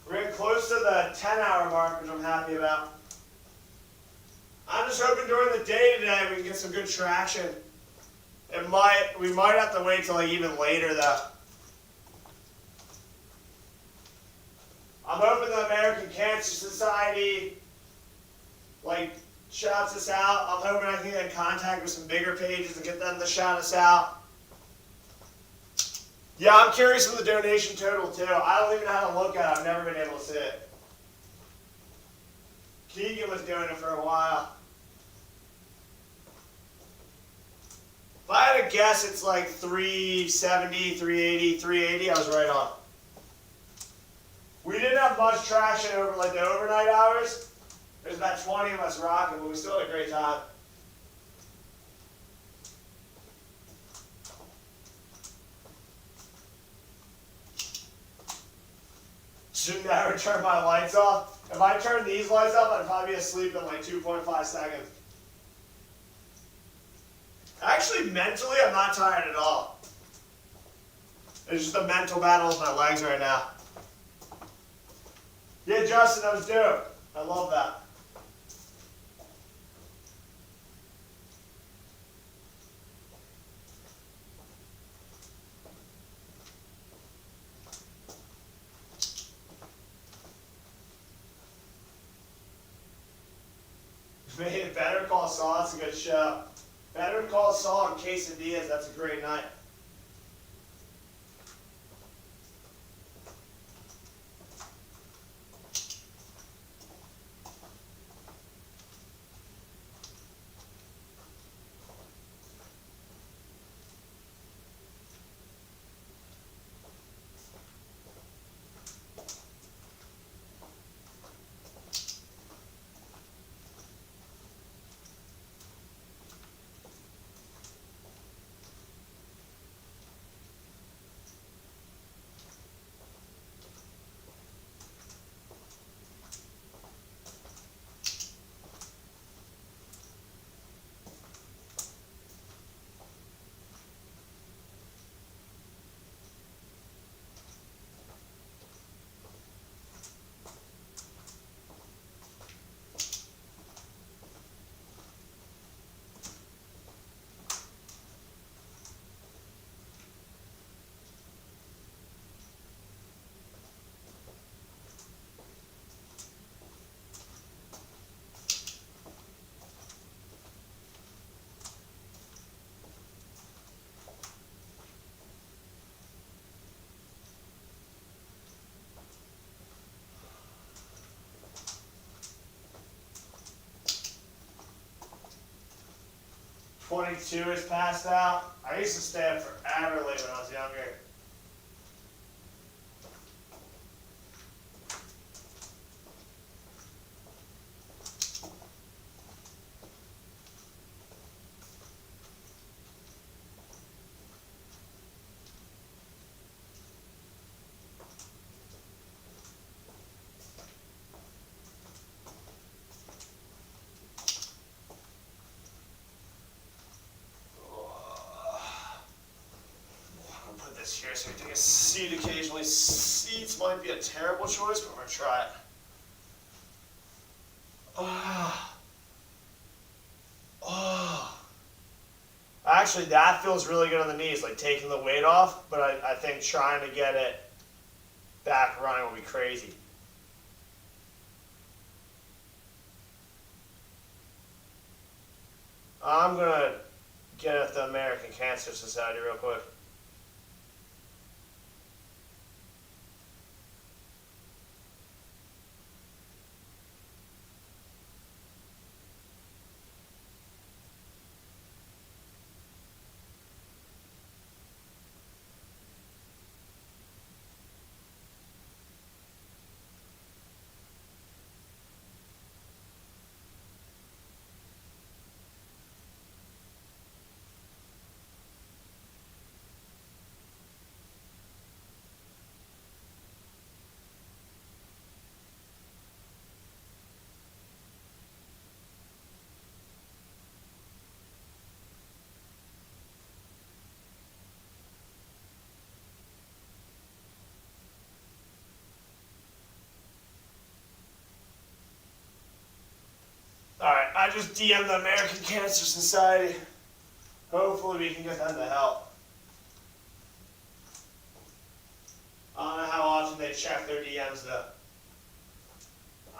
We're getting close to the 10-hour mark, which I'm happy about. I'm just hoping during the day today we can get some good traction. We might have to wait till like even later though. I'm hoping the American Cancer Society shouts us out. I'm hoping I can get in contact with some bigger pages and get them to shout us out. Yeah, I'm curious on the donation total too. I don't even know how to look at it. I've never been able to see it. Keegan was doing it for a while. If I had to guess, it's like 370, 380, 380. I was right on. We didn't have much traction over like the overnight hours. There's about 20 of us rocking, but we still had a great time. Should never turn my lights off. If I turned these lights off, I'd probably be asleep in like 2.5 seconds. Actually, mentally, I'm not tired at all. It's just a mental battle with my legs right now. Yeah, Justin, that was dope. I love that. Man, Better Call Saul, that's a good show. Better Call Saul and Quesadillas, that's a great night. .22 is passed out. I used to stay up forever late when I was younger. Here, so we take a seat occasionally. Seats might be a terrible choice, but we're gonna try it. Actually, that feels really good on the knees, like taking the weight off, but I think trying to get it back running will be crazy. I'm gonna get at the American Cancer Society real quick. Alright, I just DM'd the American Cancer Society. Hopefully we can get them to help. I don't know how often they check their DMs though.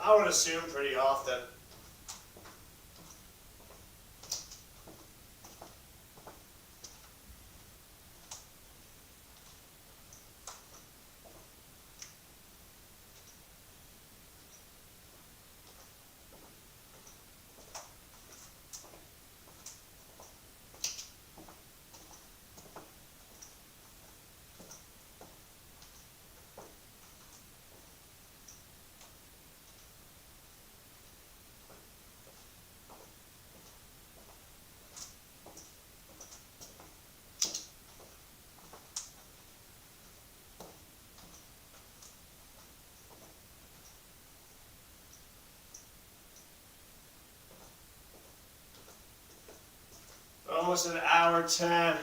I would assume pretty often. almost an hour 10.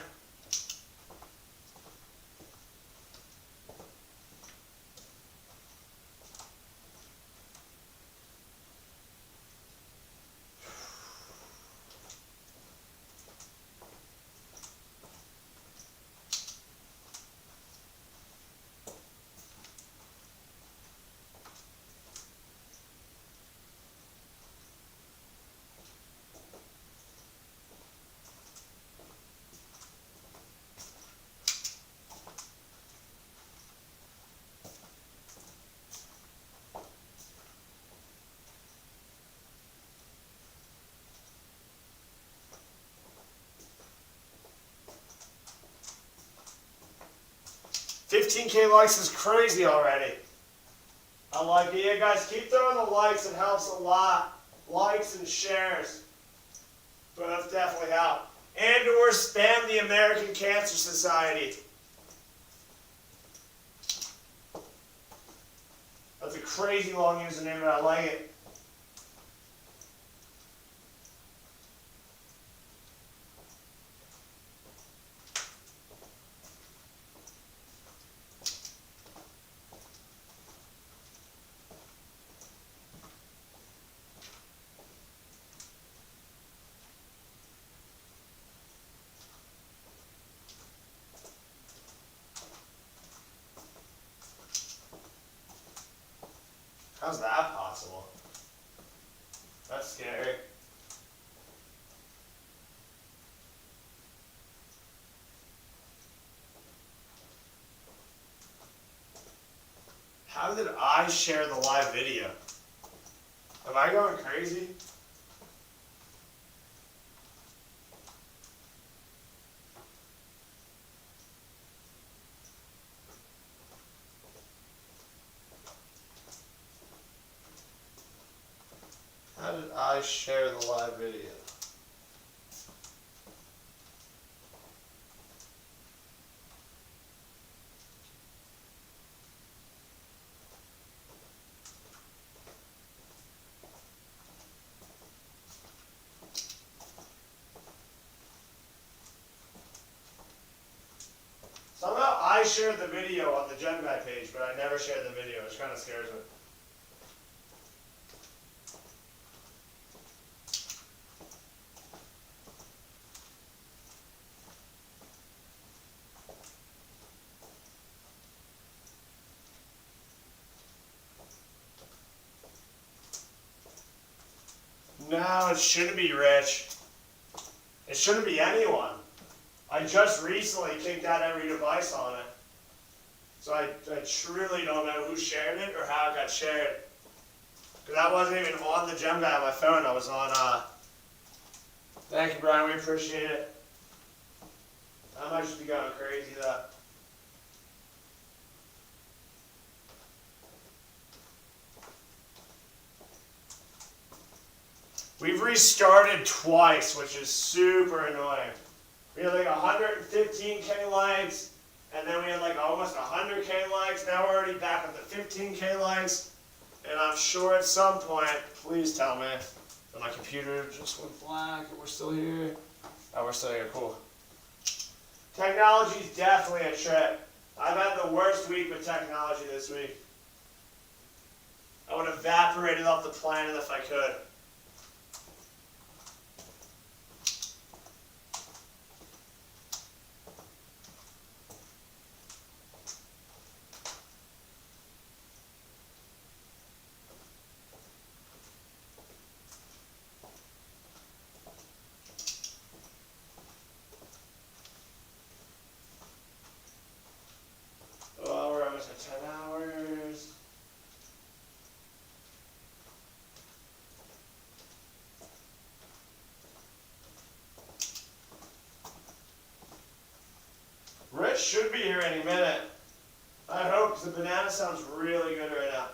$15K likes is crazy already. I like it. Yeah, guys, keep throwing the likes. It helps a lot. Likes and shares. Both definitely help. And or spam the American Cancer Society. That's a crazy long username, but I like it. How's that possible? That's scary. How did I share the live video? Am I going crazy? How did I share the live video? Somehow I shared the video on the Gen Guy page, but I never shared the video, which kind of scares me. No, it shouldn't be Rich. It shouldn't be anyone. I just recently kicked out every device on it. So I truly don't know who shared it or how it got shared. Because I wasn't even on the Gem Guy on my phone. I was on, thank you, Brian. We appreciate it. I might just be going crazy, though. We've restarted twice, which is super annoying. We had like 115K likes, and then we had like almost 100K likes. Now we're already back up to 15K likes, and I'm sure at some point, please tell me that my computer just went black and we're still here. Oh, we're still here, cool. Technology's definitely a trip. I've had the worst week with technology this week. I would have evaporated off the planet if I could. Oh, we're almost at 10 hours. Rich should be here any minute. I hope, because the banana sounds really good right now.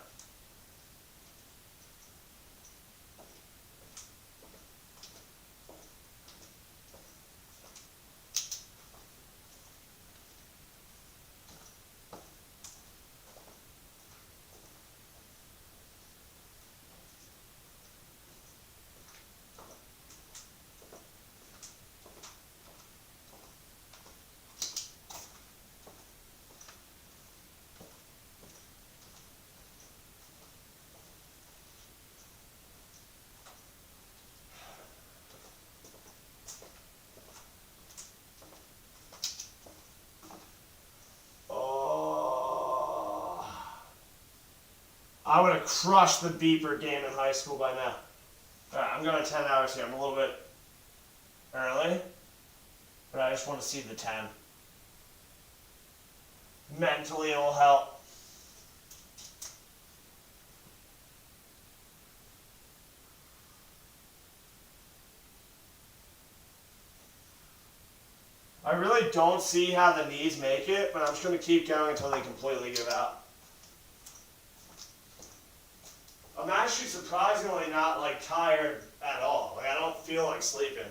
I would have crushed the beeper game in high school by now. Alright, I'm going 10 hours here. I'm a little bit early, but I just want to see the 10. Mentally, it will help. I really don't see how the knees make it, but I'm just going to keep going until they completely give out. I'm actually surprisingly not like tired at all. Like I don't feel like sleeping.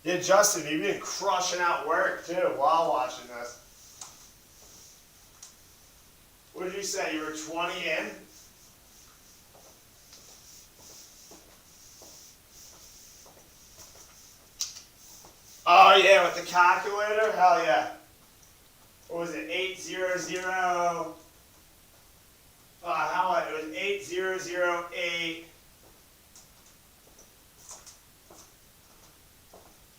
Yeah, Justin, you've been crushing out work too while watching this. What did you say? You were 20 in? Oh yeah, with the calculator? Hell yeah. What was it? 800. It was 8008.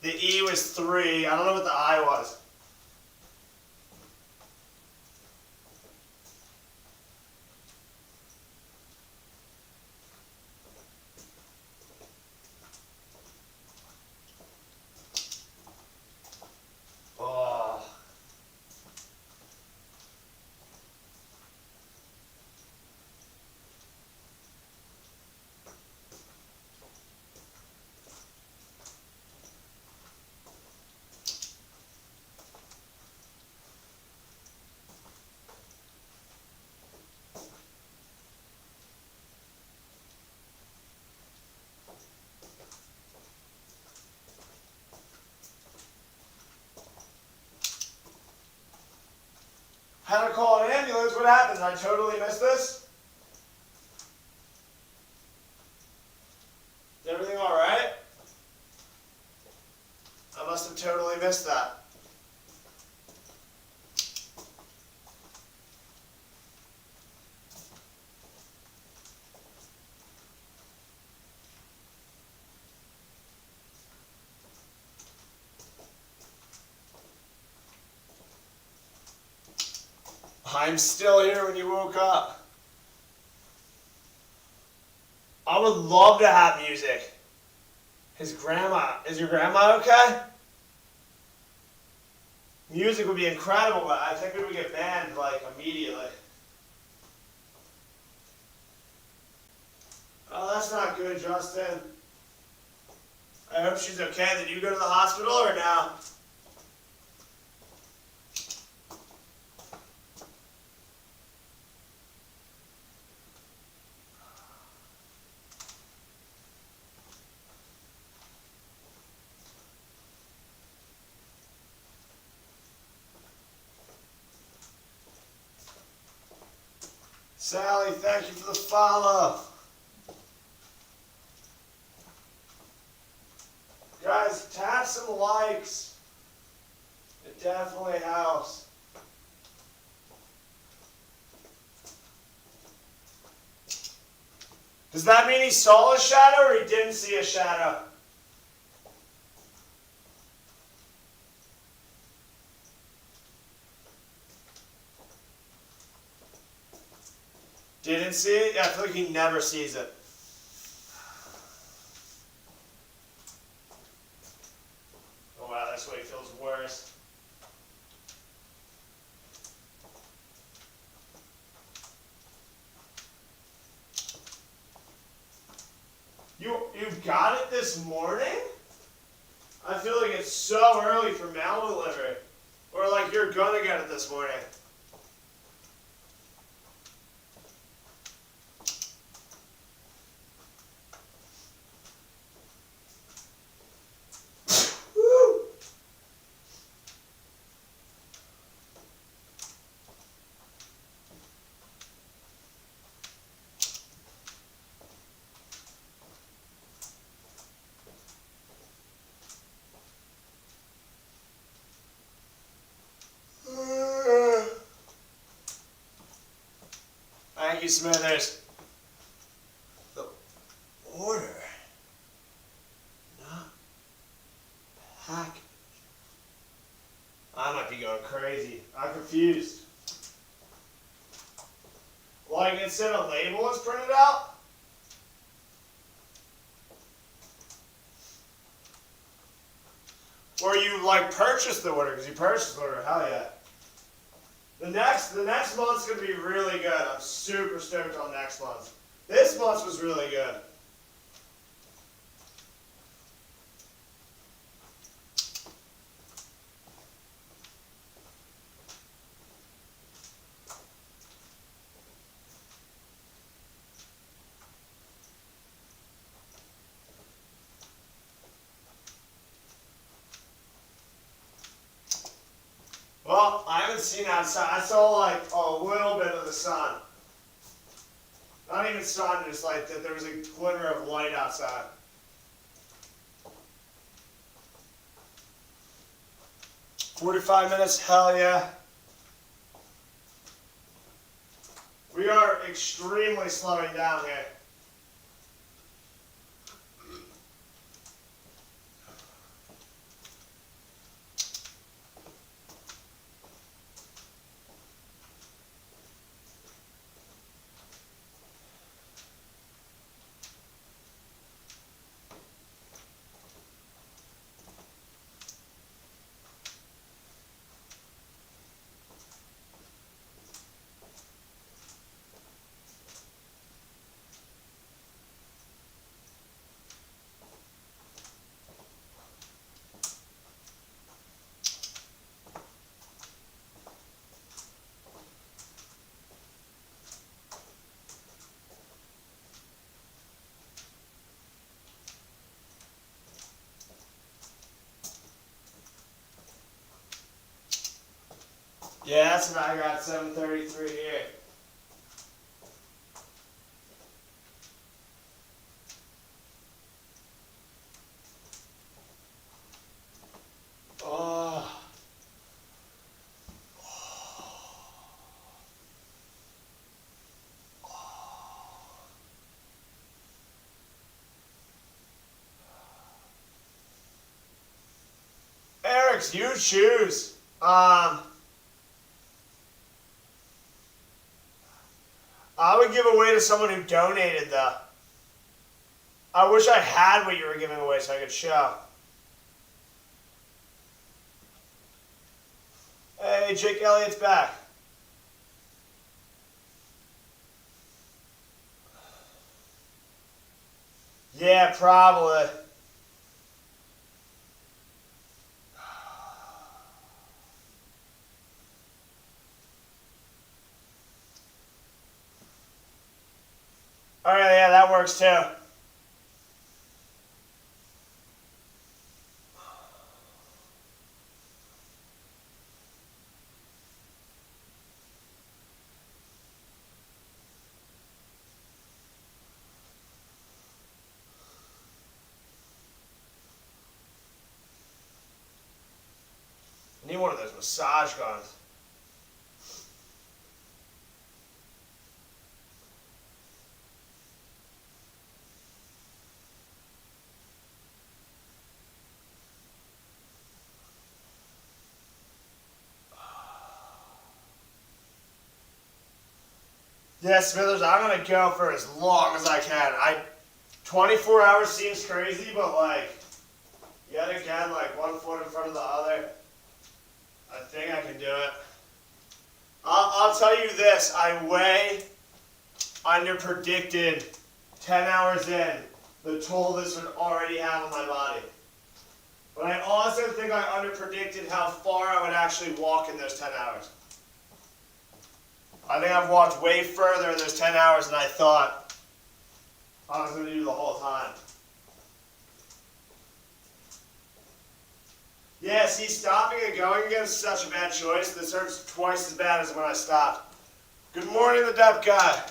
The E was 3. I don't know what the I was. Oh. Had to call an ambulance. What happened? Did I totally miss this? Is everything all right? I must have totally missed that. I'm still here when you woke up. I would love to have music. Is your grandma okay? Music would be incredible, but I think we would get banned like immediately. Oh, that's not good, Justin. I hope she's okay. Did you go to the hospital or no? Sally, thank you for the follow. Guys, tap some likes. It definitely helps. Does that mean he saw a shadow or he didn't see a shadow? Didn't see it? Yeah, I feel like he never sees it. Oh wow, that's why he feels worse. You've got it this morning? I feel like it's so early for mail delivery. Or like you're gonna get it this morning. Woo! Thank you, Smithers. The order, not package. I might be going crazy. I'm confused. Like instead of label was printed out? Or you like purchased the order, because you purchased the order, hell yeah. The next month's gonna be really good. I'm super stoked on next month. This month was really good. Well, I haven't seen outside. I saw like a little bit of the sun. Not even sun, just like that there was a glimmer of light outside. "45 minutes, hell yeah. We are extremely slowing down here. Yeah, that's what I got, 7:33 here. Oh. Eric's huge shoes. I would give away to someone who donated though. I wish I had what you were giving away so I could show. Hey, Jake Elliott's back. Yeah, probably. Alright, yeah, that works too. I need one of those massage guns. Yeah, Smithers, I'm gonna go for as long as I can. 24 hours seems crazy, but like, yet again, like 1 foot in front of the other. I think I can do it. I'll tell you this, I way under predicted 10 hours in the toll this would already have on my body. But I also think I underpredicted how far I would actually walk in those 10 hours. I think I've walked way further in those 10 hours than I thought I was going to do the whole time. Yeah, see, stopping and going again is such a bad choice. This hurts twice as bad as when I stopped. Good morning, the deaf guy.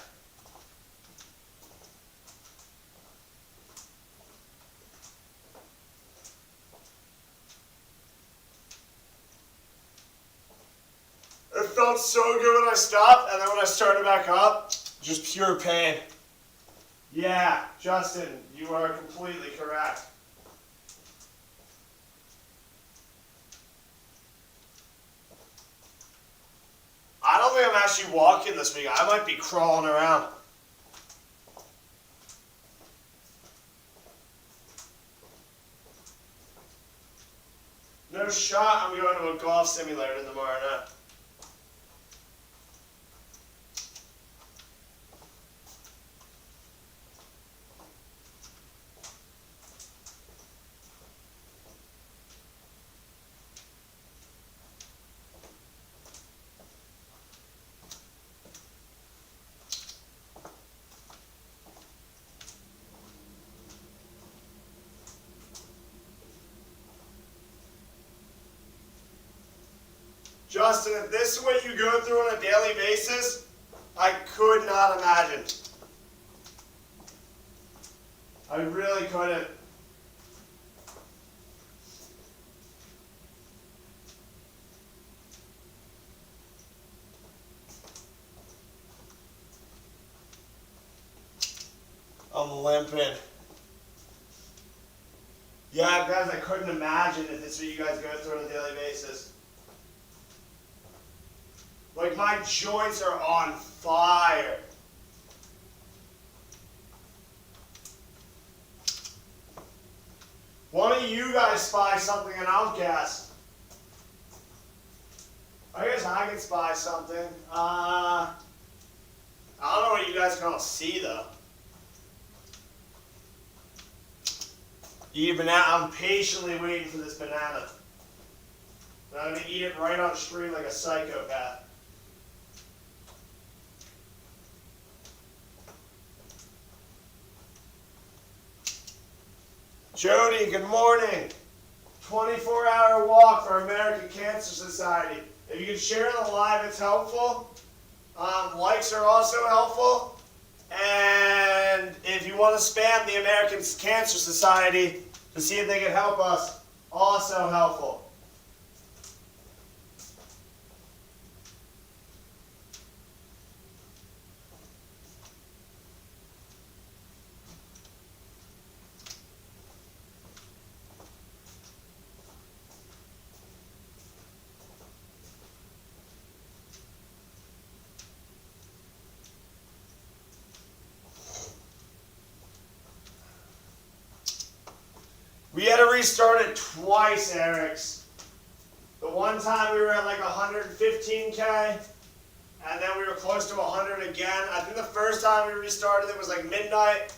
It felt so good when I stopped, and then when I started back up, just pure pain. Yeah, Justin, you are completely correct. I don't think I'm actually walking this week. I might be crawling around. No shot I'm going to a golf simulator tomorrow night. Justin, if this is what you go through on a daily basis, I could not imagine. I really couldn't. I'm limping. Yeah, guys, I couldn't imagine if this is what you guys go through on a daily basis. Like, my joints are on fire. One of you guys spy something and I'll guess. I guess I can spy something. I don't know what you guys can all see, though. Eat a banana. I'm patiently waiting for this banana. And I'm going to eat it right on stream like a psychopath. Jody, good morning. 24-hour walk for American Cancer Society. If you can share the live, it's helpful. Likes are also helpful. And if you want to spam the American Cancer Society to see if they can help us, also helpful. We had to restart it twice, Eric's. The one time we were at like 115K, and then we were close to 100 again. I think the first time we restarted it was like midnight,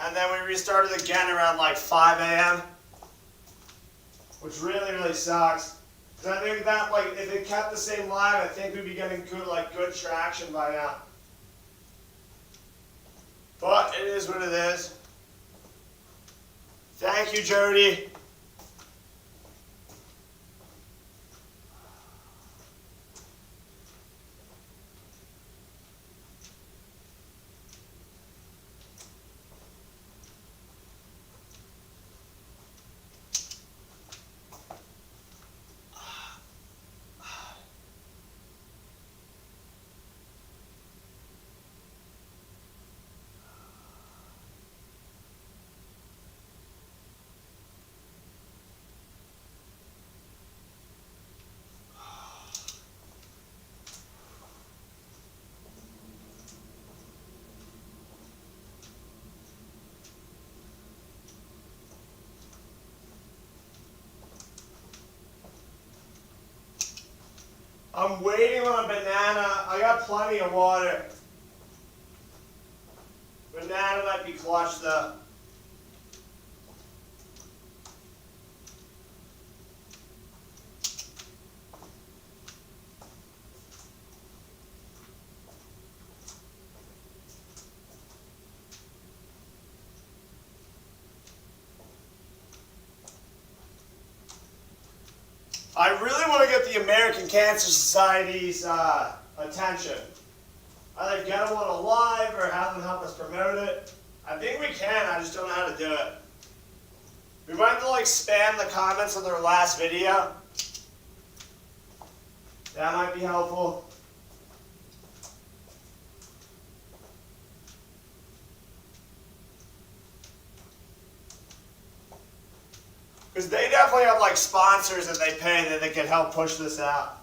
and then we restarted again around like 5 a.m., which really, really sucks. Because I think that, like, if it kept the same live, I think we'd be getting good traction by now. But it is what it is. Thank you, Jody. I'm waiting on a banana. I got plenty of water. Banana banana might be clutch though. I really want to get the American Cancer Society's attention. Either get them on a live or have them help us promote it. I think we can, I just don't know how to do it. We might have to like spam the comments of their last video. That might be helpful. Because they definitely have like sponsors that they pay that they can help push this out.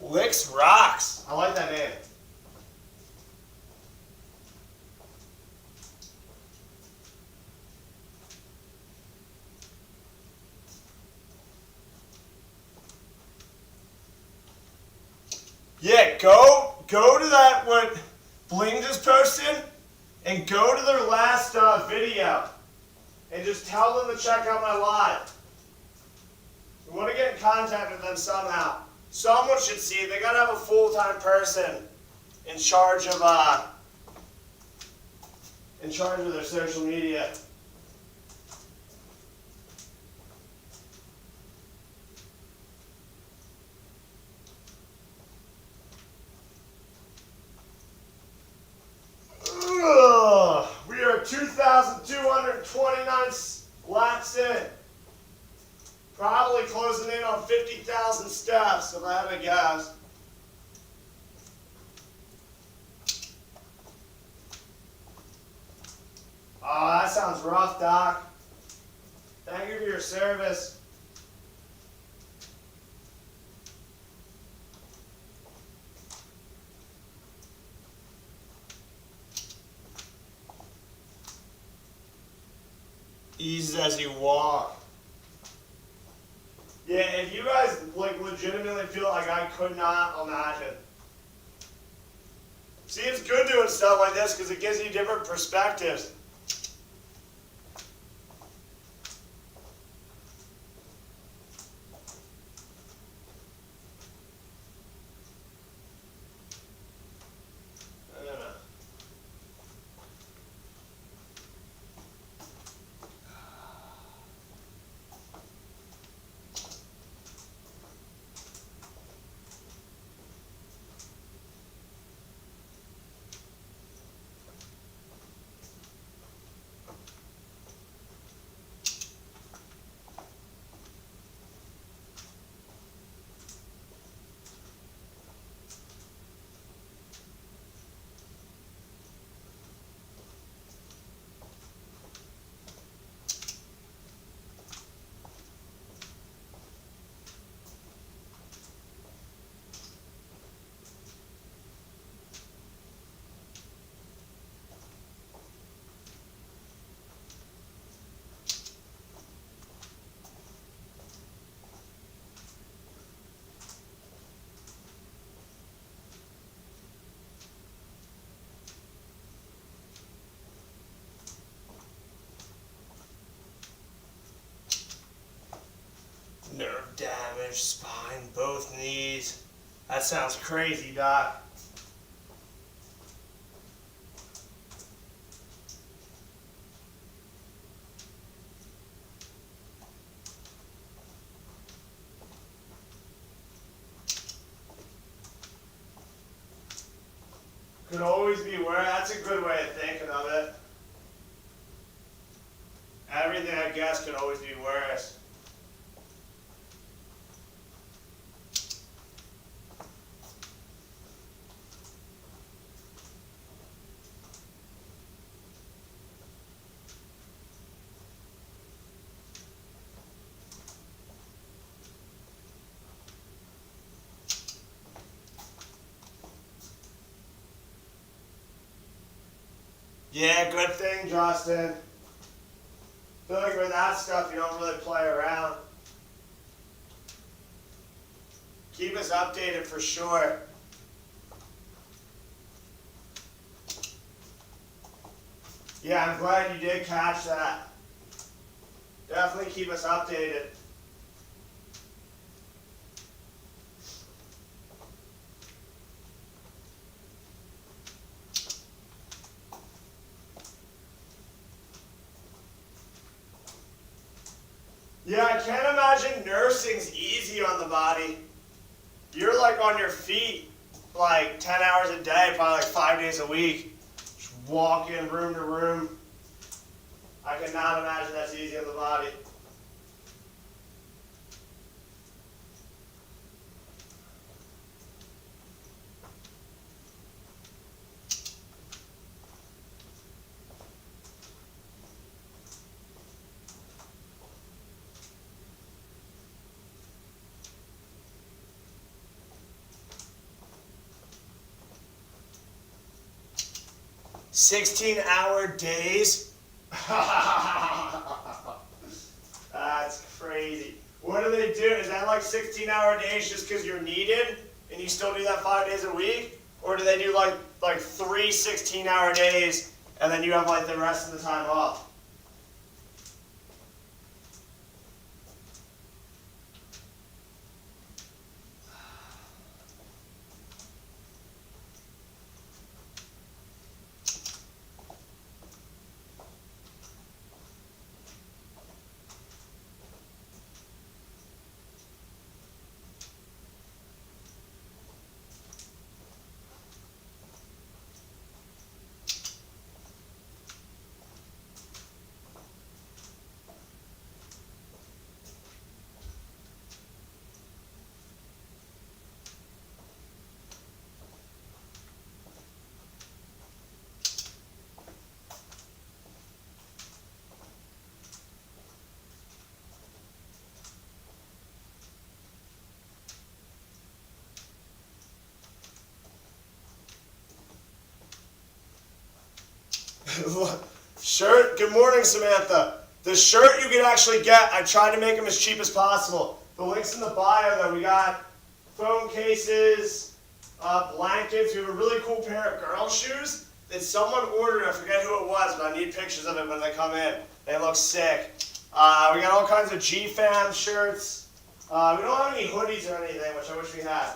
Licks rocks. I like that name. Yeah, go to that what Bling just posted and go to their last video and just tell them to check out my live. We want to get in contact with them somehow. Someone should see it. They gotta have a full-time person in charge of their social media. Ugh, we are 2,229 laps in. Probably closing in on 50,000 steps, if I had to guess. Oh, that sounds rough, Doc. Thank you for your service. Ease as you walk. Yeah, if you guys like legitimately feel like I could not imagine. See, it's good doing stuff like this because it gives you different perspectives. I don't know. Nerve damage, spine, both knees. That sounds crazy, Doc. Could always be worse. That's a good way of thinking of it. Everything, I guess, could always be worse. Yeah, good thing, Justin. I feel like with that stuff, you don't really play around. Keep us updated for sure. Yeah, I'm glad you did catch that. Definitely keep us updated. Yeah, I can't imagine nursing's easy on the body. You're like on your feet like 10 hours a day, probably like 5 days a week. Just walking room to room. I cannot imagine that's easy on the body. "16-hour days?" That's crazy. What do they do? Is that like 16-hour days just because you're needed and you still do that 5 days a week? Or do they do like 3 16-hour days and then you have like the rest of the time off? Shirt, good morning, Samantha. The shirt you can actually get, I tried to make them as cheap as possible. The link's in the bio though. We got phone cases, blankets. We have a really cool pair of girl shoes that someone ordered. I forget who it was, but I need pictures of it when they come in. They look sick. We got all kinds of GFAM shirts. We don't have any hoodies or anything, which I wish we had.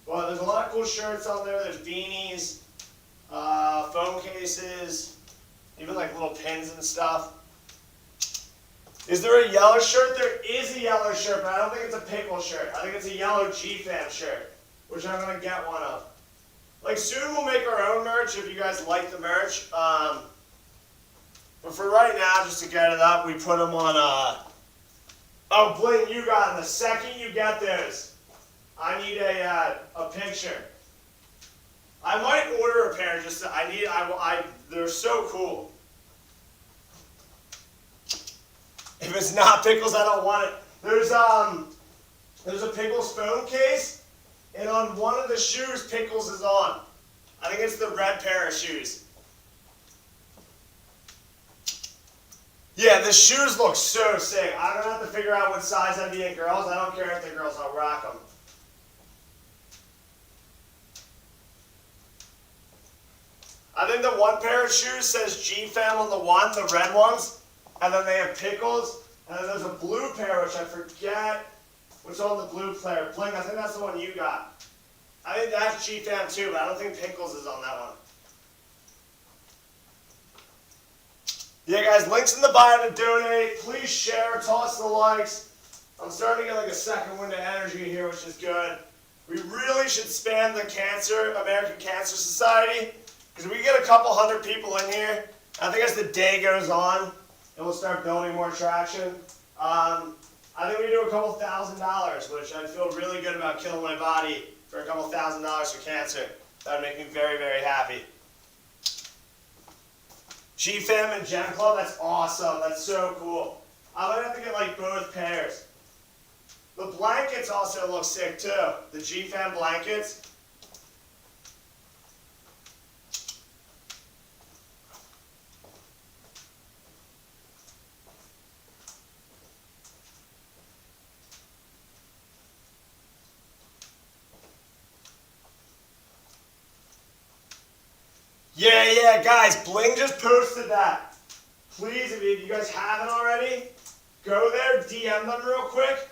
Well, there's a lot of cool shirts on there. There's beanies, phone cases, even like little pins and stuff. Is there a yellow shirt? There is a yellow shirt, but I don't think it's a pickle shirt. I think it's a yellow GFAM shirt, which I'm going to get one of. Like soon we'll make our own merch if you guys like the merch. But for right now, just to get it up, we put them on, oh, Blaine, you got them. The second you get those, I need a picture. I might order a pair just to, they're so cool. If it's not Pickles, I don't want it. There's a Pickles phone case, and on one of the shoes, Pickles is on. I think it's the red pair of shoes. Yeah, the shoes look so sick. I'm going to have to figure out what size I'd be in girls. I don't care if they're girls, I'll rock them. I think the one pair of shoes says GFAM on the one, the red ones. And then they have Pickles. And then there's a blue pair, which I forget what's on the blue pair. Bling, I think that's the one you got. I think that's GFAM too, but I don't think Pickles is on that one. Yeah, guys, links in the bio to donate. Please share, toss the likes. I'm starting to get like a second wind of energy here, which is good. We really should span the American Cancer Society, because we get a couple hundred people in here. I think as the day goes on, and we'll start building more traction. I think we do a couple $1,000s, which I'd feel really good about killing my body for a couple $1,000s for cancer. That would make me very, very happy. GFAM and Gem Club, that's awesome. That's so cool. I might have to get like both pairs. The blankets also look sick too. The GFAM blankets. Yeah, guys, Bling just posted that. Please, if you guys haven't already, go there, DM them real quick,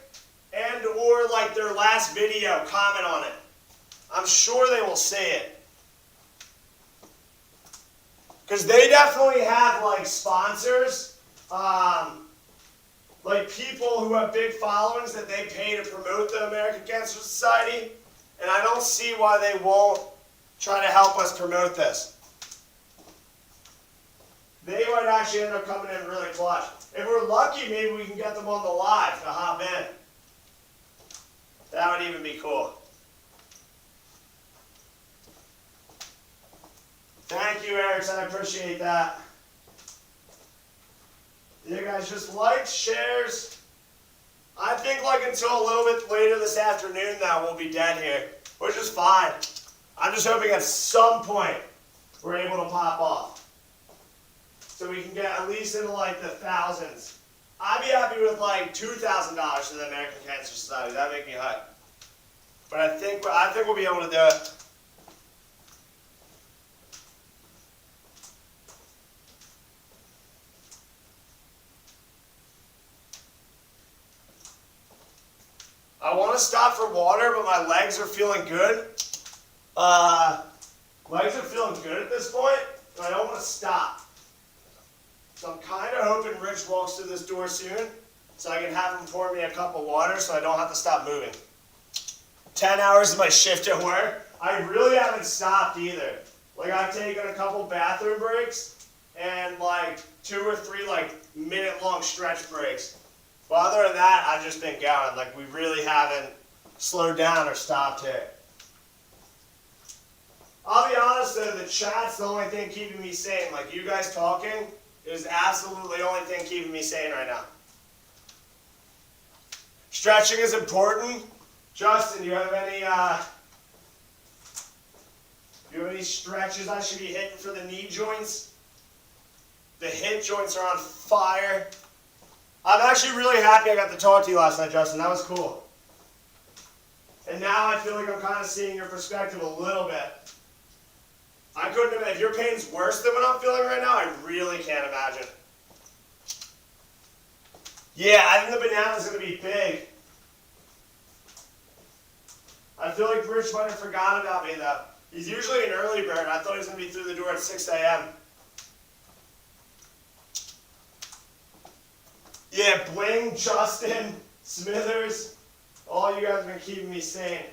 and or like their last video, comment on it. I'm sure they will see it. Because they definitely have like sponsors, like people who have big followings that they pay to promote the American Cancer Society, and I don't see why they won't try to help us promote this. They might actually end up coming in really clutch. If we're lucky, maybe we can get them on the live to hop in. That would even be cool. Thank you, Erickson. I appreciate that. You guys just likes, shares. I think like until a little bit later this afternoon now we'll be dead here, which is fine. I'm just hoping at some point we're able to pop off. So we can get at least into like the thousands. I'd be happy with like $2,000 to the American Cancer Society. That'd make me hype. But I think we'll be able to do it. I want to stop for water, but my legs are feeling good. Legs are feeling good at this point, but I don't want to stop. So I'm kind of hoping Rich walks through this door soon, so I can have him pour me a cup of water so I don't have to stop moving. 10 hours is my shift at work. I really haven't stopped either. Like I've taken a couple bathroom breaks and like 2 or 3 like minute-long stretch breaks. But other than that, I've just been going. Like we really haven't slowed down or stopped here. I'll be honest though, the chat's the only thing keeping me sane. Like you guys talking is absolutely the only thing keeping me sane right now. Stretching is important. Justin, do you have any stretches I should be hitting for the knee joints? The hip joints are on fire. I'm actually really happy I got to talk to you last night, Justin. That was cool. And now I feel like I'm kind of seeing your perspective a little bit. I couldn't imagine. If your pain's worse than what I'm feeling right now, I really can't imagine. Yeah, I think the banana's going to be big. I feel like Rich might have forgotten about me, though. He's usually an early bird. I thought he was going to be through the door at 6 a.m. Yeah, Bling, Justin, Smithers, all you guys have been keeping me sane.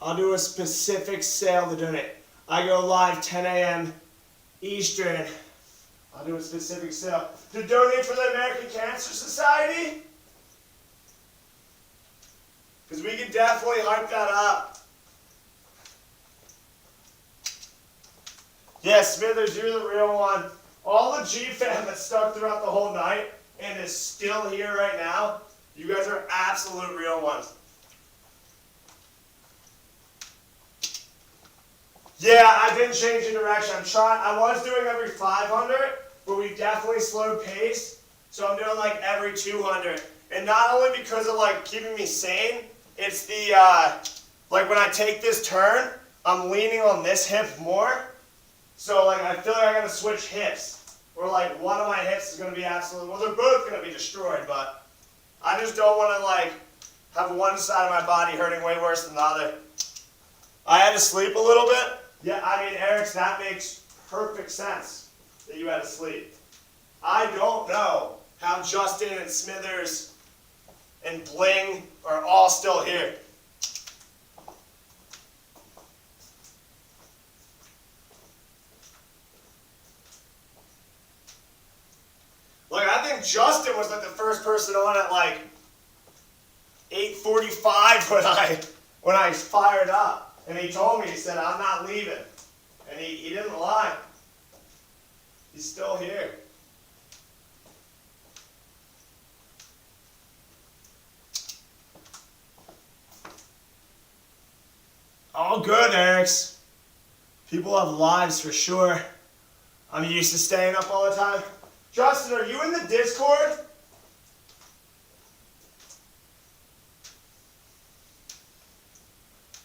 I'll do a specific sale to donate. I go live 10 a.m. Eastern. I'll do a specific sale to donate for the American Cancer Society. Because we can definitely hype that up. Yeah, Smithers, you're the real one. All the G-Fam that stuck throughout the whole night and is still here right now, you guys are absolute real ones. Yeah, I've been changing direction. I was doing every 500, but we definitely slowed pace. So I'm doing like every 200. And not only because of like keeping me sane, it's the, like when I take this turn, I'm leaning on this hip more. So like I feel like I gotta switch hips. Or like one of my hips is gonna be absolutely, well they're both gonna be destroyed, but I just don't wanna like have one side of my body hurting way worse than the other. I had to sleep a little bit. Yeah, I mean, Eric, that makes perfect sense that you had to sleep. I don't know how Justin and Smithers and Bling are all still here. Like, I think Justin was like the first person on at like 8:45 when I fired up. And he told me, he said, I'm not leaving. And he didn't lie. He's still here. All good, Erics. People have lives for sure. I'm used to staying up all the time. Justin, are you in the Discord?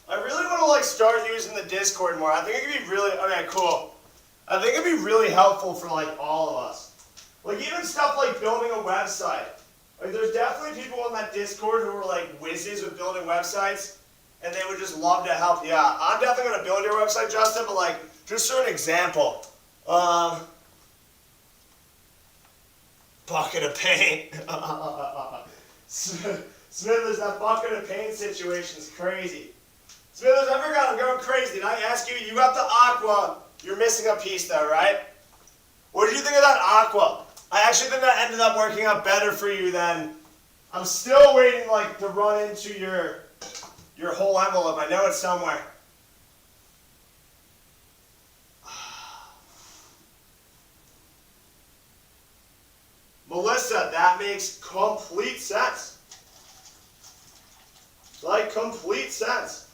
I really want to like start using the Discord more. I think it could be really, okay, cool. I think it'd be really helpful for like all of us. Like even stuff like building a website. Like there's definitely people on that Discord who are like whizzes with building websites and they would just love to help you out. I'm definitely going to build your website, Justin, but like just for an example. Bucket of paint. Smithers, that bucket of paint situation is crazy. Smithers, I forgot, I'm going crazy. Did I ask you? You got the aqua. You're missing a piece though, right? What did you think of that aqua? I actually think that ended up working out better for you than... I'm still waiting like to run into your whole envelope. I know it's somewhere. Melissa, that makes complete sense. Like complete sense.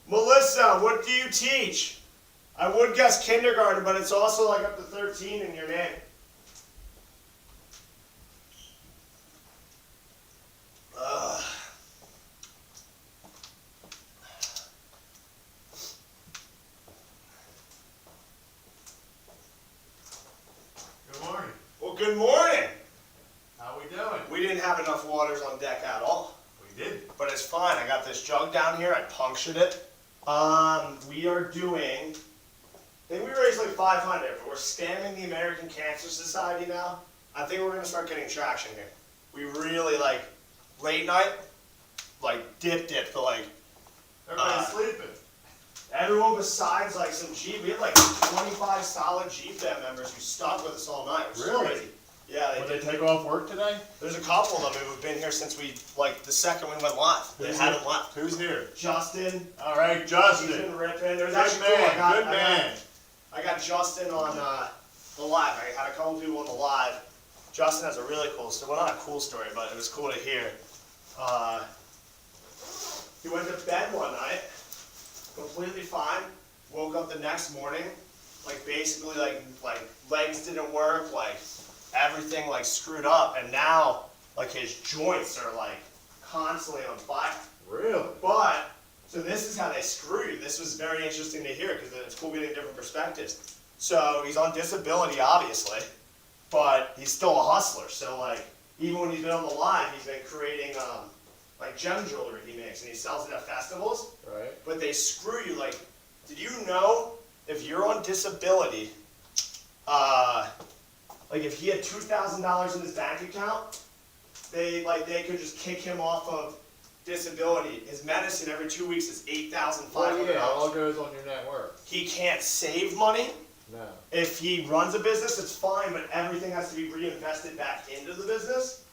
Melissa, what do you teach? I would guess kindergarten, but it's also like up to 13 in your name. Good morning. Well, good morning. How we doing? We didn't have enough waters on deck at all. We did. But it's fine. I got this jug down here. I punctured it. We are doing, I think we raised like 500, but we're scamming the American Cancer Society now. I think we're going to start getting traction here. We really like, late night, like dip, but like. Everybody's sleeping. Everyone besides like some Jeep, we had like 25 solid Jeep fam members who stuck with us all night. It was Really? crazy. Yeah, Would they they did. take off work today? There's a couple of them who have been here since we, like the second we went live. They Who's hadn't here? left. Who's here? Justin. All right, He's Justin. been ripping. There's Good actually man. cool. Good man. I got Justin on the live. I had a couple people on the live. Justin has a really cool story. Well, not a cool story, but it was cool to hear. He went to bed one night, completely fine. Woke up the next morning, like basically like legs didn't work, like everything like screwed up, and now like his joints are like constantly on fire. Really? But, so this is how they screw you. This was very interesting to hear because it's cool getting different perspectives. So he's on disability, obviously, but he's still a hustler. So like, even when he's been on the live, he's been creating like gem jewelry he makes, and he sells it at festivals. Right. But they screw you. Like, did you know if you're on disability, like if he had $2,000 in his bank account, they could just kick him off of disability. His medicine every 2 weeks is $8,500. Well, yeah, it all goes on your net worth. He can't save money. No. If he runs a business, it's fine, but everything has to be reinvested back into the business.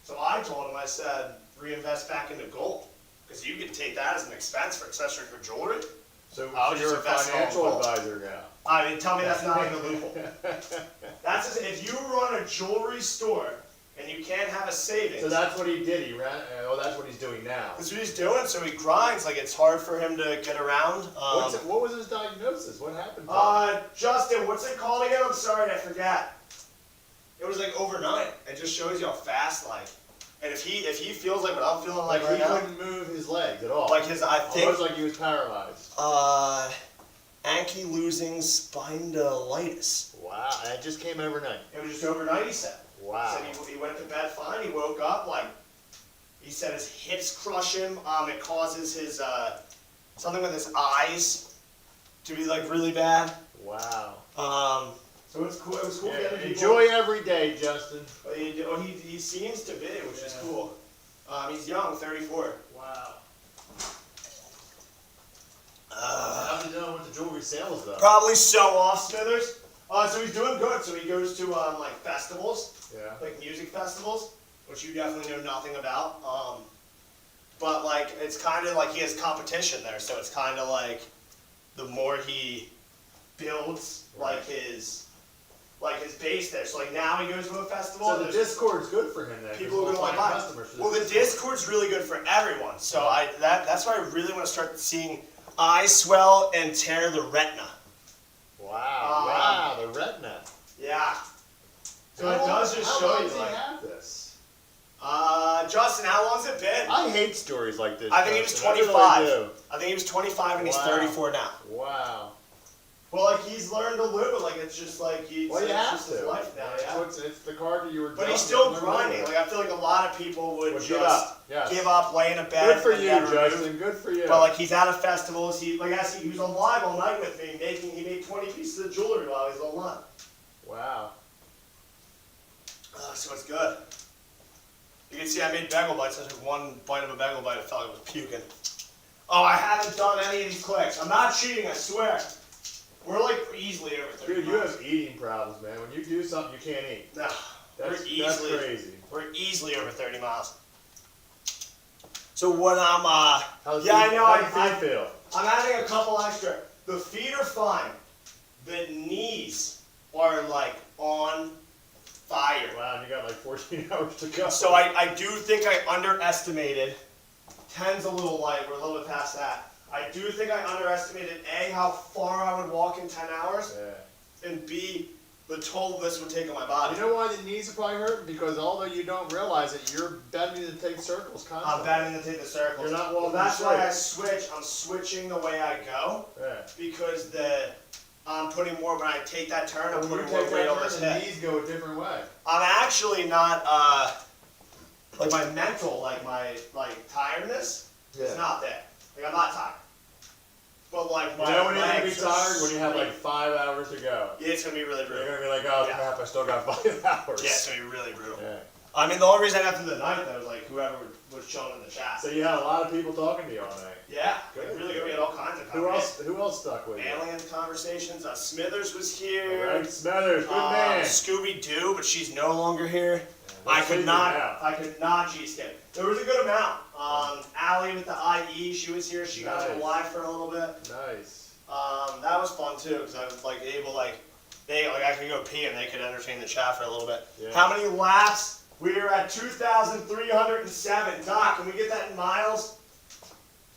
So I told him, I said, reinvest back into gold, because you can take that as an expense, for especially for jewelry. So I'll you're a just invest it all in financial gold. advisor now. I mean, tell me that's not like a loophole. That's just, if you run a jewelry store and you can't have a savings. So that's what he did. He ran. Oh, that's what he's doing now. That's what he's doing. So he grinds. Like it's hard for him to get around. What was his diagnosis? What happened to him? Justin, what's it called again? I'm sorry, I forgot. It was like overnight. It just shows you how fast, like, and if he feels like what I'm feeling like Like right he now, couldn't move his legs at all. like his, I think, Almost like he was paralyzed. ankylosing spondylitis. Wow, that just came overnight. It was just overnight, he said. Wow. Said he went to bed fine. He woke up like he said his hips crush him. It causes his something with his eyes to be like really bad. Wow. So it's cool. It was cool. Yeah, getting people. enjoy every day, Justin. He seems to be, which is cool. He's young, 34. Wow. How's he doing with the jewelry sales though? Probably so off Smithers. So he's doing good. So he goes to like festivals, Yeah. like music festivals, which you definitely know nothing about. But like it's kind of like he has competition there, so it's kind of like the more he builds like his like his base there. So like now he goes to a festival. So and the there's Discord's good for him then. people who will go find online. customers for Well, the Discord's really good for everyone. So that's why I really want to start seeing eyes swell and tear the retina. Wow, the retina. Yeah. So it does just show you How long like. does he have this? Justin, how long's it been? I hate stories like this. I think he was Justin. 25. Really do. I think he was 25 and he's Wow. 34 now. Wow. Well, like he's learned to live it. Like it's just like Well, you it's have just his to. life now. Yeah, Yeah. it's the card that you were. But he's dealt still with. grinding. Like I feel like a lot of people would Well, just give up. Yes. give up, lay in a bed. Good for and you, never move. Justin. Good for you. But like he's out of festivals. He was on live all night with me he made 20 pieces of jewelry while he was online. Wow. So it's good. You can see I made bagel bites. I took one bite of a bagel bite. I felt like I was puking. Oh, I haven't done any of these clicks. I'm not cheating. I swear. We're like easily over 30 Dude, you miles. have eating problems, man. When you do something you can't eat. No, That's crazy. We're easily over 30 miles. So what I'm How's yeah, I know. How do you feel? I'm adding a couple extra. The feet are fine. The knees are like on fire. Wow, and you got like 14 hours to go. So I do think I underestimated. 10's a little light. We're a little bit past that. I do think I underestimated A, how far I would walk in 10 hours, Yeah. and B, the toll this would take on my body. You know why the knees are probably hurting? Because although you don't realize it, you're bending to take circles constantly. I'm bending to take the circles. You're not walking That's why I straight. switch. I'm switching the way I go Yeah. because I'm putting more, when I take that turn, I'm When you putting more take weight that on this turn, the hip. knees go a different way. I'm actually not, like my mental, like my tiredness is not there. Like I'm not tired. But like my You know when you're gonna be legs are tired? When you have like screaming. 5 hours to go. Yeah, it's gonna be really You're brutal. gonna be like, oh Yeah. crap, I still got 5 hours. Yeah, it's gonna be really brutal. Yeah. I mean, the only reason I got through the night though was like whoever was showing in the chat. So you had a lot of people talking to you all night. Yeah, Good. like really good. We had all kinds of Who else stuck with you? Alien conversations. Smithers was All here. right, Smothers, good man. Scooby Doo, but she's no longer here. Yeah, I let's leave could it not. now. I could not G-skip. There was a good amount. Allie with the IE, she was here. She got to Nice. live for a little bit. Nice. That was fun too because I was like able I could go pee and they could entertain the chat for a little bit. Yeah. How many laps? We are at 2,307. Doc, can we get that in miles?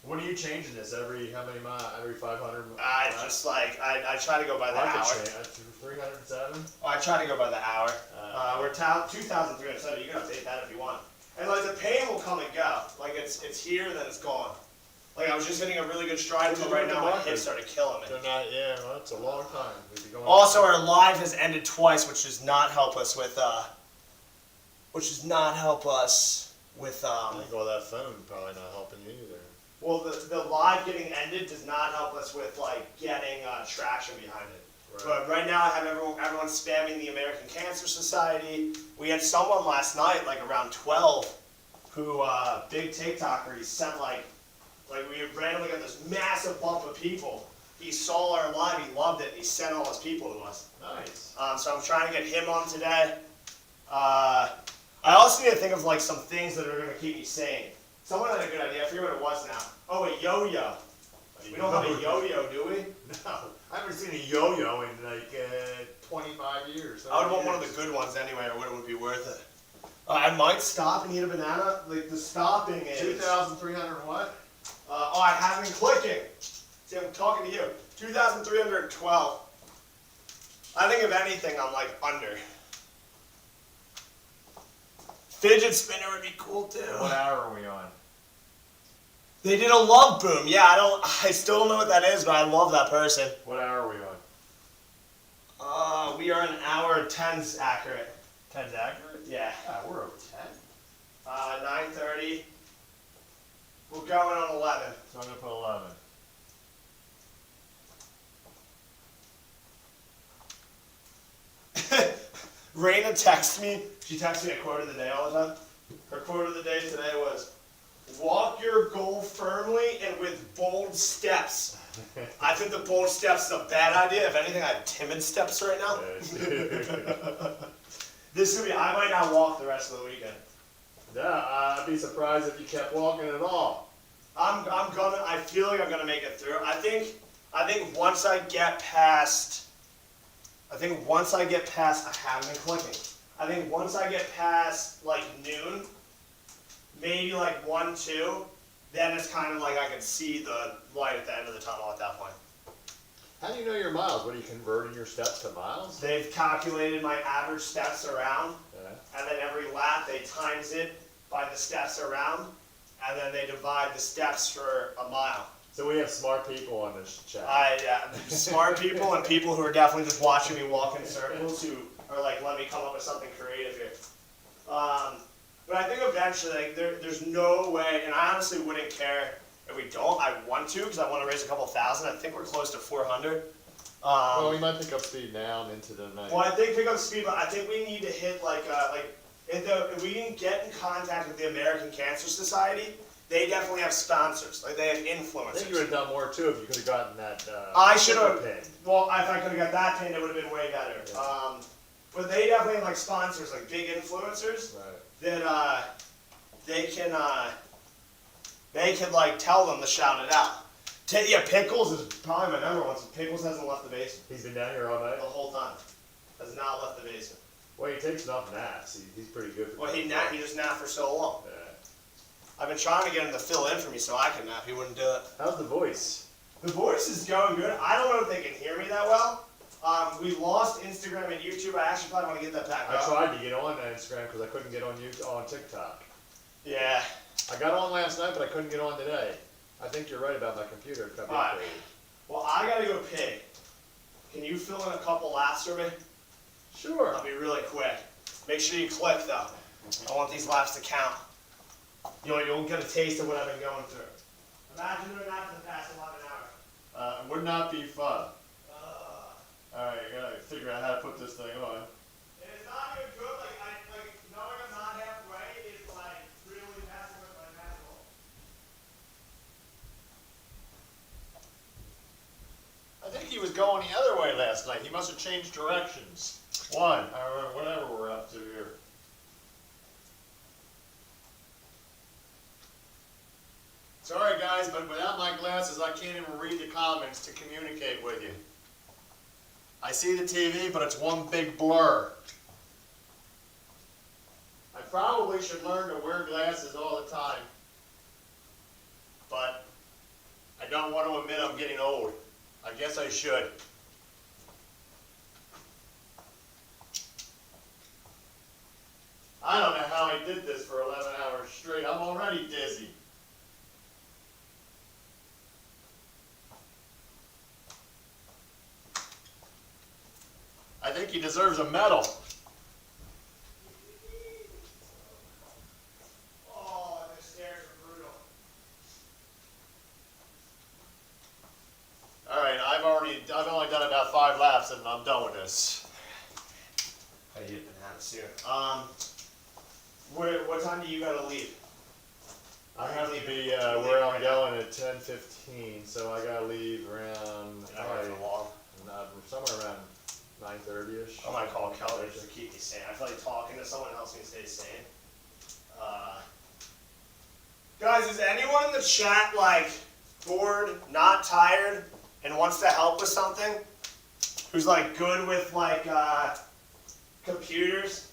What are you changing this every how many miles? Every 500? I just like I try to go by the I could hour. change. That's 307. Oh, I try to go by the hour. Uh, We're 2,307. You can update that if you want. And like the pain will come and go. Like it's here and then it's gone. Like I was just hitting a really good stride What did until you right do with now the my markers? hips started killing me. They're not. Yeah, well, that's a long time. We'd be going Also, our live has ended twice, which does not help us with. I think all that phone probably not helping you either. Well, the live getting ended does not help us with like getting traction behind it. Right. But right now, I have everyone spamming the American Cancer Society. We had someone last night, like around 12, who big TikToker. He sent like we randomly got this massive bump of people. He saw our live, he loved it, and he sent all his people to us. Nice. So I'm trying to get him on today. I also need to think of like some things that are going to keep me sane. Someone had a good idea. I forget what it was now. Oh, a yo-yo. We don't have a yo-yo, do we? No, I haven't seen a yo-yo in like 25 years. I would want one of the good ones anyway, or it would be worth it. I might stop and eat a banana. Like the stopping is 2,300 what? I haven't been clicking. See, I'm talking to you. 2,312. I think if anything, I'm like under. Fidget spinner would be cool too. What hour are we on? They did a love boom. Yeah, I still don't know what that is, but I love that person. What hour are we on? We are an hour 10's accurate. 10's accurate? Yeah. We're over 10. 9:30. We're going on 11. So I'm gonna put 11. Raina texts me. She texts me a quote of the day all the time. Her quote of the day today was, "Walk your goal firmly and with bold steps." I think the bold steps is a bad idea. If anything, I have timid steps right now. This is gonna be. I might not walk the rest of the weekend. Yeah, I'd be surprised if you kept walking at all. I'm gonna. I feel like I'm gonna make it through. I think once I get past. I think once I get past, I haven't been clicking. I think once I get past like noon, maybe like 1, 2, then it's kind of like I can see the light at the end of the tunnel at that point. How do you know your miles? What, are you converting your steps to miles? They've calculated my average steps around, Yeah. and then every lap they times it by the steps around, and then they divide the steps for a mile. So we have smart people on this chat. Smart people and people who are definitely just watching me walk in circles who are like, let me come up with something creative here. But I think eventually, like, there's no way, and I honestly wouldn't care if we don't. I want to, because I want to raise a couple thousand. I think we're close to 400. Well, we might pick up speed now and into the night. Well, I think pick up speed, but I think we need to hit if we can get in contact with the American Cancer Society, they definitely have sponsors. Like, they have influencers. I think you would have done more too if you could have gotten that. I should have. pin. Well, if I could have got that pin, it would have been way better. Yeah. But they definitely have like sponsors, like big influencers Right. that they can like tell them to shout it out. Yeah, Pickles is probably my number one. So Pickles hasn't left the basement He's been down here all night. the whole time. Has not left the basement. Well, he takes enough naps. He's pretty good. For Well, he just napped for so long. Yeah. I've been trying to get him to fill in for me so I can nap. He wouldn't do it. How's the voice? The voice is going good. I don't know if they can hear me that well. We lost Instagram and YouTube. I actually probably want to get that back I up. tried to get on Instagram because I couldn't get on TikTok. Yeah. I got on last night, but I couldn't get on today. I think you're right about my computer. It got me Alright. upgraded. Well, I gotta go pee. Can you fill in a couple laps for me? Sure. I'll be really quick. Make sure you click though. I want these laps to count. You'll get a taste of what I've been going through. Imagine doing that for the past 11 hours. It would not be fun. Alright, you gotta figure out how to put this thing on. And it's not even good. Like knowing I'm not halfway is like really messing with my mental. I think he was going the other way last night. He must have changed directions. One, or whatever we're up to here. Sorry guys, but without my glasses I can't even read the comments to communicate with you. I see the TV, but it's one big blur. I probably should learn to wear glasses all the time. But I don't want to admit I'm getting old. I guess I should. I don't know how I did this for 11 hours straight. I'm already dizzy. I think he deserves a medal. Oh, the stairs are brutal. Alright, I've only done about 5 laps and I'm done with this. I eat bananas soon. What time do you gotta leave? I have to be where I'm going at 10:15, so I gotta leave around somewhere around 9:30ish. I might call Kelly just to keep me sane. I feel like talking to someone helps me stay sane. Guys, is anyone in the chat like bored, not tired, and wants to help with something? Who's like good with like computers?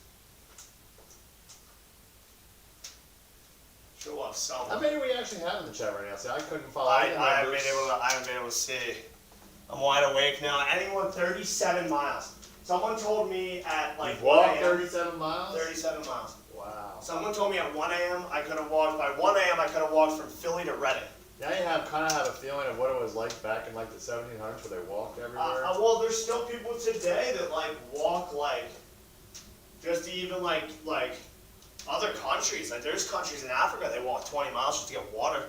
Sure love someone. How many do we actually have in the chat right now? See, I couldn't follow. I any haven't numbers. been able to see. I'm wide awake now. Anyone 37 miles. Someone told me at like You've walked 1 a.m. 37 miles? 37 miles. Wow. Someone told me at 1 a.m. I could have walked, by 1 a.m. I could have walked from Philly to Reading. Now you kind of have a feeling of what it was like back in like the 1700s where they walked everywhere. Well, there's still people today that like walk like, just even like other countries. Like there's countries in Africa they walk 20 miles just to get water.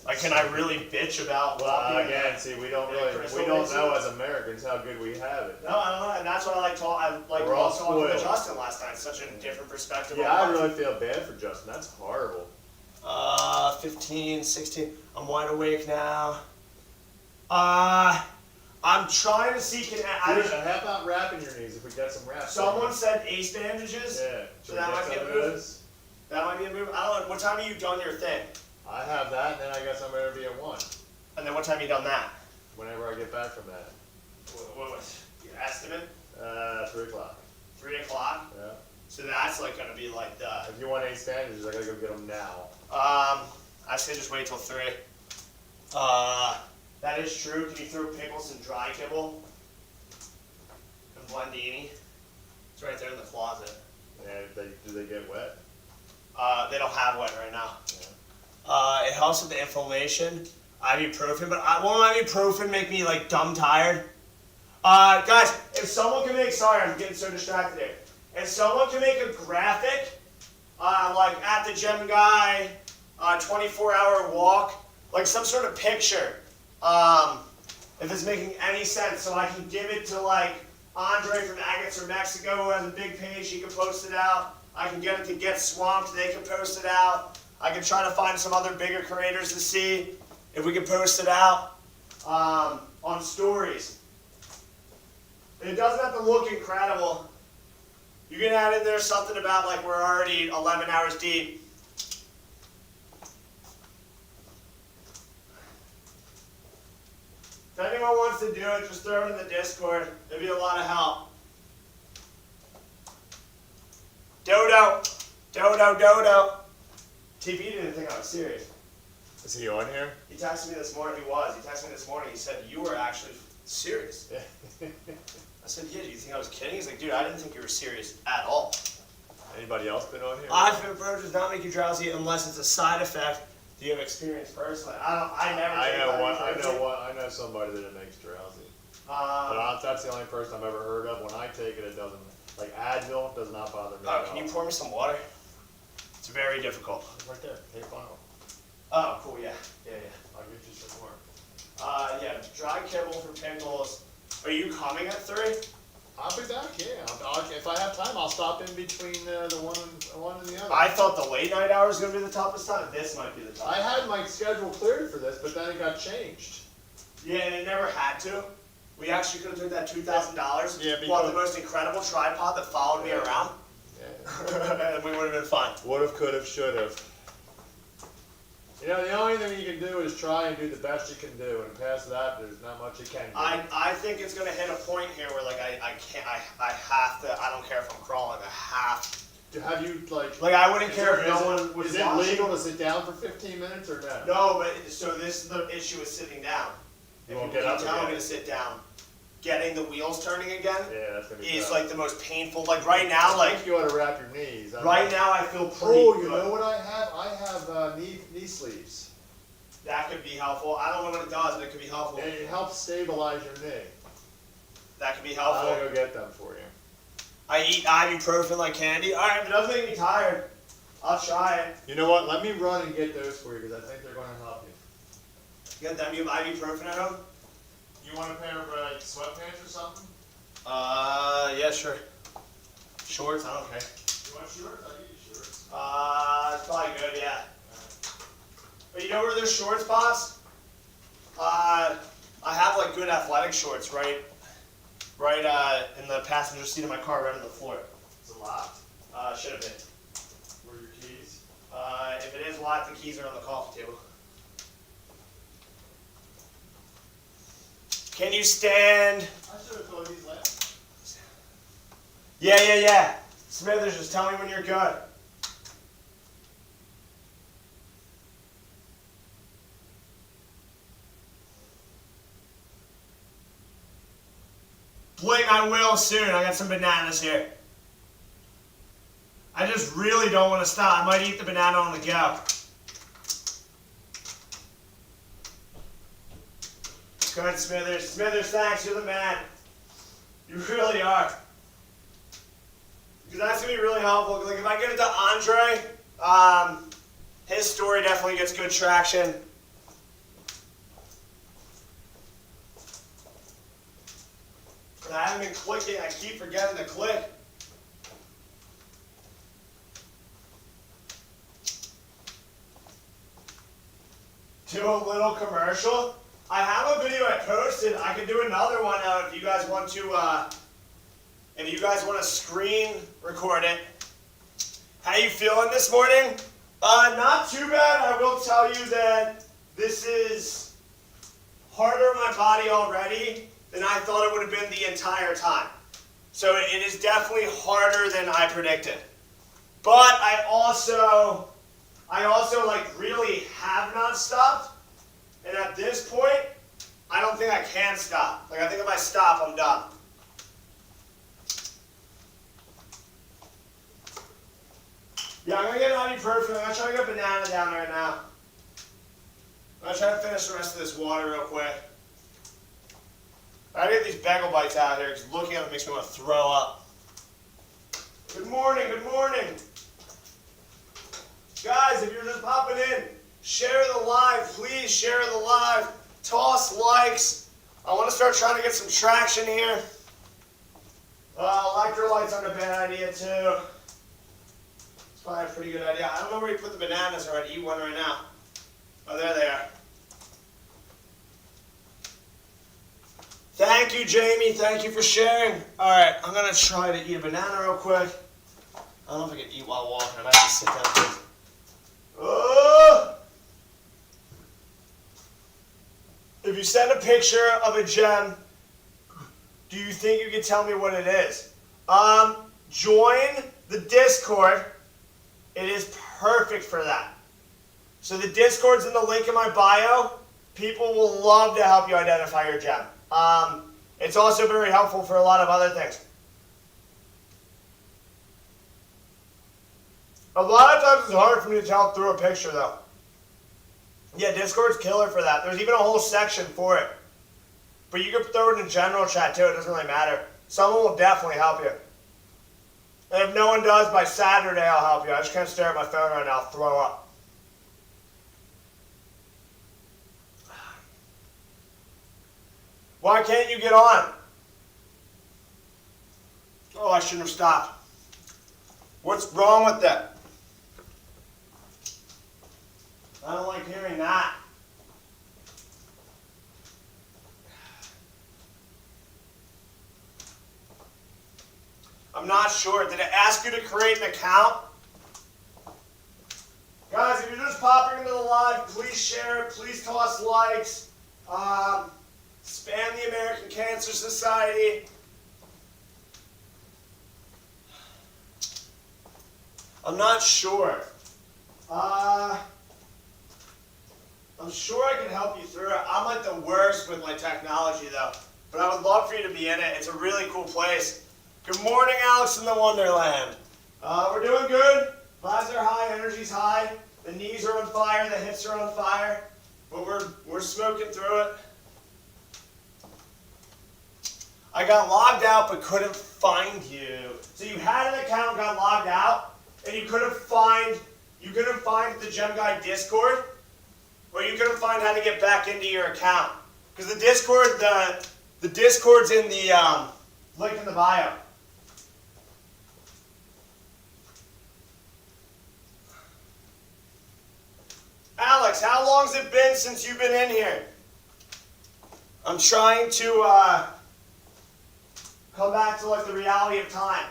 Like, can I really bitch about walking? Again, see, we don't know as Americans how good we have it. No, I don't know, and that's what I like talking to Justin last time. Such a different perspective. Yeah, I really feel bad for Justin. That's horrible. 15, 16. I'm wide awake now. I'm trying to see. How about wrapping your knees? If we got some wraps. Someone said ace bandages. Yeah. So that might be a move. That might be a move. I don't know. What time have you done your thing? I have that, and then I guess I'm going to be at 1. And then what time have you done that? Whenever I get back from that. What was your estimate? 3 o'clock. 3 o'clock. Yeah. So that's like gonna be like the. If you want 8 sandwiches, I gotta go get them now. I say just wait till 3. That is true. Can you throw pickles and dry kibble and blendini? It's right there in the closet. And do they get wet? They don't have one right now. Yeah. It helps with the inflammation. Ibuprofen, but won't ibuprofen make me like dumb tired? Guys, if someone can make, sorry, I'm getting so distracted here. If someone can make a graphic, like at the gym guy, 24-hour walk, like some sort of picture, if it's making any sense, so I can give it to like Andre from Agates or Mexico who has a big page, he can post it out. I can get it to Get Swamped, they can post it out. I can try to find some other bigger creators to see if we can post it out on stories. It doesn't have to look incredible. You can add in there something about like we're already 11 hours deep. If anyone wants to do it, just throw it in the Discord. It'd be a lot of help. Dodo. TP didn't think I was serious. Is he on here? He texted me this morning. He texted me this morning. He said, you were actually serious. Yeah. I said, yeah, do you think I was kidding? He's like, dude, I didn't think you were serious at all. Anybody else been on here? Ibuprofen does not make you drowsy unless it's a side effect. Do you have experience personally? I know somebody that it makes drowsy. But that's the only person I've ever heard of. When I take it, it doesn't. Like Advil does not bother me. Can you pour me some water? It's very difficult. It's right there. Take a bottle. Oh, cool. Yeah. I'll get you some more. Yeah. Dry kibble for pickles. Are you coming at 3? I'll be back. Yeah. If I have time, I'll stop in between the one and the other. I thought the late night hour was going to be the toughest time. This might be the toughest. I had my schedule cleared for this, but then it got changed. Yeah, and it never had to. We actually could have took that $2,000. Yeah, bought the most incredible tripod that followed me around. Yeah. And we would have been fine. Would've, could've, should've. You know, the only thing you can do is try and do the best you can do, and past that, there's not much you can do. I think it's gonna hit a point here where like I have to. I don't care if I'm crawling. I have. Have you Like I wouldn't care if no one was Is it watching. legal to sit down for 15 minutes or no? No, but so this is the issue with sitting down. You If won't you get up keep telling again. me to sit down, getting the wheels turning again Yeah, that's gonna be is tough. like the most painful. Like right now, I like think you ought to wrap your knees. right now, I feel pretty Oh, good. you know what I have? I have knee sleeves. That could be helpful. I don't know what it does, but it could be helpful. And it helps stabilize your knee. That could be I'll helpful. go get them for you. I eat ibuprofen like candy. All right, if it doesn't make me tired, I'll try it. You know what? Let me run and get those for you because I think they're going to help you. You got them? You have ibuprofen at home? You want a pair of sweatpants or something? Yeah, sure. Shorts? I don't care. You want shorts? I'll give you shorts. It's probably good, yeah. But you know where there's short spots? I have like good athletic shorts, right in the passenger seat of my car, right on the floor. It's a lot. Should have been. Where are your keys? If it is locked, the keys are on the coffee table. Can you stand? I should have told these last. Yeah. Smithers, just tell me when you're good. Blake, I will soon. I got some bananas here. I just really don't want to stop. I might eat the banana on the go. Good, Smithers. Smithers, thanks. You're the man. You really are. Because that's going to be really helpful. Like, if I get it to Andre, his story definitely gets good traction. But I haven't been clicking. I keep forgetting to click. Do a little commercial. I have a video I posted. I could do another one if you guys want to. Screen record it. How you feeling this morning? Not too bad. I will tell you that this is harder on my body already than I thought it would have been the entire time. So it is definitely harder than I predicted. But I also like really have not stopped. And at this point, I don't think I can stop. Like I think if I stop, I'm done. Yeah, I'm gonna get ibuprofen. I'm gonna try to get banana down right now. I'm gonna try to finish the rest of this water real quick. I gotta get these bagel bites out here because looking at them makes me want to throw up. Good morning, good morning. Guys, if you're just popping in, share the live. Please share the live. Toss likes. I want to start trying to get some traction here. Electrolytes aren't a bad idea too. It's probably a pretty good idea. I don't know where you put the bananas, or I'd eat one right now. Oh, there they are. Thank you, Jamie. Thank you for sharing. All right, I'm going to try to eat a banana real quick. I don't know if I can eat while walking. I might have to sit down first. Oh! If you send a picture of a gem, do you think you can tell me what it is? Join the Discord. It is perfect for that. So the Discord's in the link in my bio. People will love to help you identify your gem. It's also very helpful for a lot of other things. A lot of times it's hard for me to tell through a picture though. Yeah, Discord's killer for that. There's even a whole section for it. But you can throw it in general chat too, it doesn't really matter. Someone will definitely help you. And if no one does, by Saturday I'll help you. I just can't stare at my phone right now, I'll throw up. Why can't you get on? Oh, I shouldn't have stopped. What's wrong with that? I don't like hearing that. I'm not sure. Did it ask you to create an account? Guys, if you're just popping into the live, please share it. Please toss likes. Spam the American Cancer Society. I'm not sure. I'm sure I can help you through it. I'm like the worst with my technology though. But I would love for you to be in it. It's a really cool place. Good morning, Alex in the Wonderland. We're doing good. Vibes are high, energy's high. The knees are on fire, the hips are on fire. But we're smoking through it. I got logged out but couldn't find you. So you had an account, got logged out, and you couldn't find the Gem Guy Discord, or you couldn't find how to get back into your account. Because the Discord's in the link in the bio. Alex, how long's it been since you've been in here? I'm trying to come back to like the reality of time.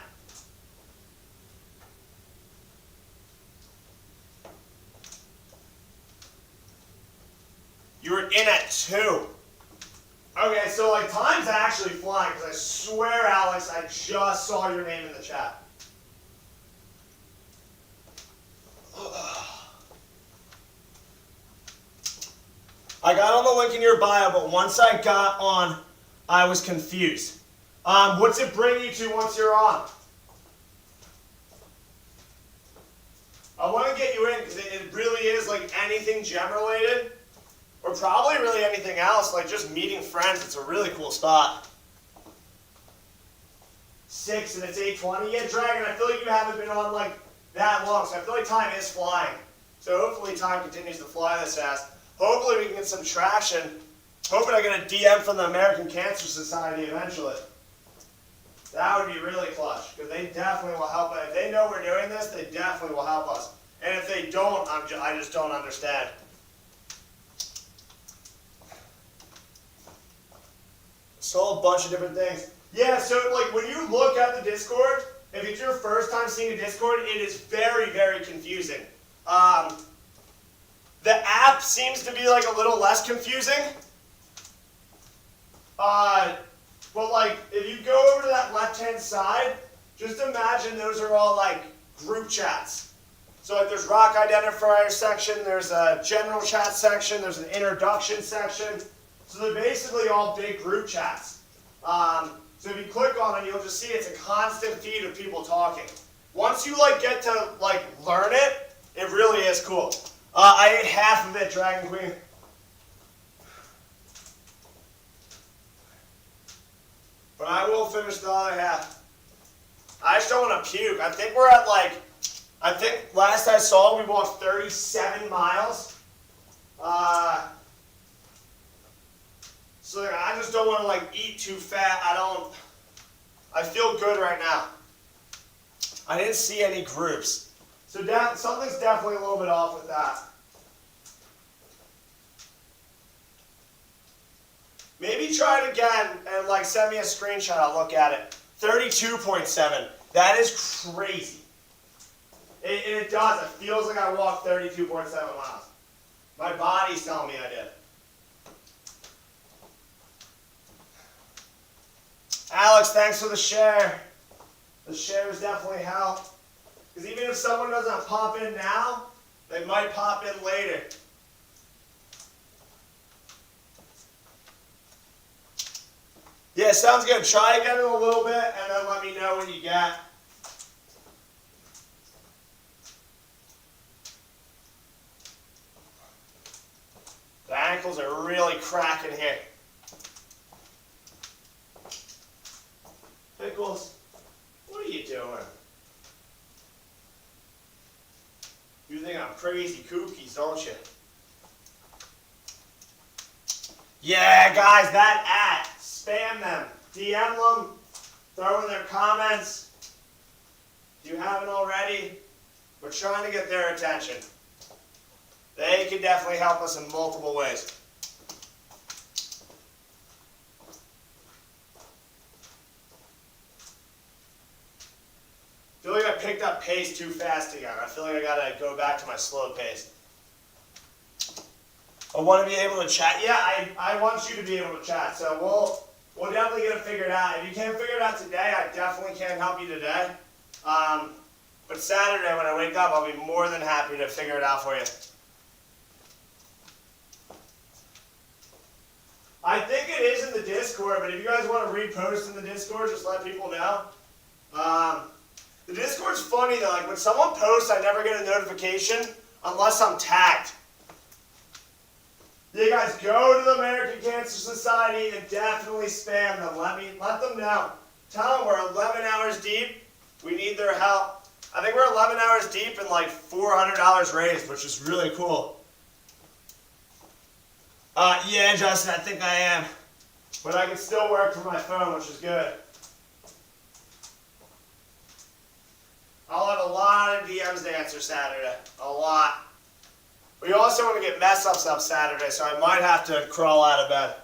You were in at 2. Okay, so like time's actually flying because I swear, Alex, I just saw your name in the chat. I got on the link in your bio, but once I got on, I was confused. What's it bring you to once you're on? I want to get you in because it really is like anything gem related, or probably really anything else, like just meeting friends. It's a really cool spot. 6 and it's 8:20. Yeah, Dragon, I feel like you haven't been on like that long, so I feel like time is flying. So hopefully time continues to fly this fast. Hopefully we can get some traction. Hoping I get a DM from the American Cancer Society eventually. That would be really clutch, because they definitely will help. If they know we're doing this, they definitely will help us. And if they don't, I just don't understand. So a bunch of different things. Yeah, so like when you look at the Discord, if it's your first time seeing a Discord, it is very, very confusing. The app seems to be like a little less confusing. But like, if you go over to that left-hand side, just imagine those are all like group chats. So like there's rock identifier section, there's a general chat section, there's an introduction section. So they're basically all big group chats. So if you click on it, you'll just see it's a constant feed of people talking. Once you like get to like learn it, it really is cool. I ate half of it, Dragon Queen. But I will finish the other half. I just don't want to puke. I think we're at like, I think last I saw we walked 37 miles. So like, I just don't want to like eat too fat. I feel good right now. I didn't see any groups. So something's definitely a little bit off with that. Maybe try it again and like send me a screenshot, I'll look at it. 32.7. That is crazy. It does. It feels like I walked 32.7 miles. My body's telling me I did. Alex, thanks for the share. The shares definitely help. Because even if someone doesn't pop in now, they might pop in later. Yeah, sounds good. Try again in a little bit and then let me know what you get. The ankles are really cracking here. Pickles, what are you doing? You think I'm crazy kookies, don't you? Yeah, guys, that spam them. DM them. Throw in their comments. If you haven't already, we're trying to get their attention. They can definitely help us in multiple ways. I feel like I picked up pace too fast again. I feel like I gotta go back to my slow pace. I want to be able to chat. Yeah, I want you to be able to chat. So we'll definitely get it figured out. If you can't figure it out today, I definitely can't help you today. But Saturday when I wake up, I'll be more than happy to figure it out for you. I think it is in the Discord, but if you guys want to repost in the Discord, just let people know. The Discord's funny though. Like when someone posts, I never get a notification unless I'm tagged. You guys go to the American Cancer Society and definitely spam them. Let them know. Tell them we're 11 hours deep. We need their help. I think we're 11 hours deep and like $400 raised, which is really cool. Yeah, Justin, I think I am. But I can still work from my phone, which is good. I'll have a lot of DMs to answer Saturday. A lot. We also want to get mess ups up Saturday, so I might have to crawl out of bed.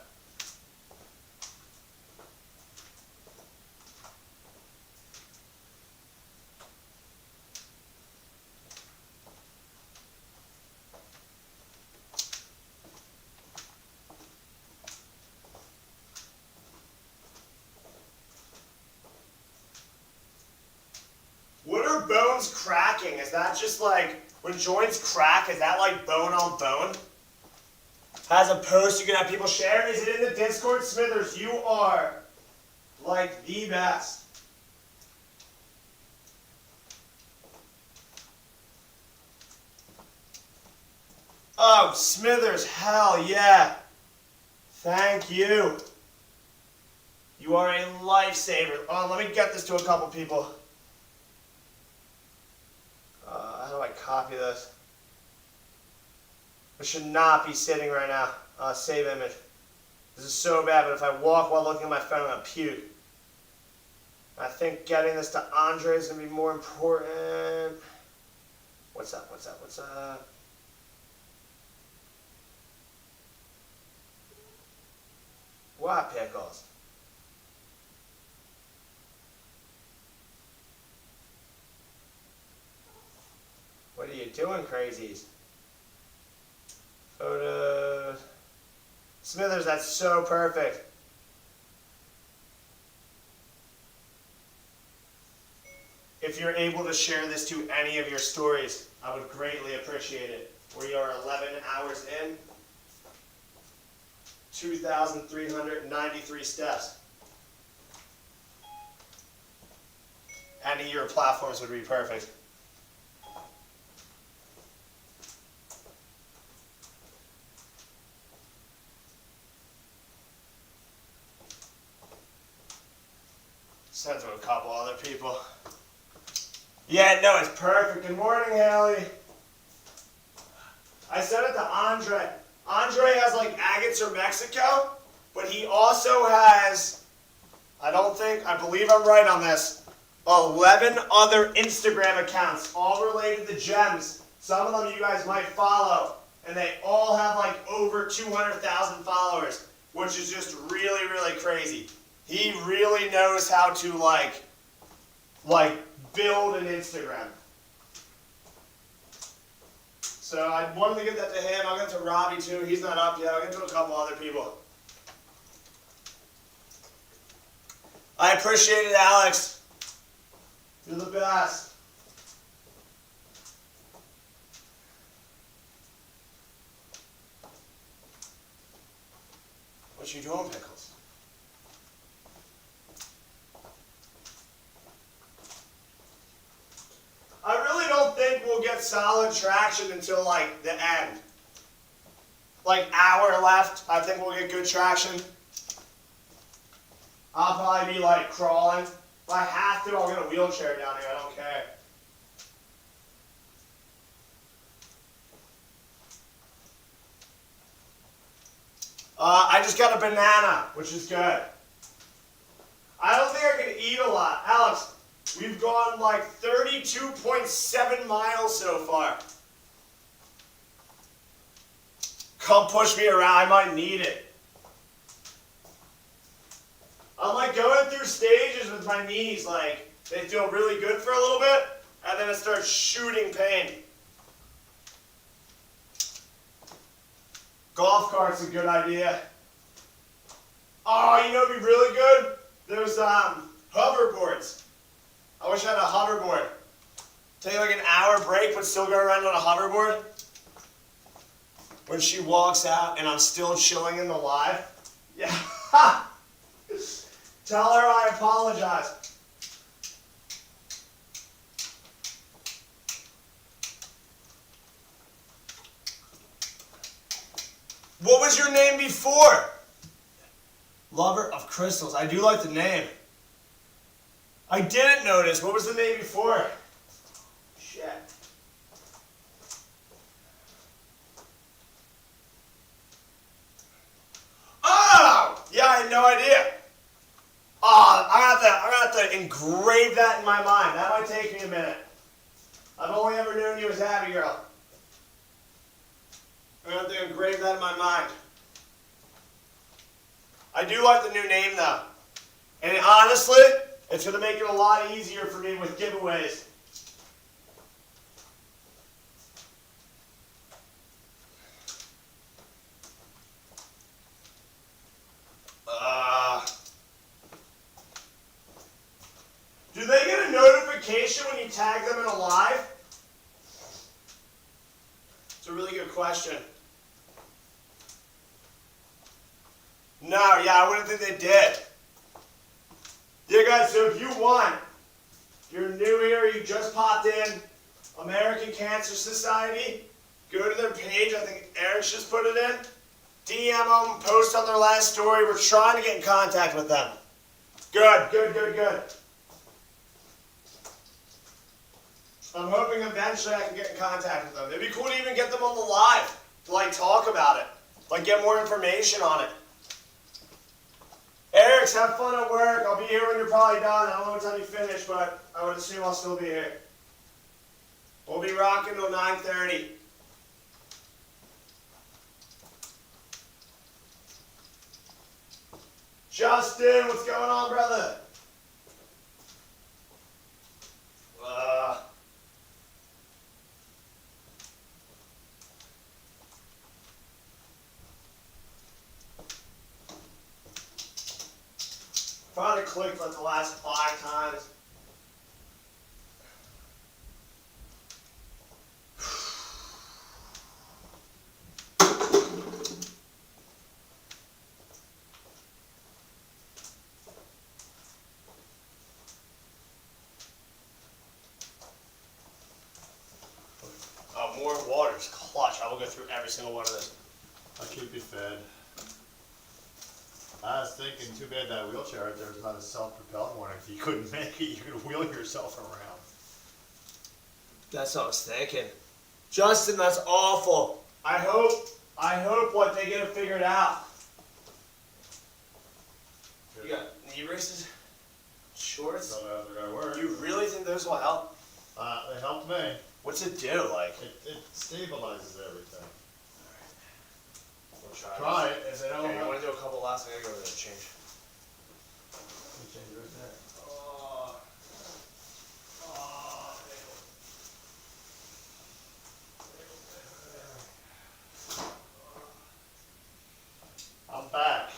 What are bones cracking? Is that just like, when joints crack, is that like bone on bone? As a post, you can have people share. Is it in the Discord? Smithers, you are like the best. Oh, Smithers, hell yeah. Thank you. You are a lifesaver. Oh, let me get this to a couple people. How do I copy this? It should not be sitting right now. Save image. This is so bad, but if I walk while looking at my phone, I'm going to puke. I think getting this to Andre is going to be more important. What's up? What's up? What's up? What pickles? What are you doing, crazies? Photos. Smithers, that's so perfect. if you're able to share this to any of your stories. I would greatly appreciate it. We are 11 hours in, 2,393 steps. Any of your platforms would be perfect. Send to a couple other people. Yeah, no, it's perfect. Good morning, Haley. I sent it to Andre. Andre has like agates or Mexico, but he also has, I believe I'm right on this, 11 other Instagram accounts, all related to gems. Some of them you guys might follow, and they all have like over 200,000 followers, which is just really, really crazy. He really knows how to like build an Instagram. So I wanted to get that to him. I'll get to Robbie too. He's not up yet. I'll get to a couple other people. I appreciate it, Alex. You're the best. What you doing, Pickles? I really don't think we'll get solid traction until like the end. Like hour left, I think we'll get good traction. I'll probably be like crawling. If I have to, I'll get a wheelchair down here, I don't care. I just got a banana, which is good. I don't think I can eat a lot. Alex, we've gone like 32.7 miles so far. Come push me around, I might need it. I'm like going through stages with my knees, like they feel really good for a little bit, and then it starts shooting pain. Golf cart's a good idea. Oh, you know what'd be really good? There's hoverboards. I wish I had a hoverboard. Take like an hour break, but still go around on a hoverboard. When she walks out and I'm still chilling in the live. Yeah. Tell her I apologize. What was your name before? Lover of Crystals. I do like the name. I didn't notice. What was the name before? Shit. Oh! Yeah, I had no idea. Oh, I'm gonna have to engrave that in my mind. That might take me a minute. I've only ever known you as Abby Girl. I'm gonna have to engrave that in my mind. I do like the new name though. And honestly, it's gonna make it a lot easier for me with giveaways. Do they get a notification when you tag them in a live? It's a really good question. No, yeah, I wouldn't think they did. Yeah, guys, so if you want, you're new here, you just popped in, American Cancer Society, go to their page, I think Eric's just put it in, DM them, post on their last story, we're trying to get in contact with them. Good, good, good, good. I'm hoping eventually I can get in contact with them. It'd be cool to even get them on the live, to like talk about it, like get more information on it. Eric's, have fun at work. I'll be here when you're probably done. I don't know what time you finish, but I would assume I'll still be here. We'll be rocking till 9:30. Justin, what's going on, brother? Probably clicked like the last 5 times. more water is clutch. I will go through every single one of those. I'll keep you fed. I was thinking, too bad that wheelchair right there is not a self-propelled one. If you couldn't make it, you could wheel yourself around. That's what I was thinking. Justin, that's awful. I hope what they get it figured out. You got knee braces? Shorts? Don't know if they're gonna work. You really think those will help? They helped me. What's it do? Like, It stabilizes everything. we'll Try it. If they don't Okay, you help, want to do a couple laps? I gotta go over there and change. change it right there. I'm back.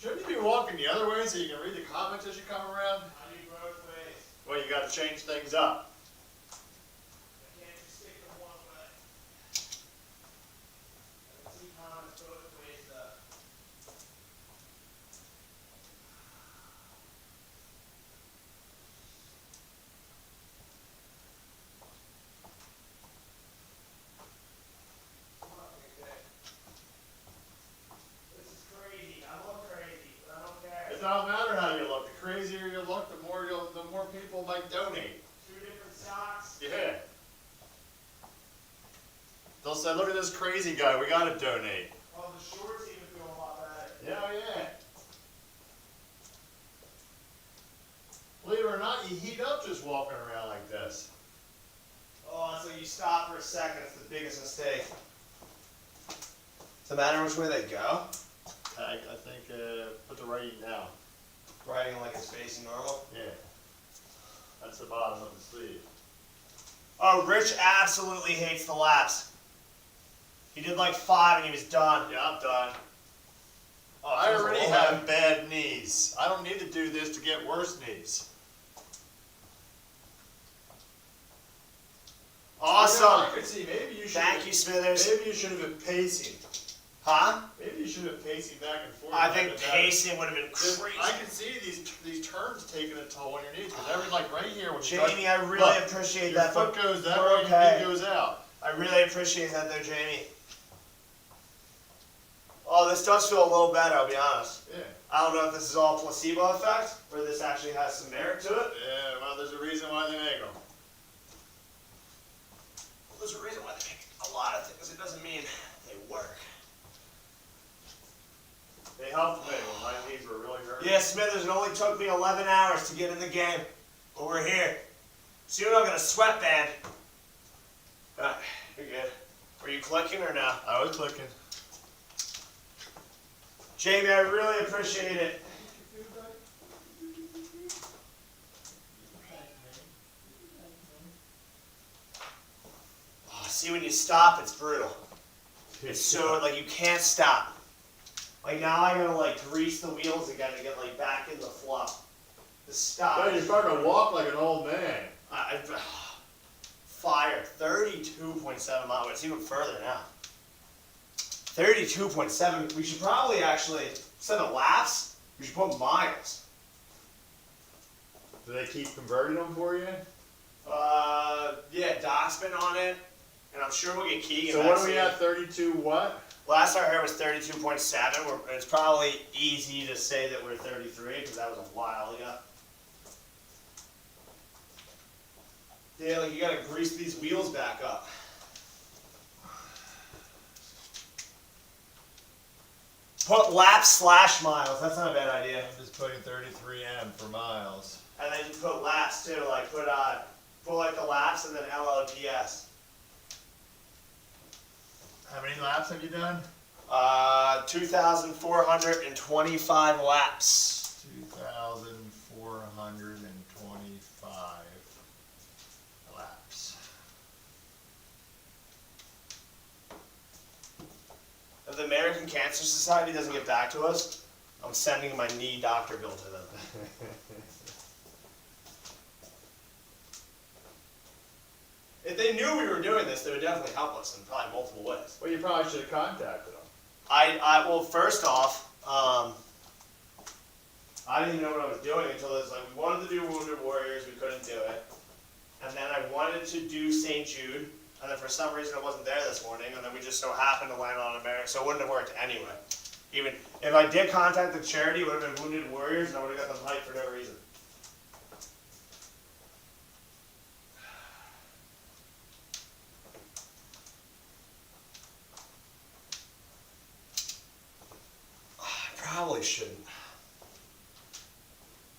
Shouldn't you be walking the other way so you can read the comments as you come around? I do both ways. Well, you got to change things up. I can't just stick to one way. I can see comments both ways though. This is crazy. I look crazy, but I don't care. It don't matter how you look. The crazier you look, the more people might donate. Two different socks. Yeah. They'll say, look at this crazy guy, we gotta donate. Oh, the shorts even feel a lot better. Yeah, oh yeah. Believe it or not, you heat up just walking around like this. Oh, so you stop for a second. It's the biggest mistake. Does it matter which way they go? I think, put the writing down. Riding like it's facing normal. Yeah. That's the bottom of the sleeve. Oh, Rich absolutely hates the laps. He did like 5 and he was done. Yeah, I'm done. Oh, I feels a already little have heavy. bad knees. I don't need to do this to get worse knees. Awesome. I could see, maybe you should. Thank you, Smithers. Maybe you should have been pacing. Huh? Maybe you should have been pacing back and forth. I like think that. pacing would have been This- crazy. I can see these turns taking a toll on your knees because every like right here when you Jamie, I start, really look, appreciate your that. foot But goes that we're way, okay. your knee goes out. I really appreciate that though, Jamie. Oh, this does feel a little better, I'll be honest. Yeah. I don't know if this is all placebo effect or this actually has some merit to it. Yeah. Well, there's a reason why they make them. Well, there's a reason why they make a lot of things. It doesn't mean they work. They helped me when my knees were really hurting. Yeah, Smithers, it only took me 11 hours to get in the game. But we're here. Soon I'm going to sweatband. Alright, you're good. Were you clicking or no? I was clicking. Jamie, I really appreciate it. Oh, see, when you stop, it's brutal. It's so, like, you can't stop. Like, now I gotta, like, grease the wheels again to get, like, back in the flow. The stop. No, you're starting to walk like an old man. Fire. 32.7 miles. It's even further now. 32.7. We should probably actually, instead of laps, we should put miles. Do they keep converting them for you? Yeah, Doc's been on it, and I'm sure we'll get Keegan. So back what are we soon. at? 32 what? Last I heard was 32.7. It's probably easy to say that we're 33 because that was a while ago. Yeah, like you gotta grease these wheels back up. Put laps / miles. That's not a bad idea. I'm just putting 33M for miles. And then you put laps too. Like put like the laps and then LLPS. How many laps have you done? 2,425 laps. 2,425 laps. If the American Cancer Society doesn't get back to us, I'm sending my knee doctor bill to them. If they knew we were doing this, they would definitely help us in probably multiple ways. Well, you probably should have contacted them. Well, first off, I didn't even know what I was doing until it was like, we wanted to do Wounded Warriors, we couldn't do it. and then I wanted to do St. Jude, and then for some reason it wasn't there this morning, and then we just so happened to land on America, so it wouldn't have worked anyway. Even if I did contact the charity, it would have been Wounded Warriors, and I would have got them hyped for no reason. Probably shouldn't.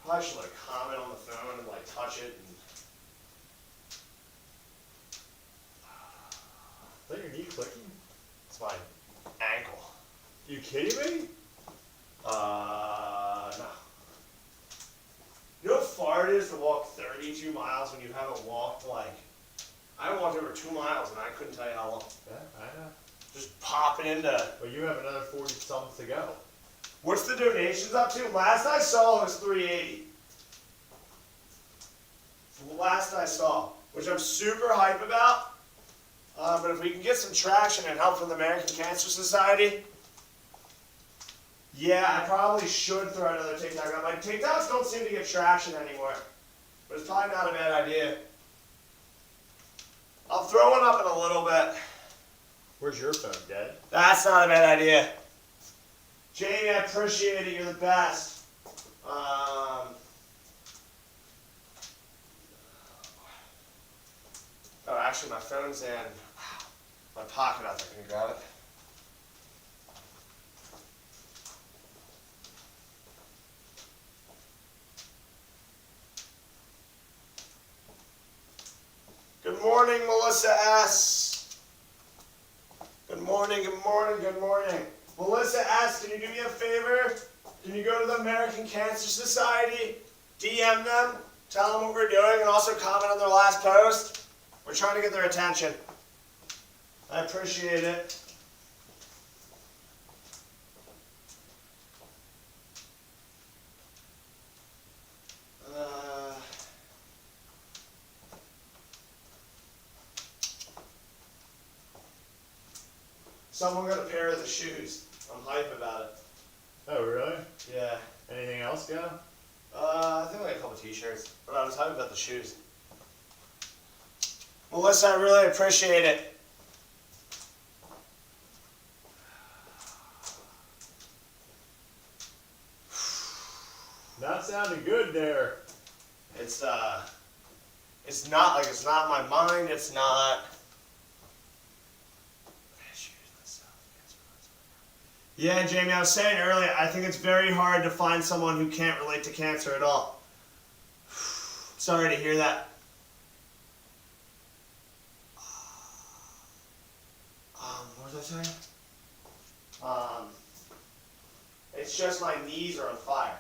Probably should like comment on the phone and like touch it. And... Is that your knee clicking? It's my ankle. You kidding me? No. You know how far it is to walk 32 miles when you haven't walked like, I walked over 2 miles and I couldn't tell you how long. Yeah, I know. Just popping into. But you have another 40 something to go. What's the donations up to? Last I saw it was 380. It's the last I saw, which I'm super hype about. But if we can get some traction and help from the American Cancer Society, yeah, I probably should throw another TikTok up. My TikToks don't seem to get traction anymore, but it's probably not a bad idea. I'll throw one up in a little bit. Where's your phone, Dad? That's not a bad idea. Jamie, I appreciate it. You're the best. Oh, actually, my phone's in my pocket out there. Can you grab it? Good morning, Melissa S. Good morning, good morning, good morning. Melissa S., can you do me a favor? Can you go to the American Cancer Society, DM them, tell them what we're doing, and also comment on their last post? We're trying to get their attention. I appreciate it. Someone got a pair of the shoes. I'm hype about it. Oh, really? Yeah. Anything else go? I think like a couple t-shirts, but I was hype about the shoes. Melissa, I really appreciate it. Not sounding good there. It's not like, it's not in my mind, it's not. Yeah, Jamie, I was saying earlier, I think it's very hard to find someone who can't relate to cancer at all. Sorry to hear that. What was I saying? It's just my knees are on fire.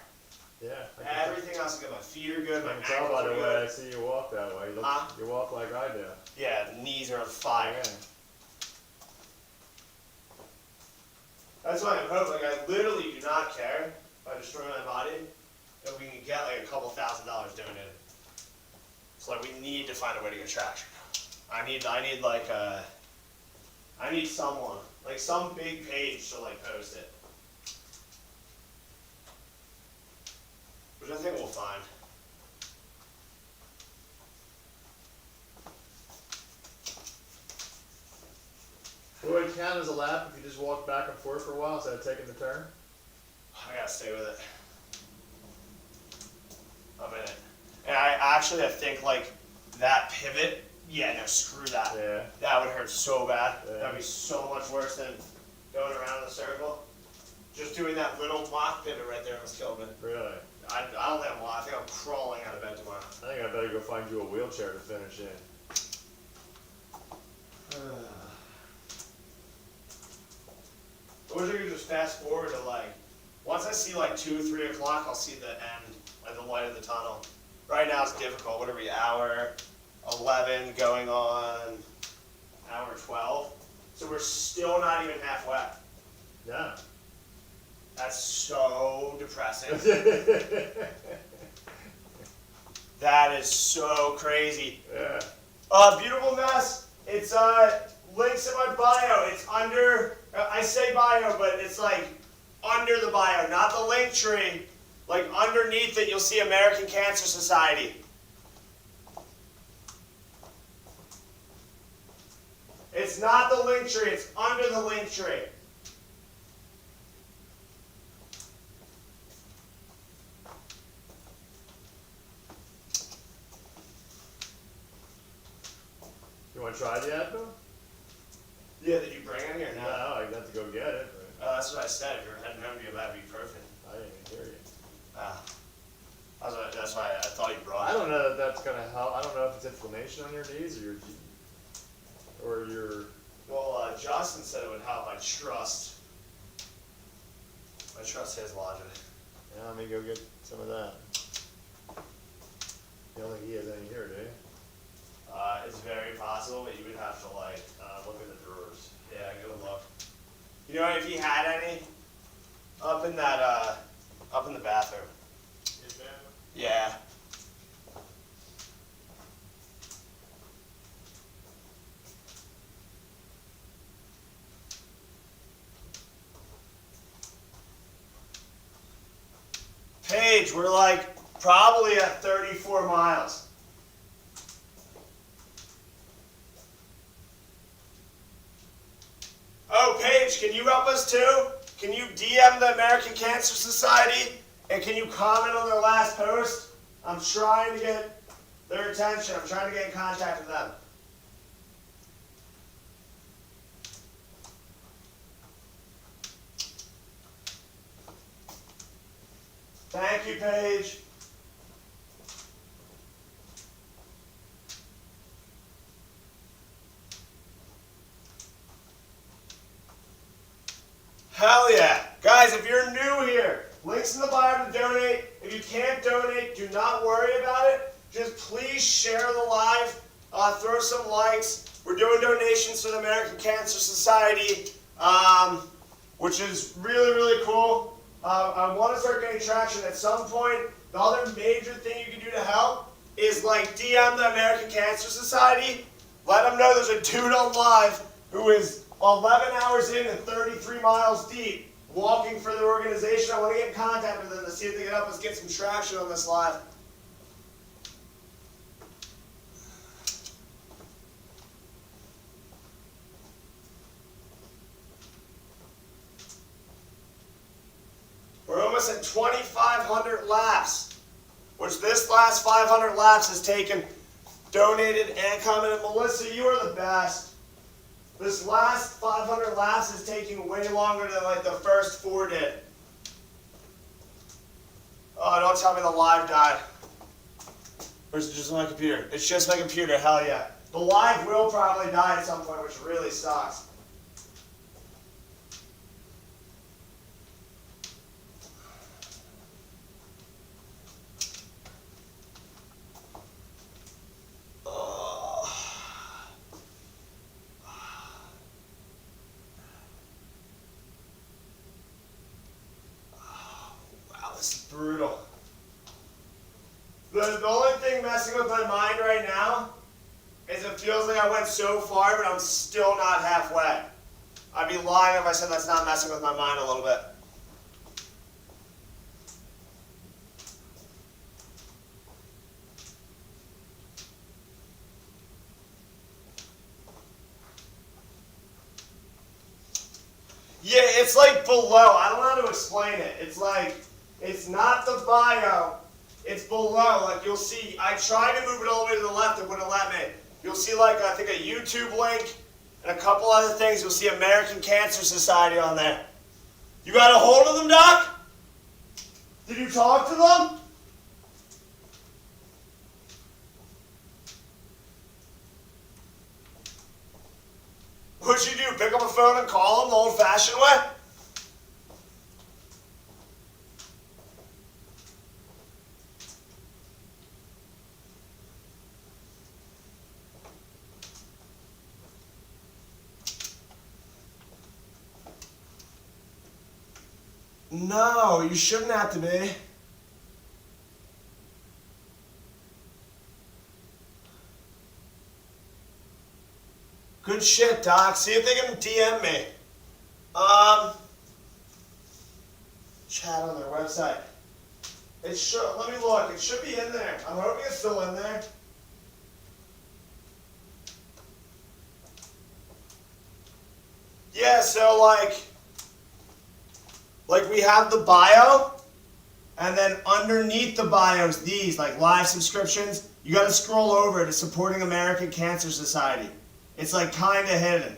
Yeah. Everything else is good. My feet are good. I My can tell ankles by are the way good. I see you walk that way. You walk like I do. Yeah, the knees are on fire. Yeah. That's why I'm hoping. Like, I literally do not care if I destroy my body, if we can get like a couple $1,000s donated. So like, we need to find a way to get traction. I need like I need someone, like some big page to like post it, which I think we'll find. Would it count as a lap if you just walk back and forth for a while instead of taking the turn? I gotta stay with it. A minute. And I think like that pivot, yeah, no, screw that. Yeah. That would hurt so bad. Yeah. That'd be so much worse than going around in a circle. Just doing that little block pivot right there almost killed me. Really? I don't think I'm lying. I think I'm crawling out of bed tomorrow. I think I better go find you a wheelchair to finish in. I wish I could just fast forward to like, once I see like 2 or 3 o'clock, I'll see the end, like the light of the tunnel. Right now it's difficult. What are we, hour 11 going on hour 12? So we're still not even halfway. Yeah. That's so depressing. That is so crazy. Yeah. Beautiful mess. It's links in my bio. It's under, I say bio, but it's like under the bio, not the link tree. Like underneath it, you'll see American Cancer Society. It's not the link tree, it's under the link tree. You want to try the ad, Bill? Yeah, did you bring it here? No, I got to go get it. But That's what I said. If you were heading home, you would be perfect. I didn't even hear you. That's why I thought you brought it. I don't know if that's gonna help. I don't know if it's inflammation on your knees or your. Well, Justin said it would help. I trust his logic. Yeah, let me go get some of that. You don't think he has any here, do you? It's very possible, but you would have to Look in the drawers. yeah, go look. You know if he had any up in that up in the bathroom. His bathroom? Yeah. Paige, we're probably at 34 miles. Oh, Paige, can you help us too? Can you DM the American Cancer Society and can you comment on their last post? I'm trying to get their attention. I'm trying to get in contact with them. Thank you, Paige. Hell yeah. Guys, if you're new here, links in the bio to donate. If you can't donate, do not worry about it. Just please share the live, throw some likes. We're doing donations to the American Cancer Society, which is really, really cool. I want to start getting traction at some point. The other major thing you can do to help is DM the American Cancer Society. Let them know there's a dude on live who is 11 hours in and 33 miles deep walking for the organization. I want to get in contact with them to see if they can help us get some traction on this live. We're almost at 2,500 laps, which this last 500 laps has taken, donated, and commented. Melissa, you are the best. This last 500 laps is taking way longer than the first 4 did. Oh, don't tell me the live died. Or is it just my computer? It's just my computer, hell yeah. The live will probably die at some point, which really sucks. This is brutal. The only thing messing with my mind right now is it feels like I went so far, but I'm still not halfway. I'd be lying if I said that's not messing with my mind a little bit. Yeah, it's below. I don't know how to explain it. It's not the bio. It's below. You'll see, I tried to move it all the way to the left. It wouldn't let me. You'll see I think a YouTube link and a couple other things. You'll see American Cancer Society on there. You got a hold of them, Doc? Did you talk to them? What'd you do? Pick up a phone and call them the old-fashioned way? No, you shouldn't have to be. Good shit, Doc. See if they can DM me. Chat on their website. It should, let me look. It should be in there. I'm hoping it's still in there. Yeah, so like we have the bio, and then underneath the bios, these like live subscriptions, you got to scroll over to Supporting American Cancer Society. It's like kind of hidden.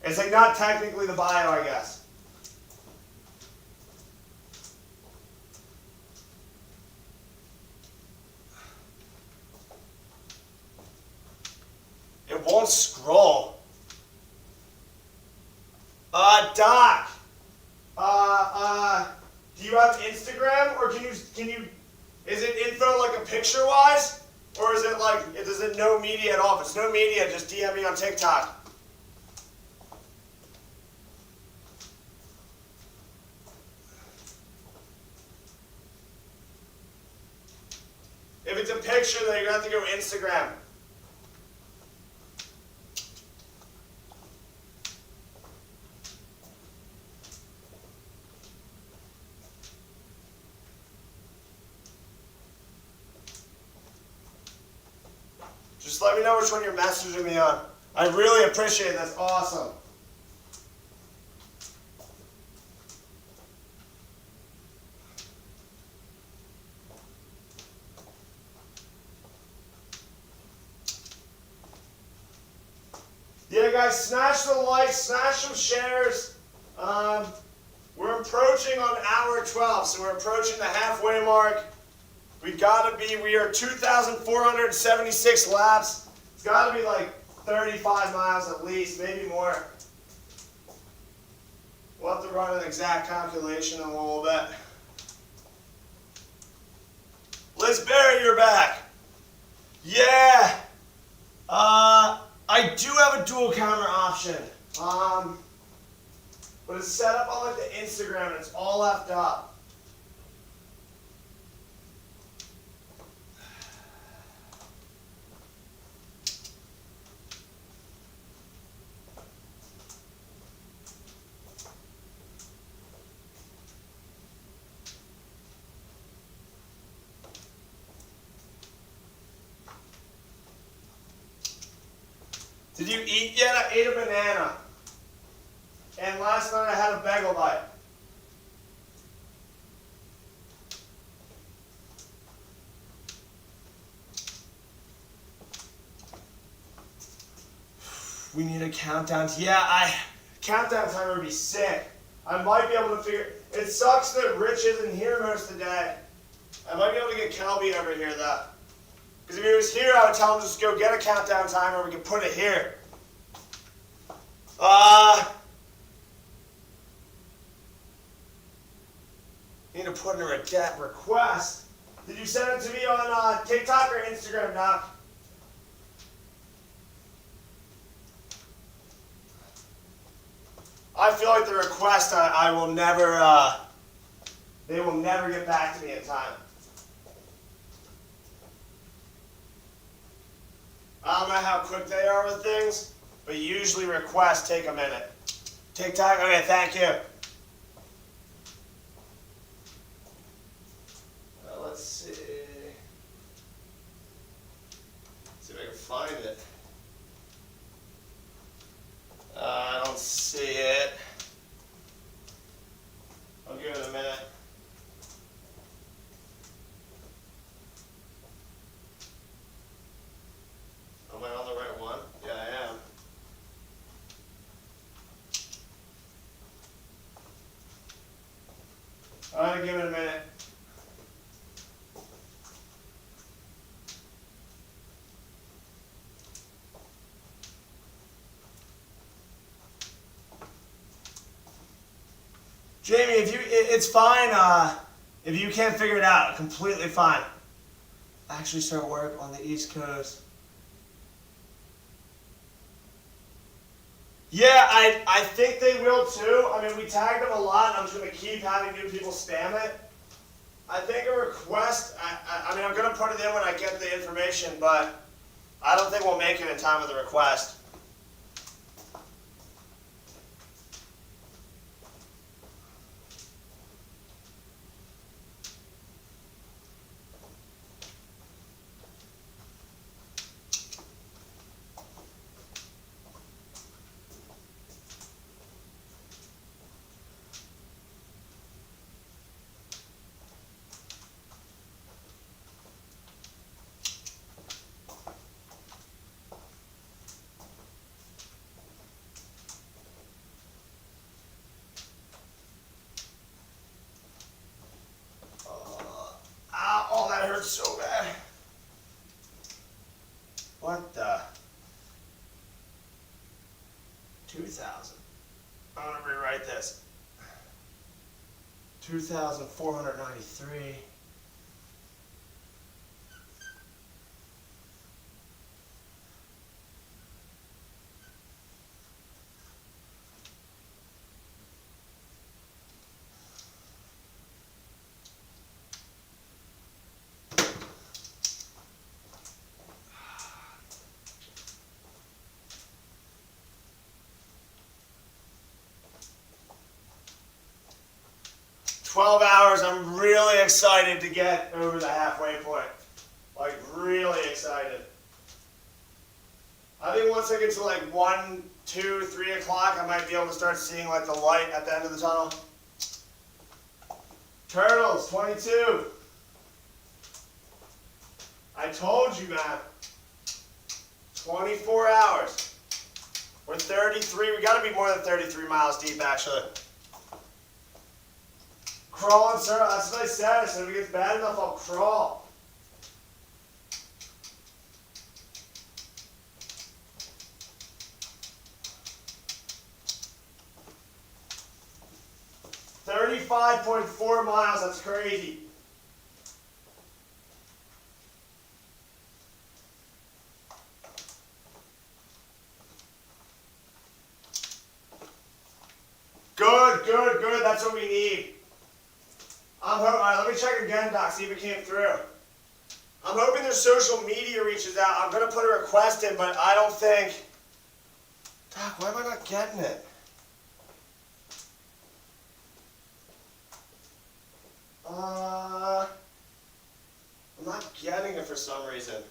It's like not technically the bio, I guess. It won't scroll. Doc. Do you have Instagram, or can you? Is it info like a picture wise, or is it like is it no media at all? If it's no media, just DM me on TikTok. If it's a picture, then you're gonna have to go Instagram. Just let me know which one you're messaging me on. I really appreciate it. That's awesome. Yeah, guys, smash the likes, smash some shares. We're approaching on hour 12, so we're approaching the halfway mark. We are 2,476 laps. It's gotta be like 35 miles at least, maybe more. We'll have to run an exact calculation in a little bit. Liz Barry, you're back. Yeah. I do have a dual camera option. But it's set up on like the Instagram and it's all left up. Did you eat yet? I ate a banana. And last night I had a bagel bite. We need a countdown. Countdown timer would be sick. I might be able to figure. It sucks that Rich isn't here most of the day. I might be able to get Kelby over here though. Because if he was here, I would tell him just go get a countdown timer. We can put it here. Need to put in a request. Did you send it to me on TikTok or Instagram, Doc? I feel like the request, I will never, they will never get back to me in time. I don't know how quick they are with things, but usually requests take a minute. TikTok? Okay, thank you. Let's see. See if I can find it. I don't see it. I'll give it a minute. Am I on the right one? Yeah, I am. All right, give it a minute. Jamie, it's fine. If you can't figure it out, completely fine. Actually start work on the East Coast. Yeah, I think they will too. I mean, we tagged them a lot, and I'm just going to keep having new people spam it. I think a request, I mean, I'm going to put it in when I get the information, but I don't think we'll make it in time with the request. 2,000. I'm going to rewrite this. 2,493. $12. I'm really excited to get over the halfway point. Like, really excited. I think once I get to like 1, 2, 3 o'clock, I might be able to start seeing like the light at the end of the tunnel. Turtles, 22. I told you, man. 24 hours. We're 33. We got to be more than 33 miles deep, actually. Crawling, sir. That's what I said. I said if it gets bad enough, I'll crawl. $35.4 miles. That's crazy. Good, good, good. That's what we need. All right, let me check again, Doc, see if it came through. I'm hoping their social media reaches out. I'm going to put a request in, but I don't think... Doc, why am I not getting it? I'm not getting it for some reason.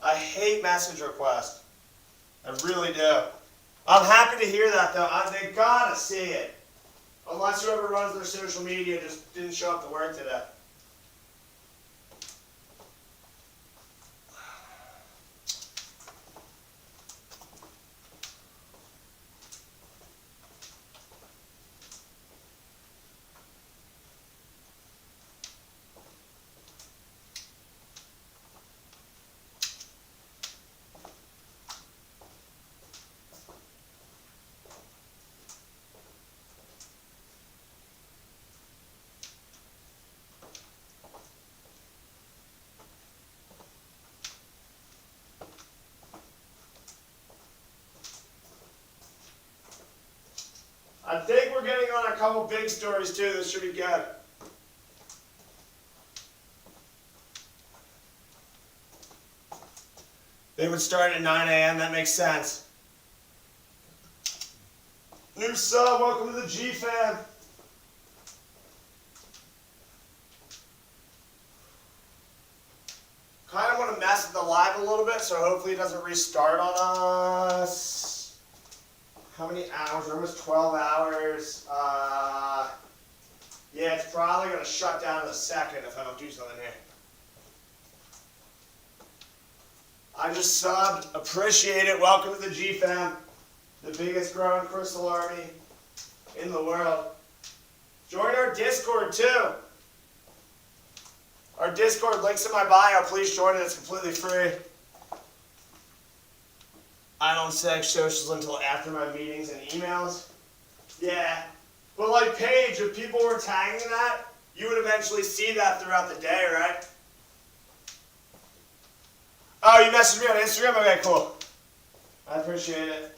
I hate message requests. I really do. I'm happy to hear that, though. They gotta see it. Unless whoever runs their social media just didn't show up to work today. I think we're getting on a couple big stories too. This should be good. They would start at 9 a.m. That makes sense. New sub, welcome to the G fam. Kind of want to mess with the live a little bit, so hopefully it doesn't restart on us. How many hours? We're almost 12 hours. Yeah, it's probably going to shut down in a second if I don't do something here. I just subbed. Appreciate it. Welcome to the G fam, the biggest growing crystal army in the world. Join our Discord too. Our Discord link's in my bio. Please join it. It's completely free. I don't check socials until after my meetings and emails. Yeah. But like Paige, if people were tagging that, you would eventually see that throughout the day, right? Oh, you messaged me on Instagram? Okay, cool. I appreciate it.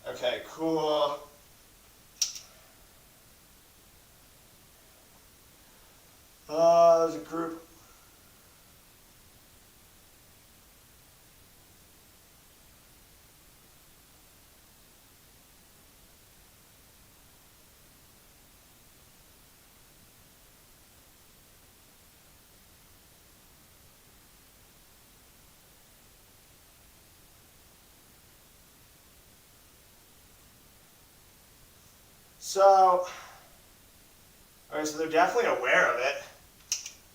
Okay, cool. There's a group. So, alright, so they're definitely aware of it.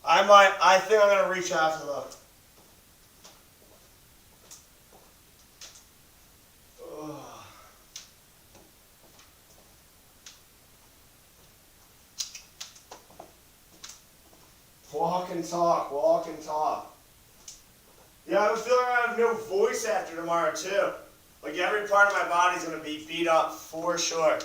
I think I'm going to reach out to them. Ugh. Walk and talk, walk and talk. Yeah, I have a feeling I have no voice after tomorrow too. Like every part of my body's gonna be beat up for sure.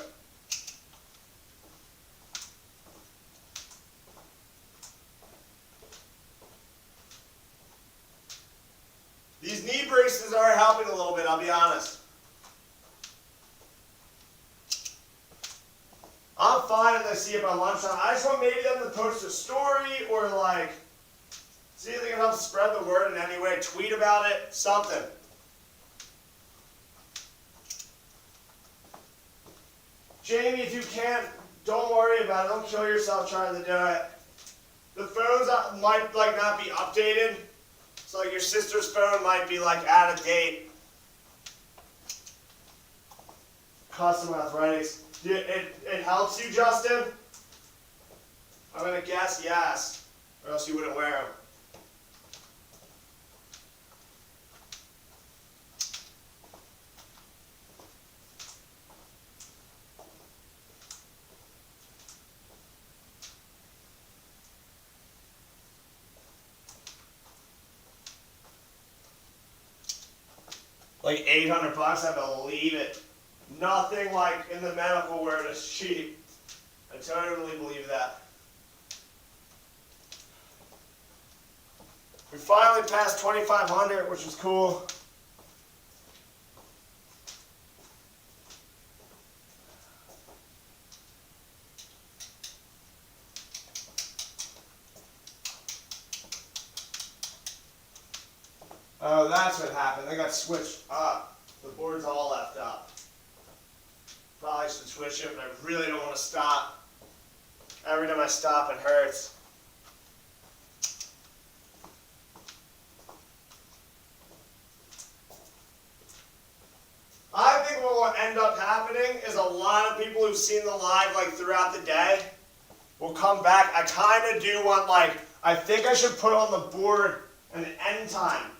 These knee braces are helping a little bit, I'll be honest. I'm fine if I see it by lunchtime. I just want maybe them to post a story or like, see if they can help spread the word in any way. Tweet about it, something. Jamie, if you can't, don't worry about it. Don't kill yourself trying to do it. The phones might like not be updated. So like your sister's phone might be like out of date. Custom arthritis. It helps you, Justin? I'm gonna guess yes, or else you wouldn't wear them. Like $800, I believe it. Nothing like in the medical world is cheap. I totally believe that. We finally passed 2,500, which was cool. Oh, that's what happened. They got switched up. The board's all left up. Probably should switch it, but I really don't want to stop. Every time I stop, it hurts. I think what will end up happening is a lot of people who've seen the live like throughout the day will come back. I kind of do want I think I should put on the board an end time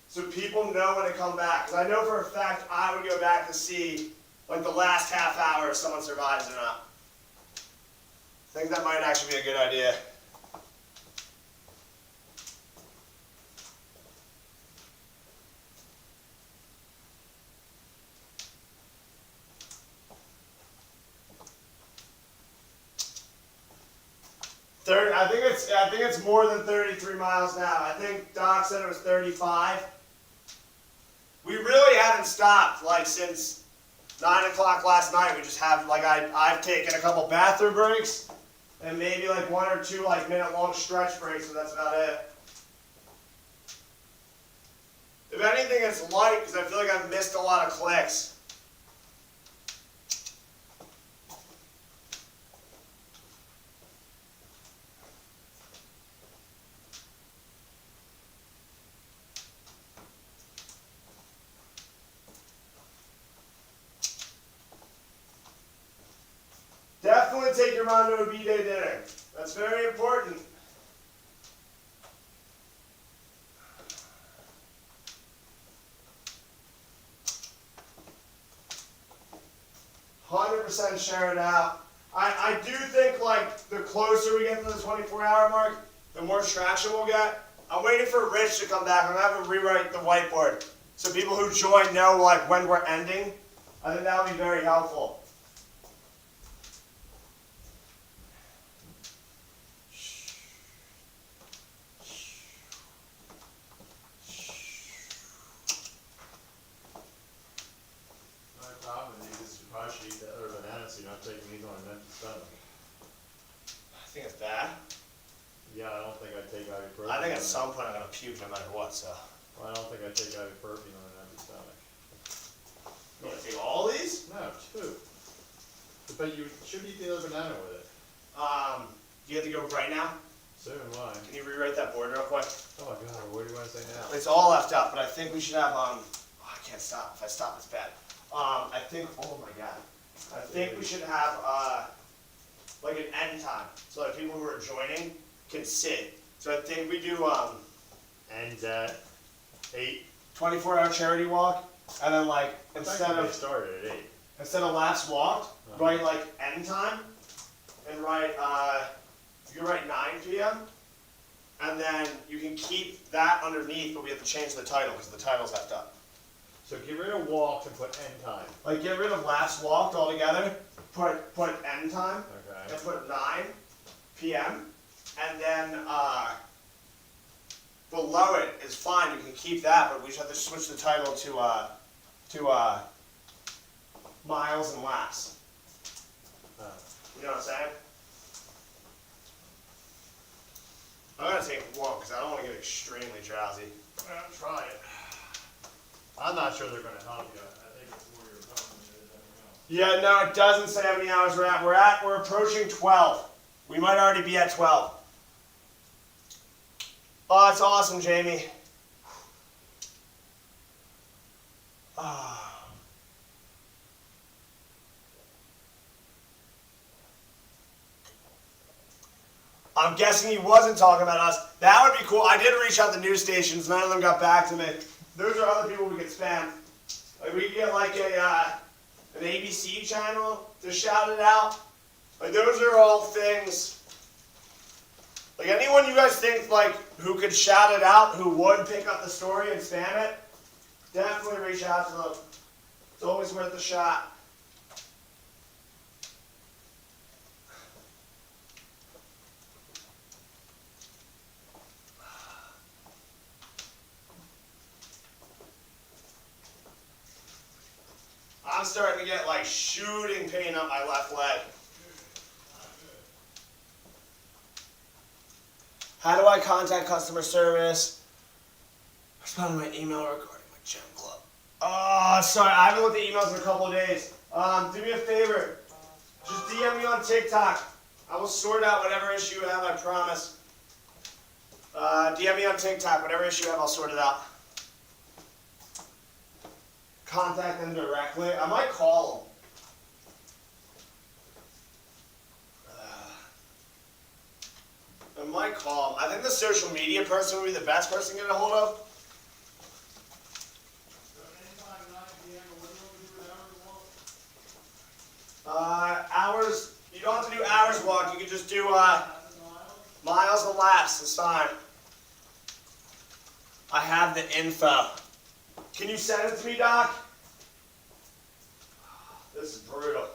so people know when to come back. Because I know for a fact I would go back to see like the last half hour if someone survives or not. I think that might actually be a good idea. I think it's more than 33 miles now. I think Doc said it was 35. We really haven't stopped like since 9 o'clock last night. We just have like I've taken a couple bathroom breaks and maybe like 1 or 2 like minute-long stretch breaks, and that's about it. If anything, it's light because I feel like I've missed a lot of clicks. Definitely take your mom to a B-Day dinner. That's very important. %, share it out. I do think like the closer we get to the 24-hour mark, the more traction we'll get. I'm waiting for Rich to come back. I'm gonna have him rewrite the whiteboard so people who join know like when we're ending. I think that would be very helpful. Taking these on an empty stomach. I think it's bad. Yeah, I don't think I'd take ibuprofen. I think at some point I'm gonna puke no matter what. So. Well, I don't think I'd take ibuprofen on an empty stomach. You want to take all these? No, 2. But you should eat the other banana with it. You have to go right now? Soon, why? Can you rewrite that board real quick? Oh my god, what do you want to say now? It's all left up, but I think we should have, oh, I can't stop. If I stop, it's bad. I think, oh my god. I think we should have, like an end time, so that people who are joining can sit. So I think we do, And at 8. 24-hour charity walk, and then like, Instead of laps walked, write like end time, and write, you can write 9 p.m., and then you can keep that underneath, but we have to change the title because the title's effed up. So get rid of walked and put end time. Like get rid of laps walked altogether, put end time, Okay. and put 9 p.m. and then below it is fine. You can keep that, but we just have to switch the title to miles and laps. You know what I'm saying? I'm gonna take one because I don't want to get extremely drowsy. Try it. I'm not sure they're going to help you. I think it's more your phone than it is anything else. Yeah, no, it doesn't say how many hours we're at. We're approaching 12. We might already be at 12. Oh, that's awesome, Jamie. Ah. I'm guessing he wasn't talking about us. That would be cool. I did reach out to news stations. None of them got back to me. Those are other people we could spam. Like we could get like an ABC channel to shout it out. Like those are all things. Like anyone you guys think like who could shout it out, who would pick up the story and spam it, definitely reach out to them. It's always worth a shot. I'm starting to get like shooting pain up my left leg. How do I contact customer service? Respond to my email regarding my gym club. Oh, sorry, I haven't looked at emails in a couple of days. Do me a favor. Just DM me on TikTok. I will sort out whatever issue you have, I promise. DM me on TikTok. Whatever issue you have, I'll sort it out. Contact them directly. I might call them. I might call them. I think the social media person would be the best person to get a hold of. Hours, you don't have to do hours walk. You can just do miles and laps. It's fine. I have the info. Can you send it to me, Doc? This is brutal.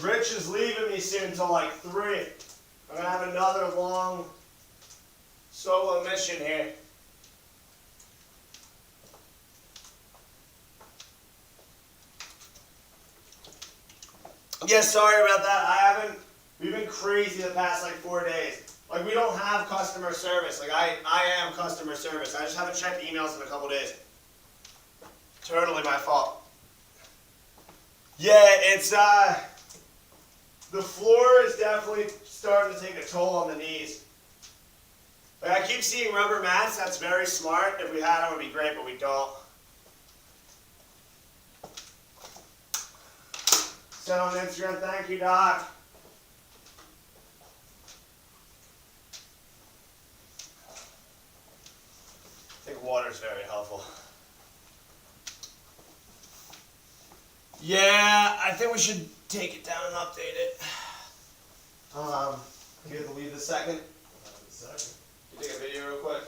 Rich is leaving me soon till like 3. I'm gonna have another long solo mission here. Yeah, sorry about that. We've been crazy the past like 4 days. Like we don't have customer service. Like I am customer service. I just haven't checked emails in a couple days. Totally my fault. Yeah, it's the floor is definitely starting to take a toll on the knees. Like I keep seeing rubber mats. That's very smart. If we had them, it would be great, but we don't. Send on Instagram. Thank you, Doc. I think water is very helpful. Yeah, I think we should take it down and update it. You have to leave the second. You take a video real quick.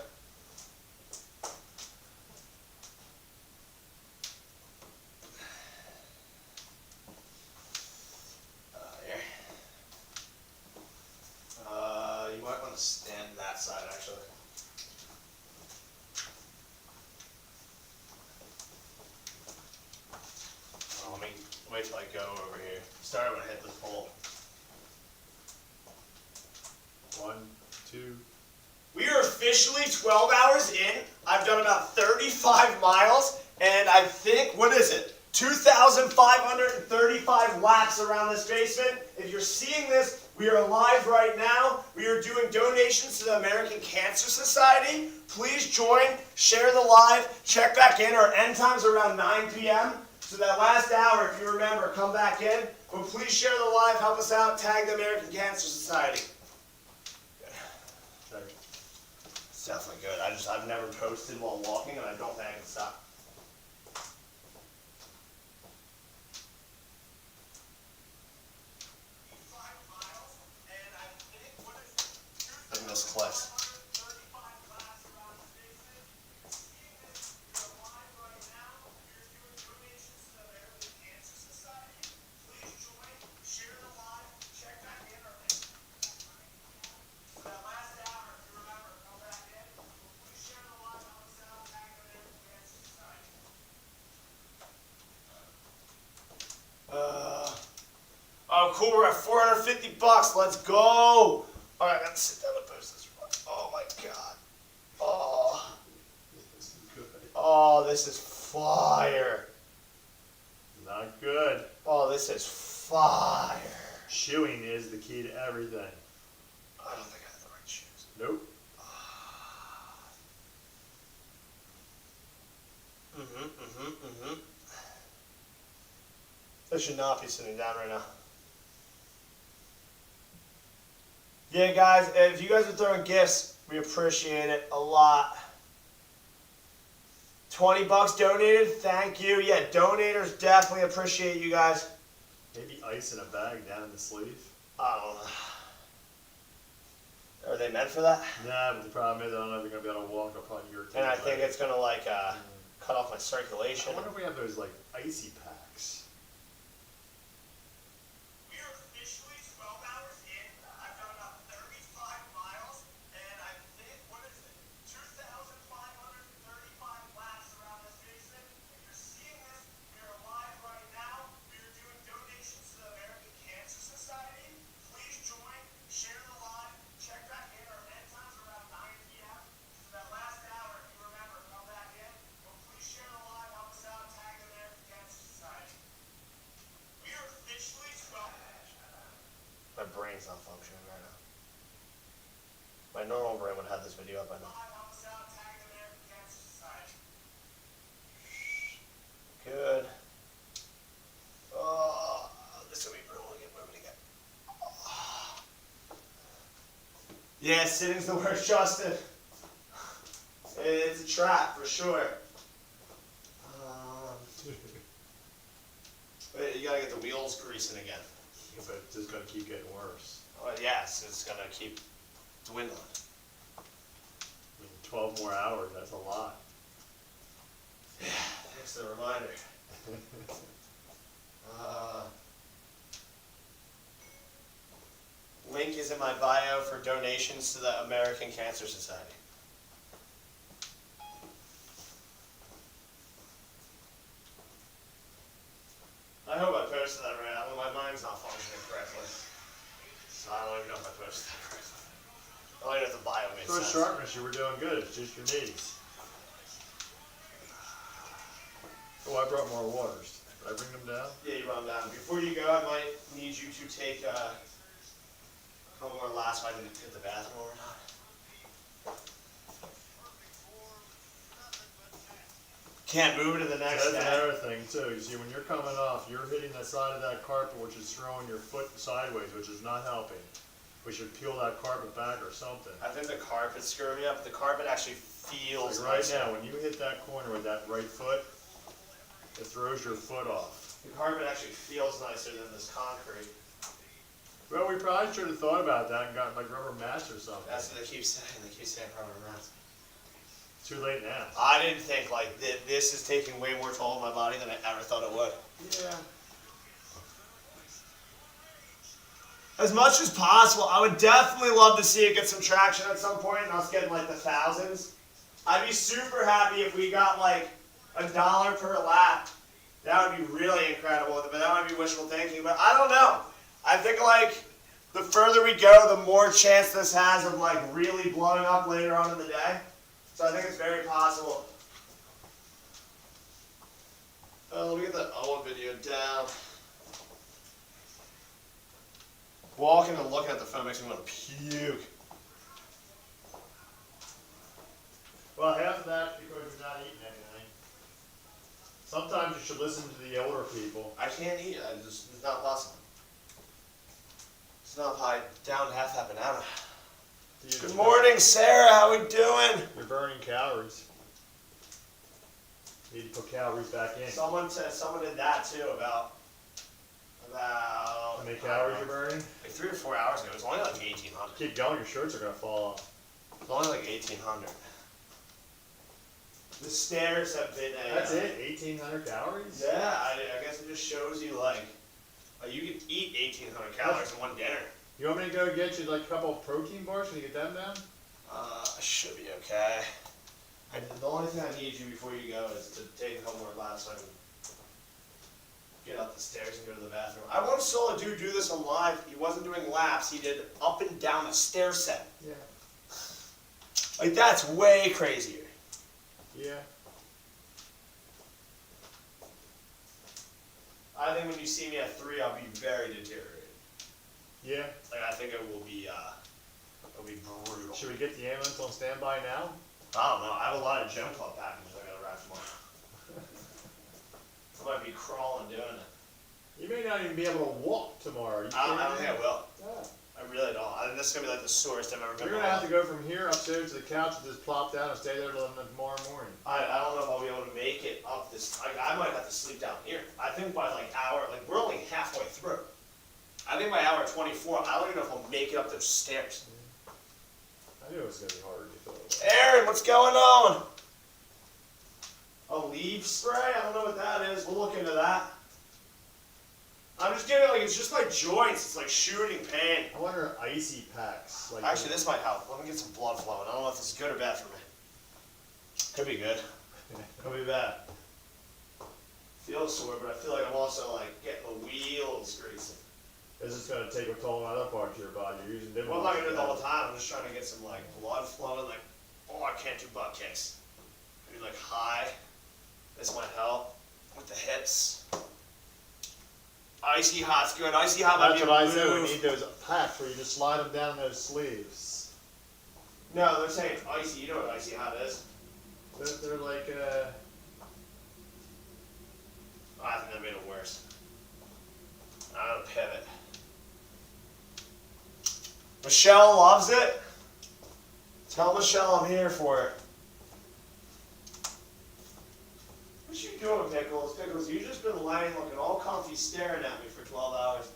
Here. You might want to stand that side actually. Let me wait till I go over here. Start when I hit this pole. 1, 2. We are officially 12 hours in. I've done about 35 miles, and I think, what is it? 2,535 laps around this basement. If you're seeing this, we are live right now. We are doing donations to the American Cancer Society. Please join, share the live, check back in. Our end time's around 9 p.m. So that last hour, if you remember, come back in. But please share the live, help us out, tag the American Cancer Society. Good. It's definitely good. I've never posted while walking, and I don't think I can stop. cool. We're at 450 bucks. Let's go. All right, let's sit down and post this. Oh my god. Oh. This is good. Oh, this is fire. Not good. Oh, this is fire. Chewing is the key to everything. I don't think I have the right shoes. Nope. I should not be sitting down right now. Yeah, guys, if you guys are throwing gifts, we appreciate it a lot. 20 bucks donated, thank you. Yeah, donators definitely appreciate you guys. Maybe ice in a bag down in the sleeve. I don't know. Are they meant for that? Nah, but the problem is I don't know if you're gonna be able to walk upon your. And I think it's gonna like cut off my circulation. I wonder if we have those like icy packs. We are officially 12 hours in. I've done about 35 miles, and I think, what is it, 2,535 laps around this basin. If you're seeing this, we are live right now. We are doing donations to the American Cancer Society. Please join, share the live, check back in. Our end time's around 9 p.m. So that last hour, if you remember, come back in. But please share the live, help us out, tag the American Cancer Society. We are officially 12. My brain's not functioning right now. My normal brain would have this video up by now. Good. Oh, this will be really good moving again. Oh. Yeah, sitting's the worst, Justin. It's a trap for sure. Wait, you gotta get the wheels greasing again. Yeah, but it's just gonna keep getting worse. Oh, yes, it's gonna keep dwindling. I mean, 12 more hours, that's a lot. Yeah, thanks for the reminder. Link is in my bio for donations to the American Cancer Society. I hope I posted that right. I mean, my mind's not functioning correctly. So I don't even know if I posted that correctly. I don't even know if the bio made For sense. sharpness, you were doing good. It's just your knees. Oh, I brought more waters. Did I bring them down? Yeah, you run down. Before you go, I might need you to take a couple more laps so I can hit the bathroom or not. Can't move it to the next That's day. another thing too. You see, when you're coming off, you're hitting the side of that carpet, which is throwing your foot sideways, which is not helping. We should peel that carpet back or something. I think the carpet's screwing me up. The carpet actually feels Like right nicer. now, when you hit that corner with that right foot, it throws your foot off. The carpet actually feels nicer than this concrete. Well, we probably should have thought about that and gotten like rubber mats or something. That's what they keep saying. They keep saying rubber mats. Too late now. I didn't think like this is taking way more toll on my body than I ever thought it would. Yeah. As much as possible, I would definitely love to see it get some traction at some point and us getting like the thousands. I'd be super happy if we got like $1 per lap. That would be really incredible, but that might be wishful thinking. But I don't know. I think like the further we go, the more chance this has of like really blowing up later on in the day. So I think it's very possible. Let me get that old video down. Walking and looking at the phone makes me want to puke. Well, half of that because you're not eating anything. Sometimes you should listen to the older people. I can't eat it. It's not possible. It's not high down half a banana. Good morning, Sarah. How we doing? You're burning calories. You need to put calories back in. Someone did that too about How many calories you're burning? like 3 or 4 hours ago. It was only like 1,800. Keep going, your shirts are gonna fall off. It's only like 1,800. The stairs have been a. That's it? 1,800 calories? Yeah, I guess it just shows you like you can eat 1,800 calories in one dinner. You want me to go get you like a couple of protein bars? Can you get them down? I should be okay. The only thing I need you before you go is to take a couple more laps so I can get up the stairs and go to the bathroom. I once saw a dude do this on live. He wasn't doing laps. He did up and down a stair set. Yeah. Like, that's way crazier. Yeah. I think when you see me at 3, I'll be very deteriorated. Yeah. Like, I think it will be brutal. Should we get the ambulance on standby now? I don't know. I have a lot of gym club packages I gotta wrap tomorrow. I might be crawling doing it. You may not even be able to walk tomorrow. I don't think I will. Yeah. I really don't. I think this is gonna be like the sorest I've ever been. You're gonna have to go from here upstairs to the couch and just plop down and stay there till tomorrow morning. I don't know if I'll be able to make it up this. I might have to sleep down here. I think by like hour, like we're only halfway through. I think by hour 24, I don't even know if I'll make it up those stairs. I knew it was gonna be harder to fill it. Aaron, what's going on? A leaf spray? I don't know what that is. We'll look into that. I'm just getting like, it's just my joints. It's like shooting pain. I wonder if icy packs. Like Actually, this might help. Let me get some blood flowing. I don't know if this is good or bad for me. Could be good. Could be bad. Feel sore, but I feel like I'm also like getting the wheels greasy. This is gonna take a toll on other parts of your body. You're using different. Well, I'm not gonna do it all the time. I'm just trying to get some like blood flowing. Like, oh, I can't do butt kicks. I do like high. This might help with the hips. Icy hot's good. Icy hot might That's be what a I said. We move. need those packs where you just slide them down those sleeves. No, they're saying it's icy. You know what icy hot is? They're like I think that made it worse. I'm gonna pivot. Michelle loves it. Tell Michelle I'm here for it. What you doing, Pickles? Pickles, you just been laying looking all comfy staring at me for 12 hours.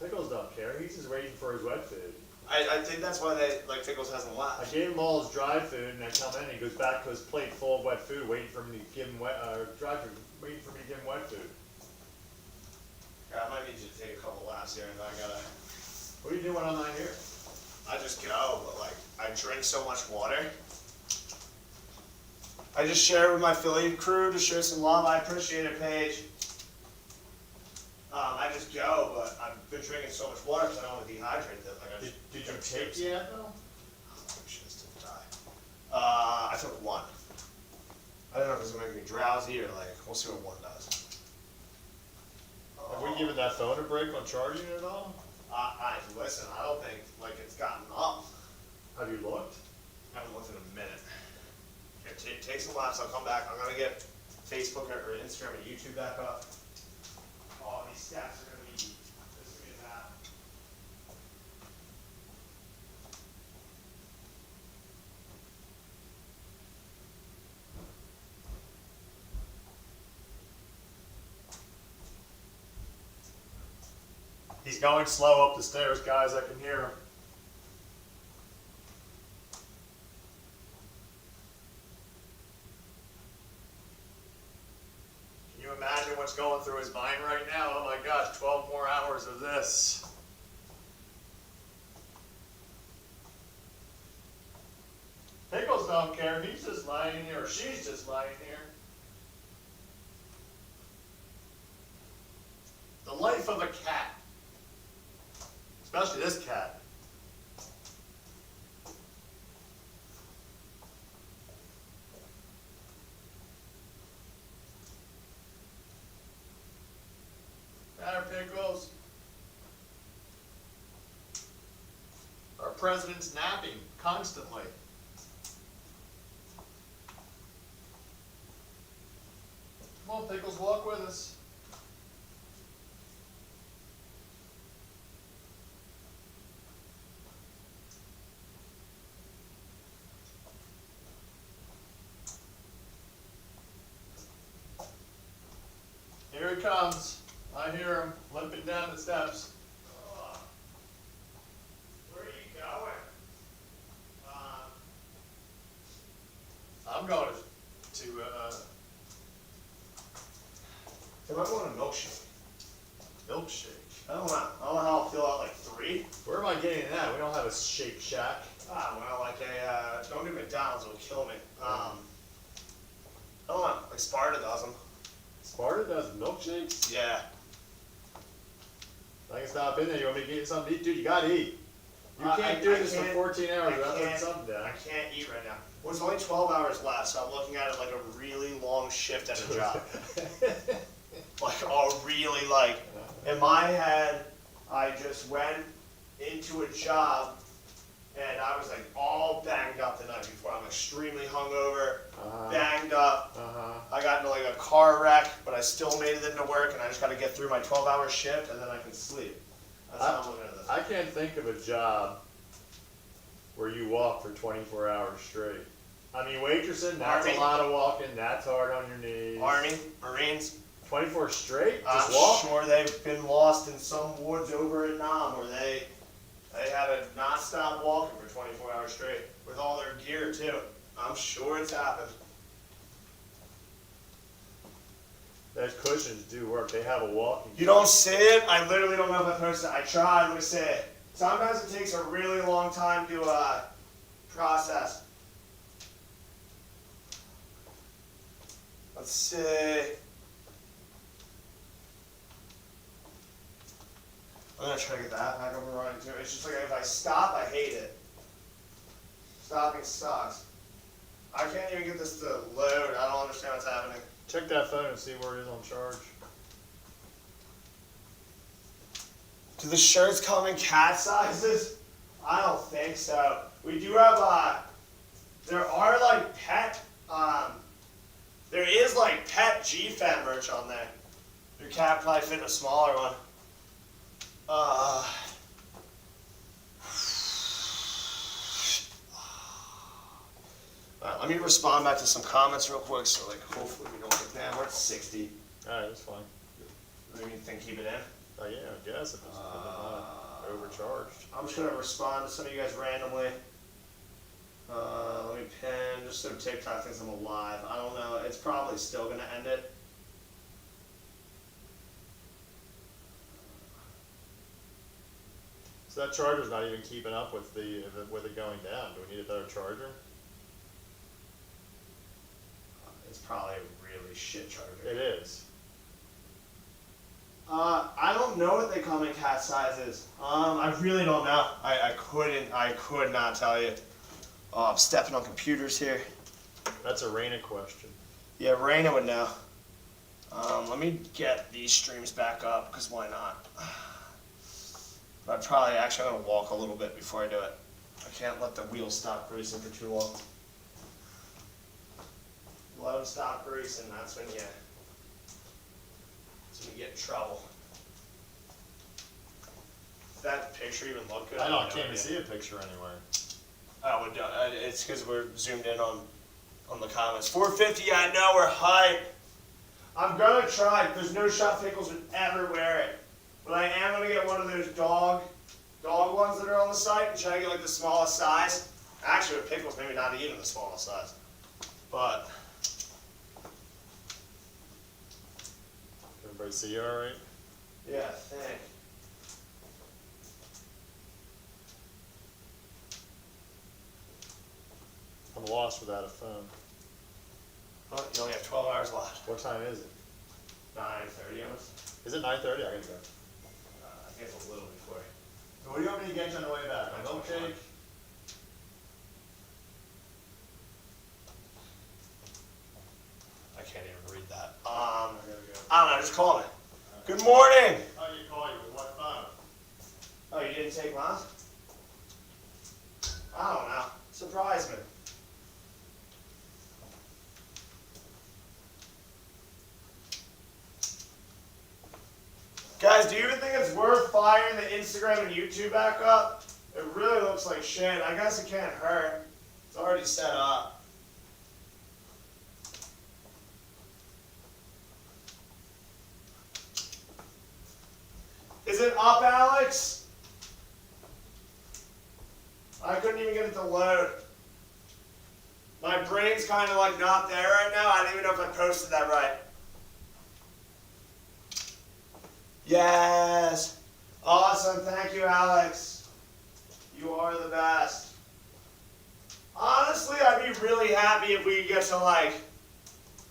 Pickles don't care. He's just waiting for his wet food. I think that's why Pickles hasn't I left. gave him all his dry food, and I come in, and he goes back to his plate full of wet food, waiting for me to give him dry food, waiting for me to give him wet food. Yeah, I might need you to take a couple laps here, and I gotta. What are you doing when I'm not here? I just go, but like I drink so much water. I just share with my Philly crew to show some love. I appreciate it, Paige. I just go, but I've been drinking so much water because I don't want to dehydrate them. Like Did you take yet though? Shit, this didn't die. I took one. I don't know if it's gonna make me drowsy or like we'll see what one does. Have we given that phone a break on charging it at all? Listen. I don't think like it's gotten up. Have you looked? I haven't looked in a minute. Here, take some laps. I'll come back. I'm gonna get Facebook or Instagram and YouTube back up. Oh, these stats are gonna be. This is gonna be that. He's going slow up the stairs, guys. I can hear him. Can you imagine what's going through his mind right now? Oh my gosh, 12 more hours of this. Pickles don't care. He's just lying here, or she's just lying here. The life of a cat. Especially this cat. Matter Pickles. Our president's napping constantly. Come on, Pickles, walk with us. Here he comes. I hear him limping down the steps. Where are you going? I'm going to I might want a milkshake. milkshake. I don't know. I don't know how I'll feel at like 3. Where am I getting that? We don't have a Shake Shack. Well, like don't do McDonald's, it'll kill me. I don't know, like Sparta does them. Sparta does milkshakes? Yeah. I can stop in there. You want me to get you something to eat? Dude, you gotta eat. You can't I do this for can't- 14 hours I without putting can't- something down. I can't eat right now. Well, it's only 12 hours left, so I'm looking at it like a really long shift at a job. Like, in my head, I just went into a job and I was like all banged up the night before. I'm extremely hungover, banged up. I got into like a car wreck, but I still made it into work, and I just got to get through my 12-hour shift, and then I can sleep. That's how I'm looking at this. I can't think of a job where you walk for 24 hours straight. I mean, waitressing, that's Army. a lot of walking. That's hard on your knees. Army, Marines, 24 straight? I'm Just walk? sure they've been lost in some woods over at Nam where they had to not stop walking for 24 hours straight with all their gear too. I'm sure it's happened. Those cushions do work. They have a walking. You don't see it? I literally don't know if I posted it. I tried. Let me see it. Sometimes it takes a really long time to process. Let's see. I'm gonna try to get that back up and running too. It's just like if I stop, I hate it. Stopping sucks. I can't even get this to load. I don't understand what's happening. Check that phone and see where it is on charge. Do the shirts come in cat sizes? I don't think so. We do have there are like pet there is like pet G-Fem merch on there. Your cat probably fit in a smaller one. Alright, let me respond back to some comments real quick, so like hopefully we don't get that. We're at 60. Alright, that's fine. Maybe you think keep it in? Oh yeah, I guess if it's not overcharged. I'm just gonna respond to some of you guys randomly. Let me pin, just so TikTok thinks I'm alive. I don't know, it's probably still gonna end it. So that charger's not even keeping up with with it going down. Do we need a better charger? It's probably a really shit charger. It is. I don't know what they come in cat sizes. I really don't know. I could not tell you. Oh, I'm stepping on computers here. That's a Raina question. Yeah, Raina would know. Let me get these streams back up, because why not? But actually, I'm going to walk a little bit before I do it. I can't let the wheels stop greasing for too long. Let them stop greasing, that's when you get in trouble. Does that picture even look good? I can't even see a picture anywhere. Oh, it's because we're zoomed in on the comments. 450, I know, we're hype. I'm going to try. There's no shot Pickles would ever wear it. But I am going to get one of those dog ones that are on the site and try to get like the smallest size. Actually, with Pickles, maybe not even the smallest size. But Everybody see you all right? yeah, I think. I'm lost without a phone. Oh, you only have 12 hours left. What time is it? 9:30 almost. Is it 9:30? I gotta go. I think it's a little before. So what do you want me to get you on the way back? A milkshake? I can't even read that. I gotta go. I don't know, just call me. Good morning. How do you call you? With what phone? Oh, you didn't take mine? I don't know. Surprise me. Guys, do you even think it's worth firing the Instagram and YouTube back up? It really looks like shit. I guess it can't hurt. It's already set up. Is it up, Alex? I couldn't even get it to load. My brain's kind of like not there right now. I don't even know if I posted that right. Yes. Awesome. Thank you, Alex. You are the best. Honestly, I'd be really happy if we could get to like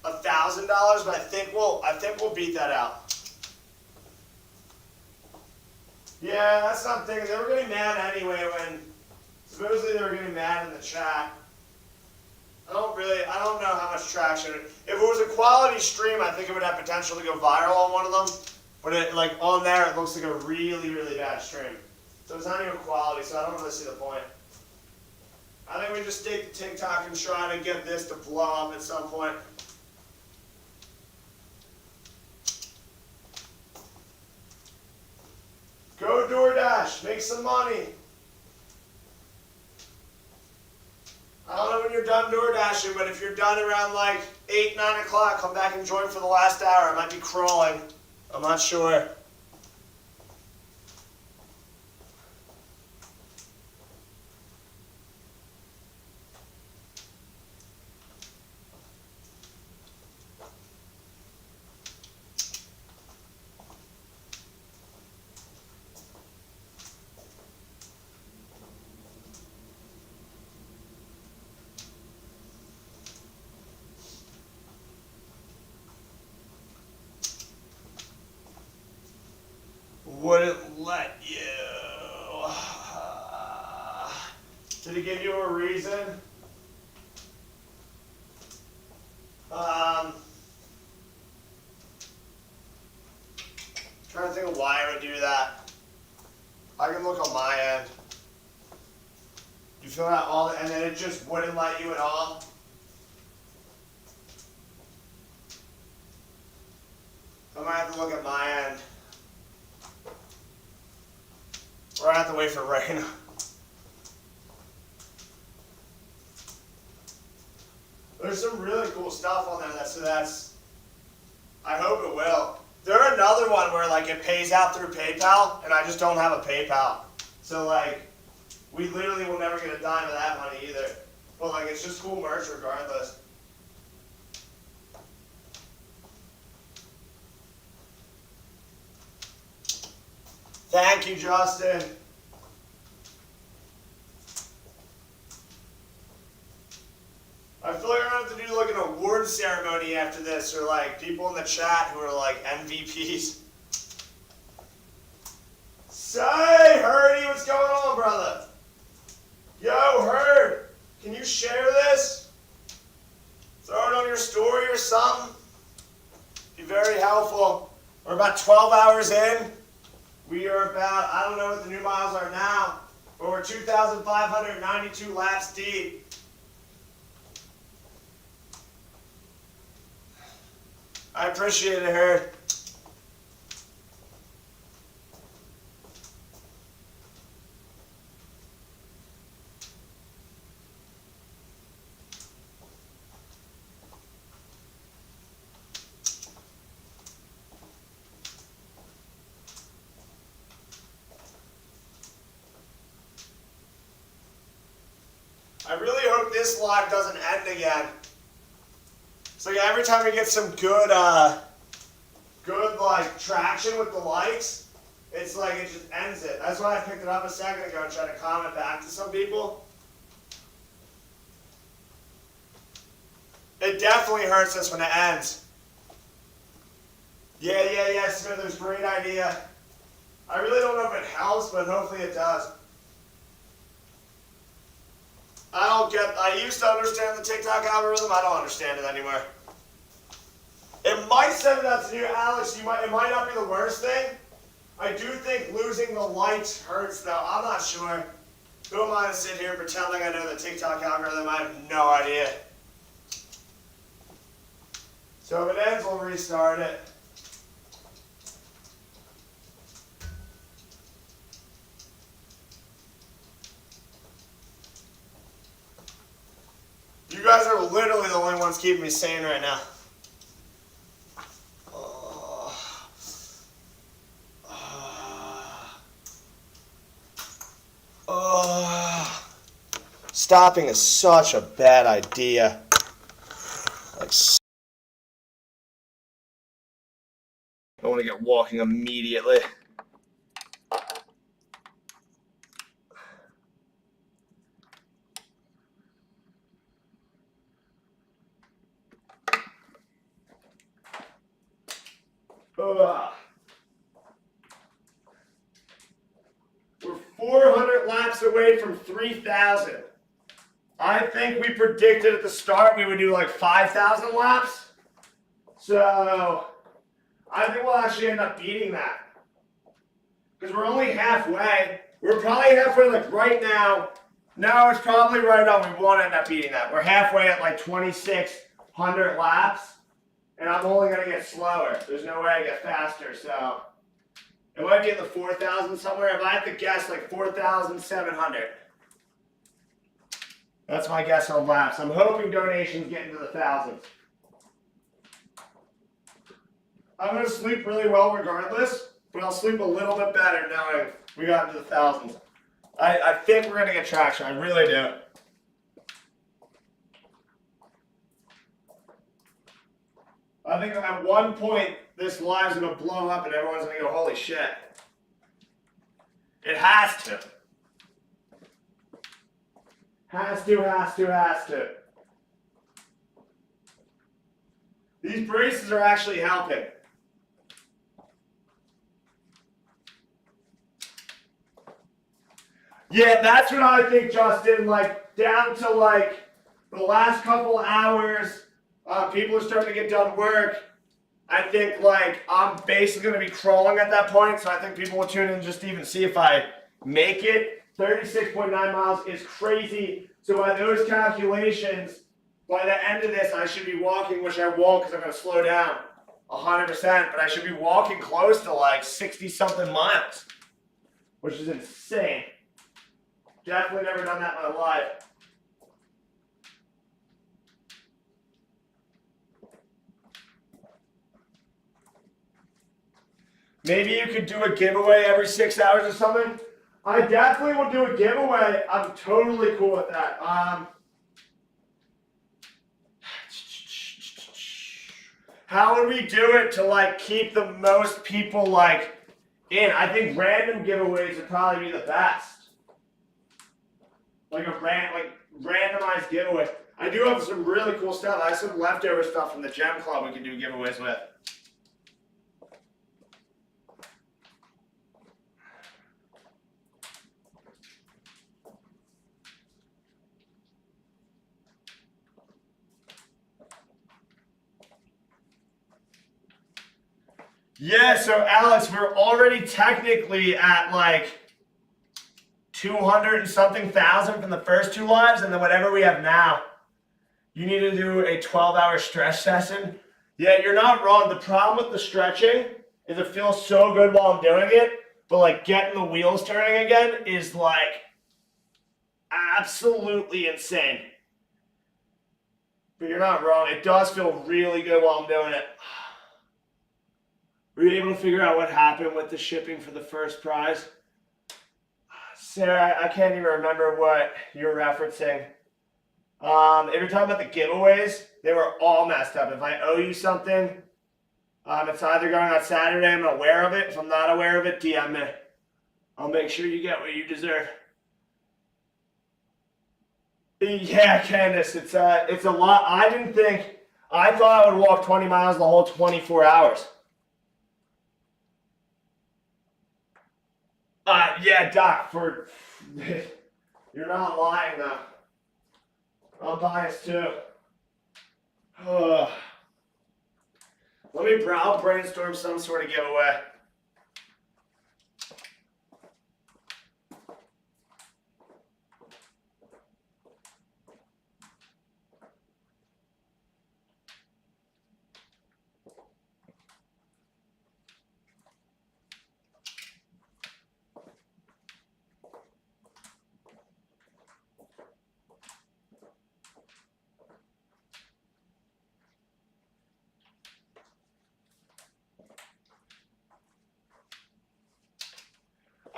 $1,000, but I think we'll beat that out. Yeah, that's what I'm thinking. They were getting mad anyway when supposedly they were getting mad in the chat. I don't know how much traction. If it was a quality stream, I think it would have potential to go viral on one of them. But like on there, it looks like a really, really bad stream. So it's not even quality, so I don't really see the point. I think we just stick to TikTok and try to get this to blow up at some point. Go DoorDash, make some money. I don't know when you're done door dashing, but if you're done around like 8, 9 o'clock, come back and join for the last hour. I might be crawling. I'm not sure. Wouldn't let you. Did it give you a reason? Trying to think of why I would do that. I can look on my end. You fill out all the, and then it just wouldn't let you at all? I might have to look at my end. Or I have to wait for rain. There's some really cool stuff on there. So that's. I hope it will. There's another one where like it pays out through PayPal, and I just don't have a PayPal. So like, we literally will never get a dime of that money either. But like, it's just cool merch regardless. Thank you, Justin. I feel like I'm gonna have to do like an award ceremony after this, or like people in the chat who are like MVPs. Say, Hurdy, what's going on, brother? Yo, Hurd, can you share this? Throw it on your story or something. Be very helpful. We're about 12 hours in. We are about, I don't know what the new miles are now, but we're 2,592 laps deep. I appreciate it, Hurd. I really hope this live doesn't end again. So yeah, every time we get some good like traction with the likes, it's like it just ends it. That's why I picked it up a second ago and tried to comment back to some people. It definitely hurts us when it ends. Yeah, Smithers, great idea. I really don't know if it helps, but hopefully it does. I used to understand the TikTok algorithm. I don't understand it anymore. It might send it out to you, Alex. It might not be the worst thing. I do think losing the likes hurts, though. I'm not sure. Who am I to sit here and pretend like I know the TikTok algorithm? I have no idea. So if it ends, we'll restart it. You guys are literally the only ones keeping me sane right now. Stopping is such a bad idea. Like, I want to get walking immediately. Ugh. 400 laps away from 3,000. I think we predicted at the start we would do like 5,000 laps. So I think we'll actually end up beating that. Because we're only halfway. We're probably halfway like right now. No, it's probably right on. We won't end up beating that. We're halfway at like 2,600 laps. And I'm only going to get slower. There's no way I get faster. So it might be in the 4,000 somewhere. If I have to guess, like 4,700. That's my guess on laps. I'm hoping donations get into the thousands. I'm going to sleep really well regardless, but I'll sleep a little bit better knowing we got into the thousands. I think we're going to get traction. I really do. I think at one point this live's going to blow up and everyone's going to go, holy shit. It has to. Has to. These braces are actually helping. Yeah, that's what I think, Justin. Like, down to like the last couple hours, people are starting to get done work. I think like I'm basically going to be crawling at that point, so I think people will tune in just to even see if I make it. 36.9 miles is crazy. So by those calculations, by the end of this, I should be walking, which I won't because I'm going to slow down 100%, but I should be walking close to like 60-something miles, which is insane. Definitely never done that in my life. Maybe you could do a giveaway every 6 hours or something. I definitely will do a giveaway. I'm totally cool with that. How would we do it to like keep the most people like in? I think random giveaways would probably be the best. Like a randomized giveaway. I do have some really cool stuff. I have some leftover stuff from the gem club we can do giveaways with. Yeah, so Alex, we're already technically at like 200 and something thousand from the first two lives, and then whatever we have now. You need to do a 12-hour stretch session. Yeah, you're not wrong. The problem with the stretching is it feels so good while I'm doing it, but like getting the wheels turning again is like absolutely insane. But you're not wrong. It does feel really good while I'm doing it. Were you able to figure out what happened with the shipping for the first prize? Sarah, I can't even remember what you're referencing. If you're talking about the giveaways, they were all messed up. If I owe you something, it's either going on Saturday, I'm aware of it. If I'm not aware of it, DM me. I'll make sure you get what you deserve. Yeah, Candace, it's a lot. I thought I would walk 20 miles the whole 24 hours. Yeah, Doc, you're not lying though. I'm biased too. I'll brainstorm some sort of giveaway.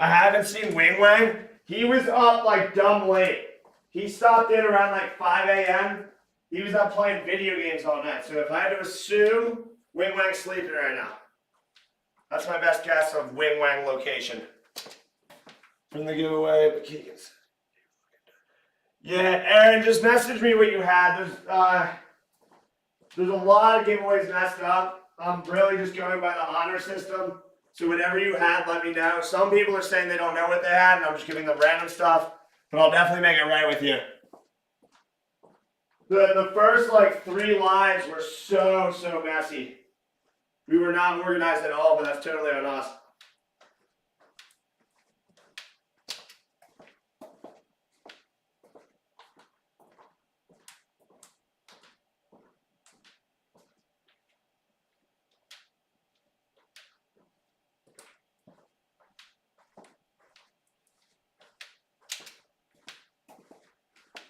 I haven't seen Wing Wang. He was up like dumb late. He stopped in around like 5 a.m. He was up playing video games all night. So if I had to assume, Wing Wang's sleeping right now. That's my best guess of Wing Wang location. From the giveaway, but Keegan's. Yeah, Aaron, just message me what you had. There's a lot of giveaways messed up. I'm really just going by the honor system. So whatever you had, let me know. Some people are saying they don't know what they had, and I'm just giving them random stuff. But I'll definitely make it right with you. The first like 3 lives were so messy. We were not organized at all, but that's totally on us.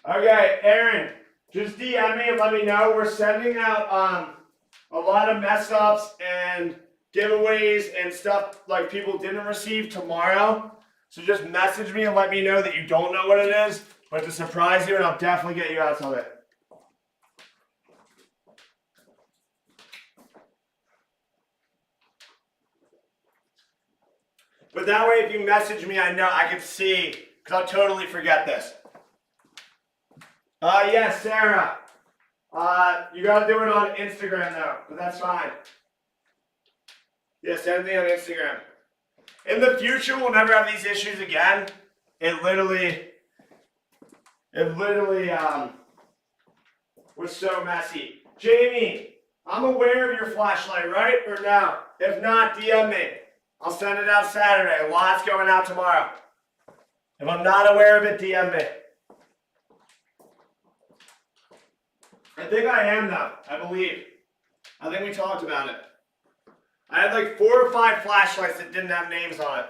Okay, Aaron, just DM me and let me know. We're sending out a lot of mess ups and giveaways and stuff like people didn't receive tomorrow. So just message me and let me know that you don't know what it is, but to surprise you, and I'll definitely get you out of it. But that way, if you message me, I know I can see, because I'll totally forget this. Yes, Sarah. You gotta do it on Instagram though, but that's fine. Yeah, send me on Instagram. In the future, we'll never have these issues again. It literally was so messy. Jamie, I'm aware of your flashlight, right? Or no? If not, DM me. I'll send it out Saturday. Lots going out tomorrow. If I'm not aware of it, DM me. I think I am though, I believe. I think we talked about it. I had like 4 or 5 flashlights that didn't have names on it.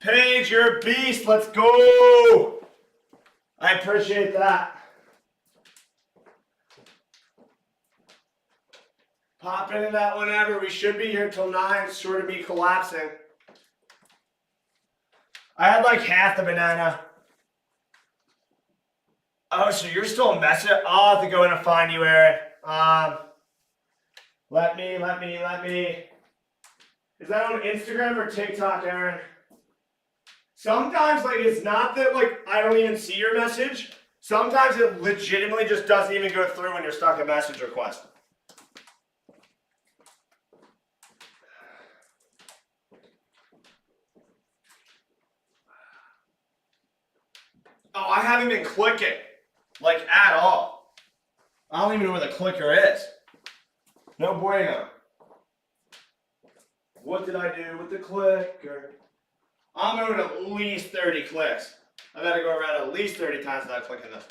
Paige, you're a beast. Let's go. I appreciate that. Pop into that whenever. We should be here till 9, sort of be collapsing. I had like half the banana. Oh, so you're still a message? I'll have to go in and find you, Aaron. Let me. Is that on Instagram or TikTok, Aaron? Sometimes, like, it's not that, like, I don't even see your message. Sometimes it legitimately just doesn't even go through when you're stuck in message request. Oh, I haven't been clicking, like, at all. I don't even know where the clicker is. No bueno. What did I do with the clicker? I'm moving at least 30 clicks. I gotta go around at least 30 times without clicking this.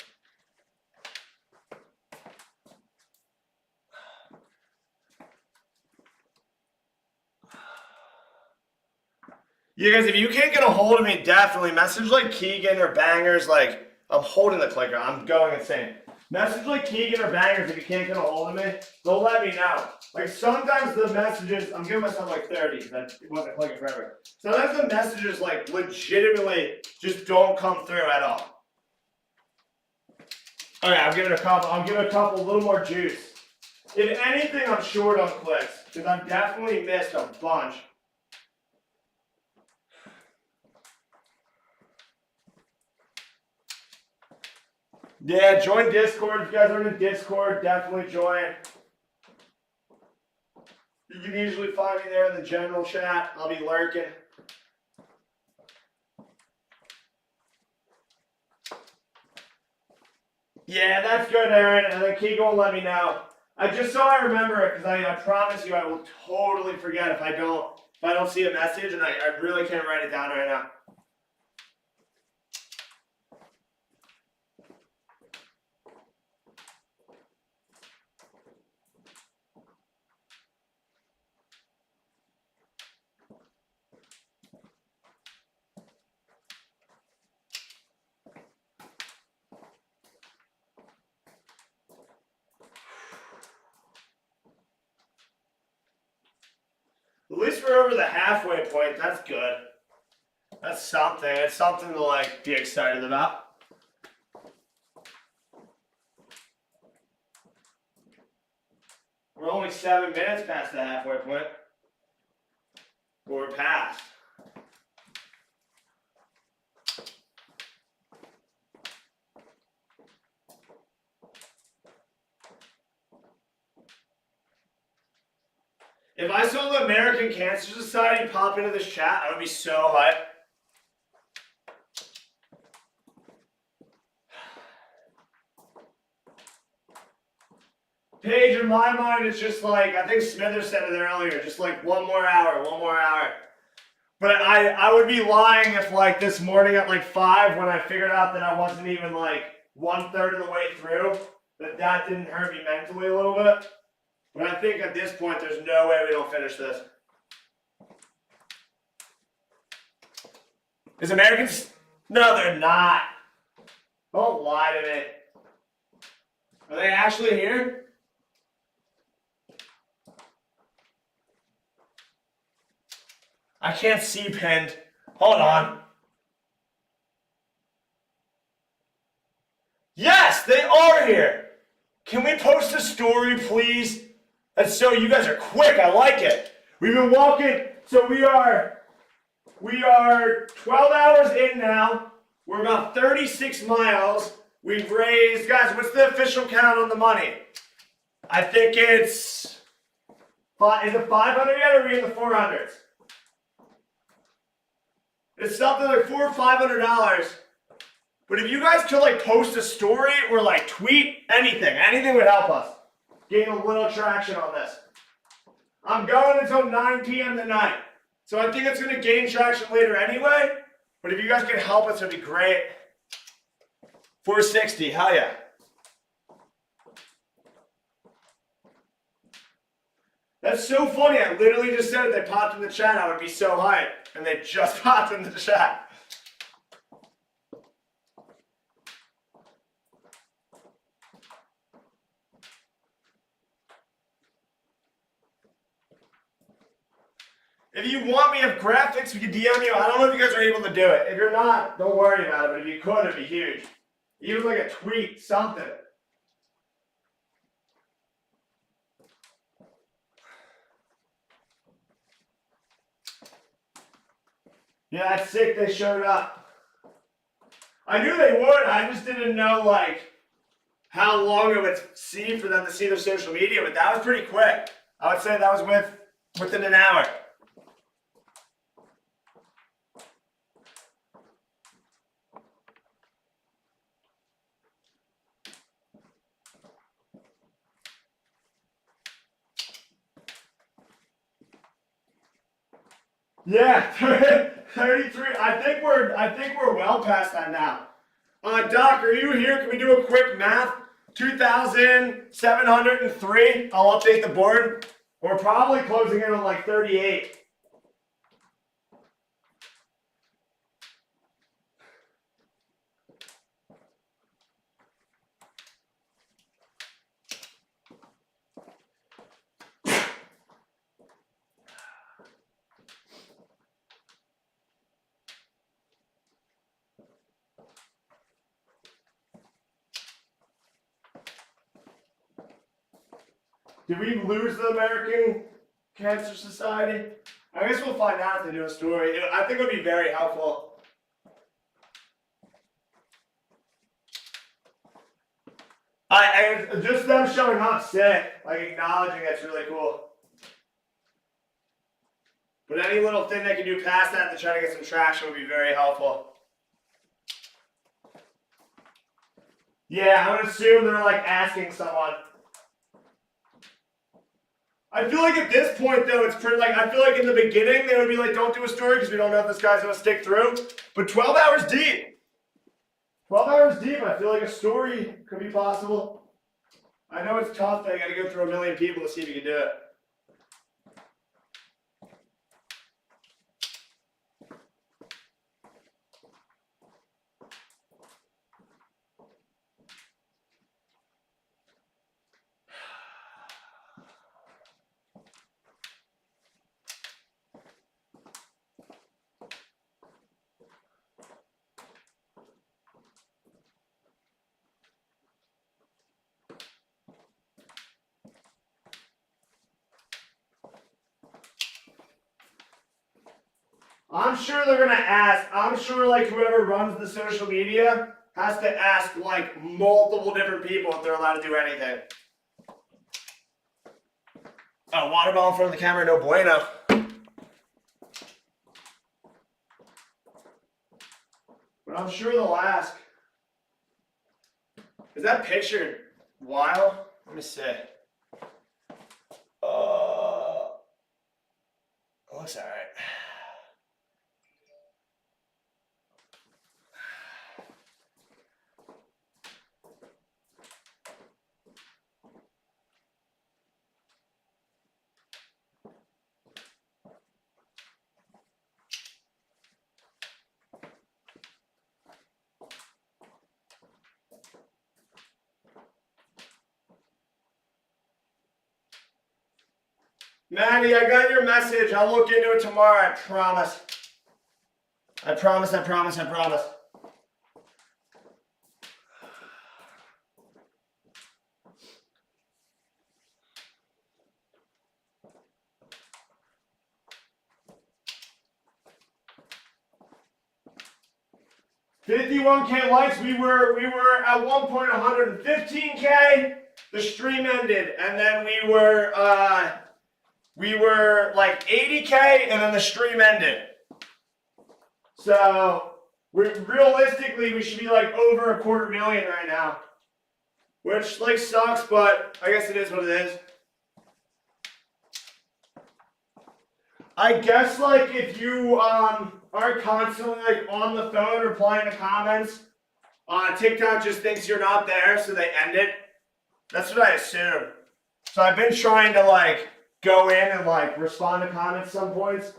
You guys, if you can't get a hold of me, definitely message like Keegan or Bangers. Like, I'm holding the clicker. I'm going insane. Message like Keegan or Bangers if you can't get a hold of me. They'll let me know. Like, sometimes the messages, I'm giving myself like 30 because that wasn't clicking forever. Sometimes the messages, like, legitimately just don't come through at all. Okay, I'm giving a couple. I'm giving a couple, a little more juice. If anything, I'm short on clicks because I've definitely missed a bunch. Yeah, join Discord. If you guys are in Discord, definitely join. You can usually find me there in the general chat. I'll be lurking. Yeah, that's good, Aaron. And then Keegan will let me know. I just so I remember it, because I promise you I will totally forget if I don't see a message, and I really can't write it down right now. At least we're over the halfway point. That's good. That's something. It's something to like be excited about. We're only 7 minutes past the halfway point. Or we're past. American Cancer Society pop into this chat, I would be so hyped. Paige, in my mind, it's just like, I think Smithers said it earlier, just like one more hour. But I would be lying if like this morning at like 5 when I figured out that I wasn't even like 1/3 of the way through, that didn't hurt me mentally a little bit. But I think at this point, there's no way we don't finish this. Is Americans? No, they're not. Don't lie to me. Are they actually here? I can't see pinned. Hold on. Yes, they are here. Can we post a story, please? That's so you guys are quick. I like it. We've been walking. So we are 12 hours in now. We're about 36 miles. We've raised, guys, what's the official count on the money? I think it's, is it 500 yet, or are we in the 400s? It's something like $400 or $500. But if you guys could like post a story or like tweet anything would help us gain a little traction on this. I'm going until 9 p.m. tonight. So I think it's going to gain traction later anyway. But if you guys can help us, it'd be great. 460, hell yeah. That's so funny. I literally just said it. They popped in the chat. I would be so hyped. And they just popped in the chat. If you want me to have graphics, we can DM you. I don't know if you guys are able to do it. If you're not, don't worry about it. But if you could, it'd be huge. Even like a tweet, something. Yeah, that's sick. They showed up. I knew they would. I just didn't know like how long it would seem for them to see their social media. But that was pretty quick. I would say that was within an hour. Yeah, 33. I think we're well past that now. Doc, are you here? Can we do a quick math? 2,703. I'll update the board. We're probably closing in on like 38. Did we lose the American Cancer Society? I guess we'll find out if they do a story. I think it would be very helpful. Just them showing up sick, like acknowledging that's really cool. But any little thing they can do past that to try to get some traction would be very helpful. Yeah, I would assume they're like asking someone. I feel like at this point though, it's pretty like, I feel like in the beginning they would be like, don't do a story because we don't know if this guy's gonna stick through. But 12 hours deep. 12 hours deep, I feel like a story could be possible. I know it's tough, I gotta go through 1 million people to see if you can do it. I'm sure they're gonna ask, I'm sure like whoever runs the social media has to ask like multiple different people if they're allowed to do anything. Oh, water ball in front of the camera, no bueno. But I'm sure they'll ask. Is that picture wild? Let me see. Looks alright. Manny, I got your message. I'll look into it tomorrow, I promise. I promise, I promise, I promise. $51K likes. We were at one point 115K. The stream ended, and then we were like 80K, and then the stream ended. So realistically, we should be like over 250,000 right now, which like sucks, but I guess it is what it is. I guess like if you are constantly like on the phone replying to comments, TikTok just thinks you're not there, so they end it. That's what I assume. So I've been trying to like go in and like respond to comments some points,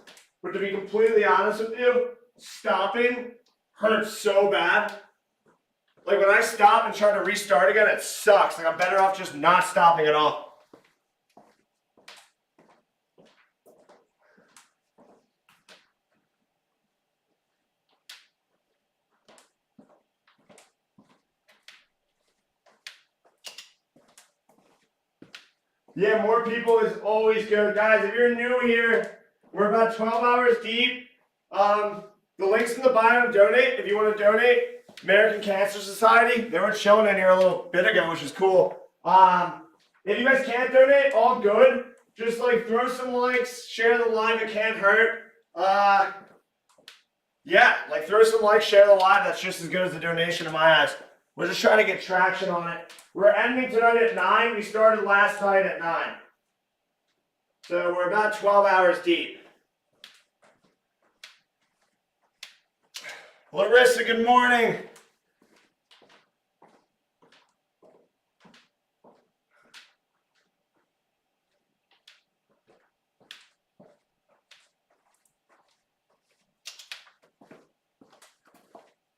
but to be completely honest with you, stopping hurts so bad. Like when I stop and try to restart again, it sucks. Like I'm better off just not stopping at all. Yeah, more people is always good. Guys, if you're new here, we're about 12 hours deep. The link's in the bio to donate if you want to donate. American Cancer Society, they were chilling in here a little bit ago, which is cool. If you guys can't donate, all good. Just like throw some likes, share the live, it can't hurt. Yeah, like throw some likes, share the live, that's just as good as a donation in my eyes. We're just trying to get traction on it. We're ending tonight at 9. We started last night at 9. So we're about 12 hours deep. Larissa, good morning.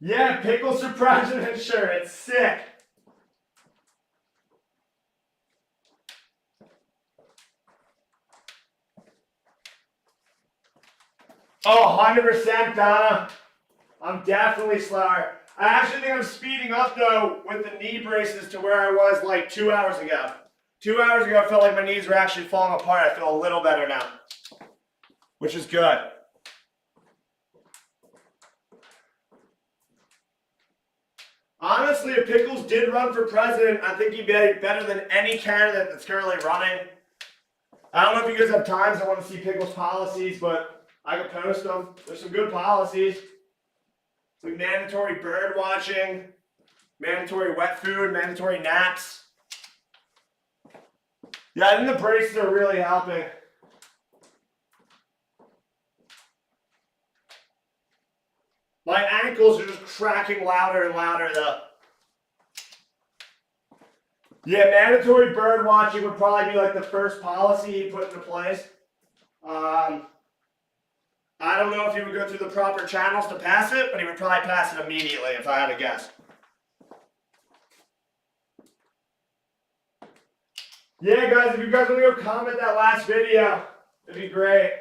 Yeah, pickles for president shirt. It's sick. Oh, 100% Donna. I'm definitely slower. I actually think I'm speeding up though with the knee braces to where I was like 2 hours ago. 2 hours ago I felt like my knees were actually falling apart. I feel a little better now, which is good. Honestly, if Pickles did run for president, I think he'd be better than any candidate that's currently running. I don't know if you guys have times I want to see Pickles' policies, but I could post them. There's some good policies. It's like mandatory bird watching, mandatory wet food, mandatory naps. Yeah, I think the braces are really helping. My ankles are just cracking louder and louder though. Yeah, mandatory bird watching would probably be like the first policy he put into place. I don't know if he would go through the proper channels to pass it, but he would probably pass it immediately if I had to guess. Yeah, guys, if you guys want to go comment that last video, it'd be great.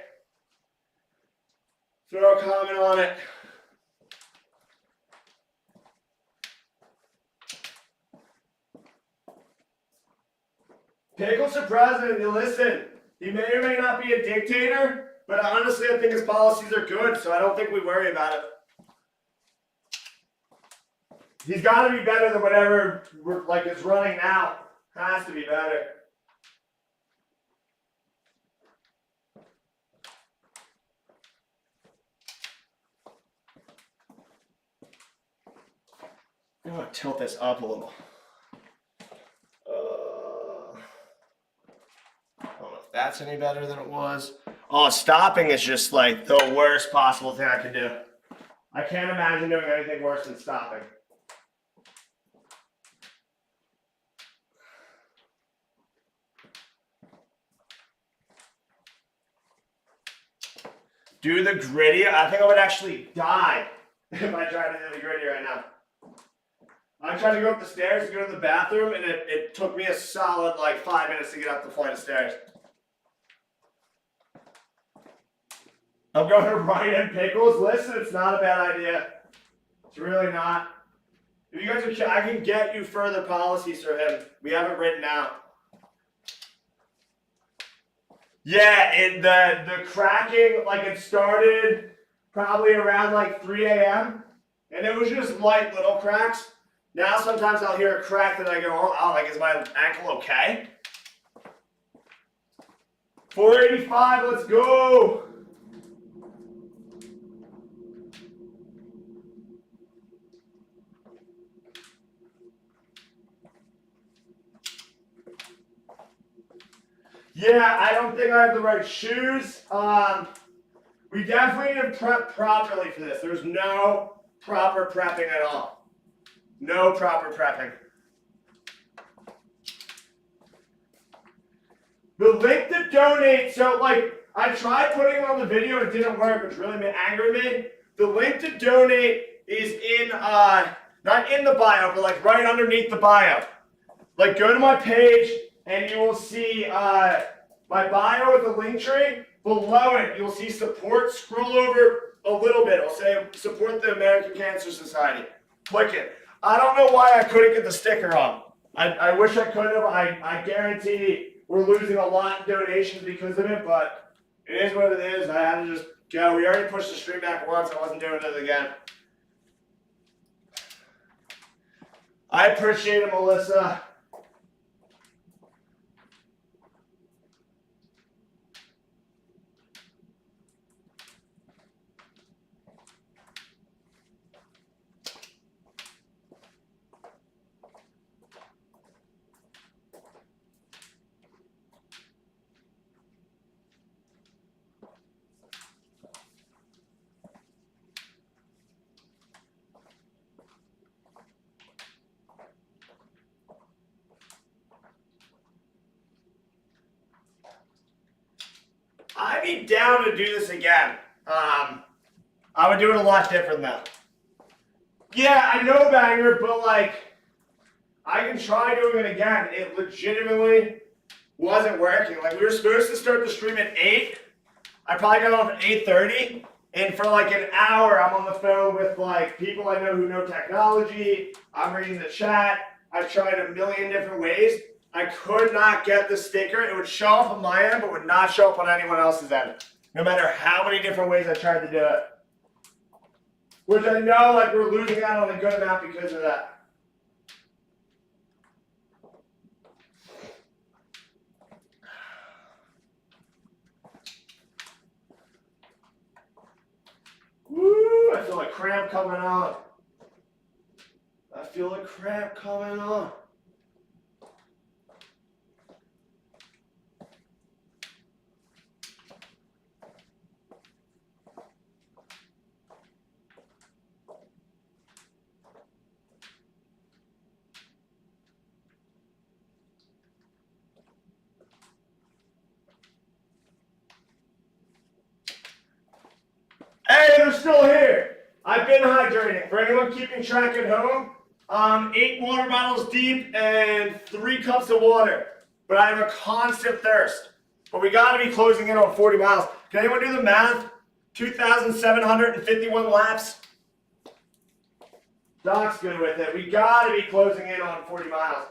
Throw a comment on it. Pickles for president, you listen, he may or may not be a dictator, but honestly I think his policies are good, so I don't think we worry about it. He's got to be better than whatever like is running now. Has to be better. I'm gonna tilt this up a little. I don't know if that's any better than it was. Oh, stopping is just like the worst possible thing I could do. I can't imagine doing anything worse than stopping. Do the gritty. I think I would actually die if I tried to do the gritty right now. I tried to go up the stairs to go to the bathroom, and it took me a solid like 5 minutes to get up the flight of stairs. I'm going to Ryan and Pickles. Listen, it's not a bad idea. It's really not. If you guys are, I can get you further policies for him. We have it written out. Yeah, the cracking, like it started probably around like 3 a.m. and it was just light little cracks. Now sometimes I'll hear a crack that I go, oh, like, is my ankle okay? 485, let's go. Yeah, I don't think I have the right shoes. We definitely need to prep properly for this. There's no proper prepping at all. No proper prepping. The link to donate, so like, I tried putting it on the video, it didn't work, which really angered me. The link to donate is in, not in the bio, but like right underneath the bio. Like, go to my page, and you will see my bio with the link tree. Below it, you'll see support. Scroll over a little bit. It'll say support the American Cancer Society. Click it. I don't know why I couldn't get the sticker on. I wish I could have. I guarantee we're losing a lot in donations because of it, but it is what it is. I had to just go. We already pushed the stream back once. I wasn't doing it again. I appreciate it, Melissa. I'd be down to do this again. I would do it a lot different though. Yeah, I know, Banger, but like, I can try doing it again. It legitimately wasn't working. Like, we were supposed to start the stream at 8. I probably got off at 8:30, and for like an hour, I'm on the phone with like people I know who know technology. I'm reading the chat. I've tried a million different ways. I could not get the sticker. It would show up on my end, but would not show up on anyone else's end. No matter how many different ways I tried to do it. Which I know, like, we're losing out on a good amount because of that. Woo! I feel a cramp coming on. I feel a cramp coming on. Hey, they're still here. I've been hydrating. For anyone keeping track at home, 8 water bottles deep and 3 cups of water. But I have a constant thirst. But we got to be closing in on 40 miles. Can anyone do the math? 2,751 laps. Doc's good with it. We got to be closing in on 40 miles.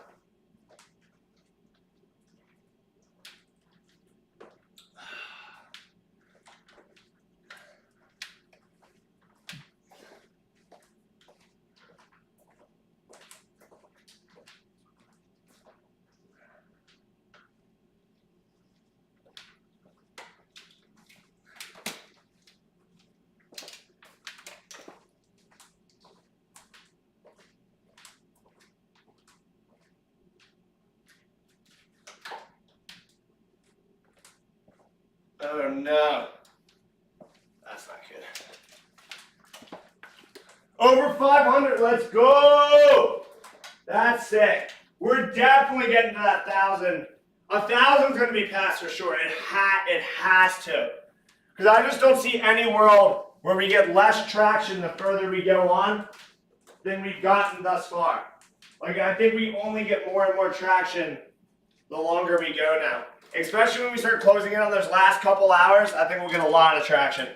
no. That's not good. Over 500, let's go! That's sick. We're definitely getting to that 1,000. 1,000 is going to be passed for sure. It has to. Because I just don't see any world where we get less traction the further we go on than we've gotten thus far. Like, I think we only get more and more traction the longer we go now. Especially when we start closing in on those last couple hours, I think we'll get a lot of traction.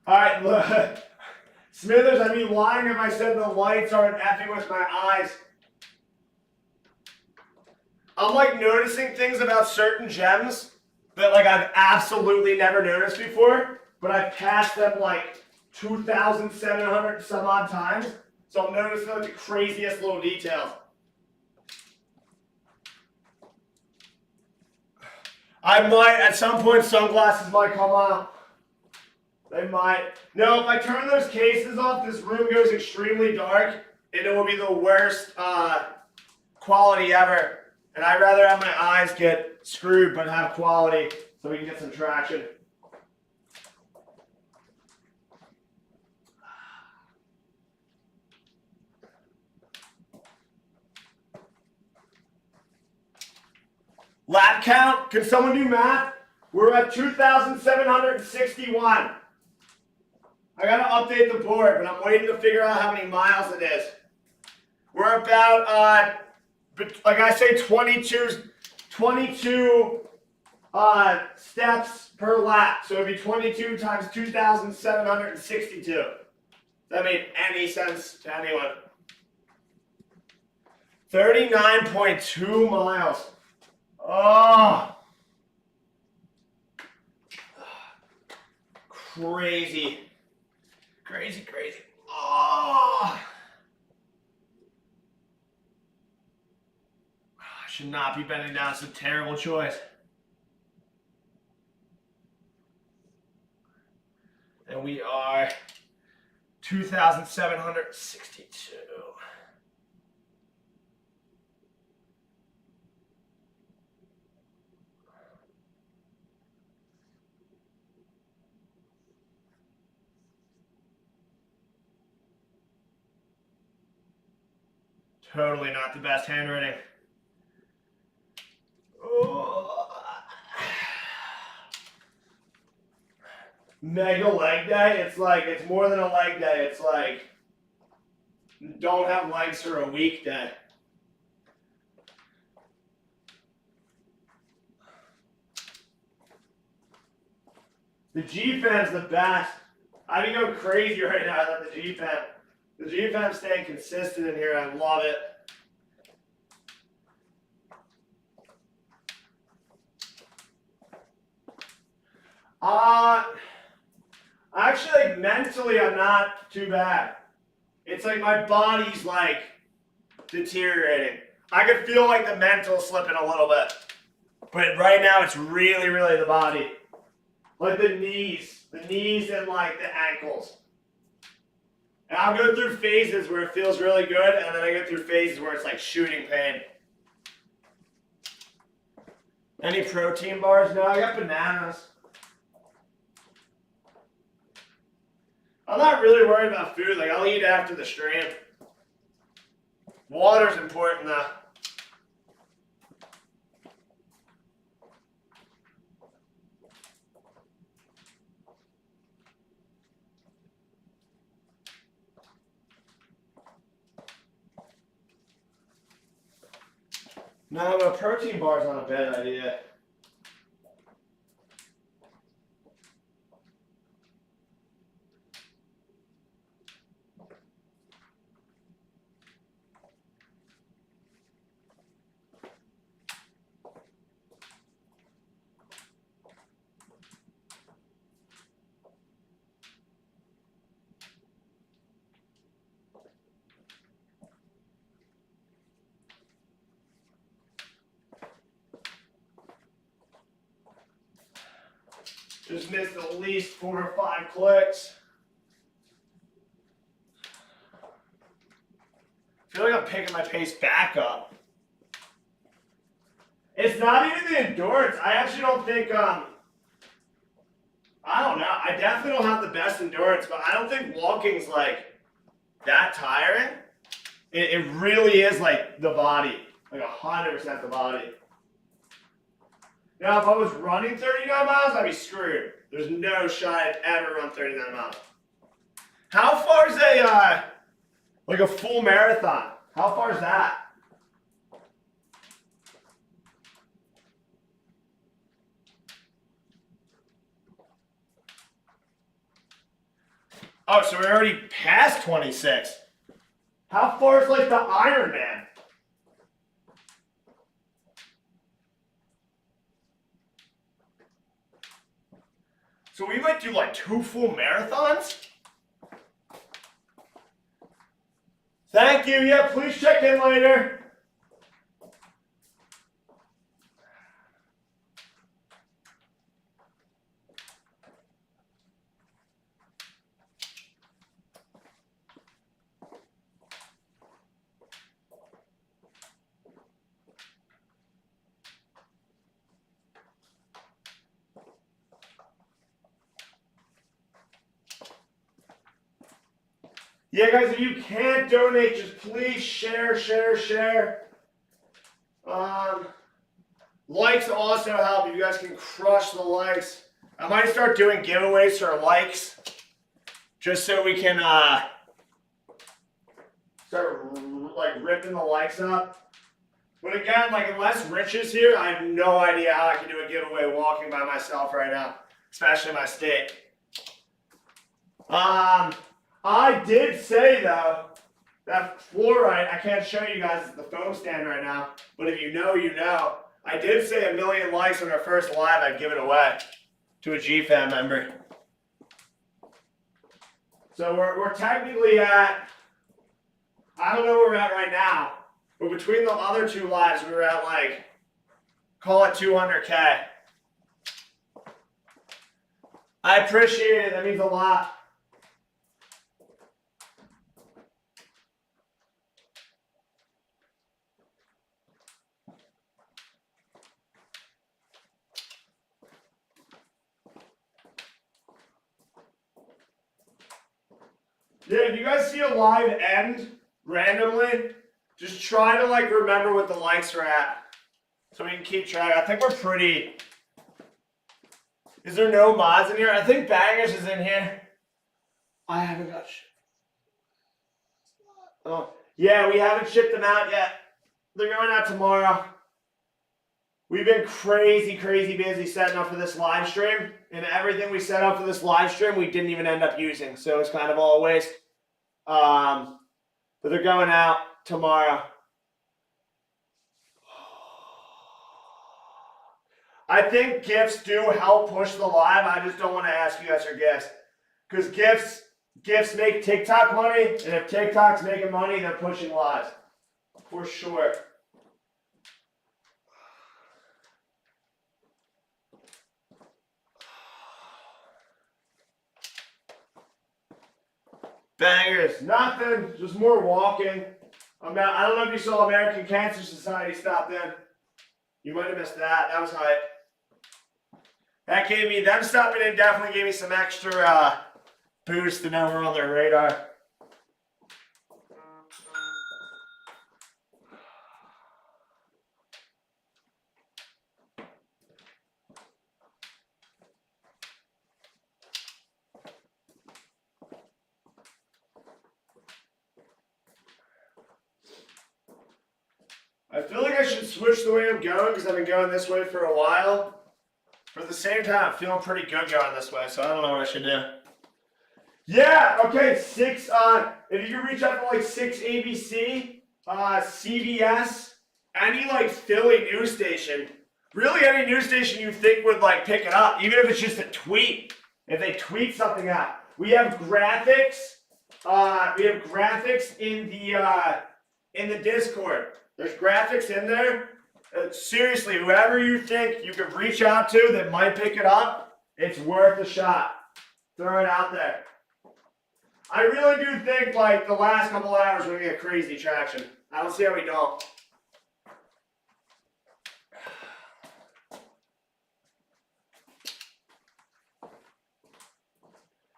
All right, look. Smithers, I'd be lying if I said the lights aren't effing with my eyes. I'm like noticing things about certain gems that like I've absolutely never noticed before, but I've passed them like 2,700 some odd times. So I'm noticing like the craziest little details. I might, at some point, sunglasses might come out. They might. No, if I turn those cases off, this room goes extremely dark, and it will be the worst quality ever. And I'd rather have my eyes get screwed, but have quality, so we can get some traction. Lap count, can someone do math? We're at 2,761. I gotta update the board, but I'm waiting to figure out how many miles it is. We're about, like I say, 22 steps per lap. So it'd be 22 times 2,762. Does that make any sense to anyone? 39.2 miles. Oh. Crazy. Crazy, crazy. Oh. I should not be bending down. It's a terrible choice. And we are 2,762. Totally not the best handwriting. Oh. Mega leg day, it's like, it's more than a leg day. It's like, don't have legs for a weekday. The G-Fan's the best. I can go crazy right now about the G-Fan. The G-Fan's staying consistent in here. I love it. Actually, like, mentally, I'm not too bad. It's like my body's like deteriorating. I could feel like the mental slipping a little bit. But right now, it's really, really the body. Like the knees and like the ankles. And I'll go through phases where it feels really good, and then I go through phases where it's like shooting pain. Any protein bars? No, I got bananas. I'm not really worried about food. Like, I'll eat after the stream. Water's important, though. No, but a protein bar's not a bad idea. Just missed at least 4 or 5 clicks. I feel like I'm picking my pace back up. It's not even the endurance. I actually don't think, I don't know. I definitely don't have the best endurance, but I don't think walking's like that tiring. It really is like the body, like 100% the body. Now, if I was running 39 miles, I'd be screwed. There's no shot I'd ever run 39 miles. How far is like a full marathon? How far is that? Oh, so we're already past 26. How far is like the Ironman? So we might do like 2 full marathons? Thank you. Yeah, please check in later. Yeah, guys, if you can't donate, just please share. Likes also help. You guys can crush the likes. I might start doing giveaways for likes, just so we can start like ripping the likes up. But again, like unless Rich is here, I have no idea how I can do a giveaway walking by myself right now, especially in my state. I did say though, that fluoride, I can't show you guys the foam stand right now, but if you know, you know. I did say 1 million likes on our first live, I'd give it away to a GFAM member. So we're technically at, I don't know where we're at right now, but between the other 2 lives, we were at like, call it 200K. I appreciate it, that means a lot. Yeah, if you guys see a live end randomly, just try to like remember what the likes are at so we can keep track. I think we're pretty. Is there no mods in here? I think Bangers is in here. I haven't got shit. Oh, yeah, we haven't shipped them out yet. They're going out tomorrow. We've been crazy busy setting up for this live stream, and everything we set up for this live stream we didn't even end up using, so it's kind of all a waste. But they're going out tomorrow. I think gifts do help push the live. I just don't want to ask you guys for gifts, because gifts make TikTok money, and if TikTok's making money, they're pushing lives for sure. Bangers, nothing, just more walking. I don't know if you saw American Cancer Society stopped in. You might have missed that. That was hype. That gave me, them stopping in definitely gave me some extra boost to know we're on their radar. I feel like I should switch the way I'm going because I've been going this way for a while. But at the same time, I'm feeling pretty good going this way, so I don't know what I should do. Yeah, okay, 6, if you can reach out to like 6 ABC, CBS, any like Philly news station, really any news station you think would like pick it up, even if it's just a tweet, if they tweet something out. We have graphics, in the Discord. There's graphics in there. Seriously, whoever you think you could reach out to that might pick it up It's worth a shot. Throw it out there. I really do think like the last couple hours we're gonna get crazy traction. I don't see how we don't.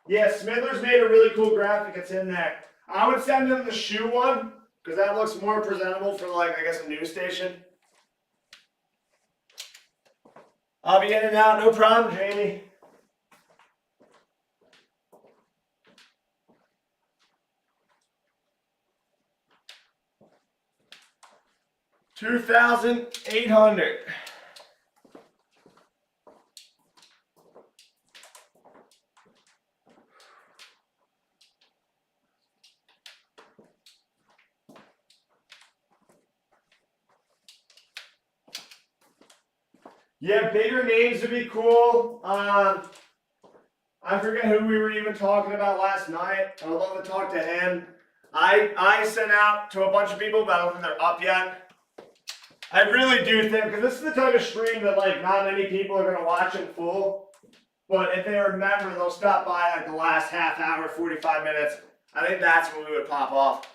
Yeah, Smidler's made a really cool graphic. It's in there. I would send him the shoe one because that looks more presentable for like I guess a news station. I'll be in and out, no problem, Jamie. $2,800. Yeah, bigger names would be cool. I forget who we were even talking about last night. I'd love to talk to him. I sent out to a bunch of people, but I don't think they're up yet. I really do think, because this is the type of stream that like not many people are gonna watch in full. But if they remember, they'll stop by like the last half hour, 45 minutes. I think that's when we would pop off.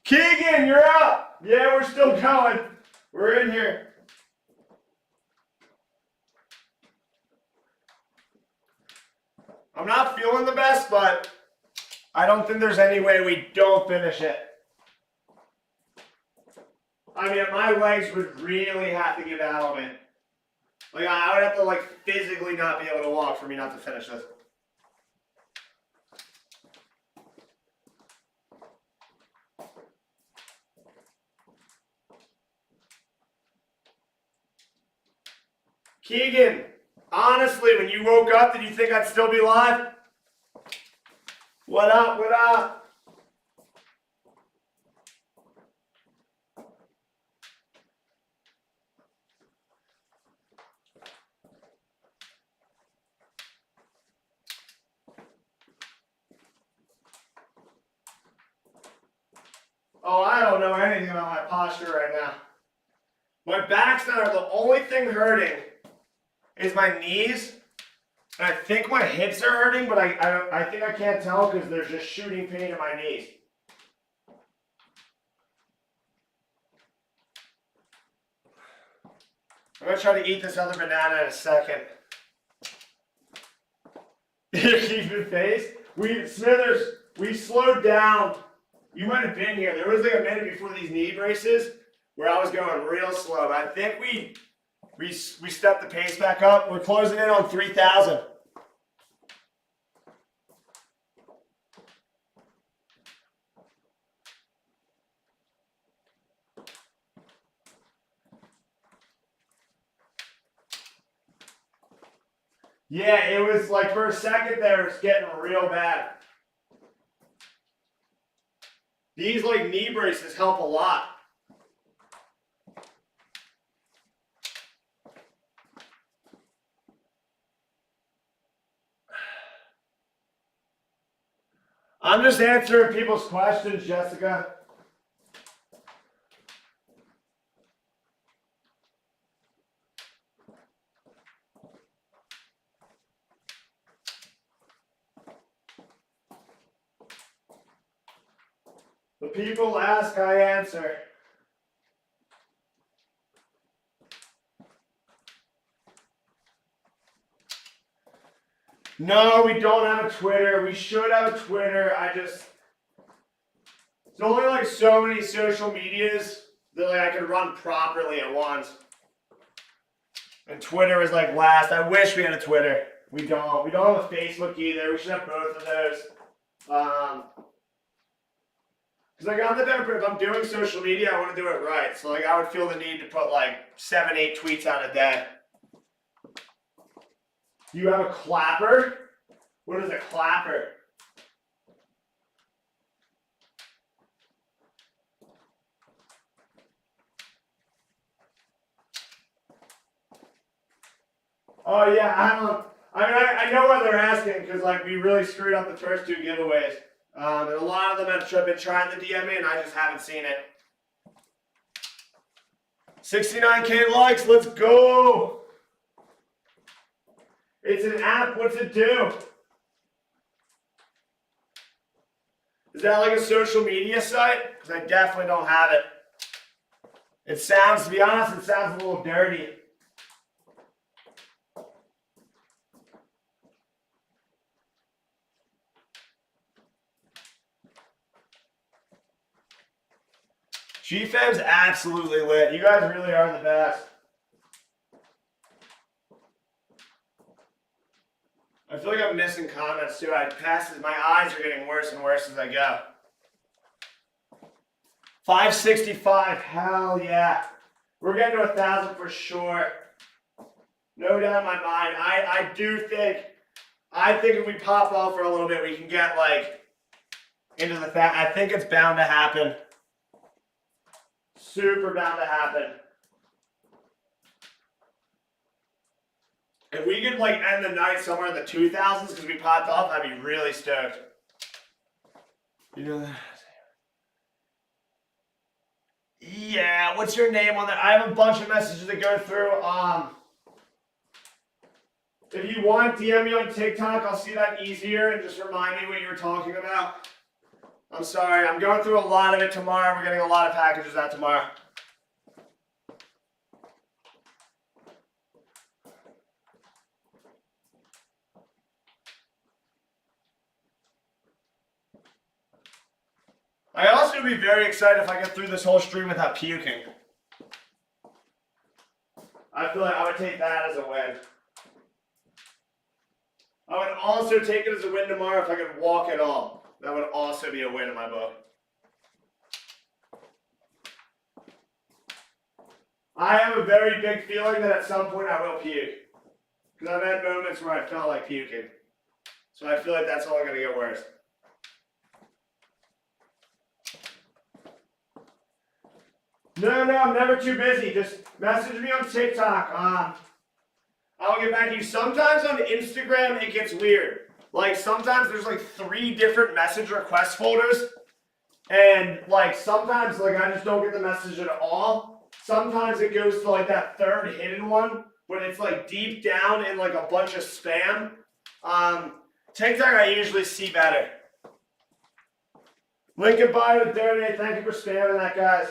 Keegan, you're up. Yeah, we're still going. We're in here. I'm not feeling the best, but I don't think there's any way we don't finish it. I mean, my legs would really have to give out on me. Like, I would have to, like, physically not be able to walk for me not to finish this. Keegan, honestly, when you woke up, did you think I'd still be live? What up, what up? Oh, I don't know anything about my posture right now. My back's not, the only thing hurting is my knees. And I think my hips are hurting, but I think I can't tell because there's just shooting pain in my knees. I'm going to try to eat this other banana in a second. Keep your face. Smithers, we slowed down. You might have been here. There was like a minute before these knee braces where I was going real slow. But I think we stepped the pace back up. We're closing in on 3,000. Yeah, it was like for a second there, it's getting real bad. These like knee braces help a lot. I'm just answering people's questions, Jessica. The people ask, I answer. No, we don't have a Twitter. We should have a Twitter. There's only like so many social medias that like I could run properly at once. And Twitter is like last. I wish we had a Twitter. We don't. We don't have a Facebook either. We should have both of those. Because like on the different, if I'm doing social media, I want to do it right. So like I would feel the need to put like 7, 8 tweets out a day. You have a clapper? What is a clapper? Oh yeah, I know what they're asking because like we really screwed up the first two giveaways. And a lot of them have been trying to DM me and I just haven't seen it. 69K likes, let's go! It's an app, what's it do? Is that like a social media site? Because I definitely don't have it. It sounds, to be honest, it sounds a little dirty. GFam's absolutely lit. You guys really are the best. I feel like I'm missing comments too. My eyes are getting worse and worse as I go. 565, hell yeah. We're getting to 1,000 for sure. No doubt in my mind. I think if we pop off for a little bit, we can get like into the I think it's bound to happen. Super bound to happen. If we could like end the night somewhere in the 2000s because we popped off, I'd be really stoked. You know that? Yeah, what's your name on there? I have a bunch of messages to go through. If you want, DM me on TikTok. I'll see that easier and just remind me what you were talking about. I'm sorry, I'm going through a lot of it tomorrow. We're getting a lot of packages out tomorrow. I also would be very excited if I get through this whole stream without puking. I feel like I would take that as a win. I would also take it as a win tomorrow if I could walk at all. That would also be a win in my book. I have a very big feeling that at some point I will puke. Because I've had moments where I felt like puking. So I feel like that's only going to get worse. No, I'm never too busy. Just message me on TikTok. I'll get back to you. Sometimes on Instagram it gets weird. Like sometimes there's like 3 different message request folders. And like sometimes like I just don't get the message at all. Sometimes it goes to like that 3rd hidden one, but it's like deep down in like a bunch of spam. TikTok I usually see better. Link in bio to donate. Thank you for spamming that, guys.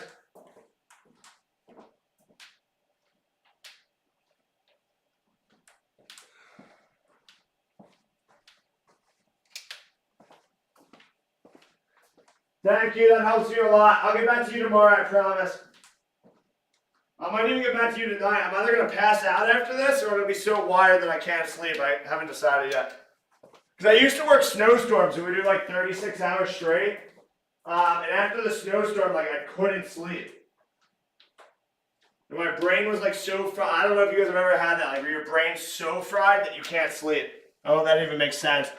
Thank you, that helps you a lot. I'll get back to you tomorrow, I promise. I might even get back to you tonight. I'm either going to pass out after this or I'm going to be so wired that I can't sleep. I haven't decided yet. Because I used to work snowstorms and we do like 36 hours straight. And after the snowstorm, like I couldn't sleep. And my brain was like so fried. I don't know if you guys have ever had that, like where your brain's so fried that you can't sleep. Oh, that even makes sense.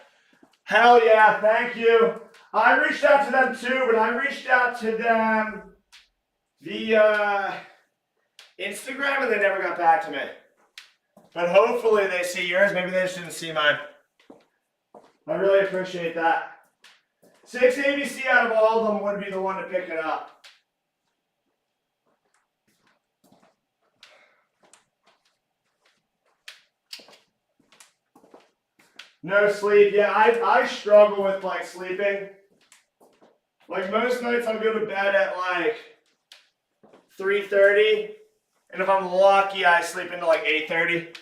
Hell yeah, thank you. I reached out to them too, but I reached out to them via Instagram and they never got back to me. But hopefully they see yours. Maybe they just didn't see mine. I really appreciate that. 6 ABC out of all of them would be the one to pick it up. No sleep. Yeah, I struggle with like sleeping. Like most nights I'll go to bed at like 3:30, and if I'm lucky I sleep into like 8:30.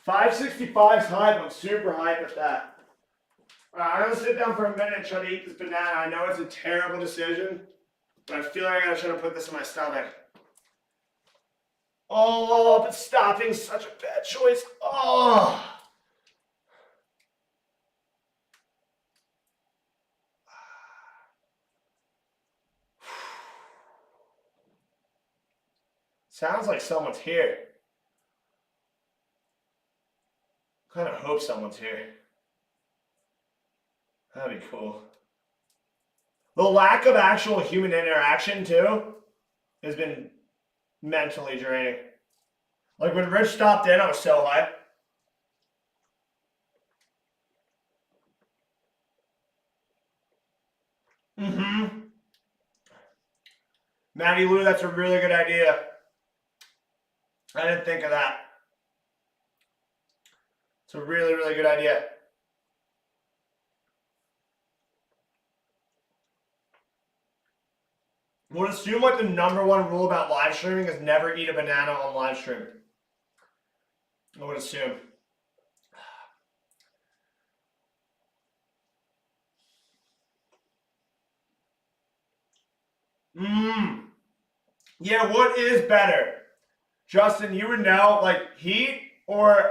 $5.65's hype. I'm super hype at that. Alright, I'm gonna sit down for a minute and try to eat this banana. I know it's a terrible decision, but I feel like I gotta try to put this in my stomach. Oh, but stopping's such a bad choice. Oh. Sounds like someone's here. Kind of hope someone's here. That'd be cool. The lack of actual human interaction, too, has been mentally draining. Like, when Rich stopped in, I was so hyped. Mm-hmm. Maddie Lou, that's a really good idea. I didn't think of that. It's a really, really good idea. I would assume like the number one rule about live streaming is never eat a banana on live stream. I would assume. Yeah, what is better? Justin, you would know, like heat or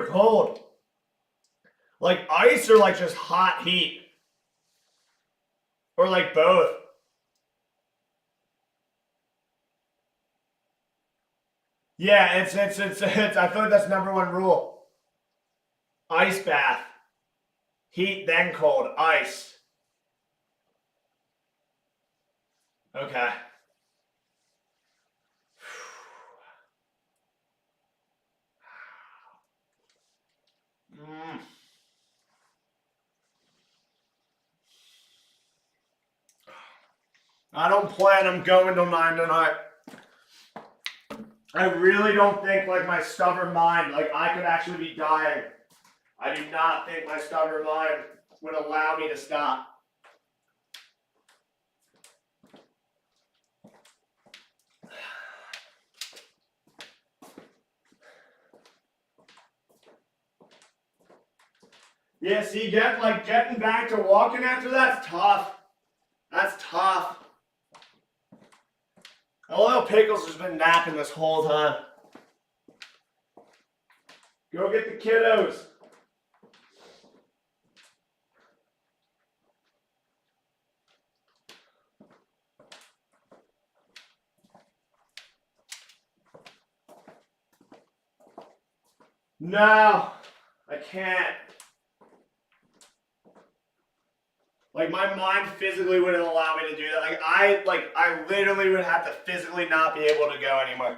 cold? Like ice or like just hot heat? Or like both? Yeah, it's I feel like that's number one rule. Ice bath. Heat, then cold. Ice. Okay. I don't plan on going till 9 tonight. I really don't think like my stubborn mind, like I could actually be dying. I do not think my stubborn mind would allow me to stop. Yeah, see, getting back to walking after that's tough. That's tough. Hello, Pickles has been napping this whole time. Go get the kiddos. No, I can't. Like my mind physically wouldn't allow me to do that. I literally would have to physically not be able to go anymore.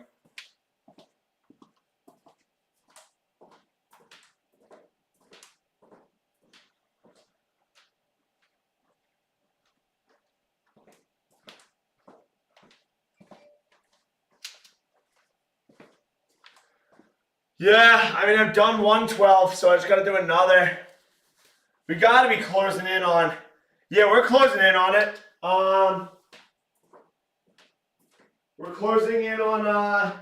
Yeah, I mean I've done 112, so I just gotta do another. We gotta be closing in on. Yeah, we're closing in on it. We're closing in on I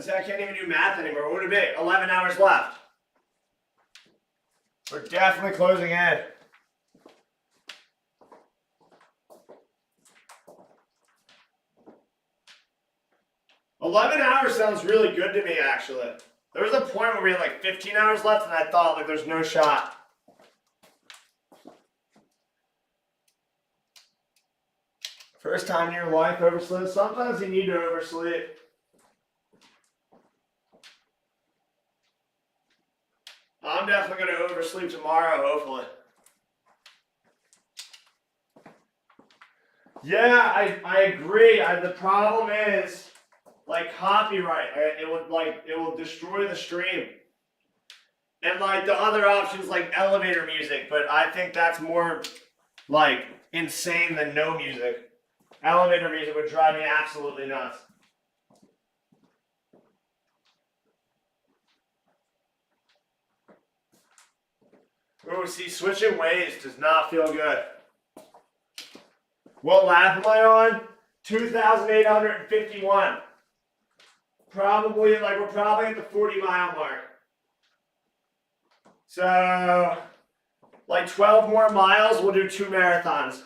say I can't even do math anymore. What would it be? 11 hours left. We're definitely closing in. $11 sounds really good to me, actually. There was a point where we had like 15 hours left, and I thought like there's no shot. First time in your life oversleep. Sometimes you need to oversleep. I'm definitely going to oversleep tomorrow, hopefully. Yeah, I agree. The problem is, like copyright, it will destroy the stream. And like the other options like elevator music, but I think that's more like insane than no music. Elevator music would drive me absolutely nuts. Ooh, see, switching ways does not feel good. What lap am I on? 2,851. Probably, we're probably at the 40-mile mark. So, 12 more miles, we'll do 2 marathons.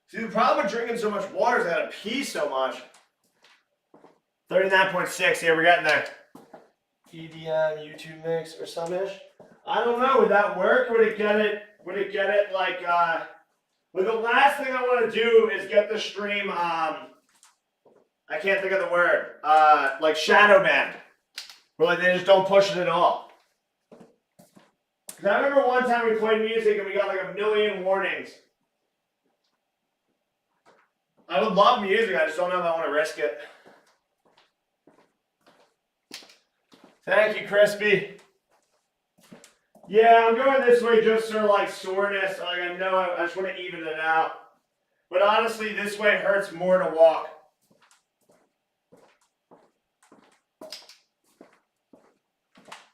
See, the problem with drinking so much water is I gotta pee so much. 39.6, yeah, we're getting there. EDM, YouTube mix, or some-ish. I don't know, would that work? Would it get it I'm gonna get it like but the last thing I want to do is get the stream I can't think of the word. Like shadow banned. Where like they just don't push it at all. Cause I remember one time we played music and we got like 1 million warnings. I would love music, I just don't know if I want to risk it. Thank you, Crispy. Yeah, I'm going this way just for like soreness. Like I know I just want to even it out. But honestly, this way hurts more to walk.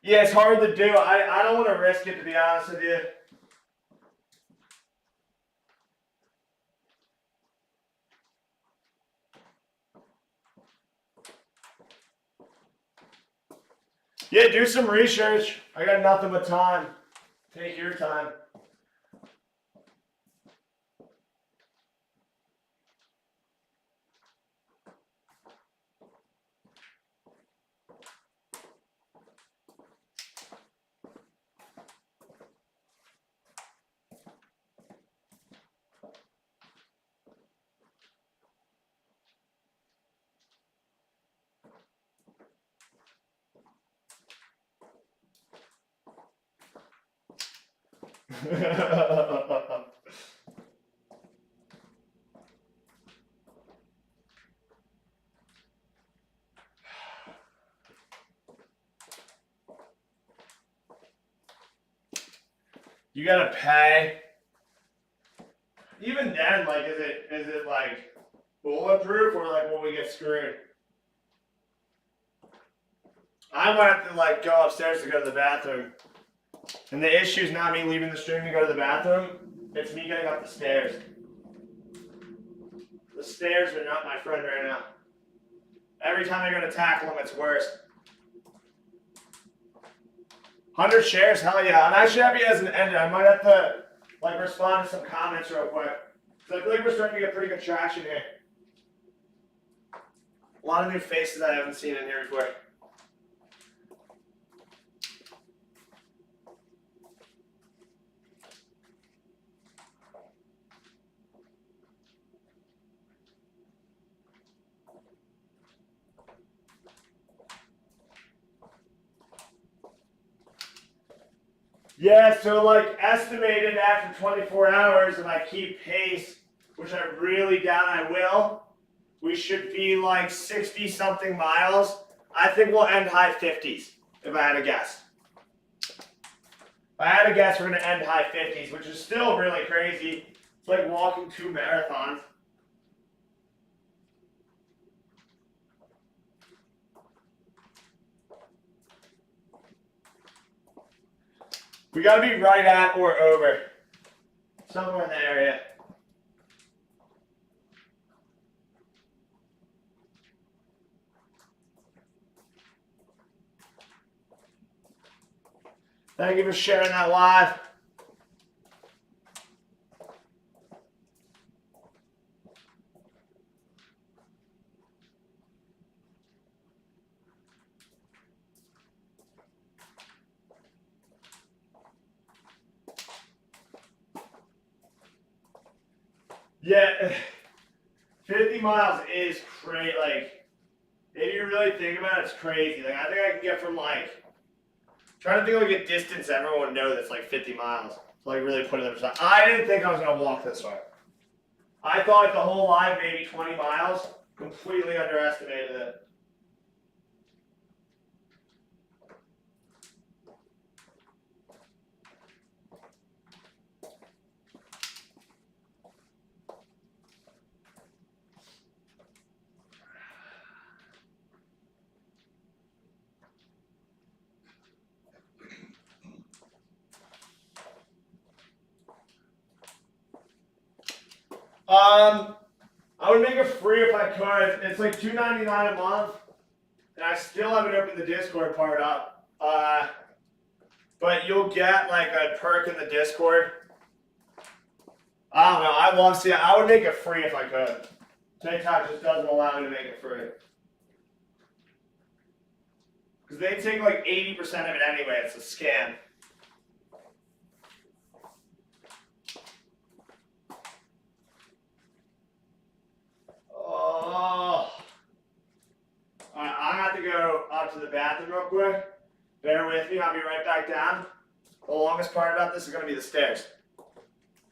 Yeah, it's hard to do. I don't want to risk it, to be honest with you. Yeah, do some research. I got nothing but time. Take your time. You gotta pay. Even then, like, is it like bulletproof or like will we get screwed? I might have to like go upstairs to go to the bathroom. And the issue is not me leaving the stream to go to the bathroom, it's me getting up the stairs. The stairs are not my friend right now. Every time I go to tackle them, it's worse. 100 shares, hell yeah. I'm actually happy it hasn't ended. I might have to like respond to some comments real quick. Because I feel like we're starting to get pretty good traction here. A lot of new faces I haven't seen in here before. Yeah, so like estimated after 24 hours, if I keep pace, which I really doubt I will, we should be like 60 something miles. I think we'll end high 50s, if I had to guess. If I had to guess, we're gonna end high 50s, which is still really crazy. It's like walking 2 marathons. We gotta be right at or over. Somewhere in the area. Thank you for sharing that live. Yeah, 50 miles is crazy. Like, if you really think about it, it's crazy. Like, I think I can get from like, trying to think of like a distance everyone knows that's like 50 miles. So like really put it in perspective. I didn't think I was gonna walk this far. I thought like the whole live maybe 20 miles. Completely underestimated it. I would make it free if I could. It's like $2.99 a month, and I still haven't opened the Discord part up. But you'll get like a perk in the Discord. I don't know. I love seeing. I would make it free if I could. TikTok just doesn't allow me to make it free. Because they take like 80% of it anyway. It's a scam. the bathroom real quick. Bear with me, I'll be right back down. The longest part about this is going to be the stairs.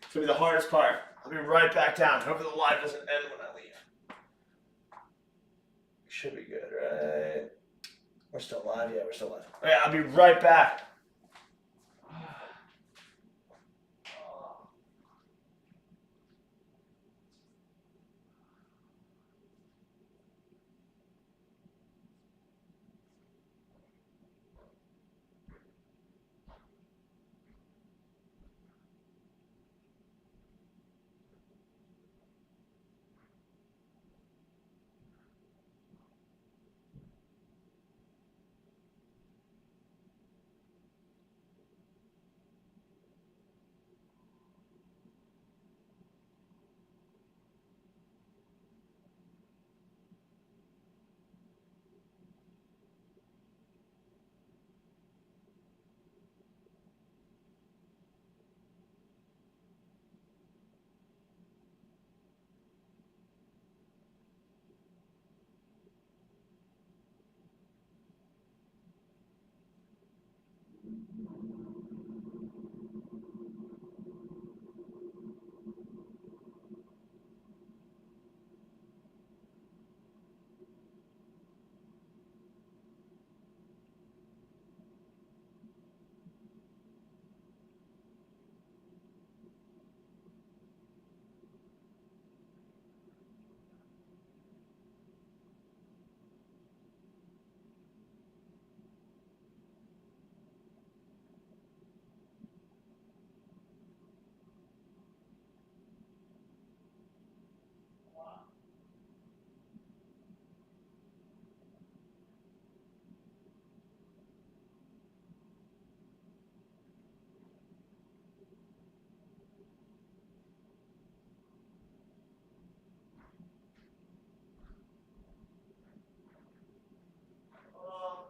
It's going to be the hardest part. I'll be right back down. Hopefully the live doesn't end when I leave. Should be good, right? We're still live? Yeah, we're still live. Oh, yeah, I'll be right back.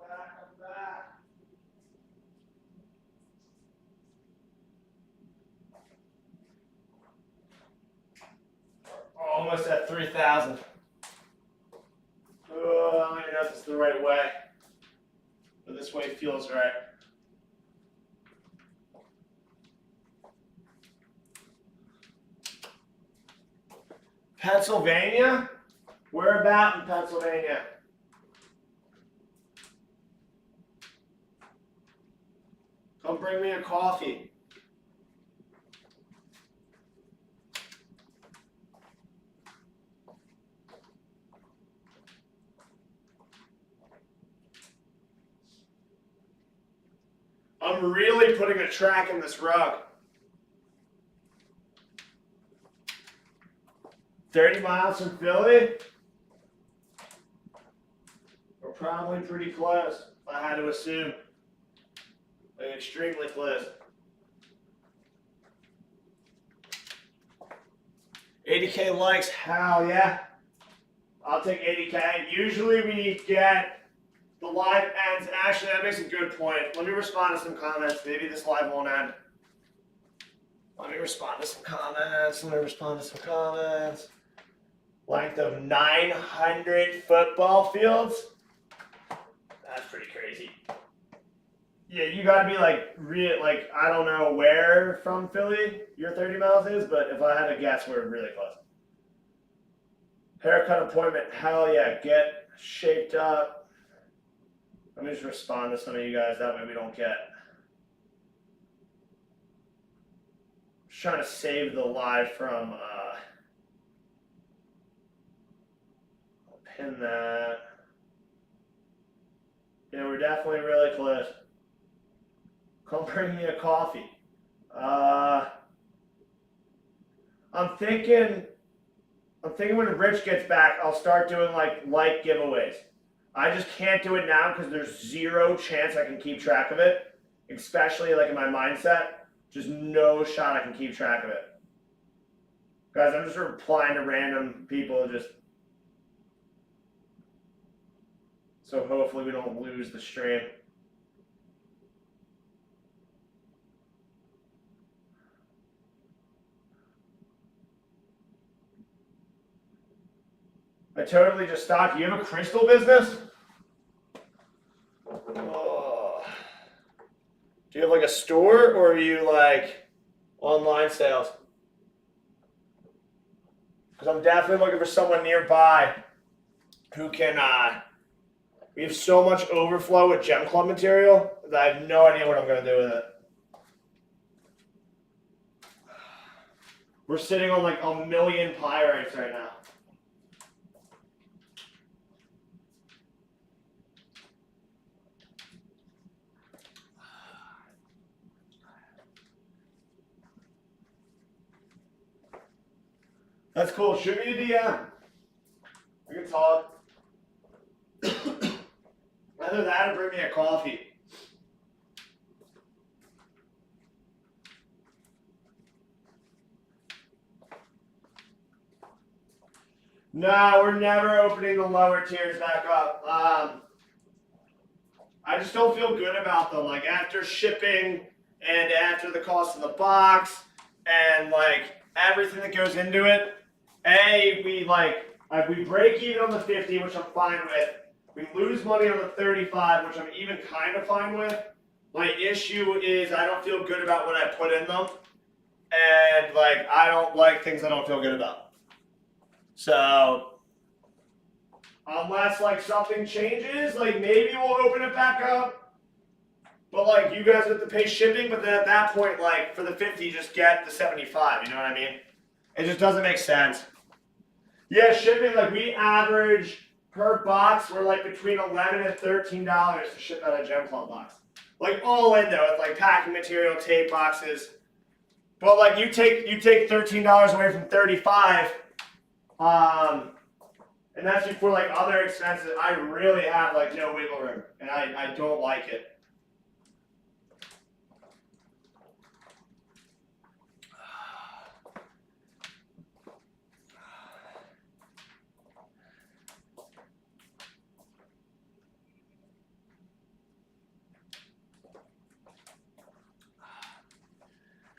I'm back. Almost at 3,000. I don't even know if it's the right way, but this way feels right. Pennsylvania? Where about in Pennsylvania? Come bring me a coffee. I'm really putting a track in this rug. 30 miles from Philly? We're probably pretty close, if I had to assume. Like extremely close. 80K likes, hell yeah. I'll take 80K. Usually we get the live ends. Actually, that makes a good point. Let me respond to some comments. Maybe this live won't end. Let me respond to some comments. Length of 900 football fields? That's pretty crazy. Yeah, you gotta be like, I don't know where from Philly your 30 miles is, but if I had to guess, we're really close. Haircut appointment, hell yeah, get shaped up. Let me just respond to some of you guys, that way we don't get. Just trying to save the live from, I'll pin that. Yeah, we're definitely really close. Come bring me a coffee. I'm thinking when Rich gets back, I'll start doing like giveaways. I just can't do it now because there's zero chance I can keep track of it, especially like in my mindset. Just no shot I can keep track of it. Guys, I'm just replying to random people just so hopefully we don't lose the stream. I totally just stopped. You have a crystal business? a store or are you like online sales? Because I'm definitely looking for someone nearby who can. We have so much overflow with Gem Club material that I have no idea what I'm going to do with it. We're sitting on like 1,000,000 pyrites right now. That's cool. Shoot me a DM. We can talk. Either that or bring me a coffee. No, we're never opening the lower tiers back up. I just don't feel good about them. Like after shipping and after the cost of the box and like everything that goes into it. We break even on the 50, which I'm fine with. We lose money on the 35, which I'm even kind of fine with. My issue is I don't feel good about what I put in them. And like I don't like things I don't feel good about. So unless like something changes, like maybe we'll open it back up. But like you guys have to pay shipping, but then at that point, like for the 50, just get the 75, you know what I mean? It just doesn't make sense. Yeah, shipping, like we average per box, we're like between $11 and $13 to ship out a Gem Club box. Like all in though, with like packing material, tape boxes. But like you take $13 away from 35, and that's before like other expenses. I really have like no wiggle room, and I don't like it.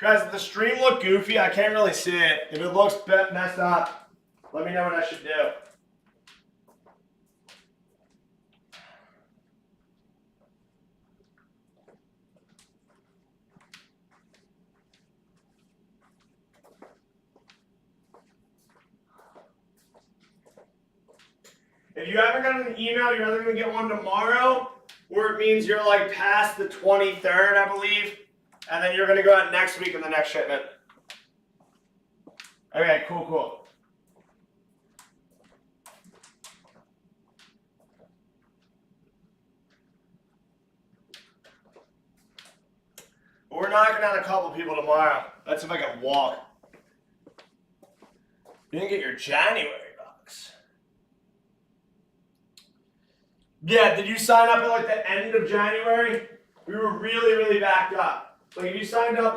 Guys, if the stream look goofy, I can't really see it. If it looks messed up, let me know what I should do. If you haven't gotten an email, you're either going to get one tomorrow, or it means you're like past the 23rd, I believe. And then you're going to go out next week in the next shipment. Okay, cool. We're knocking out a couple people tomorrow. That's if I can walk. You didn't get your January box. Yeah, did you sign up at like the end of January? We were really backed up. Like if you signed up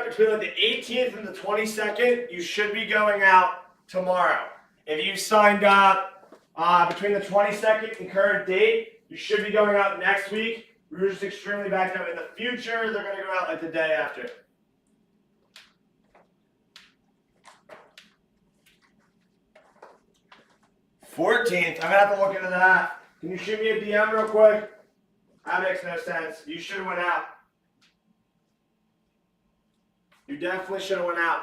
between like the 18th and the 22nd, you should be going out tomorrow. If you signed up between the 22nd and current date, you should be going out next week. We were just extremely backed up. In the future, they're going to go out like the day after. $14th, I'm going to have to look into that. Can you shoot me a DM real quick? That makes no sense. You should have went out. You definitely should have went out.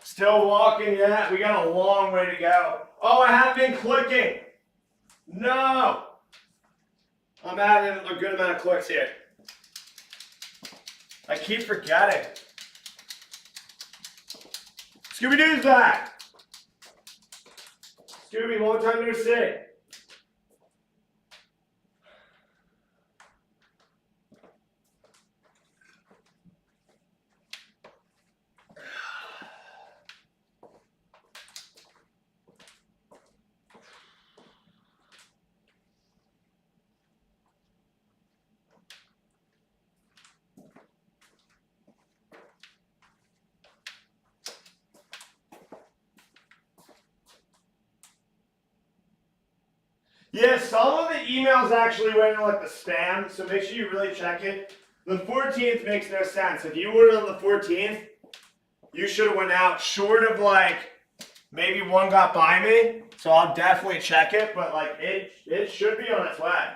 Still walking yet? We got a long way to go. Oh, I haven't been clicking. No. I'm adding a good amount of clicks here. I keep forgetting. Scooby-Doo's back. Scooby, long time no see. Yeah, some of the emails actually went in like the spam, so make sure you really check it. The 14th makes no sense. If you ordered on the 14th, you should have went out short of like maybe one got by me. So I'll definitely check it, but like it should be on its way.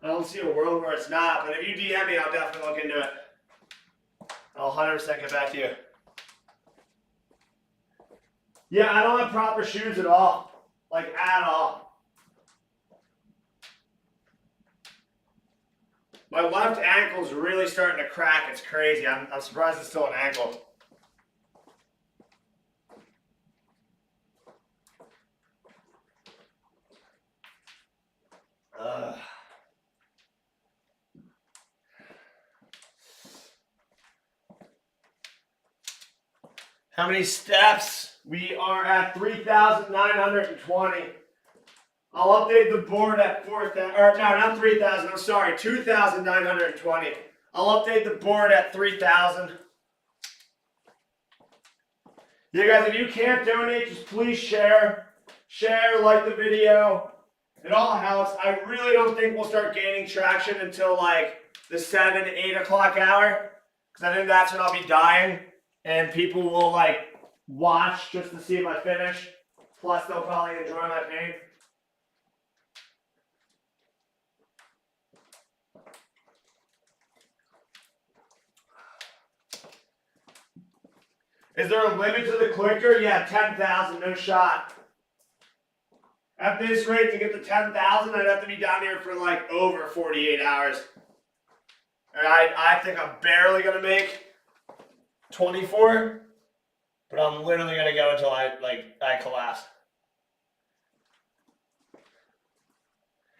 I don't see a world where it's not, but if you DM me, I'll definitely look into it. I'll 100% get back to you. Yeah, I don't have proper shoes at all. Like, at all. My left ankle's really starting to crack. It's crazy. I'm surprised it's still an ankle. How many steps? We are at 3,920. I'll update the board at 4,000, or no, not 3,000, I'm sorry, 2,920. I'll update the board at 3,000. You guys, if you can't donate, just please share. Share, like the video. It all helps. I really don't think we'll start gaining traction until like the 7, 8 o'clock hour. Because I think that's when I'll be dying. And people will like watch just to see if I finish. Plus they'll probably enjoy my pain. Is there a limit to the clicker? Yeah, 10,000, no shot. At this rate, to get to 10,000, I'd have to be down here for like over 48 hours. And I think I'm barely gonna make 24, but I'm literally gonna go until I collapse.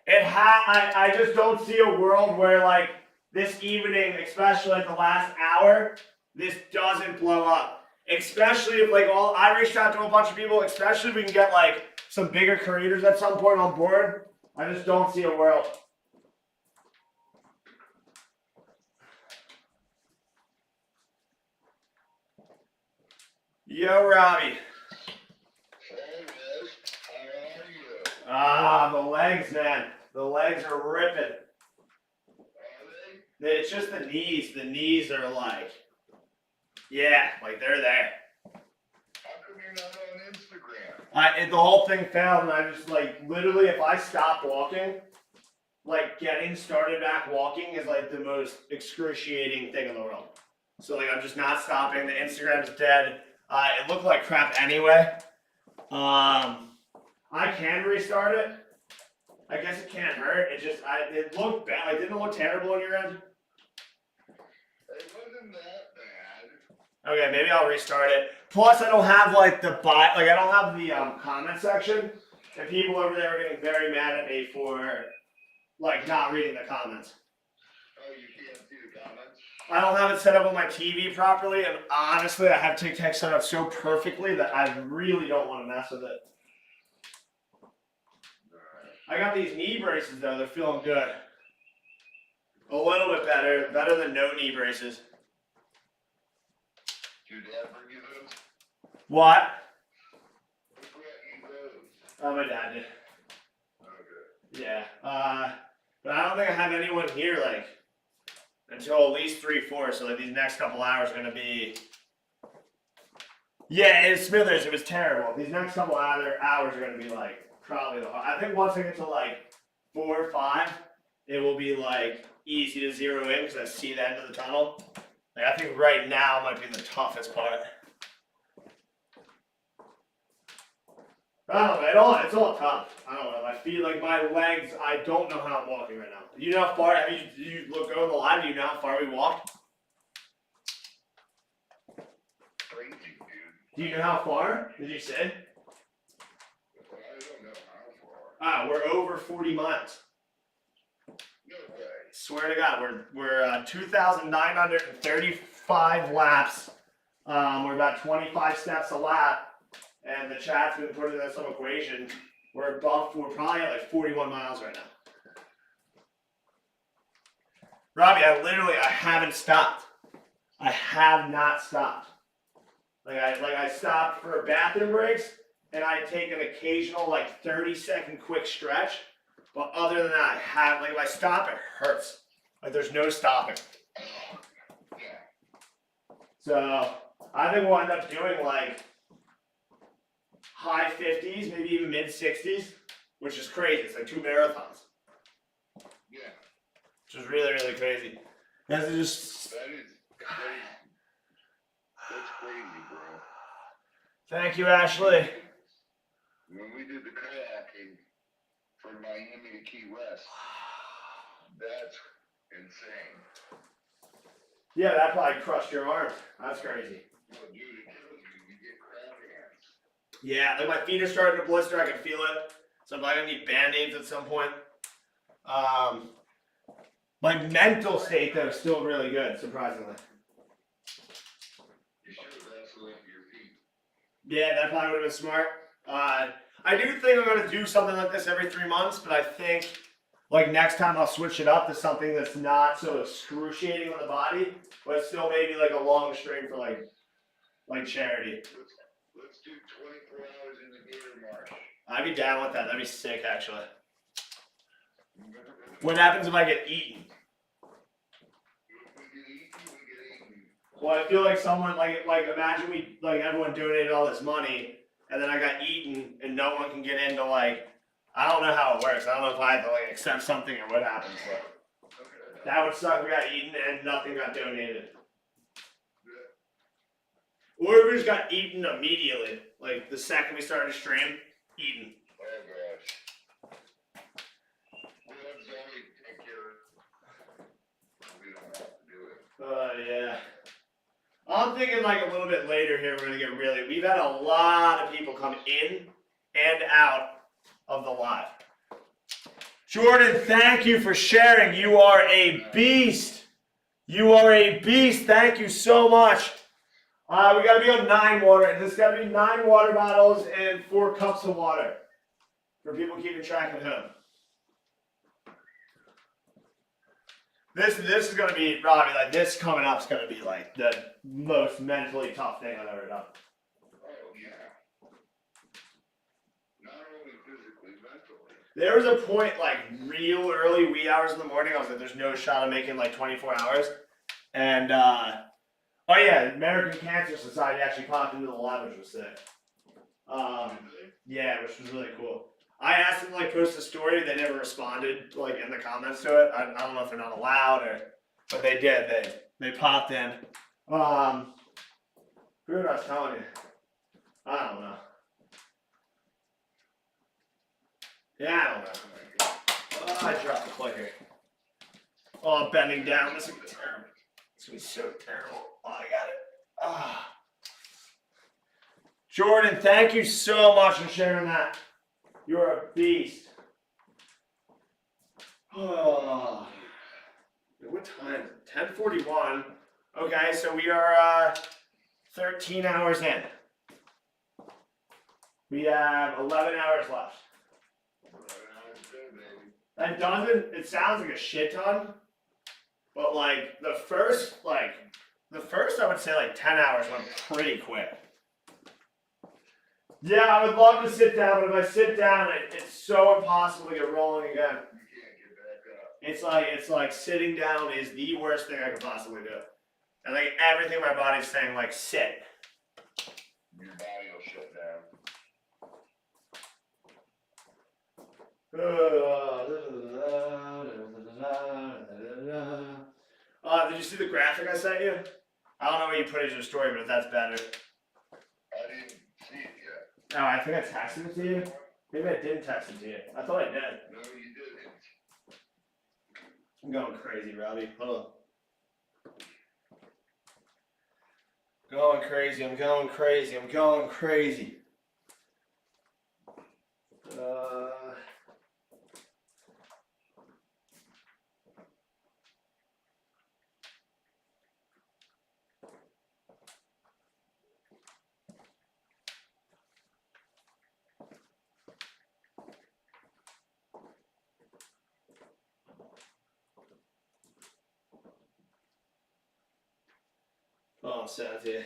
I just don't see a world where like this evening, especially like the last hour, this doesn't blow up. Especially if like I reached out to a bunch of people, especially if we can get like some bigger creators at some point on board. I just don't see a world. Yo, Robbie. Hey, Liz. How are you? Ah, the legs, man. The legs are ripping. Are they? It's just the knees. The knees are like, yeah, like they're there. How come you're not on Instagram? The whole thing failed, and I just like literally, if I stop walking, like getting started back walking is like the most excruciating thing in the world. So like I'm just not stopping. The Instagram's dead. It looked like crap anyway. I can restart it. I guess it can't hurt. It looked bad. Like, didn't it look terrible on your end? It wasn't that bad. Okay, maybe I'll restart it. Plus, I don't have like I don't have the comment section, and people over there are getting very mad at me for like not reading the comments. Oh, you can't see the comments? I don't have it set up on my TV properly, and honestly, I have TikTok set up so perfectly that I really don't want to mess with it. I got these knee braces though; they're feeling good. A little bit better than no knee braces. Did your dad bring you those? What? Who brought you those? Oh, my dad did. Okay. Yeah. But I don't think I have anyone here like until at least 3, 4. So like these next couple hours are gonna be. Yeah, it's Smithers. It was terrible. These next couple hours are gonna be like probably I think once I get to like 4 or 5, it will be like easy to zero in because I see the end of the tunnel. Like I think right now might be the toughest part. I don't know. It's all tough. I don't know. I feel like my legs. I don't know how I'm walking right now. You know how far? You look over the line. Do you know how far we walked? Crazy, dude. Do you know how far? Did you say? Well, I don't know how far. Ah, we're over 40 miles. No way. Swear to God, we're 2,935 laps. We're about 25 steps a lap. And the chat's been putting in some equation. We're probably at like 41 miles right now. Robbie, I haven't stopped. I have not stopped. I stopped for bathroom breaks, and I take an occasional like 30-second quick stretch. But other than that, if I stop, it hurts. Like there's no stopping. Yeah. So I think we'll end up doing like high 50s, maybe even mid 60s, which is crazy. It's like 2 marathons, Yeah, which is really, really crazy. That's just. that is crazy. That's crazy, bro. Thank you, Ashley. When we did the kayaking from Miami to Key West, that's insane. Yeah, that probably crushed your arm. That's crazy. Well, dude, it kills you. You get crab hands. Yeah, like my feet are starting to blister. I can feel it. So I'm probably gonna need band-aids at some point. My mental state though is still really good, surprisingly. You should have vacillated your feet. Yeah, that probably would have been smart. I do think I'm gonna do something like this every 3 months, but I think like next time I'll switch it up to something that's not so excruciating on the body, but still maybe like a long stream for like charity. Let's do 24 hours in the Gator Marsh. I'd be down with that. That'd be sick, actually. What happens if I get eaten? If we get eaten, we get eaten. Well, I feel like someone like imagine we like everyone donated all this money, and then I got eaten, and no one can get into like I don't know how it works. I don't know if I have to like accept something or what happens, but that would suck. We got eaten and nothing got donated. Or if we just got eaten immediately, like the second we started to stream, eaten. Oh gosh. We'll have Zoe take care of it. We don't have to do it. Yeah. I'm thinking like a little bit later here, we're gonna get really. We've had a lot of people come in and out of the live. Jordan, thank you for sharing. You are a beast. You are a beast. Thank you so much. We gotta be on 9 water. There's gotta be 9 water bottles and 4 cups of water for people keeping track at home. This is gonna be Robbie. Like this coming up is gonna be like the most mentally tough thing I've ever done. Oh yeah. Not only physically, mentally. There was a point like real early wee hours in the morning. I was like, "There's no shot of making like 24 hours," and oh yeah, the American Cancer Society actually popped into the live, which was sick. Yeah, which was really cool. I asked them to like post a story. They never responded like in the comments to it. I don't know if they're not allowed or, but they did. They popped in. Who was I telling you? I don't know. Yeah, I don't know. Oh, I dropped the clicker. Oh, I'm bending down. This is gonna be terrible. It's gonna be so terrible. Oh, I got it. Ah. Jordan, thank you so much for sharing that. You're a beast. Oh. What time is it? 10:41. Okay, so we are 13 hours in. We have 11 hours left. That doesn't, it sounds like a shit ton, but like the first I would say like 10 hours went pretty quick. Yeah, I would love to sit down, but if I sit down, it's so impossible to get rolling again. You can't get back up. It's like sitting down is the worst thing I could possibly do. And like everything in my body's saying like sit. Your body will shut down. Did you see the graphic I sent you? I don't know where you put it in your story, but that's better. I didn't see it yet. Oh, I think I texted it to you. Maybe I didn't text it to you. I thought I did. No, you didn't. I'm going crazy, Robbie. Hold on. Going crazy. I'm going crazy. I'm going crazy. Oh, Cynthia.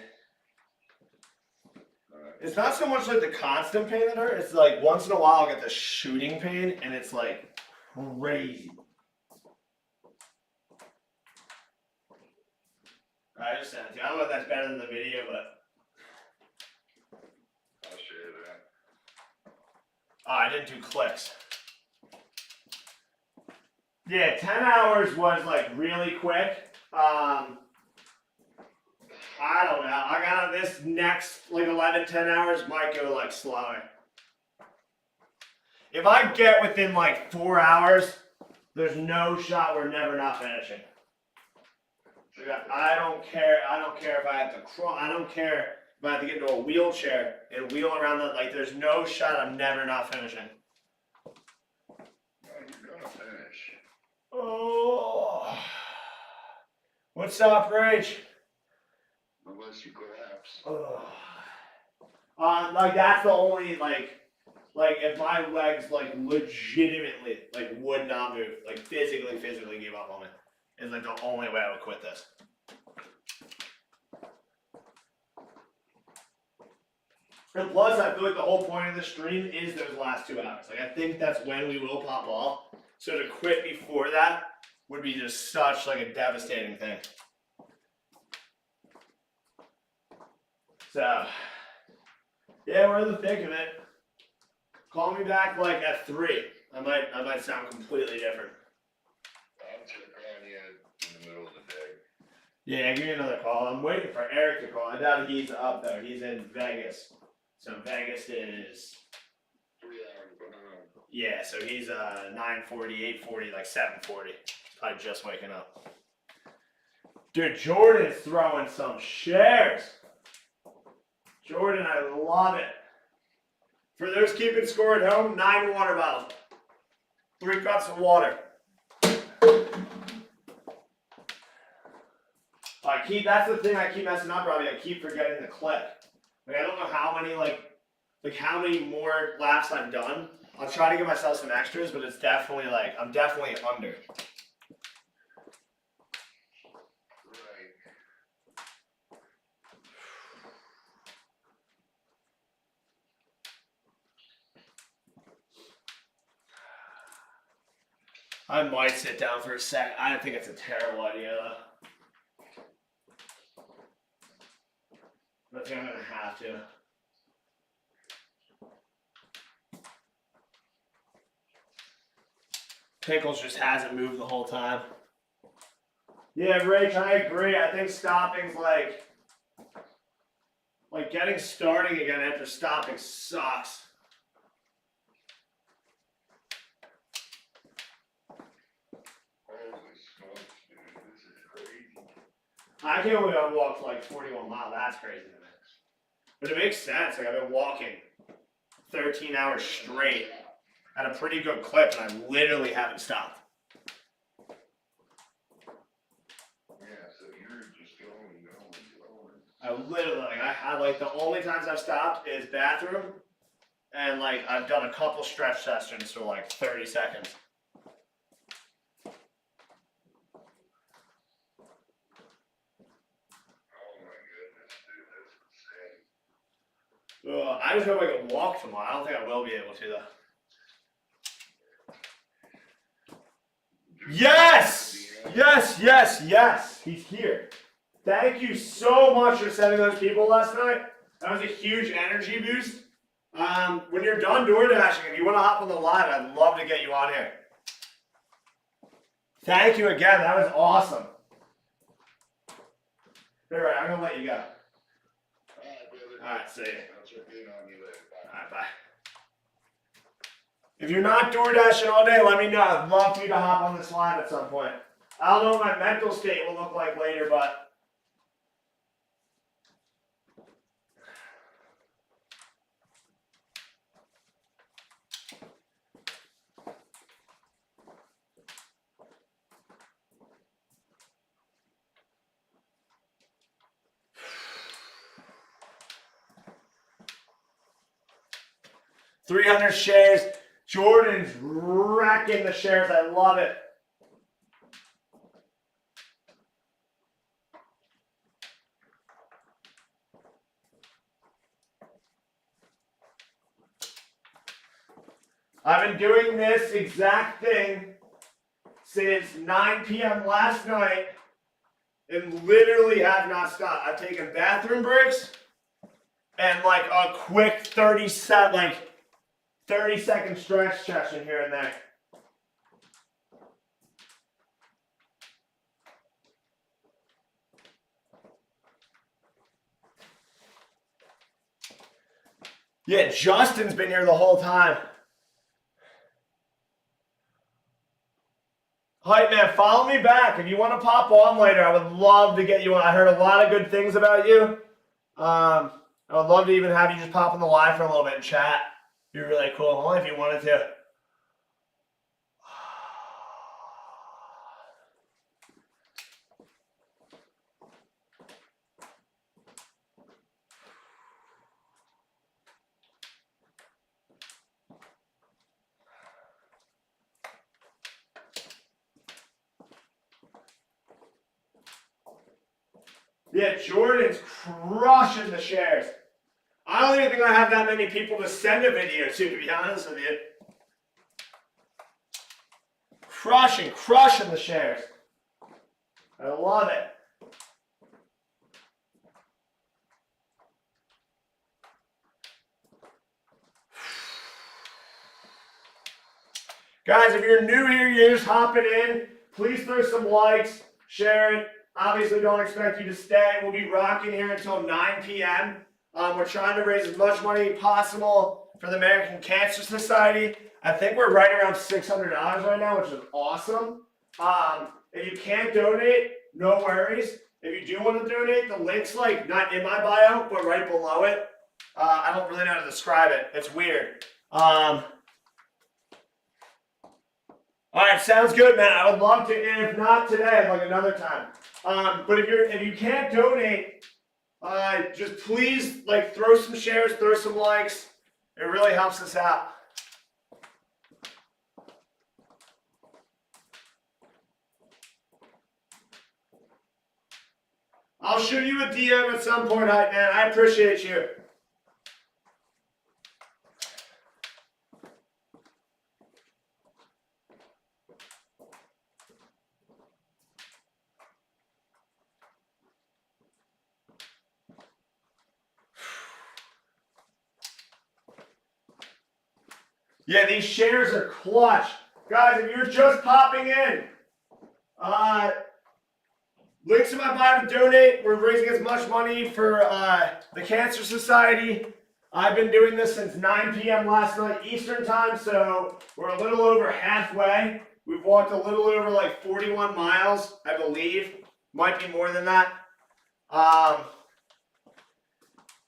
It's not so much like the constant pain that hurts. It's like once in a while I'll get the shooting pain, and it's like crazy. I just sent it to you. I don't know if that's better than the video, but I'll share that. didn't do clicks. Yeah, 10 hours was like really quick. I don't know. I got this next like 11, 10 hours might go like slower. If I get within like 4 hours, there's no shot we're never not finishing. I don't care. I don't care if I have to crawl. I don't care if I have to get into a wheelchair and wheel around the, like, there's no shot I'm never not finishing. You're gonna finish. Oh. What's up, Rach? Unless you collapse. Oh. Like that's the only like if my legs like legitimately like would not move, like physically give up on it, is like the only way I would quit this. And plus, I feel like the whole point of the stream is those last 2 hours. Like I think that's when we will pop off. So to quit before that would be just such like a devastating thing. So yeah, we're in the thick of it. Call me back like at 3. I might sound completely different. I'll check on you in the middle of the day. Yeah, give me another call. I'm waiting for Eric to call. I doubt he's up there. He's in Vegas. So Vegas is 3 hours behind. yeah. So he's 9:40, 8:40, like 7:40. Probably just waking up. Dude, Jordan's throwing some shares. Jordan, I love it. For those keeping score at home, 9 water bottles. 3 cups of water. That's the thing I keep messing up, Robbie. I keep forgetting the clip. Like I don't know how many how many more laps I've done. I'll try to give myself some extras, but it's definitely like I'm definitely under. Right. I might sit down for a sec. I think it's a terrible idea though. I think I'm gonna have to. Pickles just hasn't moved the whole time. Yeah, Rach, I agree. I think stopping's like getting starting again after stopping sucks. Holy smokes, dude. This is crazy. I can't believe I walked like 41 miles. That's crazy to me. But it makes sense. Like I've been walking 13 hours straight at a pretty good clip, and I literally haven't stopped. Yeah, so you're just going. I literally, like the only times I've stopped is bathroom, and like I've done a couple stretch sessions for like 30 seconds. Oh my goodness, dude, that's insane. I just hope I can walk tomorrow. I don't think I will be able to though. Yes! Yes! He's here. Thank you so much for sending those people last night. That was a huge energy boost. When you're done door dashing, if you want to hop on the live, I'd love to get you on here. Thank you again. That was awesome. All right, I'm going to let you go. All right, brother. All right, see you. I'll check in on you later. Bye. All right, bye. If you're not door dashing all day, let me know. I'd love for you to hop on this live at some point. I don't know what my mental state will look like later, but 300 shares. Jordan's wrecking the shares. I love it. I've been doing this exact thing since 9 p.m. last night and literally have not stopped. I've taken bathroom breaks and like a quick 30 30-second stretch session here and there. Yeah, Justin's been here the whole time. Hype man, follow me back. If you want to pop on later, I would love to get you on. I heard a lot of good things about you. I would love to even have you just pop on the live for a little bit and chat. Be really cool, only if you wanted to. Yeah, Jordan's crushing the shares. I don't even think I have that many people to send a video to be honest with you. Crushing the shares. I love it. Guys, if you're new here, you're just hopping in, please throw some likes, share it. Obviously, don't expect you to stay. We'll be rocking here until 9 p.m. We're trying to raise as much money possible for the American Cancer Society. I think we're right around $600 right now, which is awesome. If you can't donate, no worries. If you do want to donate, the link's like not in my bio, but right below it. I don't really know how to describe it. It's weird. All right, sounds good, man. I would love to, if not today, like another time. But if you can't donate, just please like throw some shares, throw some likes. It really helps us out. I'll shoot you a DM at some point, hype man. I appreciate you. Yeah, these shares are clutch. Guys, if you're just popping in, links in my bio to donate. We're raising as much money for the Cancer Society. I've been doing this since 9 p.m. last night Eastern time, so we're a little over halfway. We've walked a little over like 41 miles, I believe. Might be more than that.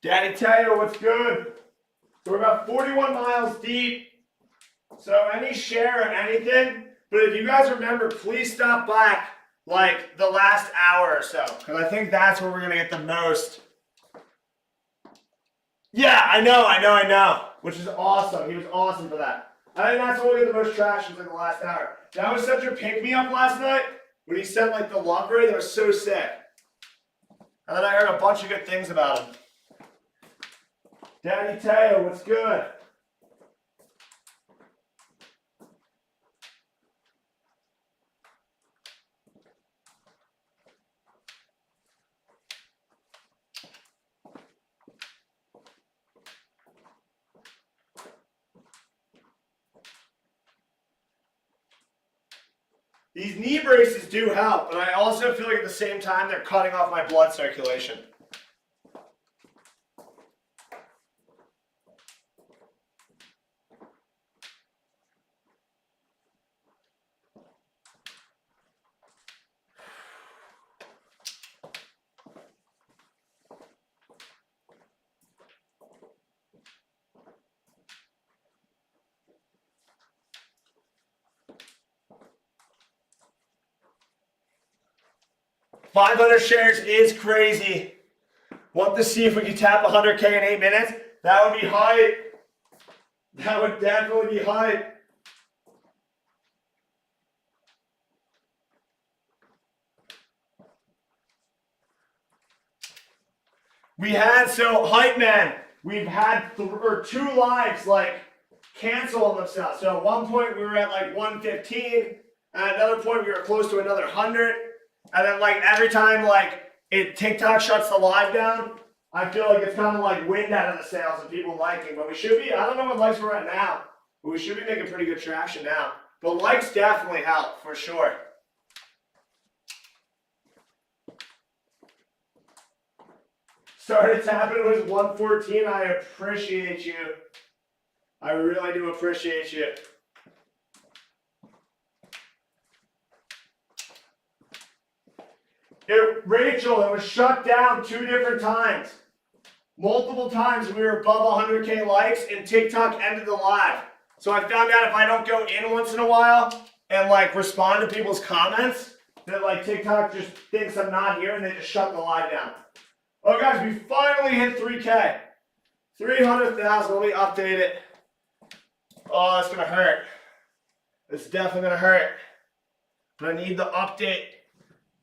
Daddy Tayo, what's good? So we're about 41 miles deep. So any share or anything, but if you guys remember, please stop back like the last hour or so, because I think that's where we're going to get the most. Yeah, I know, which is awesome. He was awesome for that. I think that's where we get the most traction in the last hour. That was such a pick-me-up last night when he said like the love rate. That was so sick. And then I heard a bunch of good things about him. Daddy Tayo, what's good? These knee braces do help, but I also feel like at the same time they're cutting off my blood circulation. $500 shares is crazy. Want to see if we can tap 100K in 8 minutes? That would be hype. That would definitely be hype. We had, so hype man, we've had two lives like cancel on themselves. So at one point we were at like 115, at another point we were close to another 100. And then like every time like TikTok shuts the live down, I feel like it's kind of like wind out of the sails and people liking, but we should be, I don't know what likes we're at now, but we should be making pretty good traction now. But likes definitely help, for sure. Started tapping, it was 114. I appreciate you. I really do appreciate you. Rachel, it was shut down 2 different times. Multiple times we were above 100K likes and TikTok ended the live. So I found out if I don't go in once in a while and like respond to people's comments, that like TikTok just thinks I'm not here and they just shut the live down. Oh guys, we finally hit 3K. 300,000, let me update it. Oh, that's gonna hurt. It's definitely gonna hurt. But I need the update.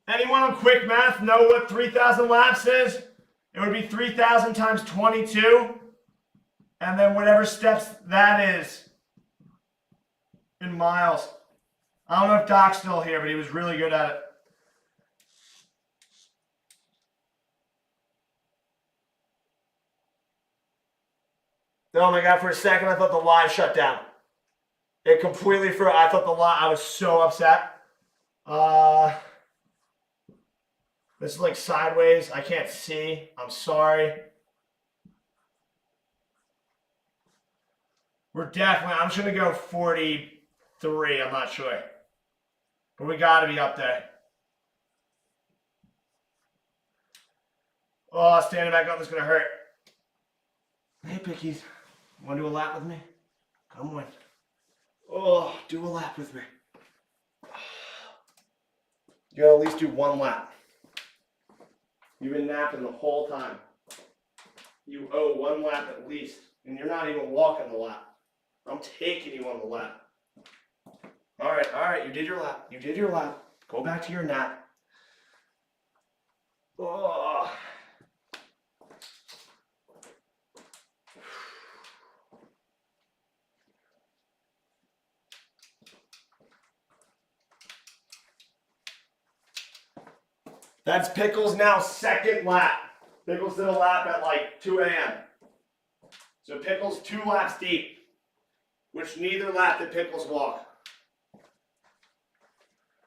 Anyone on quick math know what 3,000 laps is? It would be 3,000 times 22. And then whatever steps that is in miles. I don't know if Doc's still here, but he was really good at it. Oh my God, for a second I thought the live shut down. It completely I thought the live, I was so upset. This is like sideways. I can't see. I'm sorry. We're definitely, I'm just going to go 43. I'm not sure. But we got to be up there. Oh, standing back up is going to hurt. Hey, Pickies. Want to do a lap with me? Come on. Oh, do a lap with me. You gotta at least do 1 lap. You've been napping the whole time. You owe 1 lap at least. And you're not even walking the lap. I'm taking you on the lap. All right, you did your lap. You did your lap. Go back to your nap. Oh. That's Pickles' now 2nd lap. Pickles did a lap at like 2 a.m. So Pickles 2 laps deep, which neither lap did Pickles walk.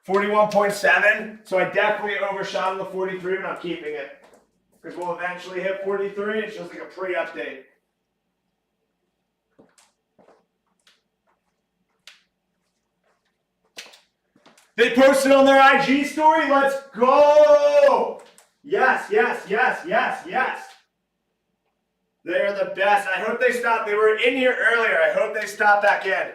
41.7, so I definitely overshot on the 43, but I'm keeping it. Because we'll eventually hit 43, it's just like a pre-update. They posted on their IG story. Let's go. Yes, yes, yes, yes, yes. They are the best. I hope they stop. They were in here earlier. I hope they stop back in.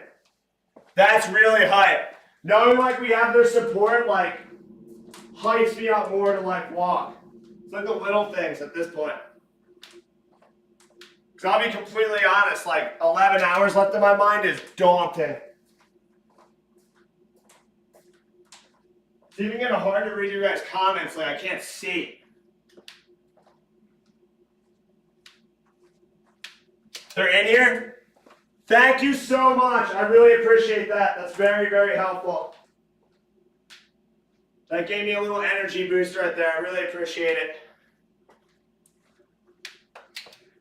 That's really hype. Knowing like we have their support, like hypes me up more to like walk. It's like the little things at this point. Because I'll be completely honest, like 11 hours left in my mind is daunting. It's even getting hard to read your guys' comments, like I can't see. They're in here? Thank you so much. I really appreciate that. That's very, very helpful. That gave me a little energy boost right there. I really appreciate it.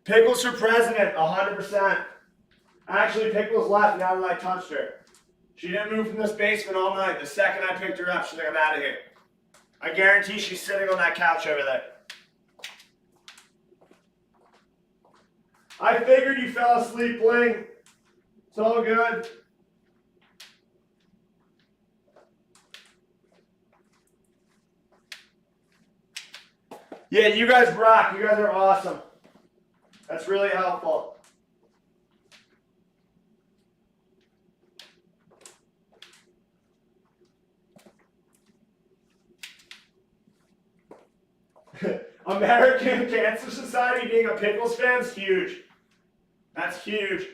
Pickles for president, 100%. Actually, Pickles left now that I touched her. She didn't move from this basement all night. The second I picked her up, she's like, I'm out of here. I guarantee she's sitting on that couch over there. I figured you fell asleep, Bling. It's all good. Yeah, you guys rock. You guys are awesome. That's really helpful. American Cancer Society being a Pickles fan is huge. That's huge.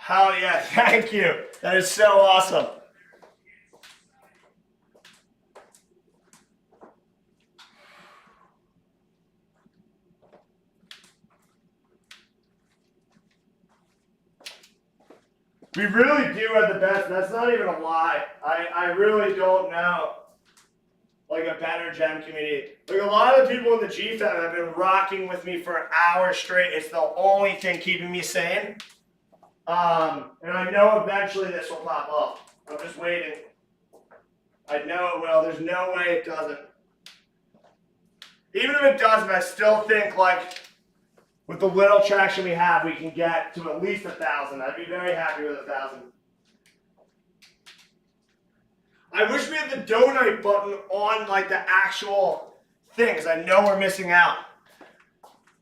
Hell yeah, thank you. That is so awesome. We really do have the best. That's not even a lie. I really don't know like a better gem community. Like a lot of the people in the G Fam have been rocking with me for an hour straight. It's the only thing keeping me sane. And I know eventually this will pop off. I'm just waiting. I know it will. There's no way it doesn't. Even if it doesn't, I still think like with the little traction we have, we can get to at least 1,000. I'd be very happy with 1,000. I wish we had the donate button on like the actual thing, because I know we're missing out.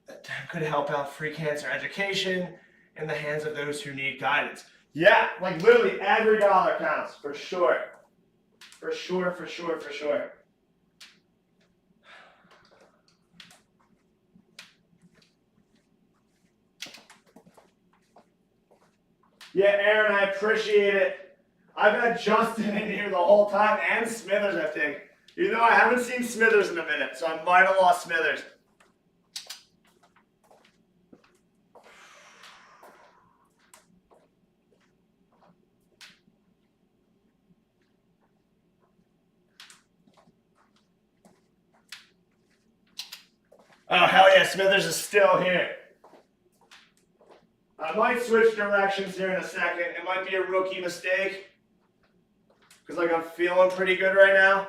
That could help out free cancer education in the hands of those who need guidance. Yeah, like literally every dollar counts, for sure. For sure, for sure, for sure. Yeah, Aaron, I appreciate it. I've had Justin in here the whole time, and Smithers, I think. You know, I haven't seen Smithers in a minute, so I might have lost Smithers. Oh, hell yeah, Smithers is still here. I might switch directions here in a second. It might be a rookie mistake. Because like I'm feeling pretty good right now.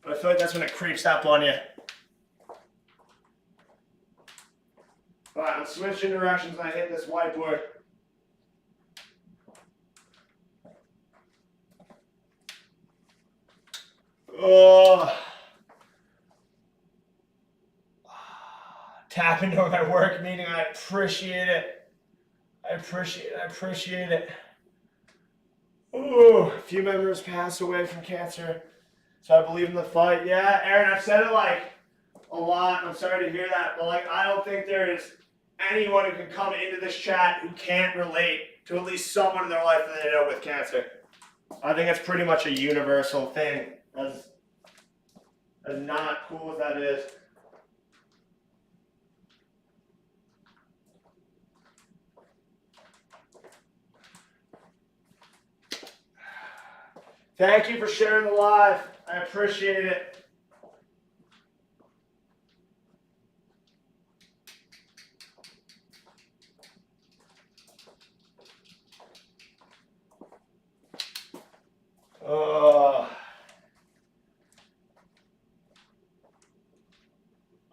But I feel like that's when it creeps up on you. Alright, I'm switching directions and I hit this whiteboard. Oh. Tap into my work meeting. I appreciate it. I appreciate it. Ooh, a few members passed away from cancer. So I believe in the fight. Yeah, Aaron, I've said it like a lot. I'm sorry to hear that. But like, I don't think there is anyone who can come into this chat who can't relate to at least someone in their life that they know with cancer. I think that's pretty much a universal thing. As not cool as that is. Thank you for sharing the live. I appreciate it.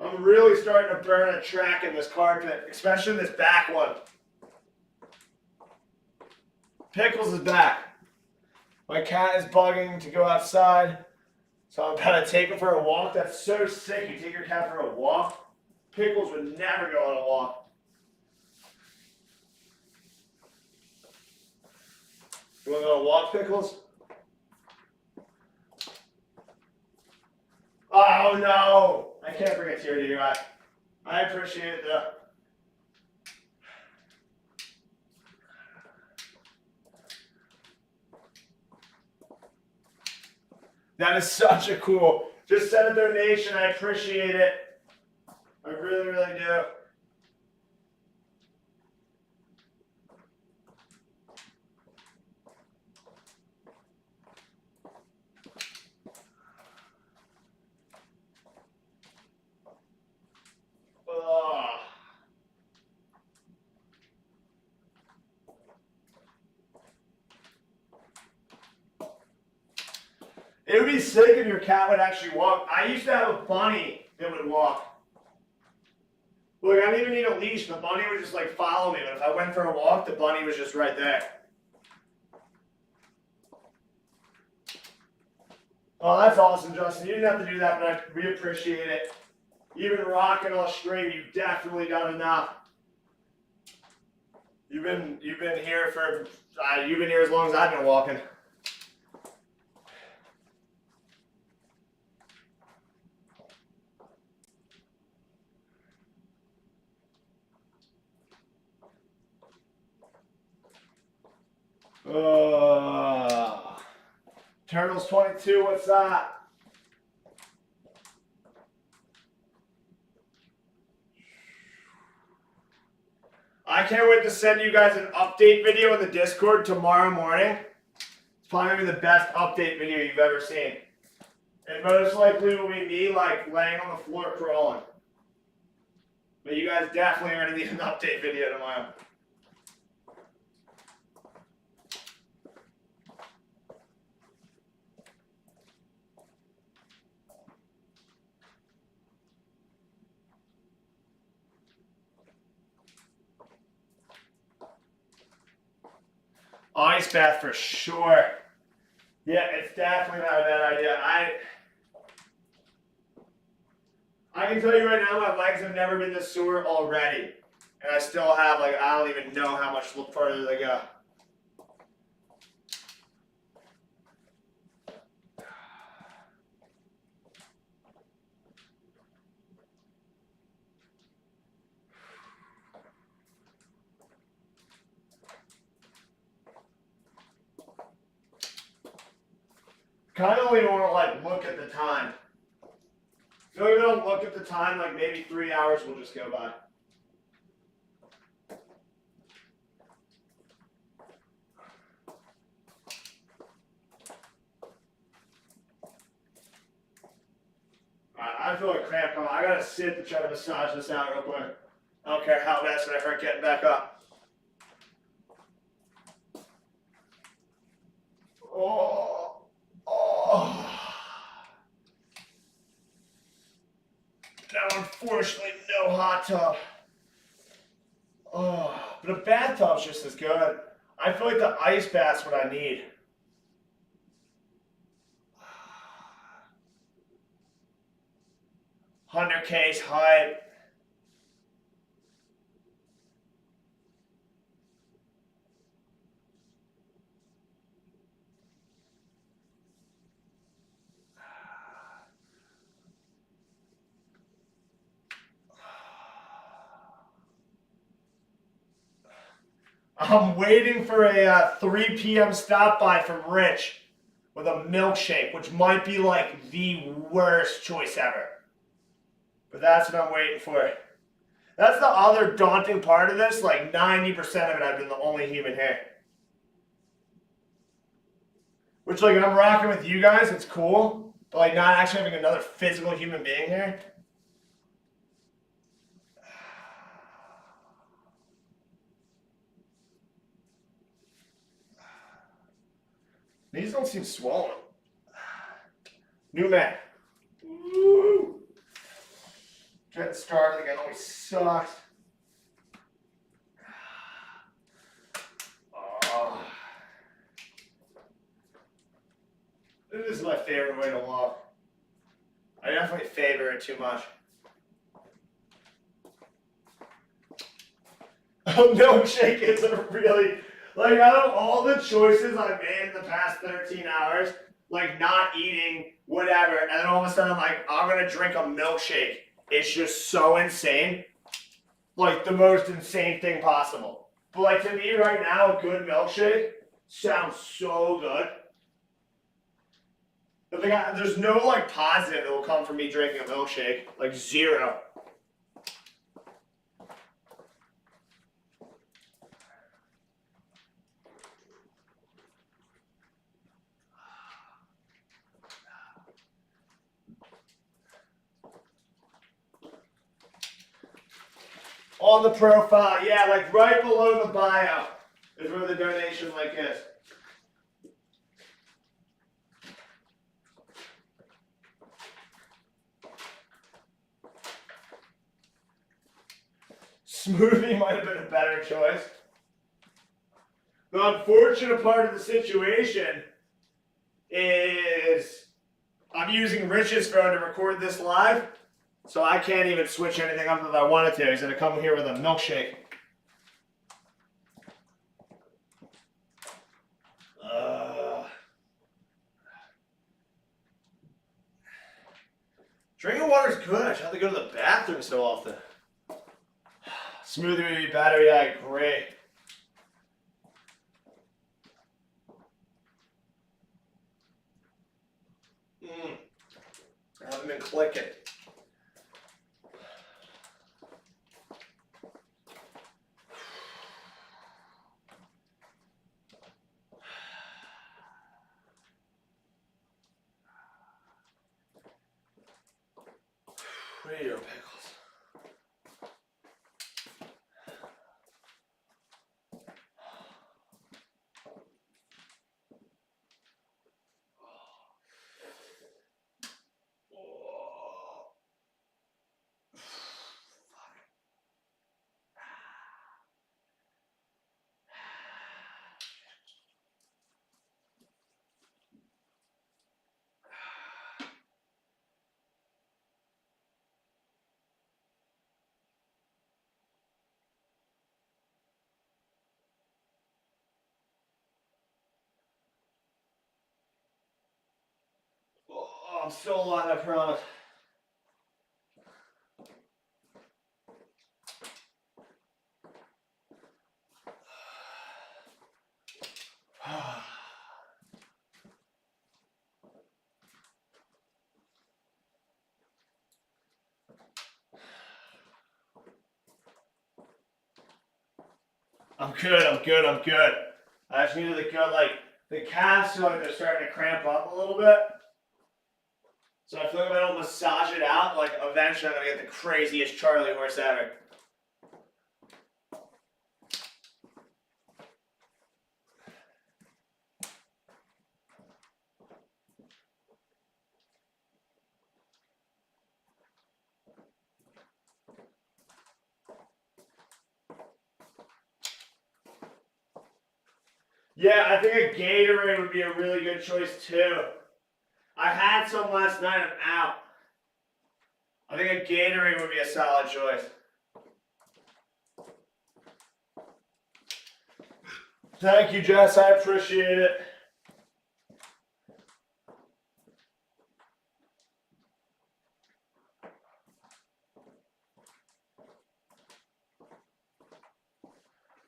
I'm really starting to burn a track in this carpet, especially this back one. Pickles is back. My cat is bugging to go outside, so I'm about to take him for a walk. That's so sick. You take your cat for a walk? Pickles would never go on a walk. You want to go on a walk, Pickles? Oh no! I can't bring a tear to your eye. I appreciate it though. That is such a cool. Just send a donation. I appreciate it. I really, really do. Ugh. It would be sick if your cat would actually walk. I used to have a bunny that would walk. Look, I didn't even need a leash. The bunny would just like follow me. But if I went for a walk, the bunny was just right there. Oh, that's awesome, Justin. You didn't have to do that, but we appreciate it. You've been rocking all stream. You've definitely done enough. You've been here for you've been here as long as I've been walking. Turtles 22, what's that? I can't wait to send you guys an update video in the Discord tomorrow morning. It's probably gonna be the best update video you've ever seen. And most likely will be me like laying on the floor crawling. But you guys definitely are gonna need an update video tomorrow. Ice bath for sure. Yeah, it's definitely not a bad idea. I can tell you right now, my legs have never been this sore already. And I still have, like, I don't even know how much further they go. Kind of only want to, like, look at the time. If we don't look at the time, like, maybe 3 hours will just go by. I feel like cramp coming. I gotta sit to try to massage this out real quick. I don't care how bad it's gonna hurt getting back up. Oh, oh. Now, unfortunately, no hot tub. Oh, but a bathtub's just as good. I feel like the ice bath's what I need. 100K's hype. I'm waiting for a 3 p.m. stop by from Rich with a milkshake, which might be like the worst choice ever. But that's what I'm waiting for. That's the other daunting part of this. Like 90% of it, I've been the only human here. Which, like, I'm rocking with you guys, it's cool. But, like, not actually having another physical human being here. These don't seem swollen. New man. Woo! Getting started again always sucks. Oh. This is my favorite way to walk. I definitely favor it too much. A milkshake isn't really, like, out of all the choices I've made in the past 13 hours, like not eating, whatever, and then all of a sudden I'm like, I'm gonna drink a milkshake. It's just so insane. Like the most insane thing possible. But like to me right now, a good milkshake sounds so good. But there's no like positive that will come from me drinking a milkshake. Like zero. On the profile, yeah, like right below the bio is where the donation link is. Smoothie might have been a better choice. The unfortunate part of the situation is I'm using Rich's phone to record this live. So I can't even switch anything up if I wanted to. He's going to come here with a milkshake. Drinking water's good. I have to go to the bathroom so often. Smoothie would be better. Yeah, I agree. haven't been clicking. Where are your pickles? Oh, I'm still alive, I promise. I'm good. I just needed to go, like, the calves feel like they're starting to cramp up a little bit. So I feel like if I don't massage it out, like, eventually I'm gonna get the craziest Charlie horse ever. Yeah, I think a Gatorade would be a really good choice too. I had some last night, I'm out. I think a Gatorade would be a solid choice. Thank you, Jess, I appreciate it.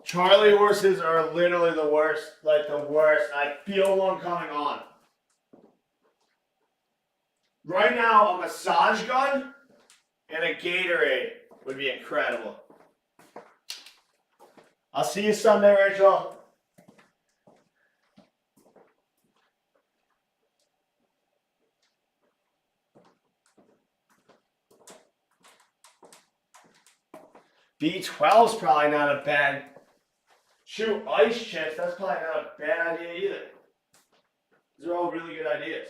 Charlie horses are literally the worst, like the worst. I feel one coming on. Right now, a massage gun and a Gatorade would be incredible. I'll see you Sunday, Rachel. B12's probably not a bad. Shoot, ice chips, that's probably not a bad idea either. These are all really good ideas.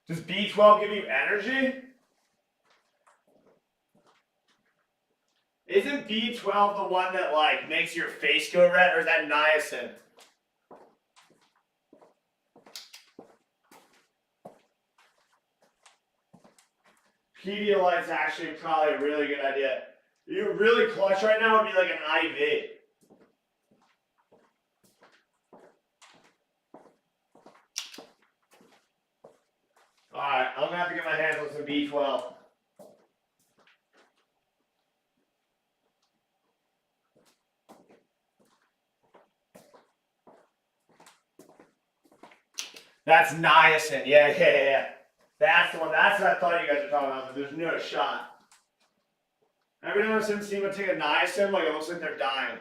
Does B12 give you energy? Isn't B12 the one that like makes your face go red, or is that niacin? Pedialyte's actually probably a really good idea. You're really clutch right now would be like an IV. Alright, I'm gonna have to get my hands on some B12. That's niacin. Yeah. That's the one. That's what I thought you guys were talking about, but there's no shot. Every time I've seen someone take a niacin, like it looks like they're dying.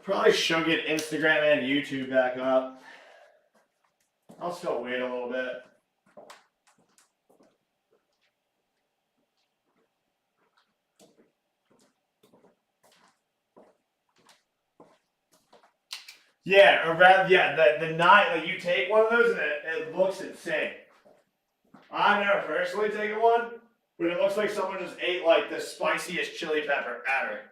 Probably should get Instagram and YouTube back up. I'll still wait a little bit. Yeah, or rather, yeah, the night, like you take one of those and it looks insane. I've never personally taken one, but it looks like someone just ate like the spiciest chili pepper ever.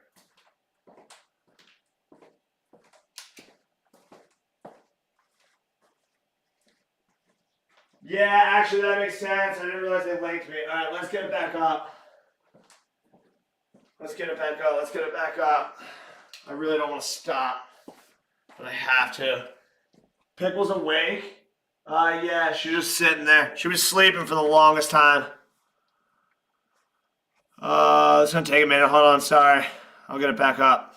Yeah, actually that makes sense. I didn't realize they linked me. Alright, let's get it back up. Let's get it back up. Let's get it back up. I really don't want to stop, but I have to. Pickle's awake. Yeah, she's just sitting there. She was sleeping for the longest time. It's gonna take a minute. Hold on, sorry. I'll get it back up.